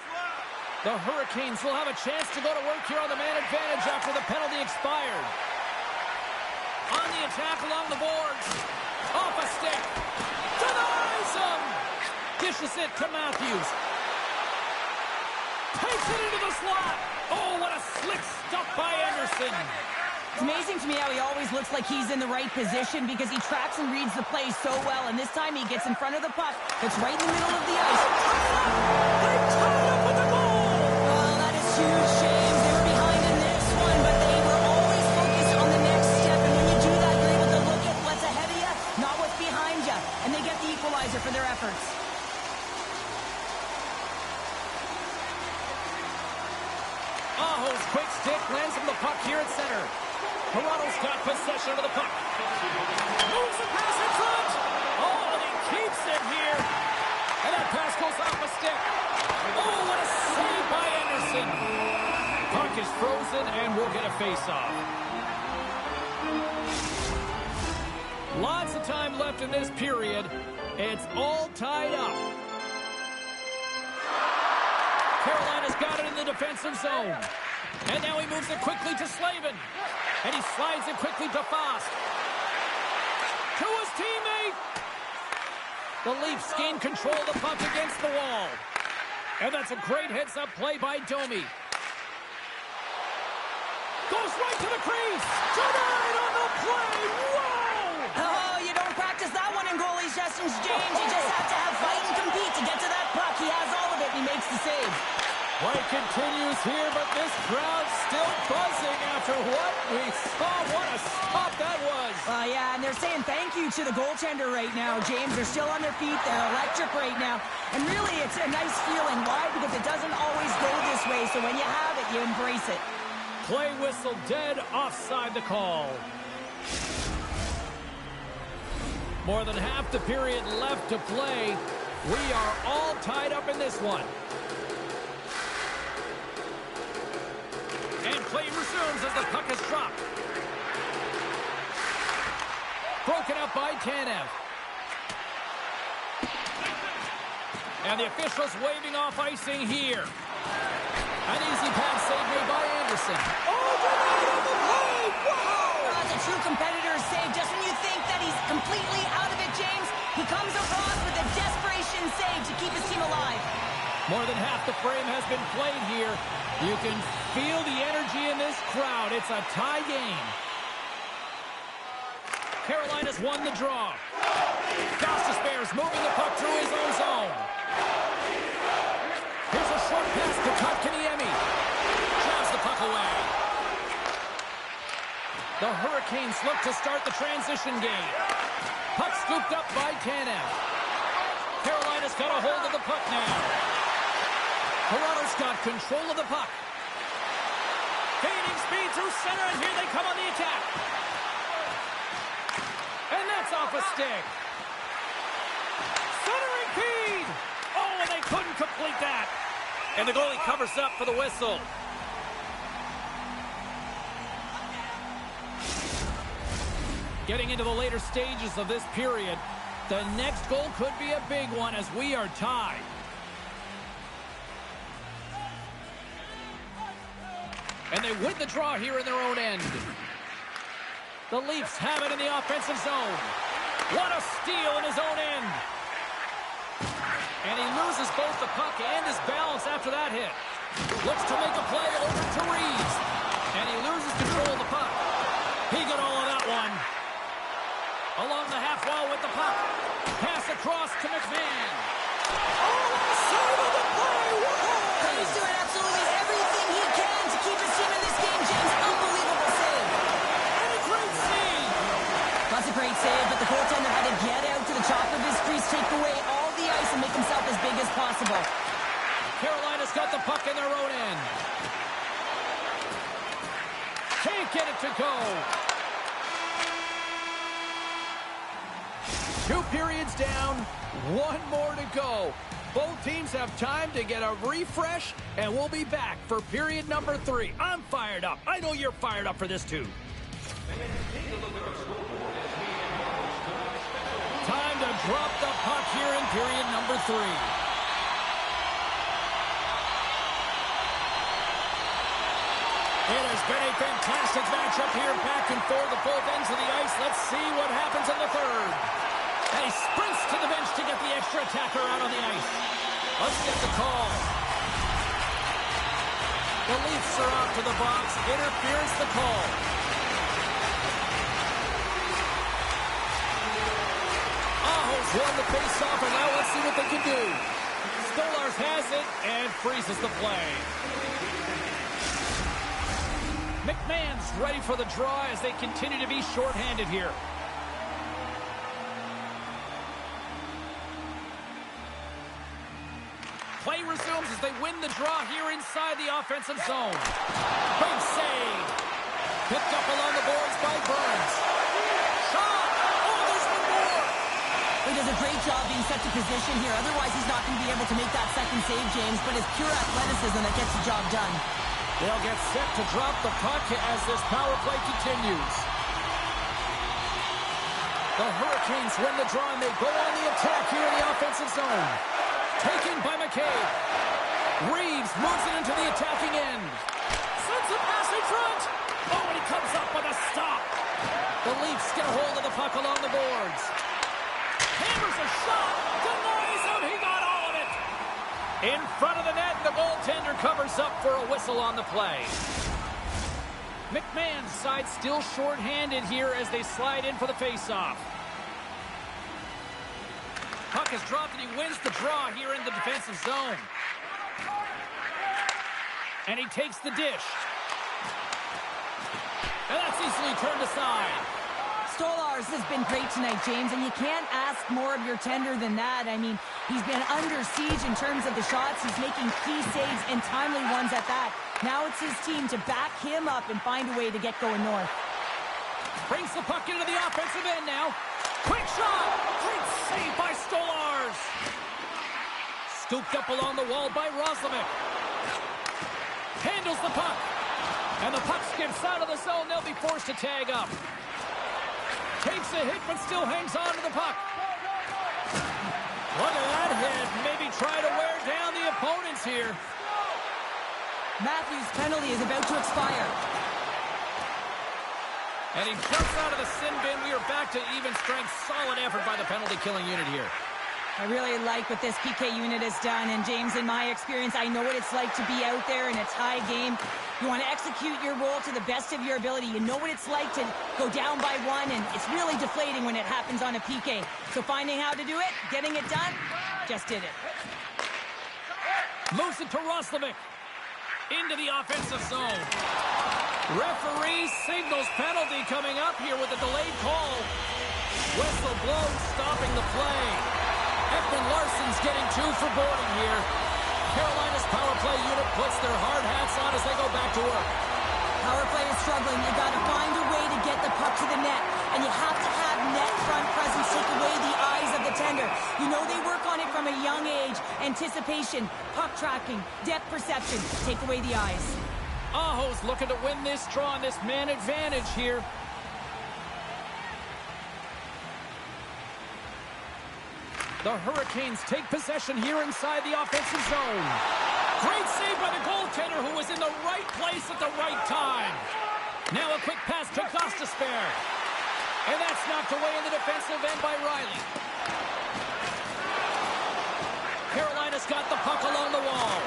The Hurricanes will have a chance to go to work here on the man advantage after the penalty expired. On the attack along the boards. Off a stick. Denies him. Dishes it to Matthews. Takes it into the slot. Oh, what a slick stuff by Anderson. It's amazing to me how he always looks like he's in the right position because he tracks and reads the play so well. And this time he gets in front of the puck that's right in the middle of the ice. They tied up with the goal. Oh, that is huge, James. They were behind in this one, but they were always focused on the next step. And when you do that, you're able to look at what's ahead of you, not what's behind you. And they get the equalizer for their efforts. Aho's quick stick lands him the puck here at center. Toronto's got possession of the puck. Moves the pass in front. Oh, and he keeps it here. And that pass goes off a stick. Oh, what a save by Anderson. Puck is frozen, and we'll get a face-off. Lots of time left in this period. It's all tied up. Carolina's got it in the defensive zone. And now he moves it quickly to Slavin. And he slides it quickly to Fost. To his teammate. The Leafs gain control of the puck against the wall. And that's a great heads-up play by Domi. Goes right to the crease. Denied on the play. Whoa! Oh, you don't practice that one in goalie sessions, James. You just have to have fight and compete to get to that puck. He has all of it, and he makes the save. Play continues here, but this crowd's still buzzing after what we saw. What a stop that was. Yeah, and they're saying thank you to the goaltender right now, James. They're still on their feet. They're electric right now. And really, it's a nice feeling. Why? Because it doesn't always go this way, so when you have it, you embrace it. Play whistle dead, offside the call. More than half the period left to play. We are all tied up in this one. Play resumes as the puck is dropped. Broken up by Tanev. And the officials waving off icing here. An easy pass save made by Anderson. As a true competitor's save, just when you think that he's completely out of it, James, he comes across with a desperation save to keep his team alive. More than half the frame has been played here. You can feel the energy in this crowd. It's a tie game. Carolina's won the draw. Costas Bears moving the puck through his own zone. Here's a short pass to Kotkaniemi. Drives the puck away. The Hurricanes look to start the transition game. Puck scooped up by Tanev. Carolina's got a hold of the puck now. Toronto's got control of the puck. Gaining speed through center, and here they come on the attack. And that's off a stick. Centering feed. Oh, and they couldn't complete that. And the goalie covers up for the whistle. Getting into the later stages of this period, the next goal could be a big one as we are tied. And they win the draw here in their own end. The Leafs have it in the offensive zone. What a steal in his own end. And he loses both the puck and his balance after that hit. Looks to make a play over to Reeves. And he loses control of the puck. He got all of that one. Along the half wall with the puck. Pass across to McMahon. Oh, save of the play. Whoa! He's doing absolutely everything he can to keep his team in this game, James. Unbelievable save. And a great save. That's a great save, but the goaltender had to get out to the top of his crease, take away all the ice, and make himself as big as possible. Carolina's got the puck in their own end. Can't get it to go. 2 periods down, 1 more to go. Both teams have time to get a refresh, and we'll be back for period number 3. I'm fired up. I know you're fired up for this too. Time to drop the puck here in period number 3. It has been a fantastic matchup here, back and forth at both ends of the ice. Let's see what happens in the third. And he sprints to the bench to get the extra attacker out on the ice. Let's get the call. The Leafs are out to the box. Interference the call. Aho's won the face-off, and now let's see what they can do. Stolarz has it and freezes the play. McMahon's ready for the draw as they continue to be shorthanded here. Play resumes as they win the draw here inside the offensive zone. Big save. Picked up along the boards by Burns. Shot! Oh, there's one more! He does a great job being set to position here. Otherwise, he's not going to be able to make that second save, James, but it's pure athleticism that gets the job done. They'll get set to drop the puck as this power play continues. The Hurricanes win the draw, and they go on the attack here in the offensive zone. Taken by McCabe. Reeves moves it into the attacking end. Sends a pass in front. Oh, and he comes up with a stop. The Leafs get a hold of the puck along the boards. Hammers a shot. Denies him. He got all of it. In front of the net, the goaltender covers up for a whistle on the play. McMahon's side still shorthanded here as they slide in for the faceoff. Puck is dropped, and he wins the draw here in the defensive zone. And he takes the dish. And that's easily turned aside. Stolarz has been great tonight, James, and you can't ask more of your tender than that. I mean, he's been under siege in terms of the shots. He's making key saves and timely ones at that. Now it's his team to back him up and find a way to get going north. Brings the puck into the offensive end now. Quick shot! Great save by Stolarz! Scooped up along the wall by Roslovic. Handles the puck. And the puck skips out of the zone. They'll be forced to tag up. Takes a hit, but still hangs on to the puck. Look at that hit. Maybe try to wear down the opponents here. Matthews' penalty is about to expire. And he jumps out of the sin bin. We are back to even strength. Solid effort by the penalty killing unit here. I really like what this PK unit has done. And James, in my experience, I know what it's like to be out there in a tie game. You want to execute your role to the best of your ability. You know what it's like to go down by one, and it's really deflating when it happens on a PK. So finding how to do it, getting it done, just did it. Moves it to Roslovic. Into the offensive zone. Referee signals penalty coming up here with a delayed call. Whistle blown, stopping the play. Ekman Larsson's getting 2 for boarding here. Carolina's power play unit puts their hard hats on as they go back to work. Power play is struggling. You got to find a way to get the puck to the net, and you have to have net front presence take away the eyes of the tender. You know they work on it from a young age. Anticipation, puck tracking, depth perception. Take away the eyes. Aho's looking to win this draw on this man advantage here. The Hurricanes take possession here inside the offensive zone. Great save by the goaltender who was in the right place at the right time. Now a quick pass to Gostisbehere. And that's knocked away in the defensive end by Riley. Carolina's got the puck along the wall.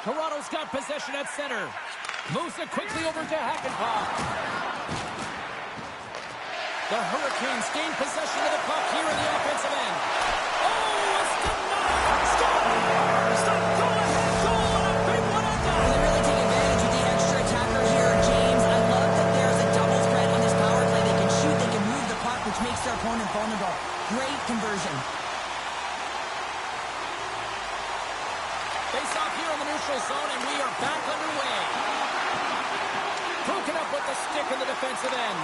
Toronto's got possession at center. Moves it quickly over to Hakanpää. The Hurricanes gain possession of the puck here in the offensive end. Oh, it's denied! Stop! Stop! Go ahead! Goal! And a big one on that! They really take advantage of the extra attacker here, James. I love that there's a double threat on this power play. They can shoot, they can move the puck, which makes their opponent vulnerable. Great conversion. Face off here in the neutral zone, and we are back underway. Broken up with the stick in the defensive end.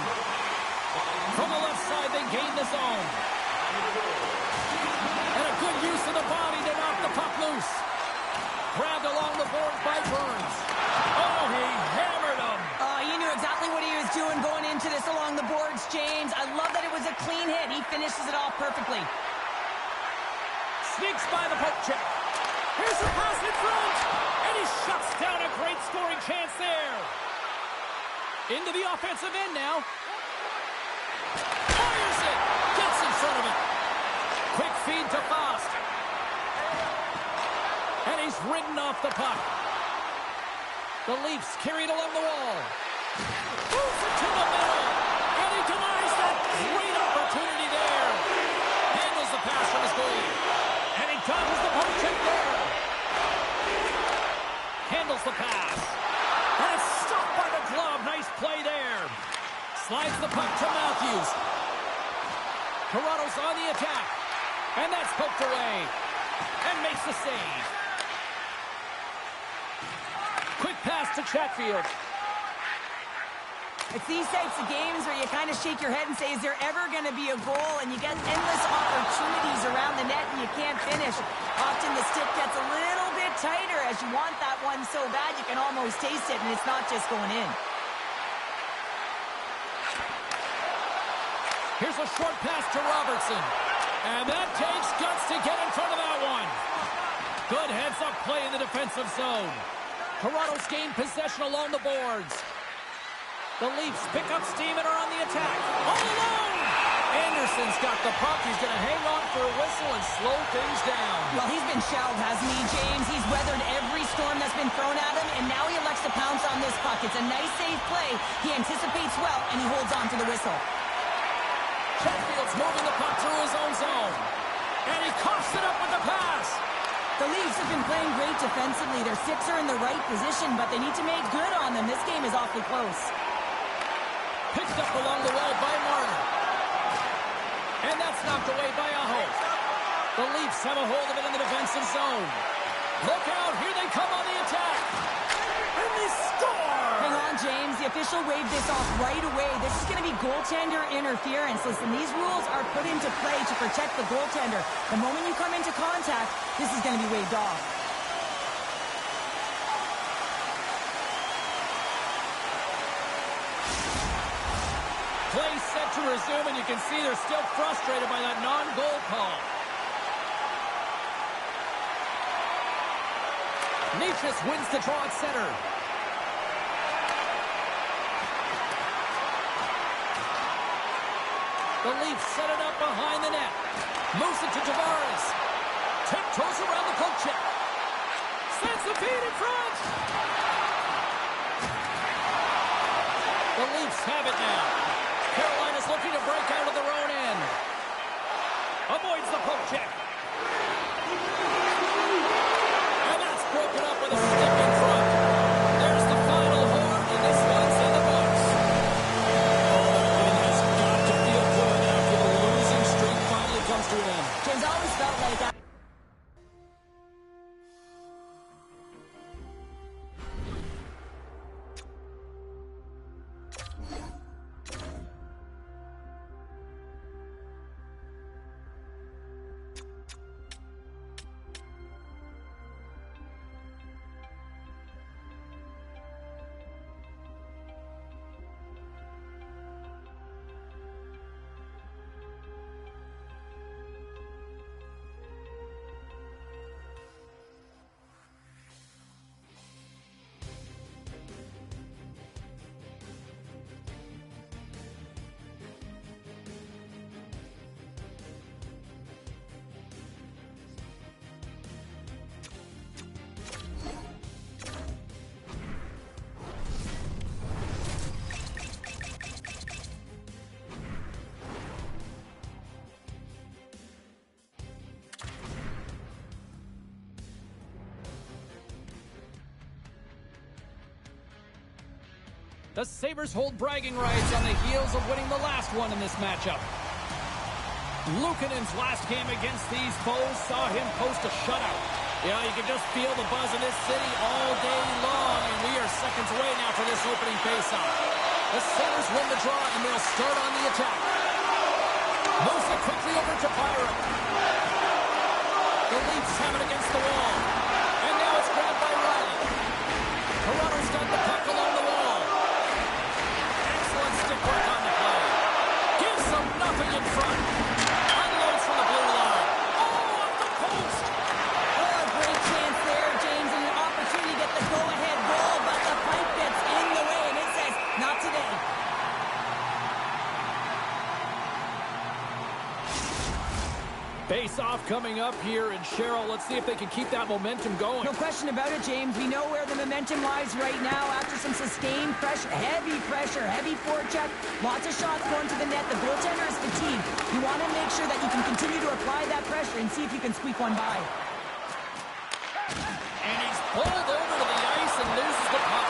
From the left side, they gain the zone. And a good use of the body to knock the puck loose. Grabbed along the boards by Burns. Oh, he hammered him. He knew exactly what he was doing going into this along the boards, James. I love that it was a clean hit. He finishes it off perfectly. Sneaks by the poke check. Here's a pass in front. And he shuts down a great scoring chance there. Into the offensive end now. Fires it. Gets in front of it. Quick feed to Faust. And he's ridden off the puck. The Leafs carried along the wall. Moves it to the middle. And he denies that great opportunity there. Handles the pass from his goal. And he dodges the poke check there. Handles the pass. And it's stopped by the glove. Nice play there. Slides the puck to Matthews. Toronto's on the attack. And that's poked away. And makes the save. Quick pass to Chatfield. It's these types of games where you kind of shake your head and say, is there ever going to be a goal? And you get endless opportunities around the net and you can't finish. Often the stick gets a little bit tighter as you want that one so bad you can almost taste it, and it's not just going in. Here's a short pass to Robertson. And that takes guts to get in front of that one. Good heads-up play in the defensive zone. Toronto's gained possession along the boards. The Leafs pick up steam and are on the attack. All alone! Anderson's got the puck. He's going to hang on for a whistle and slow things down. Well, he's been shelled, hasn't he, James? He's weathered every storm that's been thrown at him, and now he elects to pounce on this puck. It's a nice, safe play. He anticipates well, and he holds on to the whistle. Chatfield's moving the puck through his own zone. And he coughs it up with the pass. The Leafs have been playing great defensively. Their sticks are in the right position, but they need to make good on them. This game is awfully close. Picked up along the wall by Marner. And that's knocked away by Aho. The Leafs have a hold of it in the defensive zone. Look out, here they come on the attack. And they score! Hang on, James. The official waved this off right away. This is going to be goaltender interference. Listen, these rules are put into play to protect the goaltender. The moment you come into contact, this is going to be waved off. Play set to resume, and you can see they're still frustrated by that non-goal call. Nicias wins the draw at center. The Leafs set it up behind the net. Moves it to Tavares. Tiptoes around the poke check. Sends the feed in front. The Leafs have it now. Carolina's looking to break out of their own end. Avoids the poke check. And that's broken up with a stick in front. There's the final horn, and this one's in the books. It has got to feel good after the losing streak finally comes to an end. James, always felt like that. The Sabres hold bragging rights on the heels of winning the last one in this matchup. Luukkonen's last game against these foes saw him post a shutout. Yeah, you can just feel the buzz in this city all day long, and we are seconds away now for this opening faceoff. The Sabres win the draw, and they'll start on the attack. Moves it quickly over to Byron. The Leafs have it against the wall. And now it's grabbed by Riley. Toronto's got the puck along the wall. Excellent stick work on the play. Gives them nothing in front. Unloads from the blue line. Oh, off the post. Oh, a great chance there, James, and an opportunity to get the go-ahead goal, but the pipe gets in the way, and it says, not today. Face-off coming up here, and Cheryl, let's see if they can keep that momentum going. No question about it, James. We know where the momentum lies right now after some sustained pressure, heavy forecheck, lots of shots going to the net. The goaltender is fatigued. You want to make sure that you can continue to apply that pressure and see if you can squeak one by. And he's pulled over to the ice and loses the puck.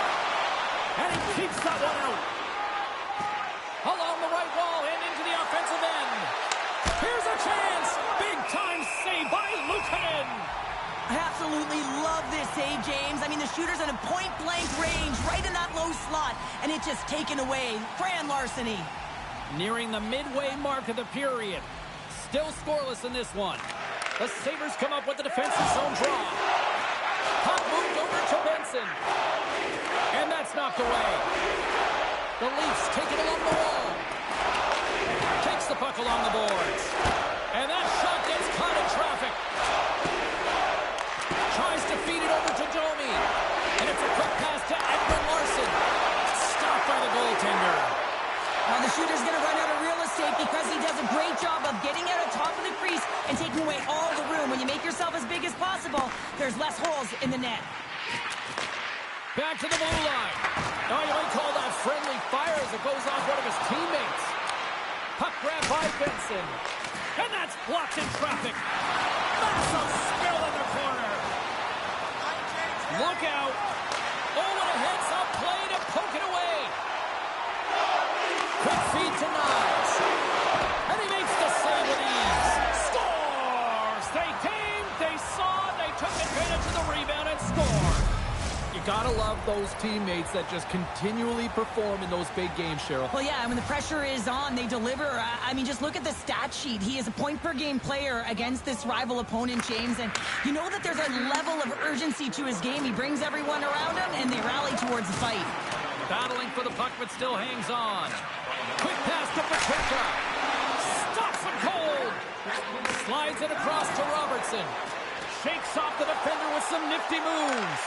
And he keeps that one out. Along the right wall and into the offensive end. Here's a chance. Big time save by Luukkonen. I absolutely love this save, James. I mean, the shooter's in a point-blank range, right in that low slot, and it's just taken away. Fran larceny. Nearing the midway mark of the period. Still scoreless in this one. The Sabres come up with the defensive zone draw. Puck moved over to Benson. And that's knocked away. The Leafs take it along the wall. Takes the puck along the boards. And that shot gets caught in traffic. Tries to feed it over to Domi. And it's a quick pass to Edwin Larson. Stopped by the goaltender. Now the shooter's going to run out of real estate because he does a great job of getting out of top of the crease and taking away all the room. When you make yourself as big as possible, there's less holes in the net. Back to the blue line. Now you might call that friendly fire as it goes off one of his teammates. Puck grab by Benson. And that's blocked in traffic. Massive spill in the corner. Look out. Oh, what a heads-up play to poke it away. Quick feed to Niles. And he makes the save with ease. Scores! They came, they saw, they took advantage of the rebound and scored. You gotta love those teammates that just continually perform in those big games, Cheryl. Well, yeah, when the pressure is on, they deliver. I mean, just look at the stat sheet. He is a point-per-game player against this rival opponent, James, and you know that there's a level of urgency to his game. He brings everyone around him, and they rally towards the fight. Battling for the puck, but still hangs on. Quick pass to Thompson shakes off the defender with some nifty moves.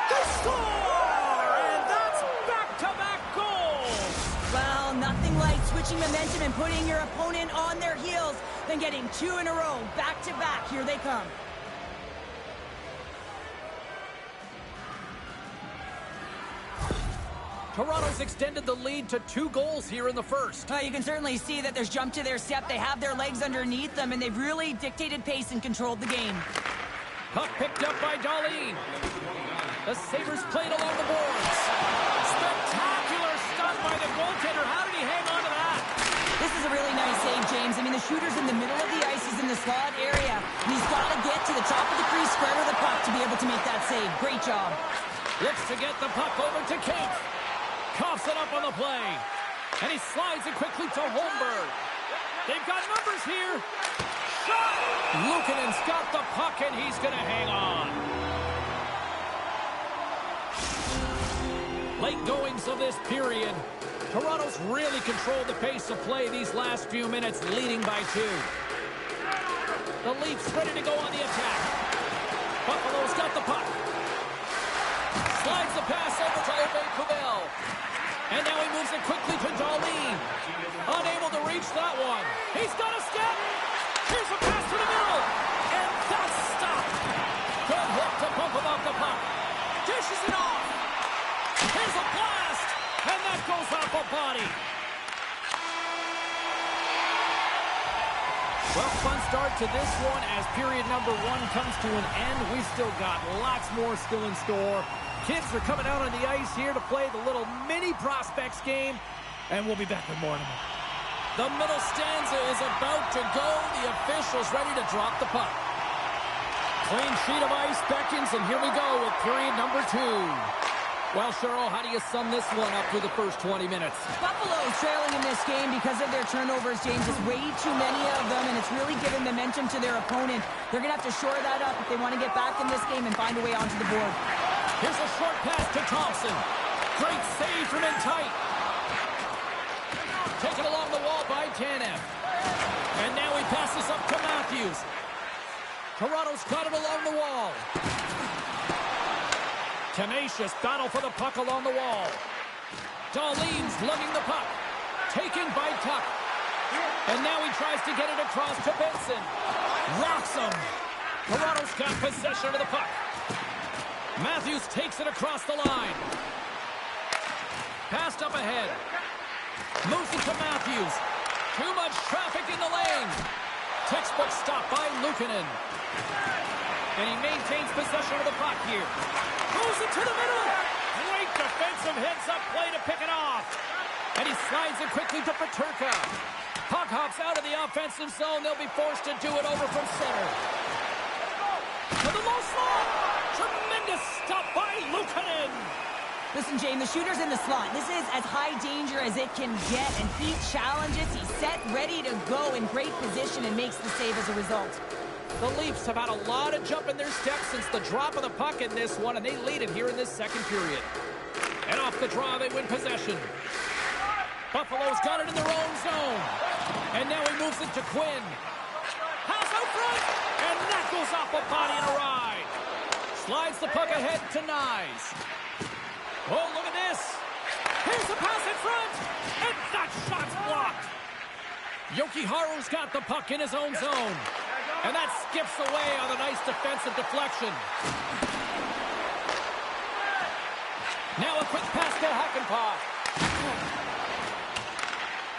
They score! And that's back-to-back goals! Well, nothing like switching momentum and putting your opponent on their heels than getting 2 in a row, back-to-back. Here they come. Toronto's extended the lead to 2 goals here in the first. You can certainly see that there's jump to their step. They have their legs underneath them, and they've really dictated pace and controlled the game. Puck picked up by Darlene. The Sabres played along the boards. Spectacular stuff by the goaltender. How did he hang on to that? This is a really nice save, James. I mean, the shooter's in the middle of the ice. He's in the slot area. And he's got to get to the top of the crease square with the puck to be able to make that save. Great job. Looks to get the puck over to Kate. Coughs it up on the play. And he slides it quickly to Holmberg. They've got numbers here. Shot! Luukkonen's got the puck, and he's going to hang on. Late goings of this period. Toronto's really controlled the pace of play these last few minutes, leading by 2. The Leafs ready to go on the attack. Buffalo's got the puck. Slides the pass over to Aubé-Kubel. And now he moves it quickly to Darlene. Unable to reach that one. He's got a step. Here's a pass to the middle. And that's stopped. Good hook to bump him off the puck. Dishes it off. Here's a blast. And that goes off a body. Well, fun start to this one as period number 1 comes to an end. We've still got lots more still in store. Kids are coming out on the ice here to play the little mini prospects game, and we'll be back with more in a minute. The middle stanza is about to go. The officials ready to drop the puck. Clean sheet of ice beckons, and here we go with period number 2. Well, Cheryl, how do you sum this one up through the first 20 minutes? Buffalo's trailing in this game because of their turnovers, James. Just way too many of them, and it's really given momentum to their opponent. They're going to have to shore that up if they want to get back in this game and find a way onto the board. Here's a short pass to Thompson. Great save from in tight. Taken along the wall by Tanev. And now he passes up to Matthews. Toronto's got it along the wall. Tenacious battle for the puck along the wall. Darlene's lugging the puck. Taken by Tuck. And now he tries to get it across to Benson. Rocks him. Toronto's got possession of the puck. Matthews takes it across the line. Passed up ahead. Moves it to Matthews. Too much traffic in the lane. Textbook stop by Luukkonen. And he maintains possession of the puck here. Moves it to the middle. Great defensive heads-up play to pick it off. And he slides it quickly to Peterka. Puck hops out of the offensive zone. They'll be forced to do it over from center. To the low slot. Tremendous stop by Luukkonen. Listen, James, the shooter's in the slot. This is as high danger as it can get, and he challenges. He's set, ready to go in great position and makes the save as a result. The Leafs have had a lot of jump in their steps since the drop of the puck in this one, and they lead it here in this second period. And off the draw, they win possession. Buffalo's got it in their own zone. And now he moves it to Quinn. Pass out front, and that goes off a body and a ride. Slides the puck ahead to Nyes. Oh, look at this. Here's the pass in front, and that shot's blocked. Jokiharju's got the puck in his own zone. And that skips away on a nice defensive deflection. Now a quick pass to Hakanpää.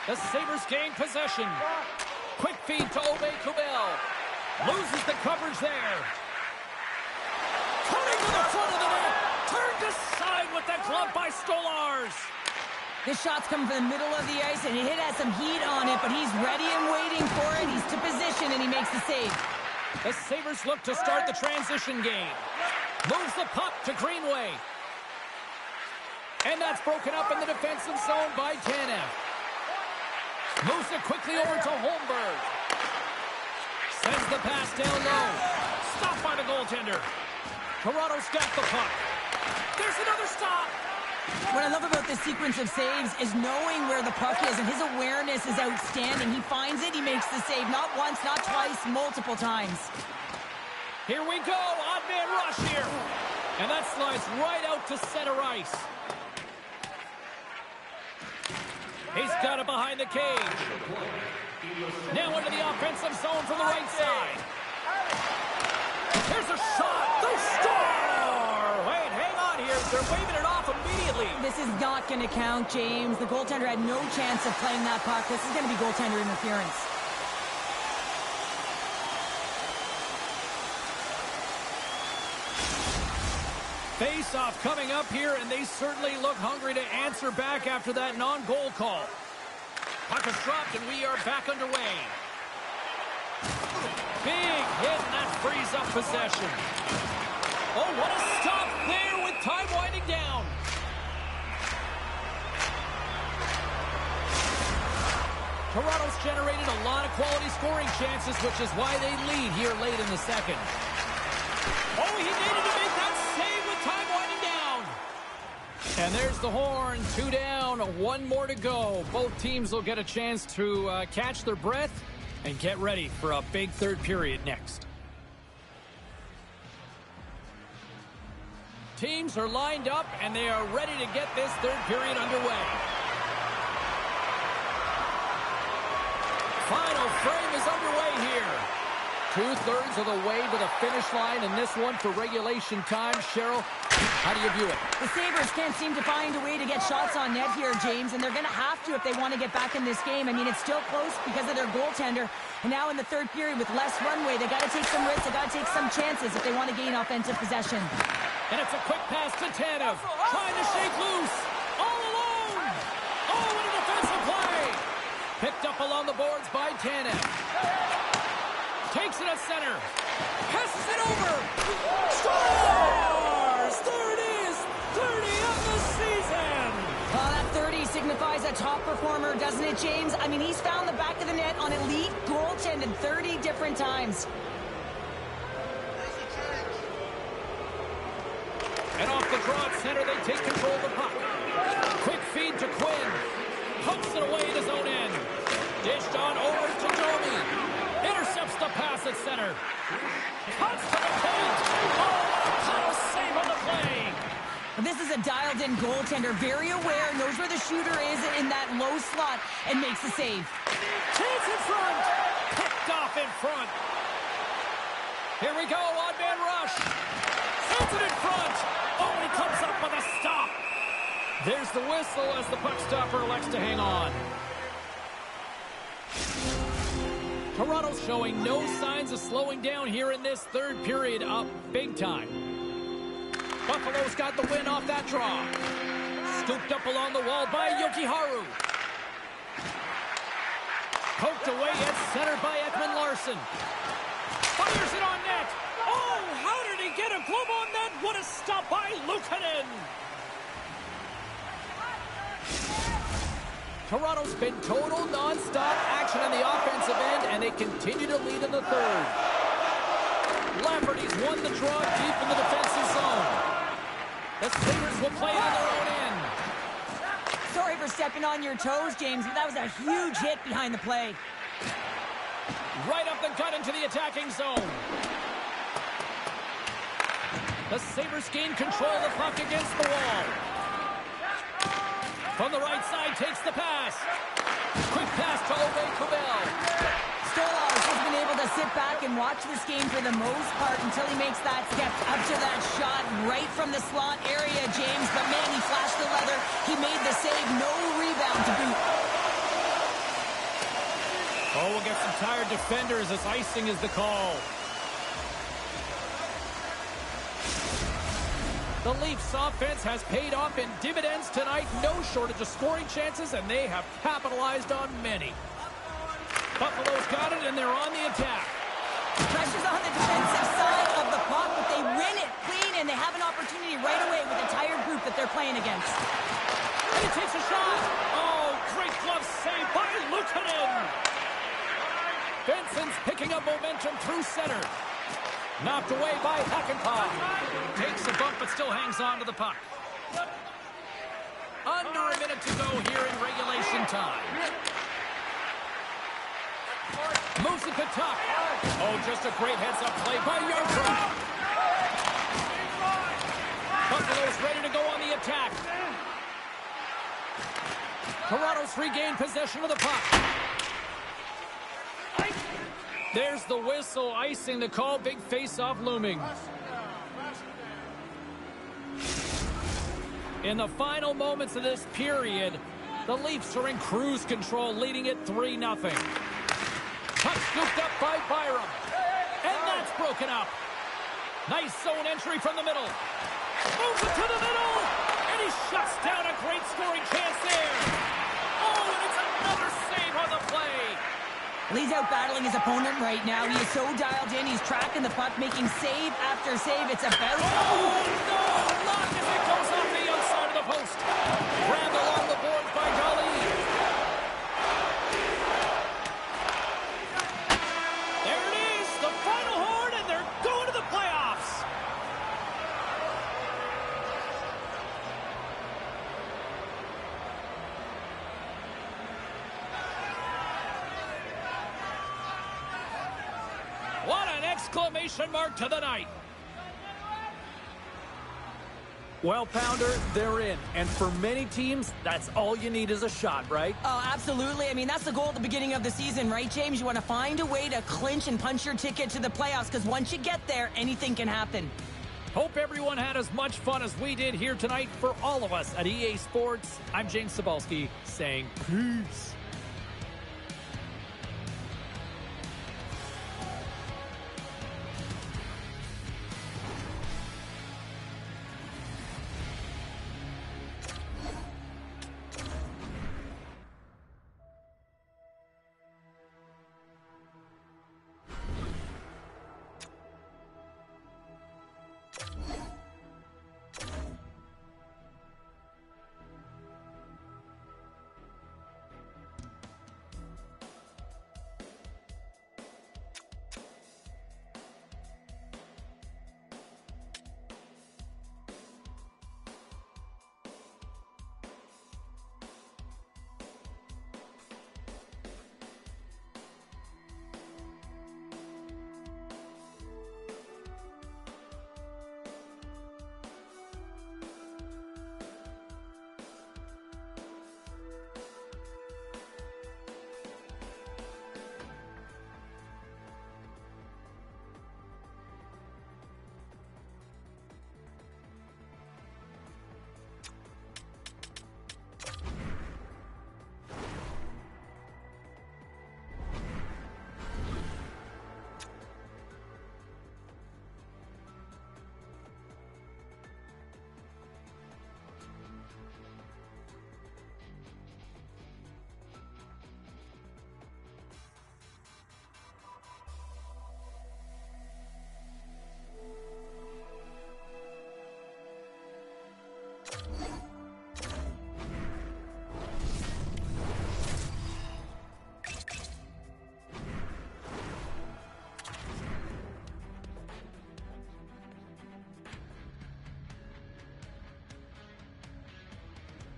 The Sabres gain possession. Quick feed to Aubé-Kubel. Loses the coverage there. Turning to the front of the net. Turned aside with the glove by Stolarz. This shot's coming from the middle of the ice, and it has some heat on it, but he's ready and waiting for it. He's to position, and he makes the save. The Sabres look to start the transition game. Moves the puck to Greenway. And that's broken up in the defensive zone by Tanev. Moves it quickly over to Holmberg. Sends the pass down low. Stopped by the goaltender. Toronto's got the puck. There's another stop. What I love about this sequence of saves is knowing where the puck is, and his awareness is outstanding. He finds it, he makes the save, not once, not twice, multiple times. Here we go. Odd man rush here. And that slides right out to center ice. He's got it behind the cage. Now into the offensive zone from the right side. Here's a shot. They score! Wait, hang on here. They're waving it off immediately. This is not going to count, James. The goaltender had no chance of playing that puck. This is going to be goaltender interference. Face-off coming up here, and they certainly look hungry to answer back after that non-goal call. Puck is dropped, and we are back underway. Big hit, and that frees up possession. Oh, what a stop there with time winding down. Toronto's generated a lot of quality scoring chances, which is why they lead here late in the second. Oh, he needed to make that save with time winding down. And there's the horn. 2 down, 1 more to go. Both teams will get a chance to catch their breath and get ready for a big third period next. Teams are lined up, and they are ready to get this third period underway. Final frame is underway here. 2/3 of the way to the finish line, and this one for regulation time. Cheryl, how do you view it? The Sabres can't seem to find a way to get shots on net here, James, and they're going to have to if they want to get back in this game. I mean, it's still close because of their goaltender. And now in the third period with less runway, they got to take some risks. They got to take some chances if they want to gain offensive possession. And it's a quick pass to Tanev. Trying to shake loose. All alone. Oh, what a defensive play. Picked up along the boards by Tanev. Takes it at center. Passes it over. Scores! There it is. 30 of the season. That 30 signifies a top performer, doesn't it, James? I mean, he's found the back of the net on elite goaltending 30 different times. And off the draw at center, they take control of the puck. Quick feed to Quinn. Pumps it away in his own end. Dished on over to Domi. Intercepts the pass at center. Cuts to the paint. Oh, what a save on the play. This is a dialed-in goaltender, very aware, knows where the shooter is in that low slot, and makes the save. Chance in front. Picked off in front. Here we go, odd man rush. Sends it in front. Oh, he comes up with a stop. There's the whistle as the puck stopper elects to hang on. Toronto's showing no signs of slowing down here in this third period, up big time. Buffalo's got the win off that draw. Scooped up along the wall by Yokiharu. Poked away at center by Ekman Larson. Fires it on net. Oh, how did he get a glove on net? What a stop by Luukkonen. Toronto's been total non-stop action on the offensive end, and they continue to lead in the third. Lafferty's won the draw deep in the defensive zone. The Sabres will play it in their own end. Sorry for stepping on your toes, James, but that was a huge hit behind the play. Right up the gut into the attacking zone. The Sabres gain control of the puck against the wall. From the right side, takes the pass. Quick pass to Ove Kubel. Stolarz has been able to sit back and watch this game for the most part until he makes that step up to that shot right from the slot area, James. But man, he flashed the leather. He made the save. No rebound to boot. Oh, we'll get some tired defenders as icing is the call. The Leafs offense has paid off in dividends tonight. No shortage of scoring chances, and they have capitalized on many. Buffalo's got it, and they're on the attack. Pressure's on the defensive side of the puck, but they win it clean, and they have an opportunity right away with a tired group that they're playing against. And he takes a shot. Oh, great glove save by Luukkonen. Benson's picking up momentum through center. Knocked away by Hakanpää. Takes a bump, but still hangs on to the puck. Under a minute to go here in regulation time. Moves it to top. Oh, just a great heads-up play by Yarbrough. Buffalo's ready to go on the attack. Toronto's regained possession of the puck. There's the whistle, icing the call. Big face-off looming. In the final moments of this period, the Leafs are in cruise control, leading it 3-0. Puck scooped up by Byram. And that's broken up. Nice zone entry from the middle. Moves it to the middle. And he shuts down a great scoring chance there. Oh, and it's another save on the play. Lee's out battling his opponent right now. He is so dialed in. He's tracking the puck, making save after save. It's about... Oh, no! Locked as it goes off the outside of the post. Grabbed along the boards by Dolly. There it is, the final horn, and they're going to the playoffs. What an exclamation mark to the night. Well, Pounder, they're in. And for many teams, that's all you need is a shot, right? Oh, absolutely. I mean, that's the goal at the beginning of the season, right, James? You want to find a way to clinch and punch your ticket to the playoffs, because once you get there, anything can happen. Hope everyone had as much fun as we did here tonight. For all of us at EA Sports, I'm James Cybulski saying peace.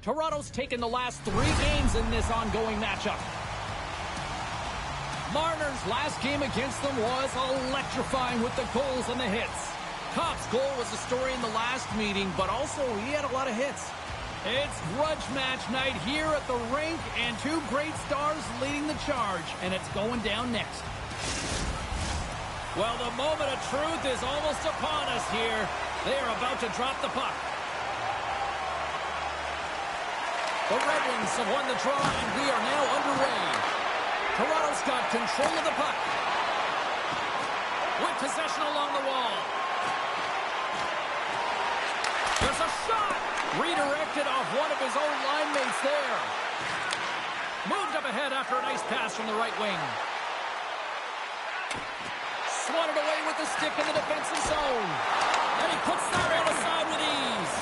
Toronto's taken the last 3 games in this ongoing matchup. Marner's last game against them was electrifying with the goals and the hits. Copp's goal was a story in the last meeting, but also he had a lot of hits. It's grudge match night here at the rink, and 2 great stars leading the charge, and it's going down next. Well, the moment of truth is almost upon us here. They are about to drop the puck. The Red Wings have won the draw, and we are now underway. Toronto's got control of the puck. With possession along the wall. There's a shot! Redirected off one of his own line mates there. Moved up ahead after a nice pass from the right wing. Swatted away with the stick in the defensive zone. And he puts that one aside with ease.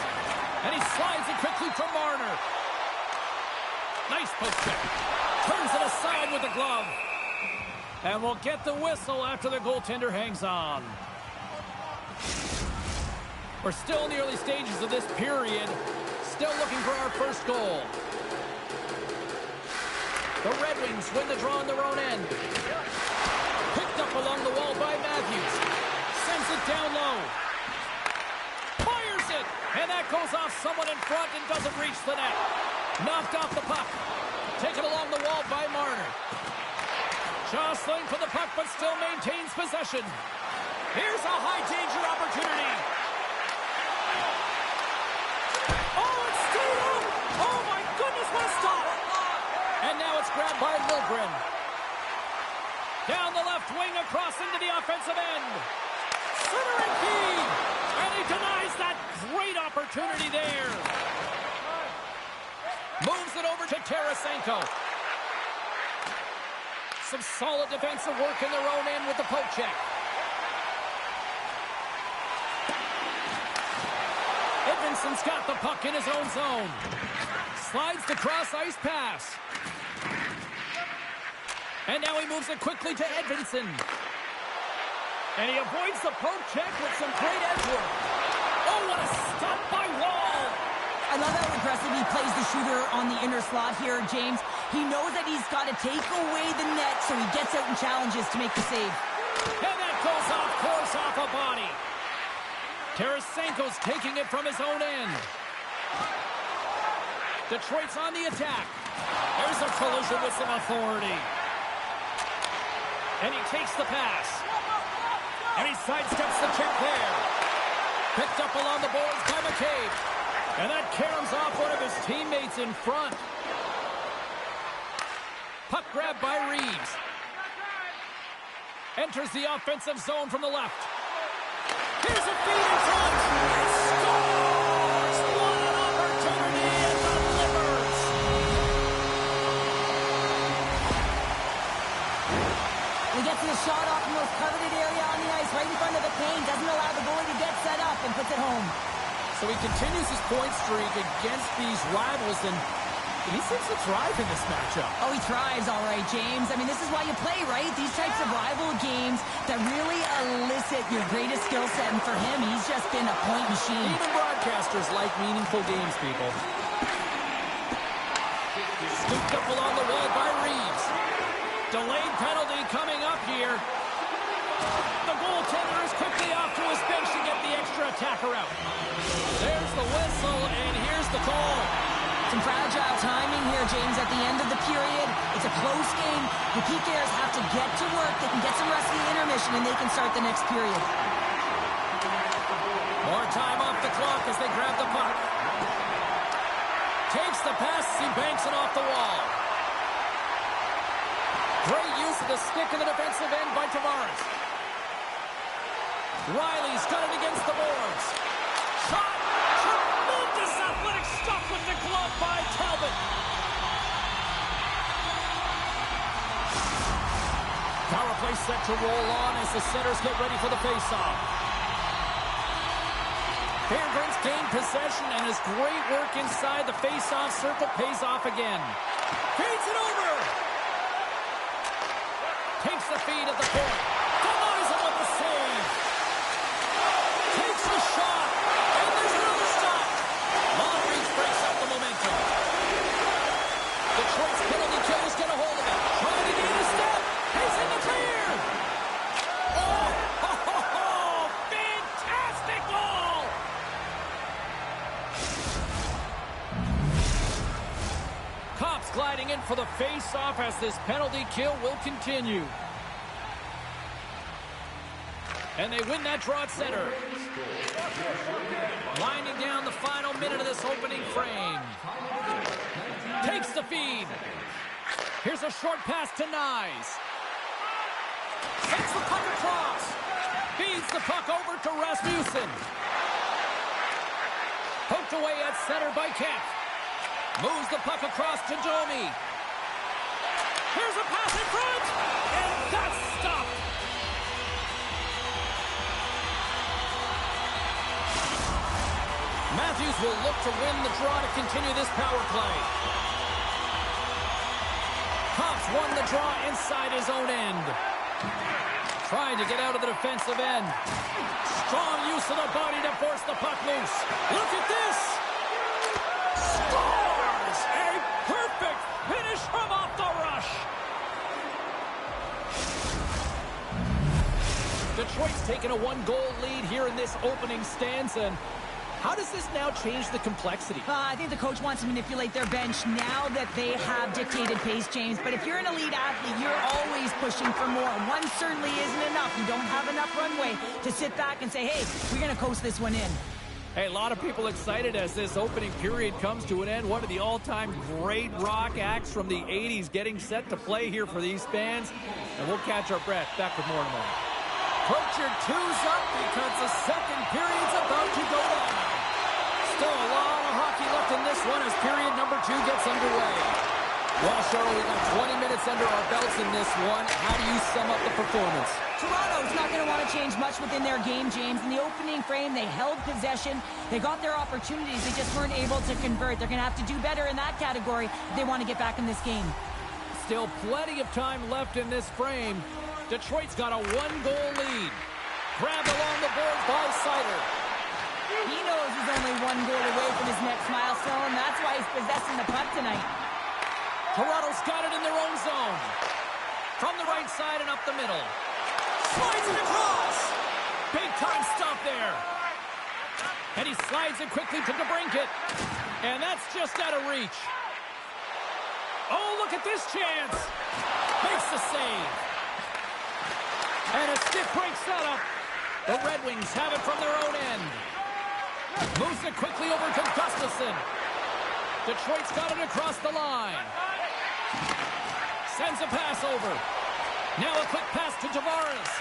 And he slides it quickly from Marner. Nice post check. Turns it aside with the glove. And we'll get the whistle after the goaltender hangs on. We're still in the early stages of this period. Still looking for our first goal. The Red Wings win the draw on their own end. Picked up along the wall by Matthews. Sends it down low. Fires it! And that goes off someone in front and doesn't reach the net. Knocked off the puck. Taken along the wall by Marner. Jostling for the puck, but still maintains possession. Here's a high-danger opportunity. Oh, it's stayed up! Oh, my goodness, what a stop! And now it's grabbed by Liljegren. Down the left wing, across into the offensive end. Centering feed! And he denies that great opportunity there. Moves it over to Tarasenko. Some solid defensive work in their own end with the poke check. Edmondson's got the puck in his own zone. Slides the cross-ice pass. And now he moves it quickly to Edmondson. And he avoids the poke check with some great edge work. Oh, what a stop by Wall! I love how aggressive he plays the shooter on the inner slot here, James. He knows that he's got to take away the net, so he gets out and challenges to make the save. And that goes off course off a body. Tarasenko's taking it from his own end. Detroit's on the attack. There's a collision with some authority. And he takes the pass. And he sidesteps the check there. Picked up along the boards by McCabe. And that caroms off one of his teammates in front. Puck grab by Reeves. Enters the offensive zone from the left. Here's a feed in front. Scores! What an opportunity and delivers. He gets the shot off the most coveted area on the ice, right in front of the pane. Doesn't allow the goalie to get set up and puts it home. So he continues his point streak against these rivals, and he seems to thrive in this matchup. Oh, he thrives, all right, James. I mean, this is why you play, right? These types of rival games that really elicit your greatest skill set, and for him, he's just been a point machine. Even broadcasters like meaningful games, people. Scooped up along the wall by Reeves. Delayed penalty coming up here. The goaltender is quickly off to his bench to get the extra attacker out. There's the whistle, and here's the call. Some fragile timing here, James, at the end of the period. It's a close game. The PKers have to get to work. They can get some rest in the intermission, and they can start the next period. More time off the clock as they grab the puck. Takes the pass, he banks it off the wall. Great use of the stick in the defensive end by Tavares. Riley's got it against the boards. Shot! Tremendous athletic stuff with the glove by Talbot. Power play set to roll on as the centers get ready for the faceoff. Fairgrounds gain possession, and his great work inside the faceoff circle pays off again. Feeds it over. Takes the feed at the point. Denies him with the save. Takes the shot. And there's another stop. Long reach breaks up the momentum. Detroit's penalty killers get a hold of it. Trying to gain a step. He's in the clear. Oh, fantastic goal. Cops gliding in for the face-off as this penalty kill will continue. And they win that draw at center. Winding down the final minute of this opening frame. Takes the feed. Here's a short pass to Nyes. Sends the puck across. Feeds the puck over to Rasmussen. Poked away at center by Kemp. Moves the puck across to Domi. Here's a pass in front. And that's stopped. Matthews will look to win the draw to continue this power play. Cops won the draw inside his own end. Trying to get out of the defensive end. Strong use of the body to force the puck loose. Look at this. Scores! A perfect finish from off the rush. Detroit's taken a one-goal lead here in this opening stanza. And how does this now change the complexity? I think the coach wants to manipulate their bench now that they have dictated pace, James. But if you're an elite athlete, you're always pushing for more. One certainly isn't enough. You don't have enough runway to sit back and say, hey, we're going to coast this one in. Hey, a lot of people excited as this opening period comes to an end. One of the all-time great rock acts from the 80s getting set to play here for these fans. And we'll catch our breath. Back with more in a moment. Put your twos up because the second period's about to go down. Still a lot of hockey left in this one as period number 2 gets underway. Well, Cheryl, we've got 20 minutes under our belts in this one. How do you sum up the performance? Toronto's not going to want to change much within their game, James. In the opening frame, they held possession. They got their opportunities. They just weren't able to convert. They're going to have to do better in that category if they want to get back in this game. Still plenty of time left in this frame. Detroit's got a one-goal lead. Grabbed along the boards by Sider. He knows he's only one goal away from his next milestone. That's why he's possessing the puck tonight. Toronto's got it in their own zone. From the right side and up the middle. Slides it across. Big-time stop there. And he slides it quickly to DeBrincat. And that's just out of reach. Oh, look at this chance. Makes the save. And a stiff break setup. The Red Wings have it from their own end. Moves it quickly over to Gustafsson. Detroit's got it across the line. Sends a pass over. Now a quick pass to Tavares.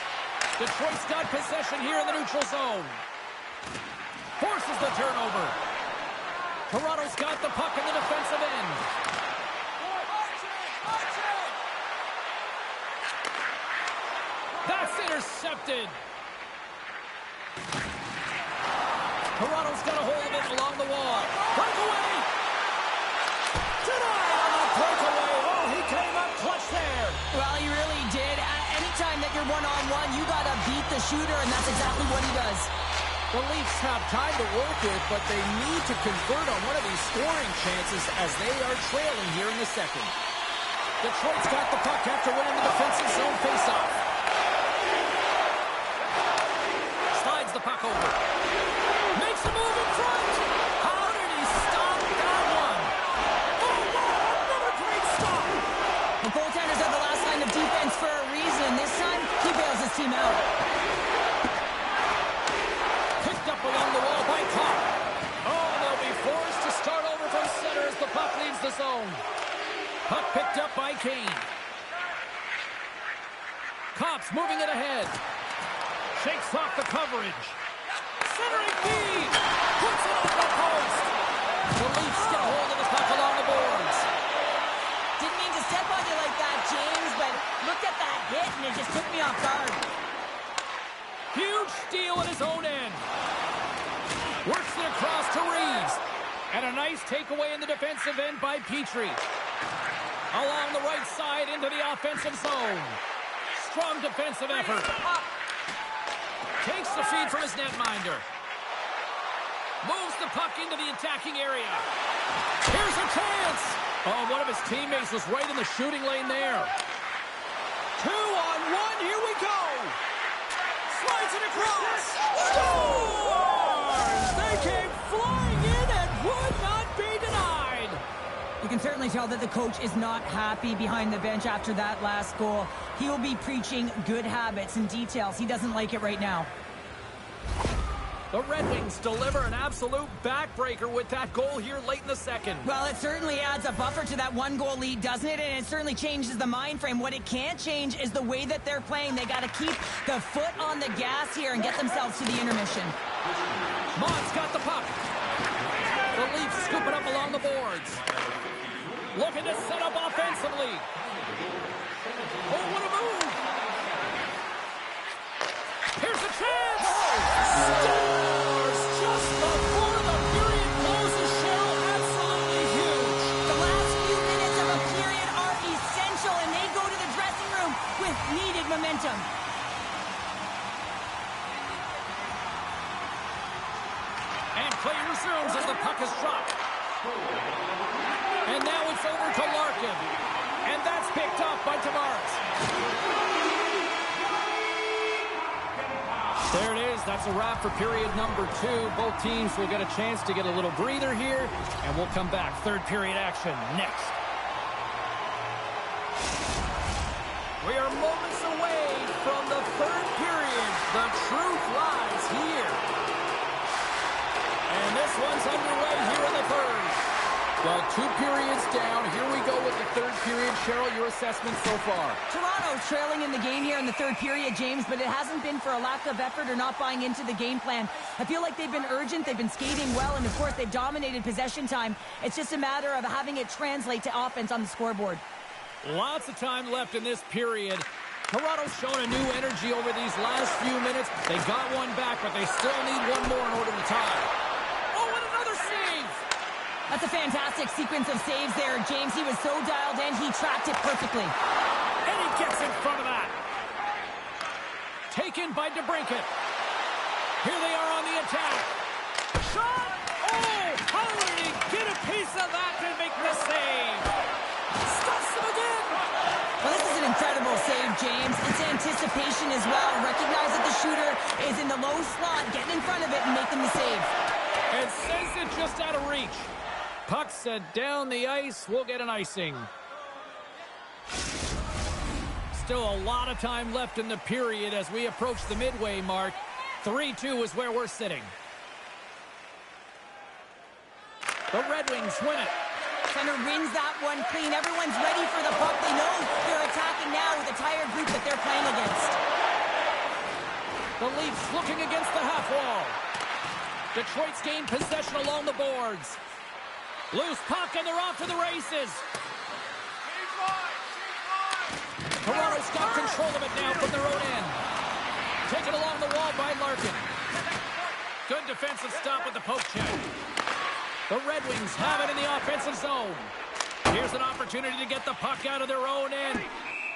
Detroit's got possession here in the neutral zone. Forces the turnover. Toronto's got the puck in the defensive end. That's intercepted. Toronto's got a hold of it along the wall. Breakaway! Denied on the breakaway. Oh, he came up clutch there. Well, he really did. Anytime that you're one-on-one, you got to beat the shooter, and that's exactly what he does. The Leafs have time to work with, but they need to convert on one of these scoring chances as they are trailing here in the second. Detroit's got the puck after winning the defensive zone faceoff. Slides the puck over. Makes a move in front. How did he stop that one? Oh, wow, another great stop. The goaltenders are the last line of defense for a reason. This time, he bails his team out. Picked up along the wall by Kopp. Oh, they'll be forced to start over from center as the puck leaves the zone. Puck picked up by Kane. Kopp's moving it ahead. Shakes off the coverage. Centering feed. Puts it on the post. The Leafs get a hold of the puck along the boards. Didn't mean to step on you like that, James, but looked at that hit, and it just took me off guard. Huge steal at his own end. Works it across to Reeves. And a nice takeaway in the defensive end by Petrie. Along the right side into the offensive zone. Strong defensive effort. Takes the feed from his netminder. Moves the puck into the attacking area. Here's a chance. Oh, one of his teammates was right in the shooting lane there. 2-on-1. Here we go. Slides it across. Scores! They came flying in and would not be denied. You can certainly tell that the coach is not happy behind the bench after that last goal. He will be preaching good habits and details. He doesn't like it right now. The Red Wings deliver an absolute backbreaker with that goal here late in the second. Well, it certainly adds a buffer to that one-goal lead, doesn't it? And it certainly changes the mind frame. What it can't change is the way that they're playing. They got to keep the foot on the gas here and get themselves to the intermission. Mott's got the puck. The Leafs scoop it up along the boards. Looking to set up offensively. Oh, what a move! Here's a chance! Scores just before the period closes, Cheryl. Absolutely huge. The last few minutes of a period are essential, and they go to the dressing room with needed momentum. And play resumes as the puck is dropped. And now it's over to Larkin. And that's picked up by Tavares. There it is. That's a wrap for period number 2. Both teams will get a chance to get a little breather here, and we'll come back. Third period action next. We are moments away from the third period. The truth lies here. And this one's underway here in the third. Well, 2 periods down. Here we go with the third period. Cheryl, your assessment so far? Toronto's trailing in the game here in the third period, James, but it hasn't been for a lack of effort or not buying into the game plan. I feel like they've been urgent, they've been skating well, and of course they've dominated possession time. It's just a matter of having it translate to offense on the scoreboard. Lots of time left in this period. Toronto's shown a new energy over these last few minutes. They got one back, but they still need one more in order to tie. Oh, and another save! That's a fantastic sequence of saves there, James. He was so dialed in, he tracked it perfectly. And he gets in front of that. Taken by DeBrincat. Here they are on the attack. Shot! Oh, how did he get a piece of that to make the save? Stuffs him again! Well, this is an incredible save, James. It's anticipation as well. Recognize that the shooter is in the low slot, getting in front of it and making the save. And sends it just out of reach. Puck set down the ice. We'll get an icing. Still a lot of time left in the period as we approach the midway mark. 3-2 is where we're sitting. The Red Wings win it. Center wins that one clean. Everyone's ready for the puck. They know they're attacking now with a tired group that they're playing against. The Leafs looking against the half wall. Detroit's gained possession along the boards. Loose puck and they're off to the races. Toronto's got control of it now from their own end. Taken along the wall by Larkin. Good defensive stop with the poke check. The Red Wings have it in the offensive zone. Here's an opportunity to get the puck out of their own end.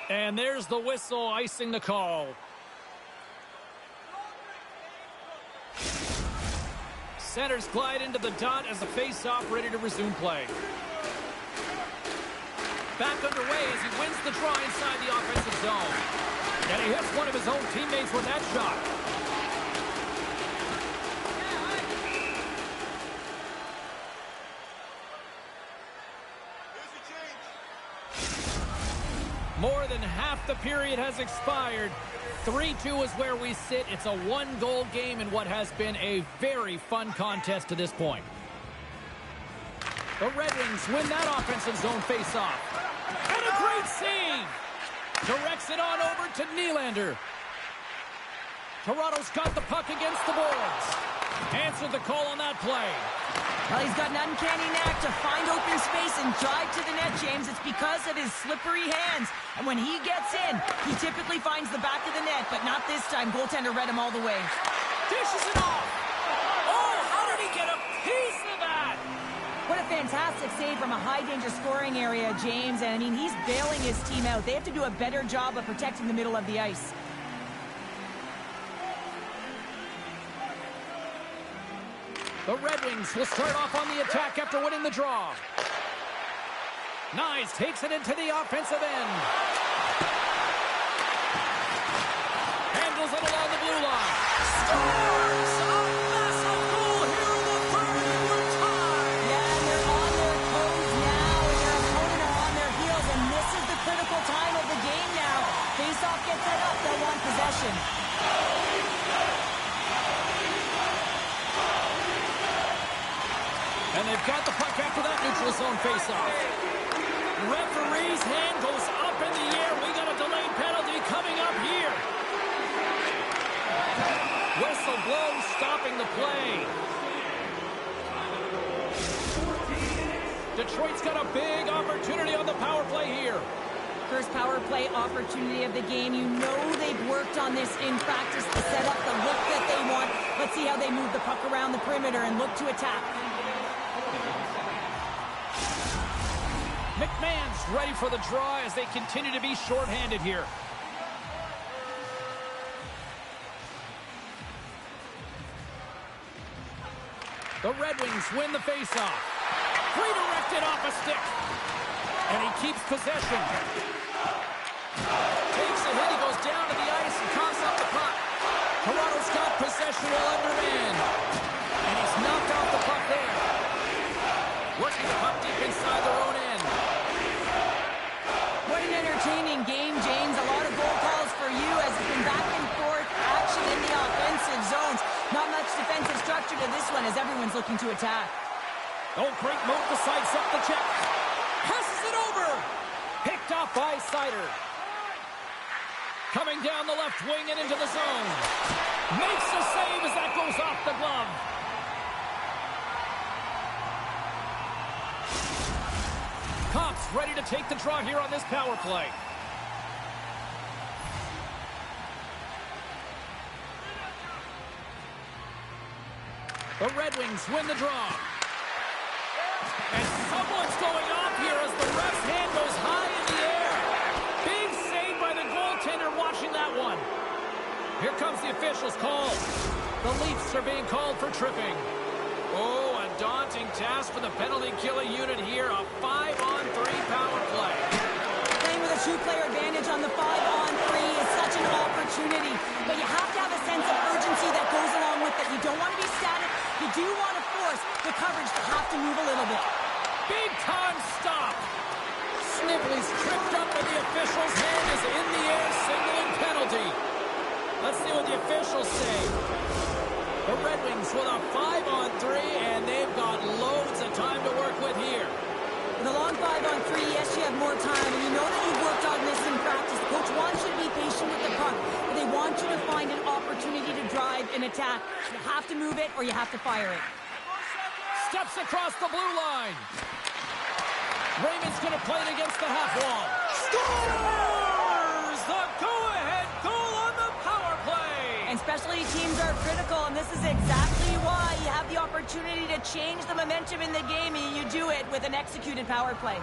And there's the whistle icing the call. Centers glide into the dot as the face-off ready to resume play. Back underway as he wins the draw inside the offensive zone. And he hits one of his own teammates with that shot. More than half the period has expired. 3-2 is where we sit. It's a one-goal game in what has been a very fun contest to this point. The Red Wings win that offensive zone face-off. And a great save! Directs it on over to Nylander. Toronto's got the puck against the boards. Answered the call on that play. Well, he's got an uncanny knack to find open space and drive to the net, James. It's because of his slippery hands. And when he gets in, he typically finds the back of the net, but not this time. Goaltender read him all the way. Dishes it off. Oh, how did he get a piece of that? What a fantastic save from a high-danger scoring area, James. And, I mean, he's bailing his team out. They have to do a better job of protecting the middle of the ice. The Red Wings will start off on the attack after winning the draw. Nyes takes it into the offensive end. Handles it along the blue line. Scores! A massive goal here in the third, and we're tied. Yeah, and they're on their toes now, and their opponent are on their heels, and this is the critical time of the game now. Face-off gets set up, they'll want possession. And they've got the puck after that neutral zone faceoff. Referee's hand goes up in the air. We got a delayed penalty coming up here. Whistle blows, stopping the play. Detroit's got a big opportunity on the power play here. First power play opportunity of the game. You know they've worked on this in practice to set up the look that they want. Let's see how they move the puck around the perimeter and look to attack. McMahon's ready for the draw as they continue to be shorthanded here. The Red Wings win the faceoff. Redirected off a stick. And he keeps possession. Takes a hit, he goes down to the ice and coughs up the puck. Toronto's got possession while undermanned. And he's knocked off the puck there. Working the puck deep inside their own end. What an entertaining game, James. A lot of goal calls for you as it's been back and forth action in the offensive zones. Not much defensive structure to this one as everyone's looking to attack. Oh, great move to sides up the check. Passes it over. Picked off by Sider. Coming down the left wing and into the zone. Makes the save as that goes off the glove. Cops ready to take the draw here on this power play. The Red Wings win the draw. And someone's going off here as the ref's hand goes high in the air. Big save by the goaltender watching that one. Here comes the official's call. The Leafs are being called for tripping. Oh, a daunting task for the penalty-killing unit here. A 5-on-3 power play. Playing with a two-player advantage on the 5-on-3 is such an opportunity. But you have to have a sense of urgency that goes along with it. You don't want to be static. You do want to force the coverage to have to move a little bit. Big-time stop. Snibley's tripped up and the official's hand is in the air, signaling penalty. Let's see what the officials say. The Red Wings with a 5-on-3, and they've got loads of time to work with here. With a long 5-on-3, yes, you have more time, and you know that you've worked on this in practice. The coach wants you to be patient with the puck, but they want you to find an opportunity to drive and attack. You have to move it, or you have to fire it. Steps across the blue line. Raymond's going to play it against the half wall. Scores! The go-ahead goal on the power play! And specialty teams are critical, and this is exactly why you have the opportunity to change the momentum in the game, and you do it with an executed power play.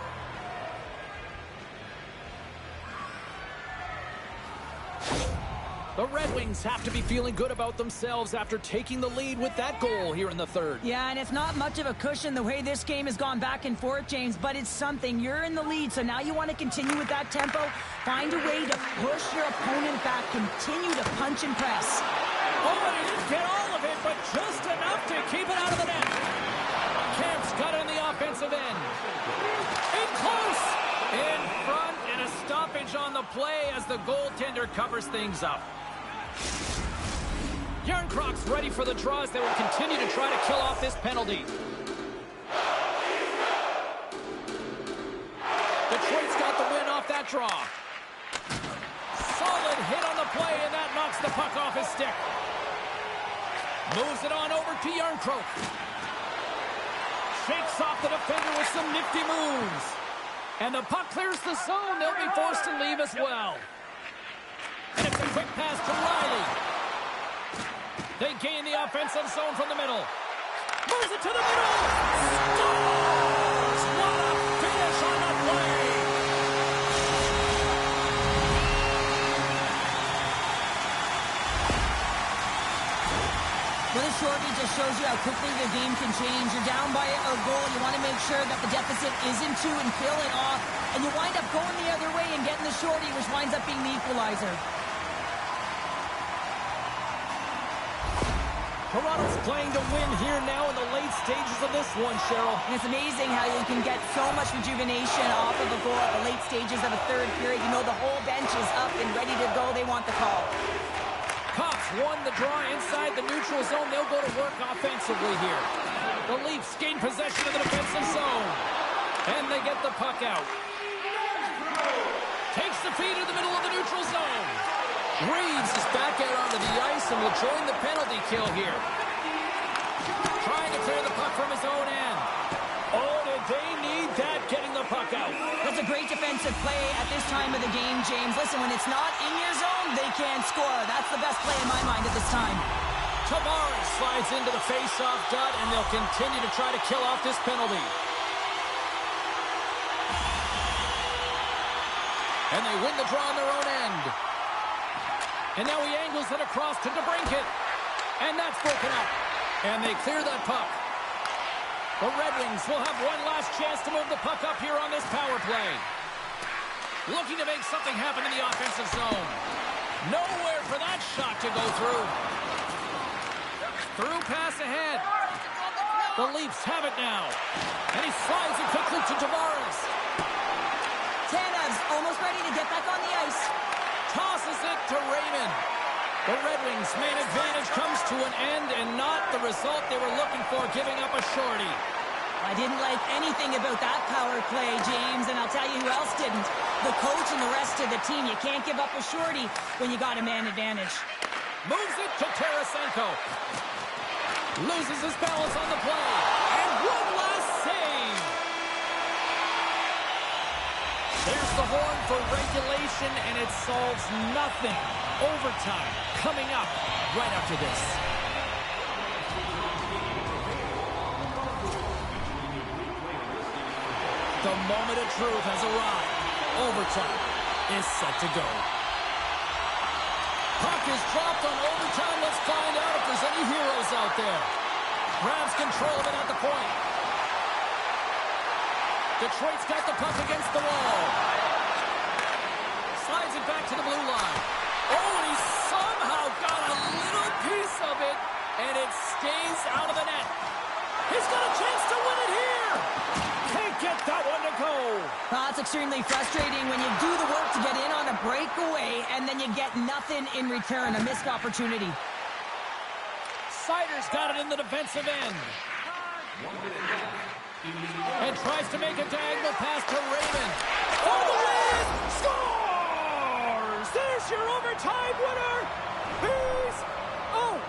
The Red Wings have to be feeling good about themselves after taking the lead with that goal here in the third. Yeah, and it's not much of a cushion the way this game has gone back and forth, James, but it's something. You're in the lead, so now you want to continue with that tempo. Find a way to push your opponent back. Continue to punch and press. Oh, and he didn't get all of it, but just enough to keep it out of the net. Camp's got on the offensive end. In close! In front, and a stoppage on the play as the goaltender covers things up. Yarncrocs ready for the draw as they will continue to try to kill off this penalty. Detroit's got the win off that draw. Solid hit on the play, and that knocks the puck off his stick. Moves it on over to Yarncroc. Shakes off the defender with some nifty moves. And the puck clears the zone. They'll be forced to leave as well. And it's a quick pass to Riley. They gain the offensive zone from the middle. Moves it to the middle. Scores! What a finish on the play! Well, this shorty just shows you how quickly the game can change. You're down by a goal. You want to make sure that the deficit isn't two and fill it off. And you wind up going the other way and getting the shorty, which winds up being the equalizer. Toronto's playing to win here now in the late stages of this one, Cheryl. And it's amazing how you can get so much rejuvenation off of a goal at the late stages of a third period. You know the whole bench is up and ready to go. They want the call. Cops won the draw inside the neutral zone. They'll go to work offensively here. The Leafs gain possession of the defensive zone. And they get the puck out. Takes the feed in the middle of the neutral zone. Reeves is back out onto the ice and will join the penalty kill here. Trying to clear the puck from his own end. Oh, did they need that, getting the puck out. That's a great defensive play at this time of the game, James. Listen, when it's not in your zone, they can't score. That's the best play in my mind at this time. Tavares slides into the face-off dot, and they'll continue to try to kill off this penalty. And they win the draw on their own end. And now he angles it across to DeBrincat. And that's broken up. And they clear that puck. The Red Wings will have one last chance to move the puck up here on this power play. Looking to make something happen in the offensive zone. Nowhere for that shot to go through. Through pass ahead. The Leafs have it now. And he slides it quickly to Tavares. Tanev's almost ready to get back on the ice. Tosses it to Raymond. The Red Wings' main advantage comes to an end and not the result they were looking for, giving up a shorty. I didn't like anything about that power play, James, and I'll tell you who else didn't. The coach and the rest of the team. You can't give up a shorty when you got a man advantage. Moves it to Tarasenko. Loses his balance on the play. And one last save. There's the horn for regulation, and it solves nothing. Overtime coming up right after this. The moment of truth has arrived. Overtime is set to go. Puck is dropped on overtime. Let's find out if there's any heroes out there. Grabs control of it at the point. Detroit's got the puck against the wall. Slides it back to the blue line. Oh, and he somehow got a little piece of it, and it stays out of the net. He's got a chance to win it here. Can't get that one to go. That's extremely frustrating when you do the work to get in on a breakaway and then you get nothing in return, a missed opportunity. Sider's got it in the defensive end. And tries to make a diagonal pass to Raymond. For the win! Scores! There's your overtime winner! He's... Oh!